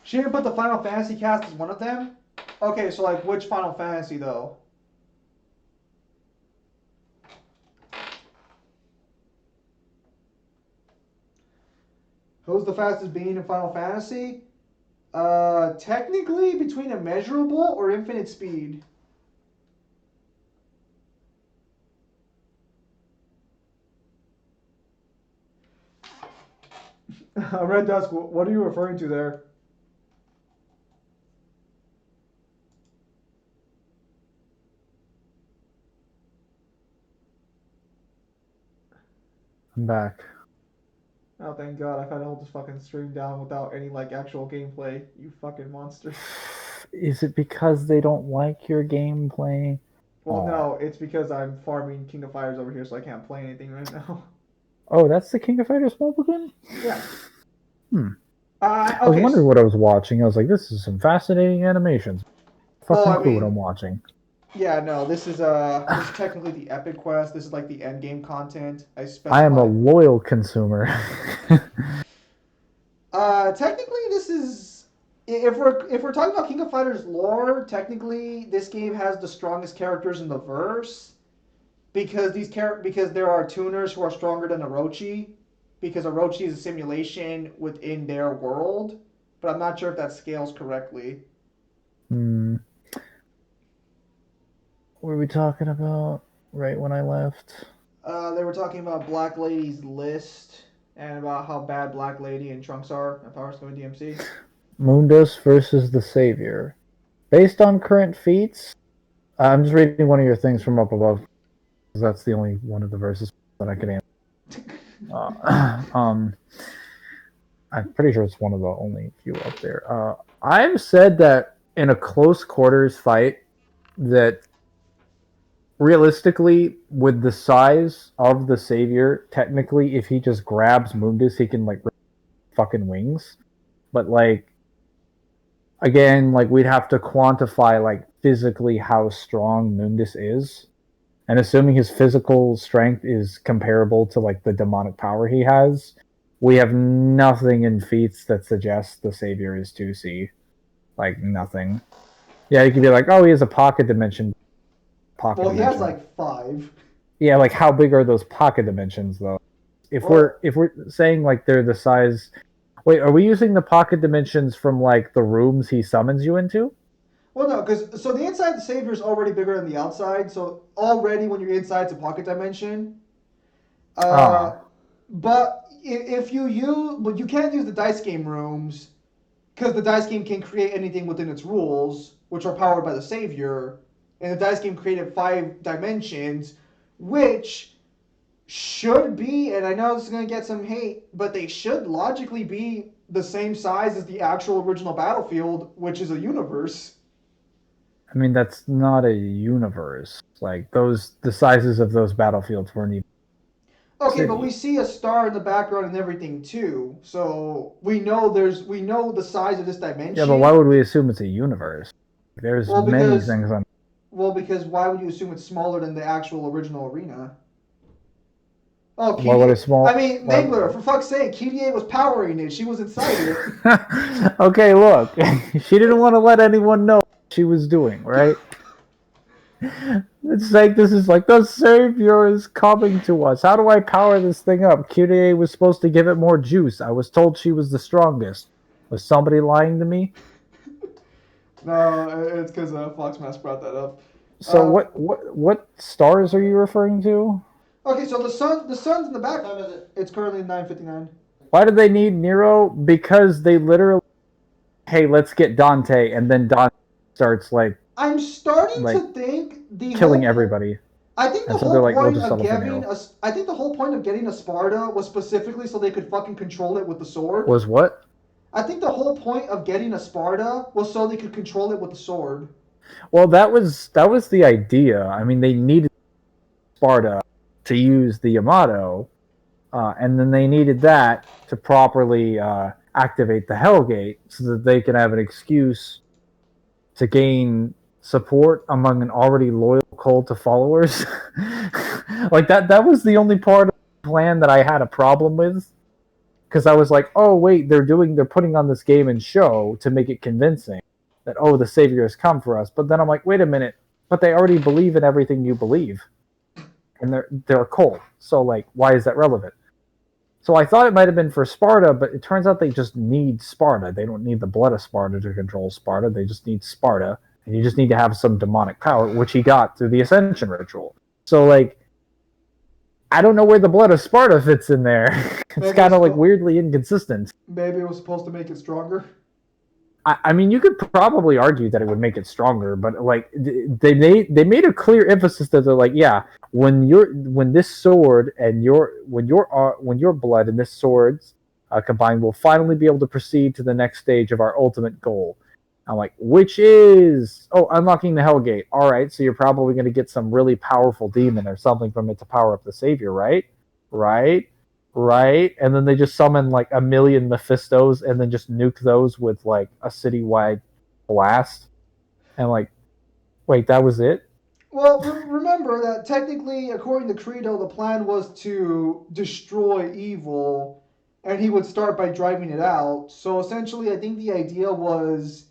She didn't put the Final Fantasy cast as one of them? Okay, so like which Final Fantasy though? Who's the fastest being in Final Fantasy? Technically between immeasurable or infinite speed. Red Dusk, what are you referring to there? I'm back. Oh, thank God. I've had to hold this fucking stream down without any, like, actual gameplay. You fucking monster. Is it because they don't like your gameplay? Well, Aw. no, it's because I'm farming King of Fighters over here, so I can't play anything right now. Oh, that's the King of Fighters mobile game? Yeah. I was Okay. wondering what I was watching. I was like, this is some fascinating animations. Fucking I clue what mean- I'm watching. Yeah, no, this is technically the Epic Quest. This is like the end game content. I am a loyal consumer. Technically, this is if we're talking about King of Fighters lore. Technically, this game has the strongest characters in the verse because because there are tuners who are stronger than Orochi. Because Orochi is a simulation within their world, but I'm not sure if that scales correctly. What were we talking about right when I left? They were talking about Black Lady's list and about how bad Black Lady and Trunks are at Power Stone DMC. Mundus versus the Savior. Based on current feats, I'm just reading one of your things from up above. Because that's the only one of the verses that I could answer. I'm pretty sure it's one of the only few up there. I've said that in a close quarters fight, that realistically, with the size of the Savior, technically, if he just grabs Mundus, he can like rip fucking wings. But like, again, like we'd have to quantify like physically how strong Mundus is, and assuming his physical strength is comparable to like the demonic power he has, we have nothing in feats that suggests the Savior is 2C. Like nothing. Yeah, you could be like, oh, he has a pocket dimension. Well, he has like 5. Yeah, like how big are those pocket dimensions though? If we're saying like they're the size, wait, are we using the pocket dimensions from like the rooms he summons you into? Well, no, because so the inside of the Savior is already bigger than the outside. So already when you're inside, it's a pocket dimension. But if you use, but you can't use the dice game rooms because the dice game can create anything within its rules, which are powered by the Savior. And the dice game created 5 dimensions, which should be, and I know this is going to get some hate, but they should logically be the same size as the actual original Battlefield, which is a universe. I mean, that's not a universe. Like the sizes of those battlefields weren't even. Okay, but we see a star in the background and everything too, so we know the size of this dimension. Yeah, but why would we assume it's a universe? There's many things on. Well, because why would you assume it's smaller than the actual original arena? Oh, Why would a small? I mean, Mangler, for fuck's sake, KDA was powering it. She was inside it. Okay, look, she didn't want to let anyone know what she was doing, right? It's like this is like the Savior is coming to us. How do I power this thing up? QDA was supposed to give it more juice. I was told she was the strongest. Was somebody lying to me? No, it's because Foxmask brought that up. So what stars are you referring to? Okay, so the sun's in the back. It's currently 9:59. Why do they need Nero? Because they literally, hey, let's get Dante, and then Dante starts like I'm starting like to think the killing whole. everybody. I think the And so they're whole like, we'll point just of settle for getting Nero. a. I think the whole point of getting a Sparta was specifically so they could fucking control it with the sword. Was what? I think the whole point of getting a Sparta was so they could control it with the sword. Well, that was the idea. I mean, they needed Sparta to use the Yamato, and then they needed that to properly activate the Hellgate so that they could have an excuse to gain support among an already loyal cult of followers. Like that was the only part of the plan that I had a problem with, because I was like, oh wait, they're putting on this game and show to make it convincing that, oh, the savior has come for us. But then I'm like, wait a minute, but they already believe in everything you believe, and they're a cult, so like, why is that relevant? So I thought it might have been for Sparta, but it turns out they just need Sparta. They don't need the blood of Sparta to control Sparta. They just need Sparta, and you just need to have some demonic power, which he got through the Ascension ritual. So like, I don't know where the blood of Sparta fits in there. It's Maybe kind of like spo- weirdly inconsistent. Maybe it was supposed to make it stronger. I mean, you could probably argue that it would make it stronger, but like they made a clear emphasis that they're like, yeah, when this sword and when your blood and this sword's combined, we'll finally be able to proceed to the next stage of our ultimate goal. I'm like, which is unlocking the Hellgate. All right, so you're probably going to get some really powerful demon or something from it to power up the savior, right? Right? Right? And then they just summon like a million Mephistos and then just nuke those with like a citywide blast. And like, wait, that was it? Well, remember that technically, according to Credo, the plan was to destroy evil, and he would start by driving it out. So essentially, I think the idea was.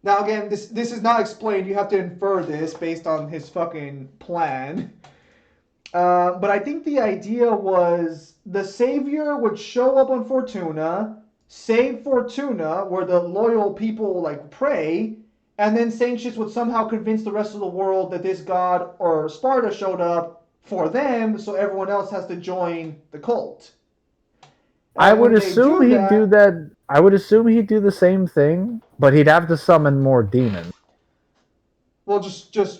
Now, again, this is not explained. You have to infer this based on his fucking plan. But I think the idea was the savior would show up on Fortuna, save Fortuna, where the loyal people like pray, and then Sanctius would somehow convince the rest of the world that this god or Sparta showed up for them, so everyone else has to join the cult. I And would when they assume do he'd do that, that. I would assume he'd do the same thing, but he'd have to summon more demons. well,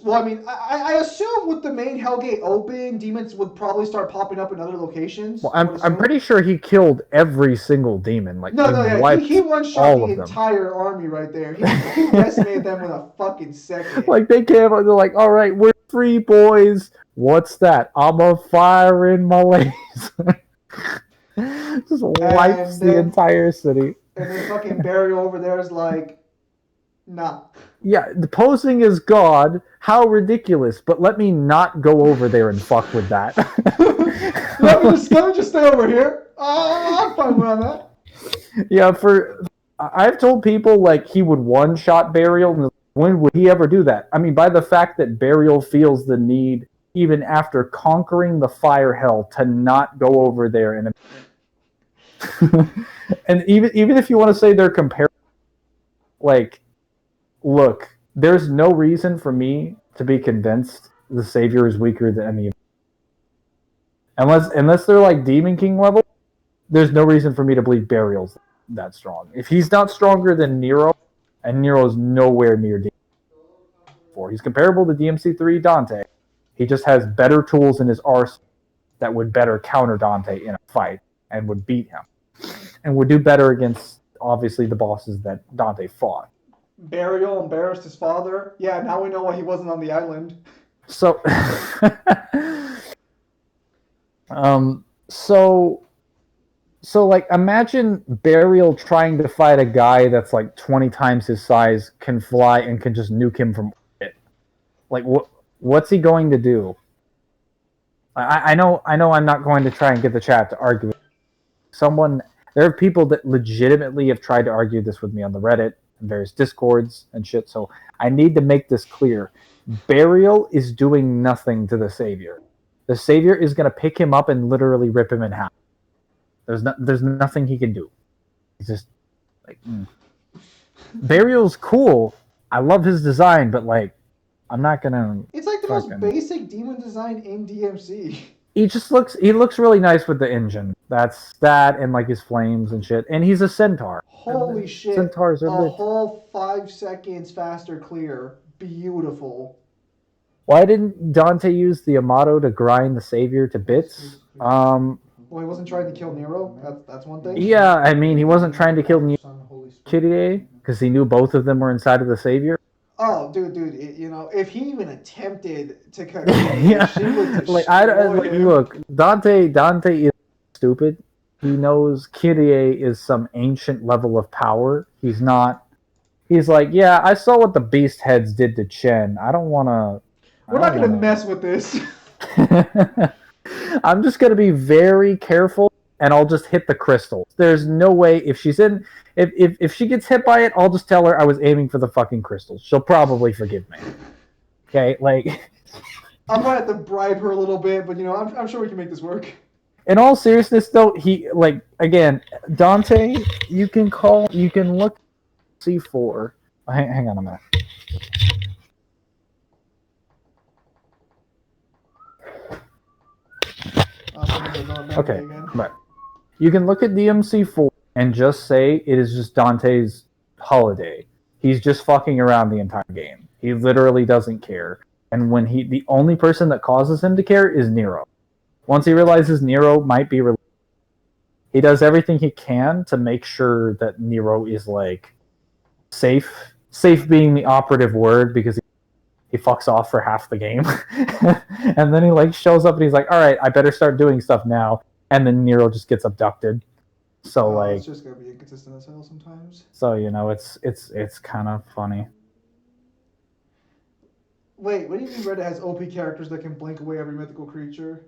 well, I mean, I assume with the main Hellgate open, demons would probably start popping up in other locations. Well, I would I'm assume. pretty sure he killed every single demon. Like No, he no, yeah, he wiped one shot all the of them. entire army right there. He decimated them in a fucking second. Like they came out, they're like, all right, we're free, boys. What's that? I'm a fire in my laser. Just wipes And the then entire city. fucking Burial over there is like, nah. Yeah, the posing as God, how ridiculous! But let me not go over there and fuck with that. let me just stay over here. I'm fine where I'm at. Yeah, I've told people like he would one shot Burial, and when would he ever do that? I mean, by the fact that Burial feels the need, even after conquering the fire hell, to not go over there and and even if you want to say they're comparable, like, look, there's no reason for me to be convinced the Savior is weaker than any of them. Unless they're like Demon King level, there's no reason for me to believe Burial's that strong. If he's not stronger than Nero, and Nero's nowhere near DMC4, he's comparable to DMC3 Dante. He just has better tools in his arsenal that would better counter Dante in a fight and would beat him, and would do better against obviously the bosses that Dante fought. Burial embarrassed his father. Yeah, now we know why he wasn't on the island. So, so like imagine Burial trying to fight a guy that's like 20 times his size, can fly, and can just nuke him from orbit. Like what's he going to do? I know I'm not going to try and get the chat to argue. There are people that legitimately have tried to argue this with me on the Reddit and various discords and shit, so I need to make this clear. Burial is doing nothing to the Savior. The Savior is going to pick him up and literally rip him in half. There's nothing he can do. He's just like Burial's cool. I love his design, but like I'm not gonna. It's like the most basic demon design in DMC. He looks really nice with the engine. That's that, and like his flames and shit. And he's a centaur. Holy shit! Centaurs are a lit. whole 5 seconds faster clear. beautiful. Why didn't Dante use the Amato to grind the Savior to bits? Well, he wasn't trying to kill Nero. That's one thing. Yeah, I mean, he wasn't trying to kill Son, Holy Spirit. Kyrie because he knew both of them were inside of the Savior. Oh, dude, you know, if he even attempted to cut Yeah, she would destroy like I don't like, him. look, Dante is stupid. He knows Kyrie is some ancient level of power. He's not. He's like, yeah, I saw what the Beast Heads did to Chen. I don't want to. We're not gonna mess with this. I'm just gonna be very careful, and I'll just hit the crystals. There's no way if she's in. If she gets hit by it, I'll just tell her I was aiming for the fucking crystals. She'll probably forgive me. Okay, like. I'm gonna have to bribe her a little bit, but you know, I'm sure we can make this work. In all seriousness, though, he like again, Dante. You can look C4. Hang on a minute. Okay, right. You can look at DMC4 and just say it is just Dante's holiday. He's just fucking around the entire game. He literally doesn't care. And when the only person that causes him to care is Nero. Once he realizes Nero might be released, he does everything he can to make sure that Nero is like safe. Safe being the operative word because he fucks off for half the game. And then he like shows up and he's like, all right, I better start doing stuff now. And then Nero just gets abducted. So like it's just gonna be inconsistent as hell sometimes. So you know it's kind of funny. Wait, what do you mean Reddit has OP characters that can blink away every mythical creature?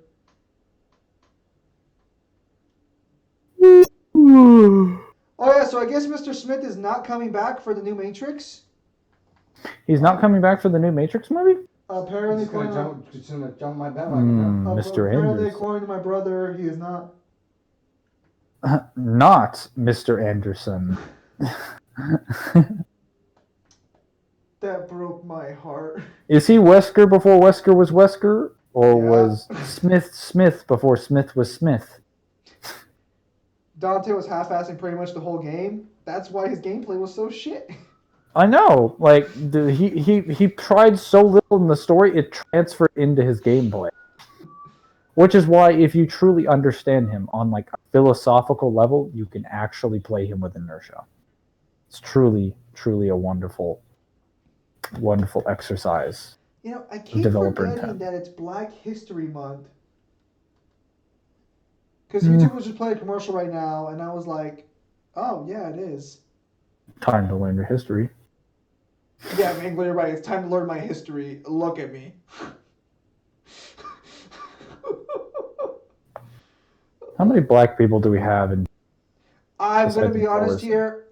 Oh yeah, so I guess Mr. Smith is not coming back for the new Matrix? He's not coming back for the new Matrix movie? Apparently, He's gonna jump my bandwagon. Mr. Apparently, Anderson. according to my brother, he is not. Not Mr. Anderson. That broke my heart. Is he Wesker before Wesker was Wesker? Or Yeah. was Smith before Smith was Smith? Dante was half-assing pretty much the whole game. That's why his gameplay was so shit. I know. Like, he tried so little in the story, it transferred into his gameplay. Which is why, if you truly understand him on like a philosophical level, you can actually play him with inertia. It's truly, truly a wonderful, wonderful exercise. You know, I keep Developer forgetting intent. that it's Black History Month. Because YouTube was just playing a commercial right now, and I was like, oh, yeah, it is. Time to learn your history. Yeah, Mangler, you're right. It's time to learn my history. Look at me. How many black people do we have in I'm going to be Besides honest here.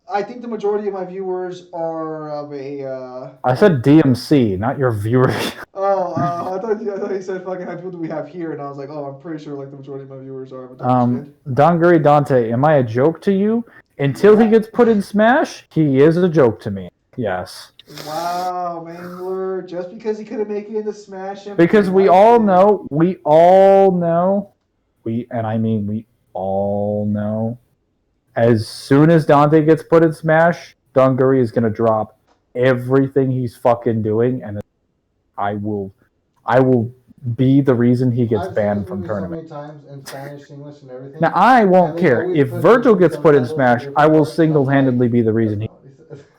I think the majority of my viewers are of a... I said DMC, not your viewers. I thought you said fucking how many people do we have here, and I was like, oh, I'm pretty sure like the majority of my viewers are of a dark skin. Donguri Dante, am I a joke to you? Until he gets put in Smash, he is a joke to me. Yes. Wow, Mangler, just because he couldn't make it into Smash and Because we all know, we all know, as soon as Dante gets put in Smash, Donguri is going to drop everything he's fucking doing, and I will be the reason he gets banned from tournament. So many times in Spanish, English, and everything. Now, I won't care. If Virgil gets put in Smash, I will single-handedly be the reason he...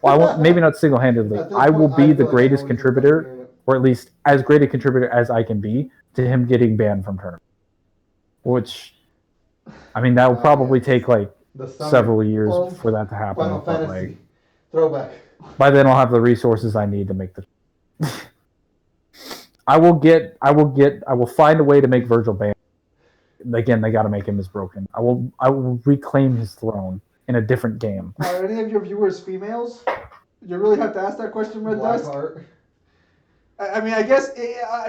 Well, I won't, maybe not single-handedly. I will be the greatest contributor, or at least as great a contributor as I can be, to him getting banned from tournament. Which, I mean, that will probably take, like, several years for that to happen. Final But, Fantasy. like, Throwback. by then, I'll have the resources I need to make the... I will find a way to make Virgil ban. Again, they got to make him as broken. I will reclaim his throne in a different game. Are any of your viewers females? You really have to ask that question, Red Dust? I mean, I guess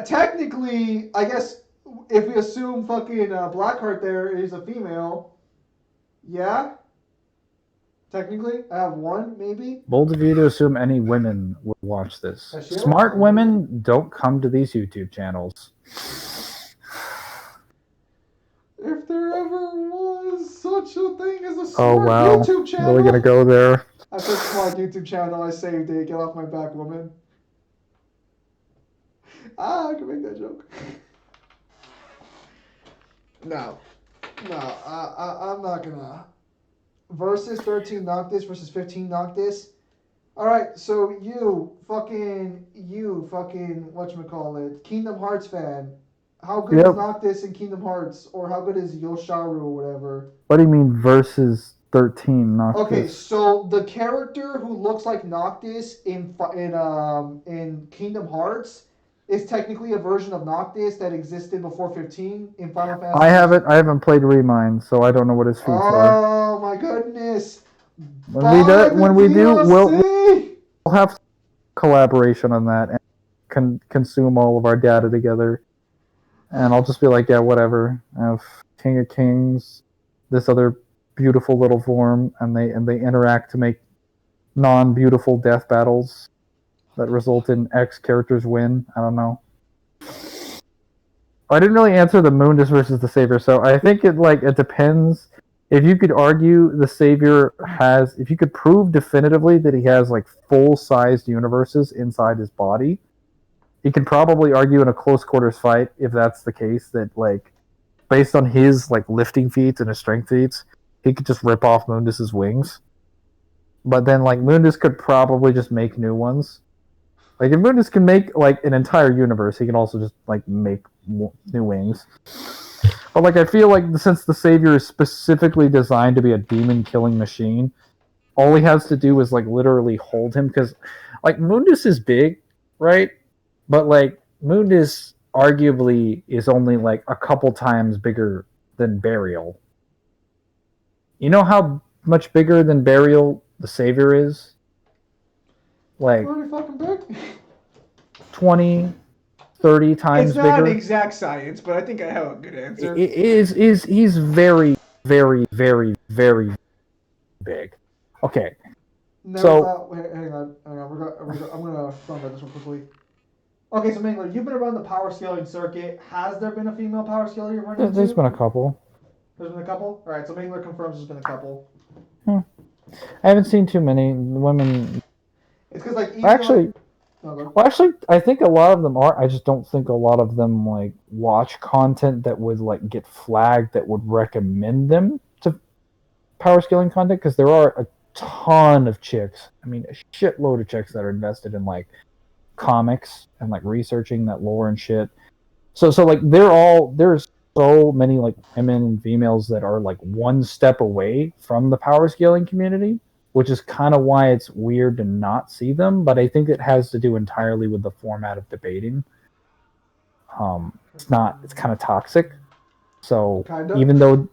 technically, I guess if we assume fucking Blackheart there is a female, yeah. Technically, I have one, maybe. Bold of you to assume any women would watch this. Smart women don't come to these YouTube channels. If there ever was such a thing as a smart YouTube channel. Really gonna go there? I searched my YouTube channel. I saved it. Get off my back, woman. I can make that joke. No, I'm not gonna. Versus 13 Noctis versus 15 Noctis. All right, so you fucking whatchamacallit, Kingdom Hearts fan. How good is Yep. Noctis in Kingdom Hearts, or how good is Yosharu or whatever? What do you mean versus 13 Noctis? Okay, so the character who looks like Noctis in Kingdom Hearts is technically a version of Noctis that existed before 15 in Final Fantasy. I haven't played Remind, so I don't know what his feats are. Oh my goodness! When we do, we'll DLC! have collaboration on that and consume all of our data together. And I'll just be like, yeah, whatever. I have King of Kings, this other beautiful little form, and they interact to make non-beautiful death battles that result in X characters win. I don't know. I didn't really answer the Mundus versus the Savior, so I think it depends. If you could argue the Savior if you could prove definitively that he has like full-sized universes inside his body, you can probably argue in a close quarters fight, if that's the case, that like based on his like lifting feats and his strength feats, he could just rip off Mundus's wings. But then like Mundus could probably just make new ones. Like if Mundus can make like an entire universe, he can also just like make new wings. But like I feel like since the Savior is specifically designed to be a demon killing machine, all he has to do is like literally hold him, because like Mundus is big, right? But like Mundus arguably is only like a couple times bigger than Burial. You know how much bigger than Burial the Savior is? Like Pretty fucking big. 20, 30 times It's not bigger. an exact science, but I think I have a good answer. He's very, very, very, very big. Okay. Wait, hang on. I'm gonna talk about this one quickly. Okay, so Mangler, you've been around the power scaling circuit. Has there been a female power scaler you've run into? There's been a couple. There's been a couple? Alright, so Mangler confirms there's been a couple. I haven't seen too many women. It's because, like, actually, I think a lot of them are. I just don't think a lot of them like watch content that would like get flagged that would recommend them to power scaling content, because there are a ton of chicks. I mean, a shitload of chicks that are invested in like comics and like researching that lore and shit. So like there's so many like women and females that are like one step away from the power scaling community, which is kind of why it's weird to not see them. But I think it has to do entirely with the format of debating. It's kind of toxic. So even though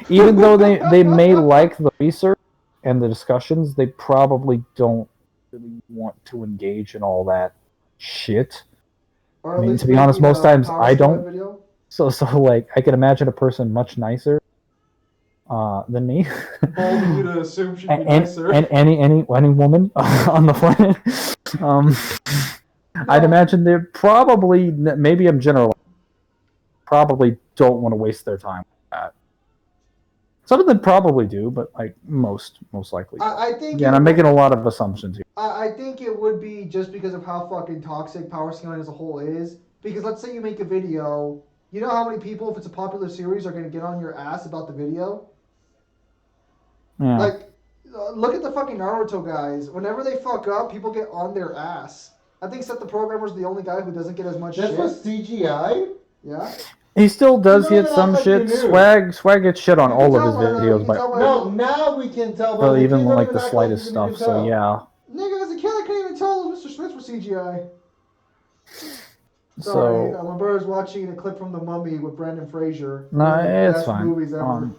they may like the research and the discussions, they probably don't really want to engage in all that shit. I mean, to be honest, most times I don't. Video? So like I can imagine a person much nicer than me. Bold you to assume she'd be nicer. And any woman on the planet. I'd imagine they're probably, maybe I'm generalizing, probably don't want to waste their time with that. Some of them probably do, but like most likely. I think. Yeah, and I'm making a lot of assumptions here. I think it would be just because of how fucking toxic power scaling as a whole is. Because let's say you make a video, you know how many people, if it's a popular series, are going to get on your ass about the video? Yeah. Like, look at the fucking Naruto guys. Whenever they fuck up, people get on their ass. I think Seth the Programmer's the only guy who doesn't get as much shit. That's what CGI? Yeah. He still does get some shit. Swag gets shit on all of his videos, but no, now we can tell. But even like the slightest stuff. So yeah. Nigga, as a kid, I couldn't even tell Mr. Smith was CGI. Sorry, my brother's watching a clip from The Mummy with Brendan Fraser. No, it's fine. Movies ever.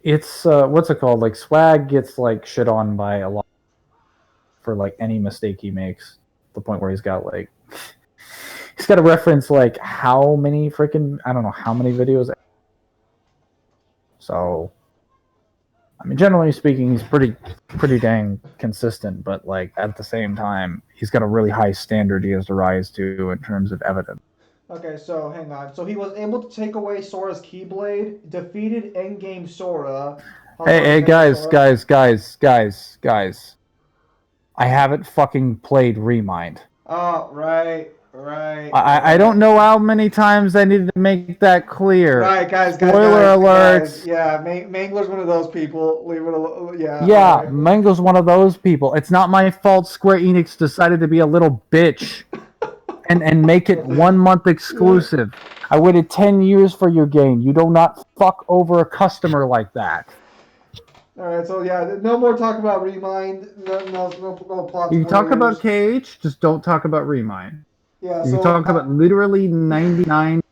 It's what's it called? Like Swag gets like shit on by a lot for like any mistake he makes. To the point where he's got to reference like how many freaking, I don't know how many videos. So I mean, generally speaking, he's pretty dang consistent, but like at the same time, he's got a really high standard he has to rise to in terms of evidence. Okay, so hang on. So he was able to take away Sora's Keyblade, defeated endgame Sora. Hey, guys. I haven't fucking played Remind. Oh, right. I don't know how many times I needed to make that clear. Right, guys. Spoiler alert. Yeah, Mangler's one of those people. Leave it alone. Yeah. Yeah, alright. Mango's one of those people. It's not my fault Square Enix decided to be a little bitch and make it 1 month exclusive. I waited 10 years for your game. You do not fuck over a customer like that. Alright, so yeah, no more talk about Remind. No plot. You can talk spoilers. about Cage, just don't talk about Remind. Yeah, You so can talk about literally 99%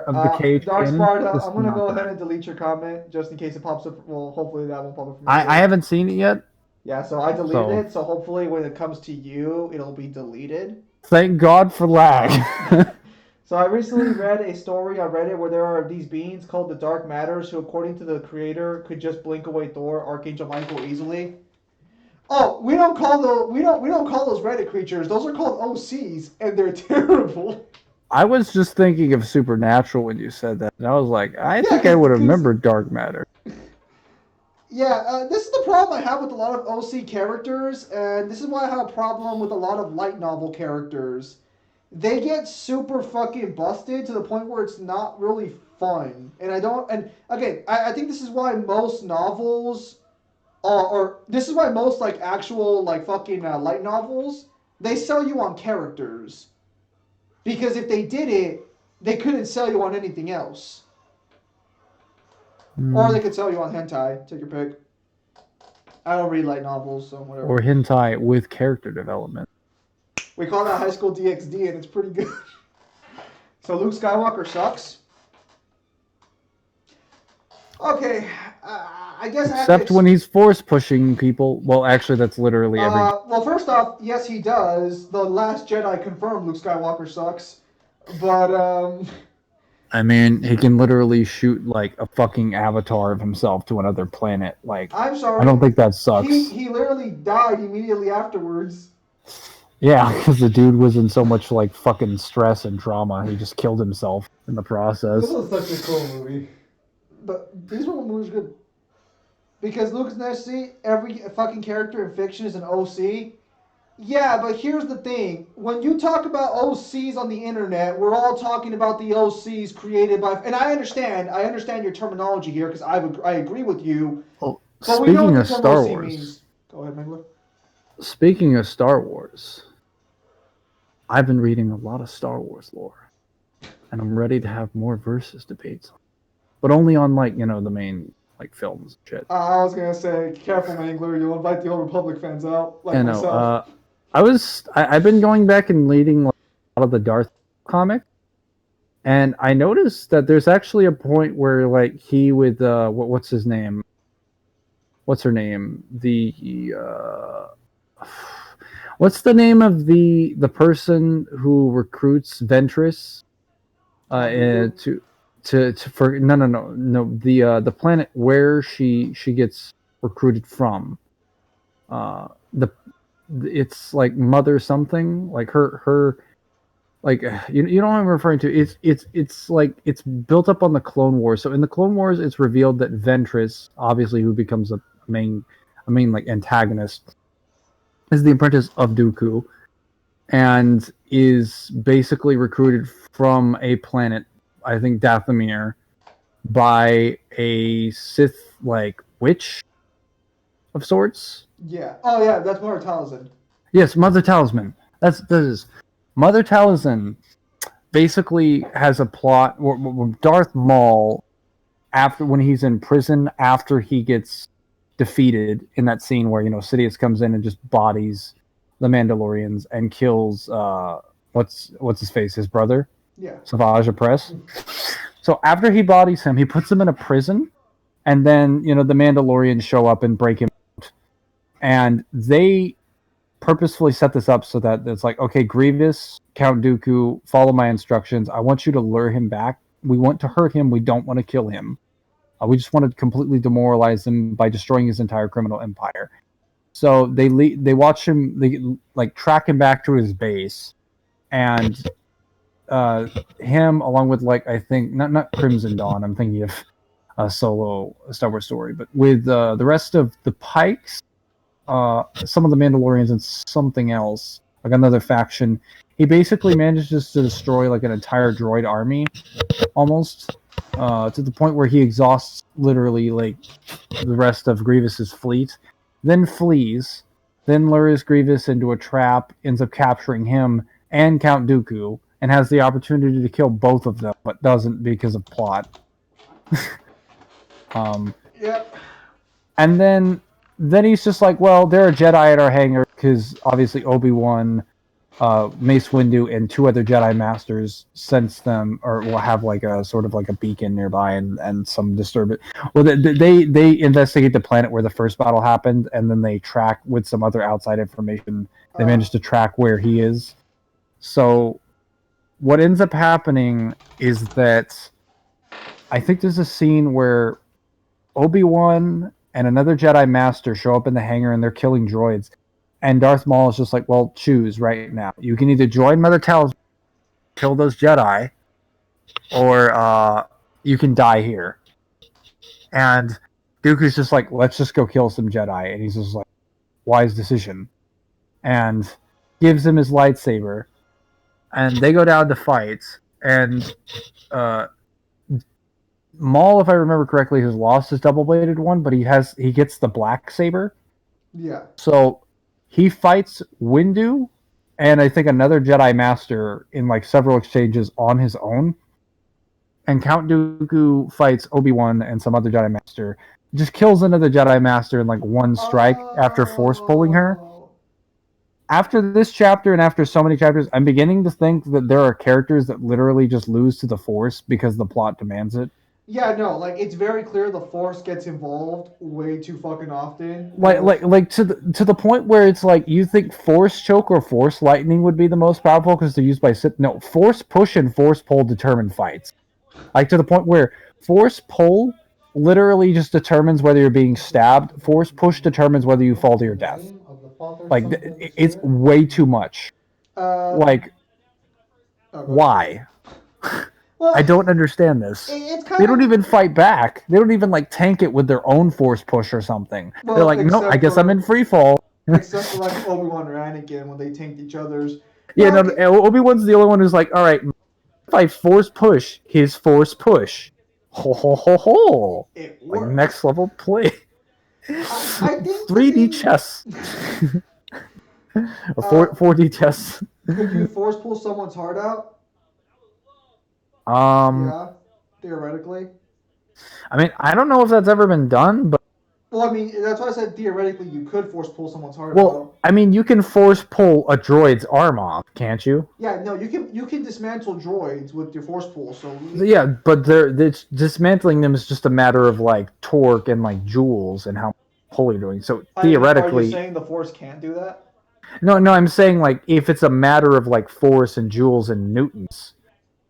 of the Cage Dark canon. Sparta, Just I'm gonna not go that. ahead and delete your comment just in case it pops up. Well, hopefully that won't pop up. I haven't seen it yet. Yeah, so I deleted So- it. So hopefully when it comes to you, it'll be deleted. Thank God for lag. So I recently read a story on Reddit where there are these beings called the Dark Matters who, according to the creator, could just blink away Thor, Archangel Michael easily. Oh, we don't call those Reddit creatures. Those are called OCs, and they're terrible. I was just thinking of Supernatural when you said that, and I was like, I think I 'cause- would 'cause- remember Dark Matter. Yeah, this is the problem I have with a lot of OC characters, and this is why I have a problem with a lot of light novel characters. They get super fucking busted to the point where it's not really fun. And I think this is why most novels, or this is why most like actual like fucking light novels, they sell you on characters. Because if they did it, they couldn't sell you on anything else. Or they could sell you on hentai. Take your pick. I don't read light novels, so whatever. Or hentai with character development. We call that High School DxD, and it's pretty good. So Luke Skywalker sucks. Okay, I guess. Except when he's force pushing people. Well, actually, that's literally every. Well, first off, yes, he does. The Last Jedi confirmed Luke Skywalker sucks, but I mean, he can literally shoot like a fucking avatar of himself to another planet. Like, I'm sorry. I don't think that sucks. He literally died immediately afterwards. Yeah, because the dude was in so much like fucking stress and trauma, he just killed himself in the process. This was such a cool movie. But these were movies good. Because Lucas Nessie, every fucking character in fiction is an OC. Yeah, but here's the thing. When you talk about OCs on the internet, we're all talking about the OCs created by... And I understand your terminology here, because I agree with you. Well, But we know speaking what of the term Star OC Wars, means. Go ahead, Mangler. speaking of Star Wars, I've been reading a lot of Star Wars lore, and I'm ready to have more versus debates, but only on like the main like films and shit. I was going to say, careful, Mangler. You'll invite the Old Republic fans out, like myself. I've been going back and reading like, a lot of the Darth comic, and I noticed that there's actually a point where like he with what's his name? What's her name? What's the name of the person who recruits Ventress? The planet where she gets recruited from. It's like Mother something, like her like you know what I'm referring to. It's like it's built up on the Clone Wars. So in the Clone Wars, it's revealed that Ventress, obviously who becomes a main like antagonist, is the apprentice of Dooku, and is basically recruited from a planet, I think Dathomir, by a Sith like witch of sorts. Yeah. Oh, yeah, that's Mother Talzin. Yes, Mother Talisman. This is Mother Talzin. Basically, has a plot where Darth Maul, when he's in prison, after he gets defeated in that scene where Sidious comes in and just bodies the Mandalorians and kills what's his face, his brother, Yeah. Savage Opress. So after he bodies him, he puts him in a prison, and then the Mandalorians show up and break him out. And they purposefully set this up so that it's like, okay, Grievous, Count Dooku, follow my instructions. I want you to lure him back. We want to hurt him. We don't want to kill him. We just want to completely demoralize him by destroying his entire criminal empire. So they watch him, they like track him back to his base, and him along with like I think not Crimson Dawn. I'm thinking of a solo Star Wars story, but with the rest of the Pikes some of the Mandalorians and something else, like another faction. He basically manages to destroy like an entire droid army, almost, to the point where he exhausts literally like the rest of Grievous's fleet, then flees, then lures Grievous into a trap, ends up capturing him and Count Dooku, and has the opportunity to kill both of them, but doesn't because of plot. Yep. And then he's just like, well, there are Jedi at our hangar because obviously Obi-Wan, Mace Windu, and 2 other Jedi Masters sense them, or will have like a sort of like a beacon nearby and some disturbance. Well, they investigate the planet where the first battle happened, and then they track with some other outside information. They manage to track where he is. So what ends up happening is that I think there's a scene where Obi-Wan and another Jedi Master show up in the hangar and they're killing droids. And Darth Maul is just like, well, choose right now. You can either join Mother Tal's, kill those Jedi, or you can die here. And Dooku's just like, let's just go kill some Jedi. And he's just like, wise decision. And gives him his lightsaber. And they go down to fight. And Maul, if I remember correctly, has lost his double-bladed one, but he gets the black saber. Yeah. So he fights Windu and I think another Jedi Master in like several exchanges on his own. And Count Dooku fights Obi-Wan and some other Jedi Master. Just kills another Jedi Master in like one strike after force pulling her. After this chapter and after so many chapters, I'm beginning to think that there are characters that literally just lose to the Force because the plot demands it. Yeah, no, like it's very clear the Force gets involved way too fucking often. Like to the point where it's like you think Force choke or Force lightning would be the most powerful because they're used by no, Force push and Force pull determine fights. Like to the point where Force pull literally just determines whether you're being stabbed. Force push determines whether you fall to your death. Like it's way too much. Why? Well, I don't understand this. They don't even fight back. They don't even like tank it with their own force push or something. They're like, no, I guess I'm in free fall. Except for like Obi-Wan or Anakin when they tanked each other's. Yeah, no, Obi-Wan's the only one who's like, all right, if I force push, his force push. Ho ho ho ho. Like next level play. I think 3D chess. Or 4D chess. Could you force pull someone's heart out? Yeah, theoretically. I mean, I don't know if that's ever been done, but. Well, I mean, that's why I said theoretically you could force pull someone's heart out. Well, I mean, you can force pull a droid's arm off, can't you? Yeah, no, you can dismantle droids with your force pull. So yeah, but dismantling them is just a matter of like torque and like joules and how pull you're doing. So theoretically, are you saying the Force can't do that? No, I'm saying like if it's a matter of like force and joules and newtons,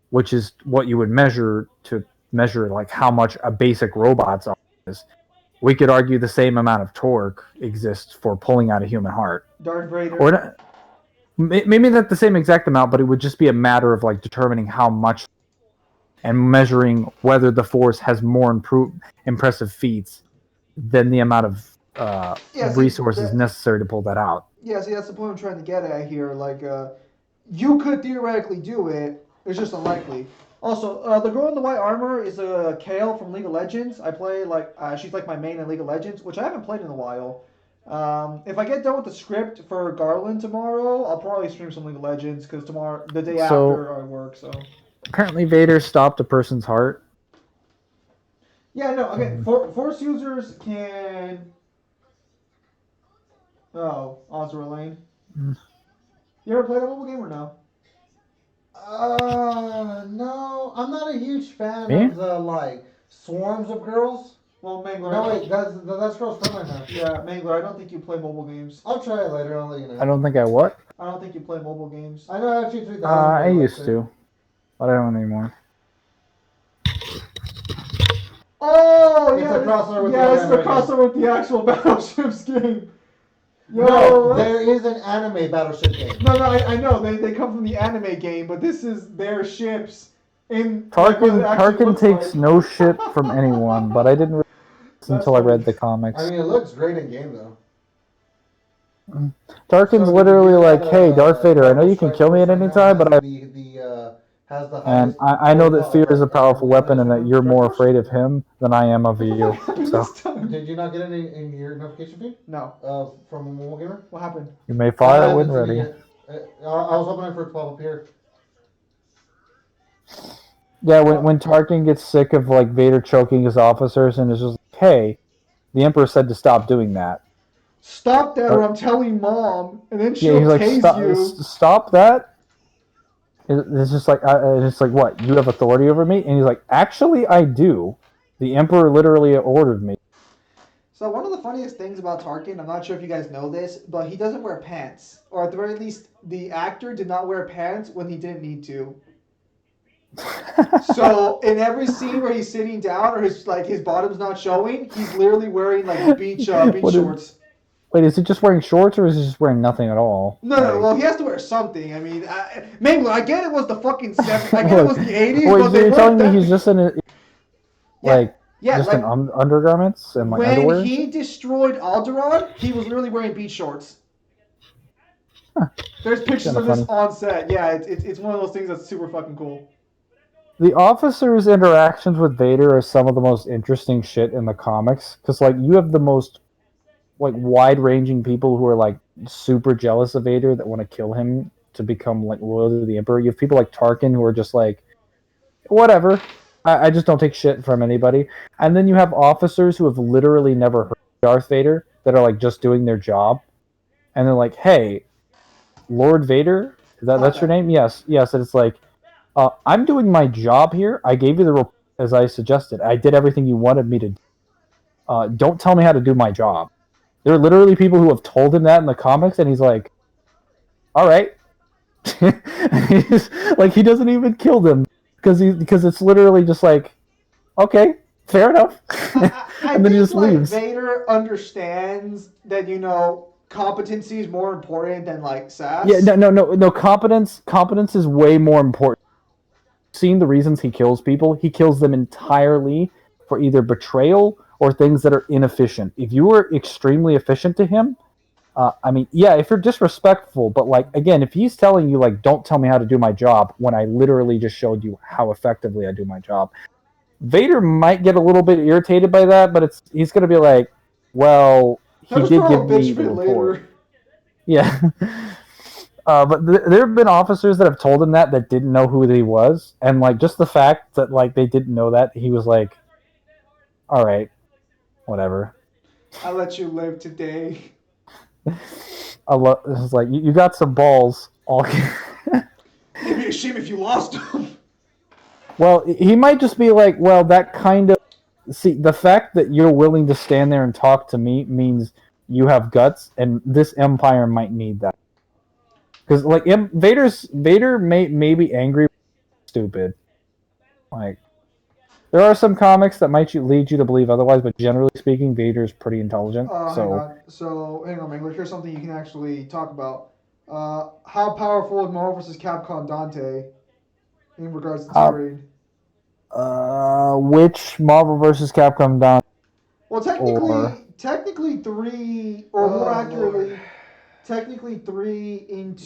which is what you would measure to measure like how much a basic robot's arm is. We could argue the same amount of torque exists for pulling out a human heart. Darth Vader. Or not, maybe not the same exact amount, but it would just be a matter of like determining how much and measuring whether the Force has more impressive feats than the amount of resources necessary to pull that out. Yeah, see, that's the point I'm trying to get at here. Like, you could theoretically do it. It's just unlikely. Also, the girl in the white armor is a Kale from League of Legends. I play she's like my main in League of Legends, which I haven't played in a while. If I get done with the script for Garland tomorrow, I'll probably stream some League of Legends because the day after I work. So apparently, Vader stopped a person's heart. Yeah, no. Okay, Force users can. Oh, Ozra Lane. You ever played that mobile game or no? No, I'm not a huge fan of the like swarms of girls. Well, Mangler. No, wait, that's girls from right now. Yeah, Mangler. I don't think you play mobile games. I'll try it later. I'll let you know. I don't think I what? I don't think you play mobile games. I know actually 3000. I used to, but I don't anymore. Oh, it's a crossover with it's the crossover with the actual Battleships game. Yo, no, there is an anime Battleship game. No, I know. They come from the anime game, but this is their ships. Tarkin takes no shit from anyone, but I didn't realize until I read the comics. I mean, it looks great in game, though. Tarkin's So literally you're like, that "Hey, Darth Vader, I know Rebel you can Strike kill me Force at right any now time, but has the and highest I know that quota fear is a of powerful weapon, and notifications that from you're Strike more Force. afraid of him than I am of What the you." fuck happened So this time? Did you not get any in your notification feed? No. From a mobile gamer? What happened? you may I fire when haven't seen it ready. yet. I was hoping for it to pop up here. Yeah, when Tarkin gets sick of like Vader choking his officers and is just like, "Hey, the Emperor said to stop doing that." Stop that, or I'm telling Mom, and then Yeah, she'll he's like, tase "Stop, you. stop that." It's just like, it's like, what? You have authority over me? And he's like, "Actually, I do. The Emperor literally ordered me." So one of the funniest things about Tarkin, I'm not sure if you guys know this, but he doesn't wear pants, or at the very least, the actor did not wear pants when he didn't need to. So in every scene where he's sitting down or his bottom's not showing, he's literally wearing like beach What is- shorts. Wait, is he just wearing shorts or is he just wearing nothing at all? No, Like, well he has to wear something. I mean, Mangler, I get it was the fucking 70s, I get it was the 80s, wait, but so they you're telling weren't me that. he's just in a, Yeah, like yeah, just in like undergarments and like when underwear? he destroyed Alderaan, he was literally wearing beach shorts. There's pictures Kinda of this funny. on set. Yeah, it's one of those things that's super fucking cool. The officers' interactions with Vader are some of the most interesting shit in the comics because like you have the most like wide-ranging people who are like super jealous of Vader that want to kill him to become like loyal to the Emperor. You have people like Tarkin who are just like, whatever. I just don't take shit from anybody. And then you have officers who have literally never heard of Darth Vader that are like just doing their job, and they're like, "Hey, Lord Vader, that's your Okay. name? Yes, yes." And it's like, I'm doing my job here. I gave you the report as I suggested. I did everything you wanted me to do. Don't tell me how to do my job. There are literally people who have told him that in the comics, and he's like, "All right." Like he doesn't even kill them because it's literally just like, okay, fair enough, I and then he think just like leaves. Vader understands that competency is more important than like Yeah, sass. no. Competence is way more important. Seeing the reasons he kills people, he kills them entirely for either betrayal or things that are inefficient. If you were extremely efficient to him, I mean, yeah, if you're disrespectful, but like again, if he's telling you like, don't tell me how to do my job when I literally just showed you how effectively I do my job, Vader might get a little bit irritated by that, but he's gonna be like, well, He'll he just did throw give a bitch me the fit report. later. Yeah. But there have been officers that have told him that didn't know who he was, and like just the fact that like they didn't know that, he was like, all right, whatever. I let you live today. It's like you got some balls. All It'd be a shame if you lost him. well, he might just be like, well, that kind of see the fact that you're willing to stand there and talk to me means you have guts, and this empire might need that. Because like Vader may be angry, stupid. Like there are some comics that might lead you to believe otherwise, but generally speaking, Vader's pretty intelligent. Hang So on. So hang on, Mangler. Here's something you can actually talk about. How powerful is Marvel vs. Capcom Dante in regards to how Tyrion? which Marvel versus Capcom Don Well, or technically three, or more Oh Lord. accurately, technically three and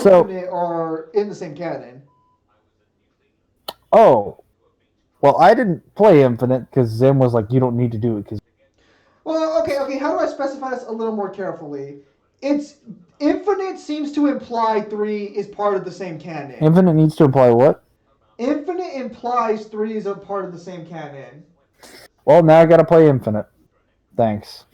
so Infinite are in the same canon. oh well, I didn't play Infinite because Zim was like, you don't need to do it because Well, okay. How do I specify this a little more carefully? It's Infinite seems to imply three is part of the same canon. Infinite needs to imply what? Infinite implies three is a part of the same canon. Well, now I gotta play Infinite. Thanks.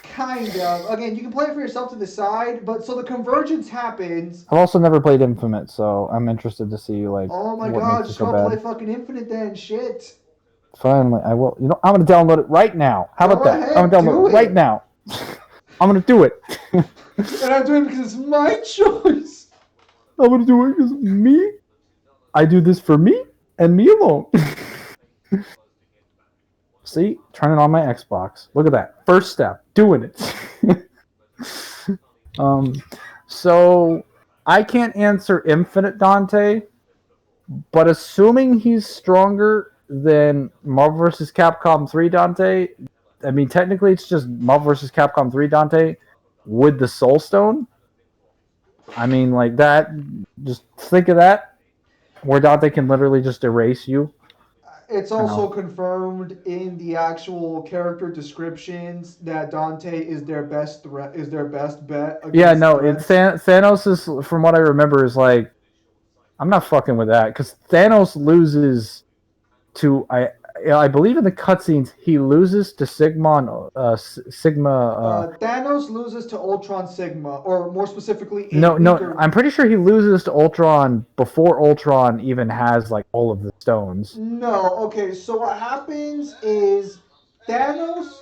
Kind of. Again, you can play it for yourself to decide, but so the convergence happens. I've also never played Infinite, so I'm interested to see like Oh my what god, makes it just so go play bad. fucking Infinite then. Shit. Finally, I will. You know, I'm gonna download it right now. How Go about that? I'm ahead, gonna download do it right it. now. I'm gonna do it. And I'm doing it because it's my choice. I'm gonna do it because me. I do this for me and me alone. See, turning on my Xbox. Look at that. First step, doing it. um, so I can't answer Infinite Dante, but assuming he's stronger than Marvel vs. Capcom 3 Dante, I mean, technically, it's just Marvel vs. Capcom 3 Dante with the Soul Stone. I mean, like that. Just think of that, where Dante can literally just erase you. It's I also know. confirmed in the actual character descriptions that Dante is their best threat, is their best bet Yeah, against no. threats. Thanos is, from what I remember, is like I'm not fucking with that because Thanos loses to I believe in the cutscenes he loses to Sigma. Thanos loses to Ultron Sigma, or more specifically, a No, weaker. I'm pretty sure he loses to Ultron before Ultron even has like all of the stones. No, okay. So what happens is Thanos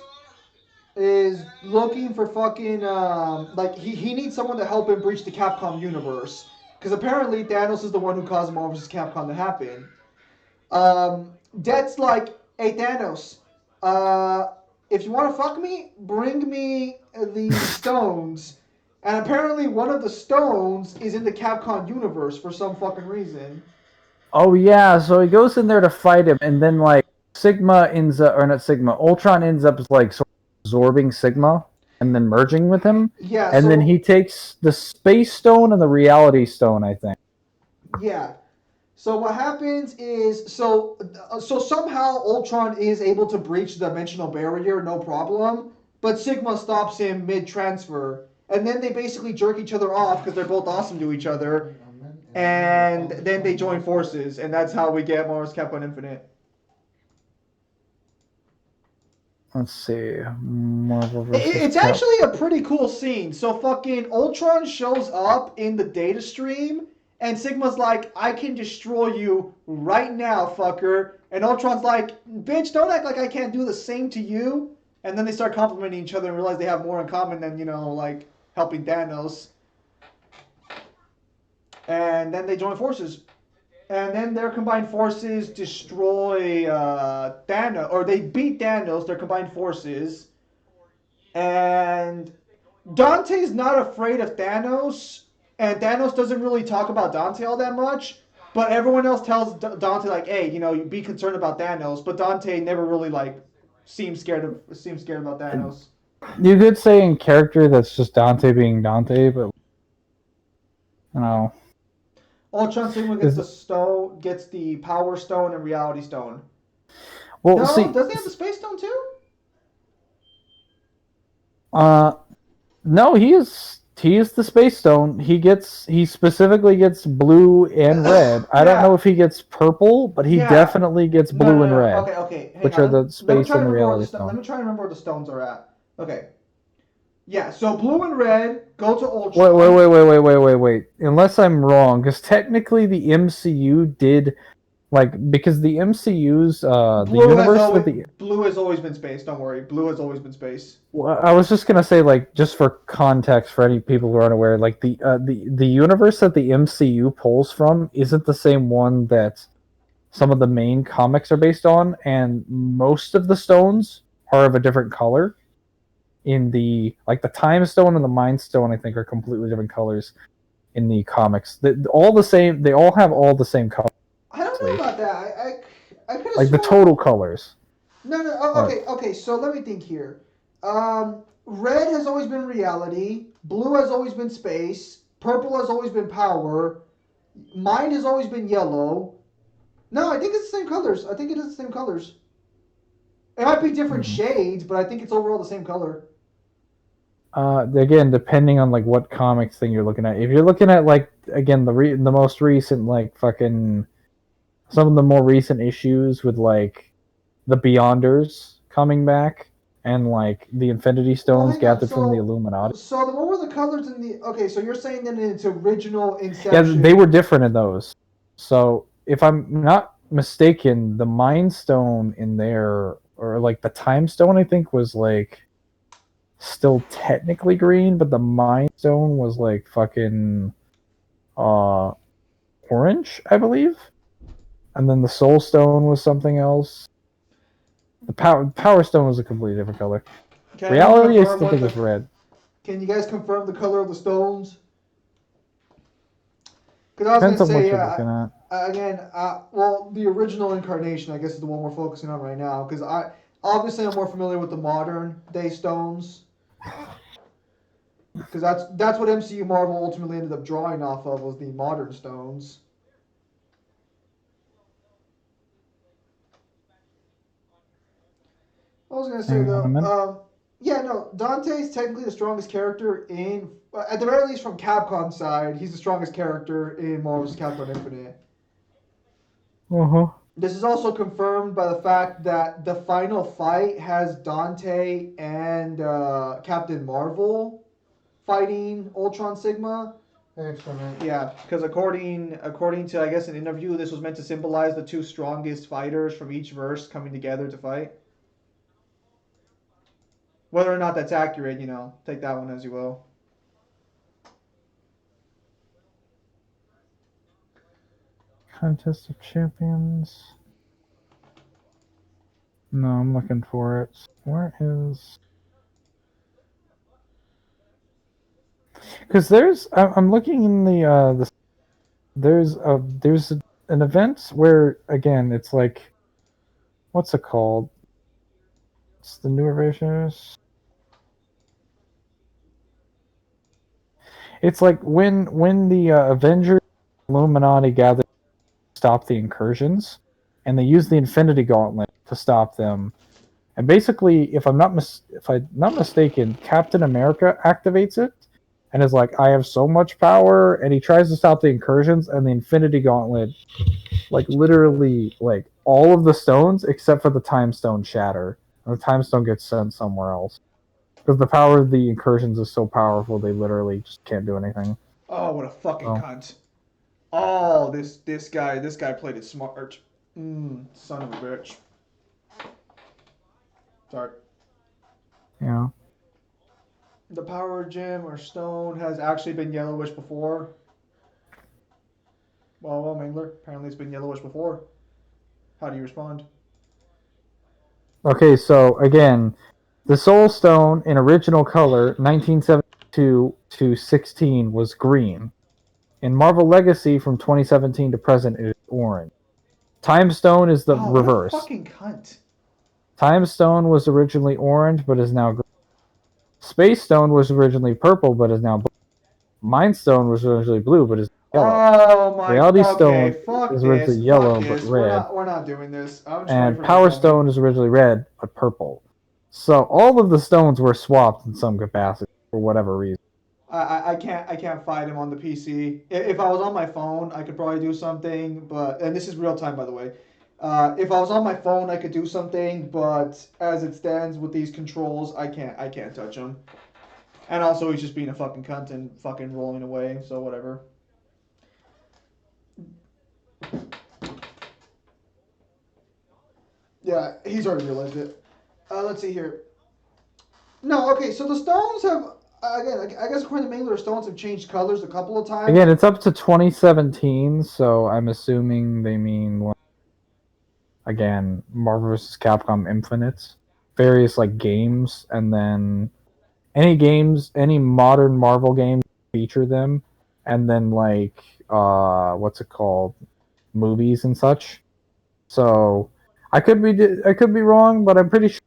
is looking for fucking like he needs someone to help him breach the Capcom universe because apparently Thanos is the one who caused Marvel vs. Capcom to happen. Death's like, hey Thanos, uh, if you want to fuck me, bring me the stones. And apparently one of the stones is in the Capcom universe for some fucking reason. Oh yeah, so he goes in there to fight him, and then like Sigma ends up, or not Sigma, Ultron ends up like sort of absorbing Sigma and then merging with him, Yeah, and then so he takes the Space Stone and the Reality Stone, I think. yeah. So what happens is so somehow Ultron is able to breach the dimensional barrier, no problem. But Sigma stops him mid transfer, and then they basically jerk each other off because they're both awesome to each other. And then they join forces, and that's how we get Marvel's Capcom Infinite. Let's see, Marvel versus It's Cap. actually a pretty cool scene. So fucking Ultron shows up in the data stream, and Sigma's like, "I can destroy you right now, fucker." And Ultron's like, "Bitch, don't act like I can't do the same to you." And then they start complimenting each other and realize they have more in common than like helping Thanos. And then they join forces. And then their combined forces destroy Thanos, or they beat Thanos. Their combined forces, and Dante's not afraid of Thanos, and Thanos doesn't really talk about Dante all that much. But everyone else tells Dante like, "Hey, you be concerned about Thanos." But Dante never really like seems scared about Thanos. You could say in character that's just Dante being Dante, but you know, Ultron Sigma gets is the stone, gets the Power Stone and Reality Stone. well, No, see, doesn't he have the Space Stone too? uh, no, he is the Space Stone. He specifically gets blue and red. I don't know Yeah, if he gets purple, but he yeah. definitely gets No, blue no, and no. red, Okay, okay. Hang which are on. the Let me Space try to and the remember where Reality let Stone. me try to remember where the stones are at. Okay. Yeah. So blue and red go to Ultron. Wait. Unless I'm wrong, because technically the MCU did like because the MCU's the universe that the Blue has always been space. Don't worry. Blue has always been space. well, I was just gonna say, like, just for context for any people who aren't aware, like the universe that the MCU pulls from isn't the same one that some of the main comics are based on, and most of the stones are of a different color. In the like the Time Stone and the Mind Stone, I think are completely different colors in the comics. All the same. They all have all the same colors, I don't know about that. I could have like the sworn. total colors. No, no. Oh, What? okay. So let me think here. Red has always been reality. Blue has always been space. Purple has always been power. Mind has always been yellow. No, I think it's the same colors. I think it is the same colors. It might be different Mhm. shades, but I think it's overall the same color. Again, depending on like what comics thing you're looking at. If you're looking at like again the most recent like fucking some of the more recent issues with like the Beyonders coming back and like the Infinity Well, Stones hang on. gathered from the So, Illuminati. so what were the colors in the? Okay, so you're saying that in its original Yeah, they Inception. were different in those. So if I'm not mistaken, the Mind Stone in there or like the Time Stone, I think was like still technically green, but the Mind Stone was like fucking uh orange, I believe. And then the Soul Stone was something else. The Power Stone was a completely different color. Can anyone Reality, I confirm still what think the? was red. Can you guys confirm the color of the stones? Because I was gonna Depends on say, what you're yeah. looking at. Again, well, the original incarnation, I guess, is the one we're focusing on right now. Because Obviously, I'm more familiar with the modern day stones because that's what MCU Marvel ultimately ended up drawing off of was the modern stones. I was gonna say Hang on a though, minute. yeah, no, Dante's technically the strongest character in, at the very least from Capcom's side, he's the strongest character in Marvel's Capcom Infinite. Uh-huh. This is also confirmed by the fact that the final fight has Dante and Captain Marvel fighting Ultron Sigma. Excellent. Yeah, because according to I guess an interview, this was meant to symbolize the two strongest fighters from each verse coming together to fight. Whether or not that's accurate, take that one as you will. Contest of Champions. No, I'm looking for it. Where is? Because I'm looking in the there's an event where again it's like, what's it called? It's the newer versions. It's like when the Avengers, Illuminati gather to stop the incursions, and they use the Infinity Gauntlet to stop them. And basically, if I'm not mistaken, Captain America activates it and is like, "I have so much power," and he tries to stop the incursions, and the Infinity Gauntlet, like literally, like all of the stones except for the Time Stone shatter, and the Time Stone gets sent somewhere else because the power of the incursions is so powerful they literally just can't do anything. Oh, what a fucking So cunt! Oh, this guy played it smart. Son of a bitch. Sorry. yeah. The power gem or stone has actually been yellowish before. Well, Mangler. Apparently, it's been yellowish before. How do you respond? Okay, so again, the Soul Stone in original color, 1972 to 16, was green. In Marvel Legacy from 2017 to present, it is orange. Time Stone is the Oh, what a reverse. fucking cunt! Time Stone was originally orange but is now green. Space Stone was originally purple but is now blue. Mind Stone was originally blue but is yellow. Oh my. Reality Okay, Stone fuck is this. originally Fuck yellow but this. We're red. not. We're not doing this. I'm just waiting And for him to Power tell me. Stone is originally red but purple. So all of the stones were swapped in some capacity for whatever reason. I can't fight him on the PC. If I was on my phone, I could probably do something, but and this is real time by the way. If I was on my phone, I could do something, but as it stands with these controls, I can't touch him. And also, he's just being a fucking cunt and fucking rolling away. So whatever. Yeah, he's already realized it. Let's see here. No, okay. So the stones have again. I guess according to Mangler, stones have changed colors a couple of times. Again, it's up to 2017, so I'm assuming they mean, like, again, Marvel vs. Capcom Infinite, various like games, and then any modern Marvel games feature them, and then like what's it called, movies and such. So I could be wrong, but I'm pretty sure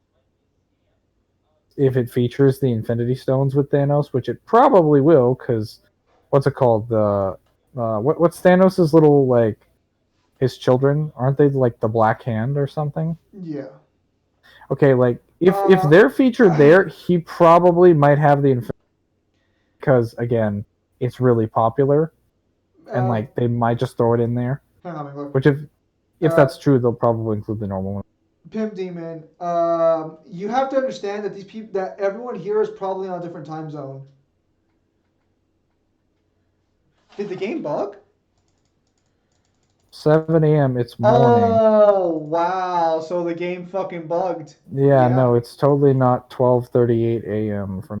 if it features the Infinity Stones with Thanos, which it probably will, because what's it called, the what's Thanos's little, like, his children, aren't they like the Black Hand or something? Yeah. Okay, like if Uh, they're featured there, he probably might have the Infinity, because again, it's really popular, and uh, like they might just throw it in there. hang on, Mangler. Which if Uh, that's true, they'll probably include the normal one. Pimp Demon. You have to understand that these people, that everyone here is probably on a different time zone. Did the game bug? 7 a.m. It's morning. Oh wow! So the game fucking bugged. Yeah, Yeah. no, it's totally not 12:38 a.m. from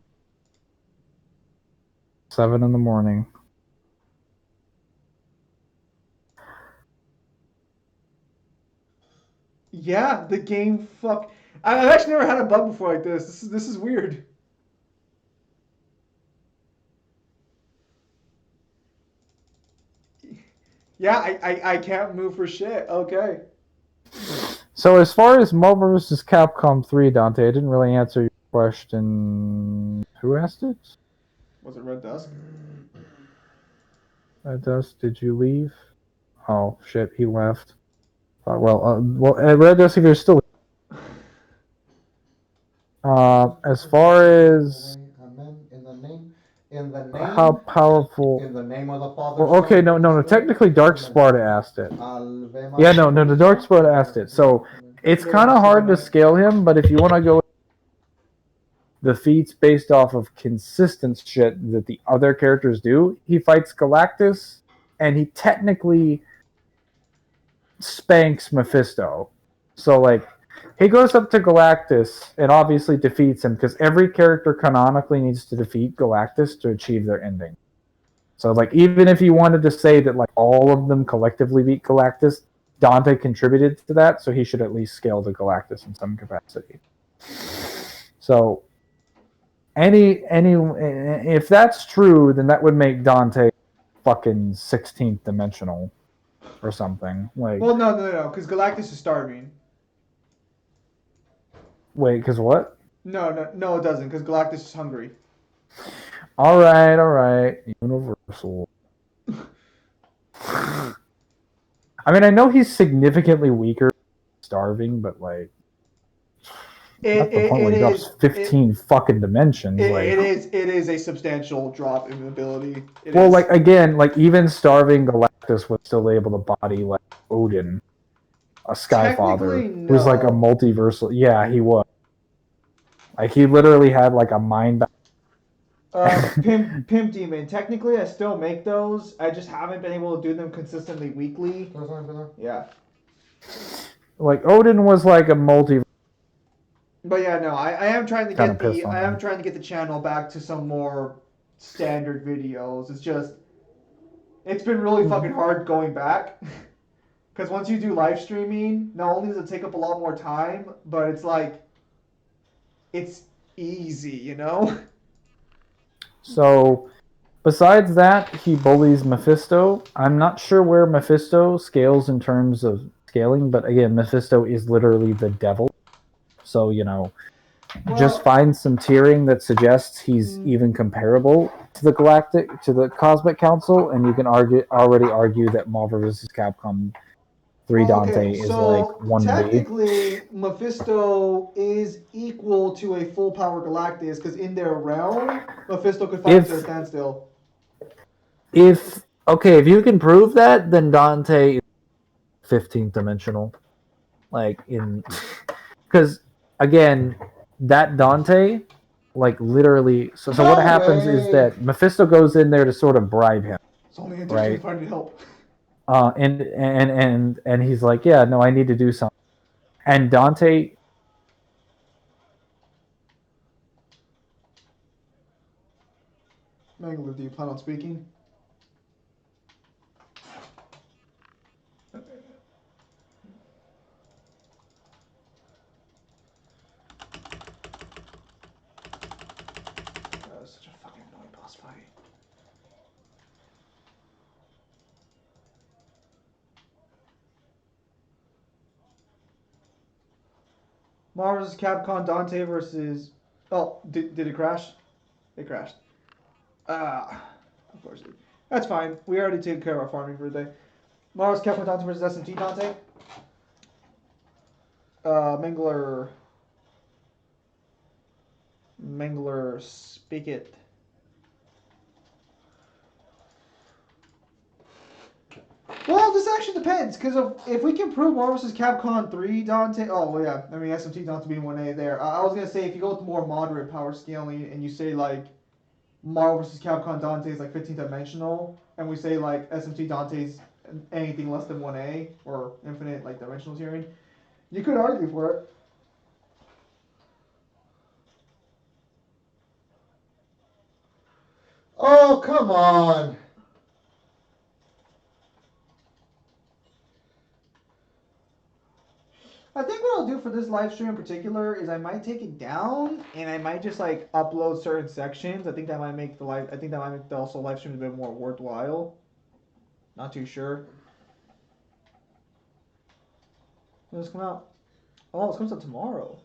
7 in the morning. Yeah, the game fuck. I've actually never had a bug before like this. This is weird. Yeah, I can't move for shit. Okay. So as far as Marvel vs. Capcom 3, Dante, I didn't really answer your question. Who asked it? Was it Red Dusk? Dust, did you leave? Oh shit, he left. Red Dust, if you're still. As far as Amen. In the name. how powerful. In the name of the Father. Well, okay, no. Technically, Dark Sparta asked it. Yeah, no. The Dark Sparta asked it. So it's kind of hard to scale him, but if you want to go the feats based off of consistent shit that the other characters do, he fights Galactus, and he technically spanks Mephisto. So, like, he goes up to Galactus and obviously defeats him because every character canonically needs to defeat Galactus to achieve their ending. So, like, even if you wanted to say that, like, all of them collectively beat Galactus, Dante contributed to that, so he should at least scale to Galactus in some capacity. So, if that's true, then that would make Dante fucking 16th dimensional or something. Like, Well, no, because Galactus is starving. wait, because what? No, it doesn't, because Galactus is hungry. All right. Universal. I mean, I know he's significantly weaker, starving, but like, not the point where he drops 15 fucking dimensions. It is a substantial drop in ability. Like again, like even starving Galactus was still able to body like Odin, a Skyfather, who's like a multiversal. Yeah, he was. Like he literally had like a mind. Pimp Demon. Technically, I still make those. I just haven't been able to do them consistently weekly. Yeah. Like Odin was like a multi. But yeah, no, I am trying to get the channel back to some more standard videos. It's been really fucking hard going back. Because once you do live streaming, not only does it take up a lot more time, but it's like, it's easy, you know? So, besides that, he bullies Mephisto. I'm not sure where Mephisto scales in terms of scaling, but again, Mephisto is literally the devil. So, just find some tiering that suggests he's even comparable to the Cosmic Council, and you can already argue that Marvel vs. Capcom 3 Dante is like 1B. Technically, Mephisto is equal to a full power Galactus, because in their realm, Mephisto could fight to a standstill. If you can prove that, then Dante is 15th dimensional. Because again, that Dante, like literally, so what happens is that Mephisto goes in there to sort of bribe him. It's only interesting to find help. And he's like, yeah, no, I need to do something. And Dante. Mangler, do you plan on speaking? That was such a fucking annoying boss fight. Mars Capcom Dante versus. Oh, did it crash? It crashed. Of course it did. That's fine. We already took care of our farming for the day. Mars Capcom Dante versus SMT Dante. Mangler, speak it. Well, this actually depends, because if we can prove Marvel vs. Capcom 3 Dante, SMT Dante being 1A there. I was going to say, if you go with more moderate power scaling, and you say, like, Marvel vs. Capcom Dante is, like, 15th dimensional, and we say, like, SMT Dante's anything less than 1A, or infinite, like, dimensional tiering, you could argue for it. Oh, come on. I think what I'll do for this live stream in particular is I might take it down and I might just like upload certain sections. I think that might make the also live stream a bit more worthwhile. Not too sure. Let's come out. Oh, it comes out tomorrow.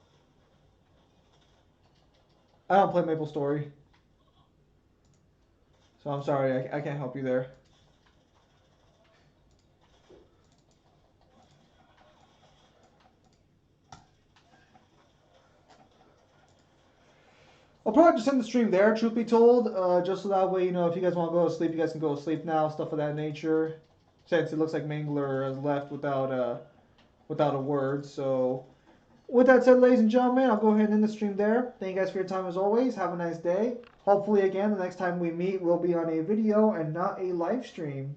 I don't play Maple Story. So I'm sorry, I can't help you there. I'll probably just end the stream there, truth be told, just so that way, you know, if you guys want to go to sleep, you guys can go to sleep now, stuff of that nature. Since it looks like Mangler has left without a word, so with that said, ladies and gentlemen, I'll go ahead and end the stream there. Thank you guys for your time as always. Have a nice day. Hopefully, again, the next time we meet, we'll be on a video and not a live stream.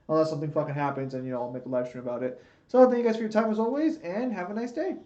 Unless something fucking happens and, you know, I'll make a live stream about it. So, thank you guys for your time as always, and have a nice day.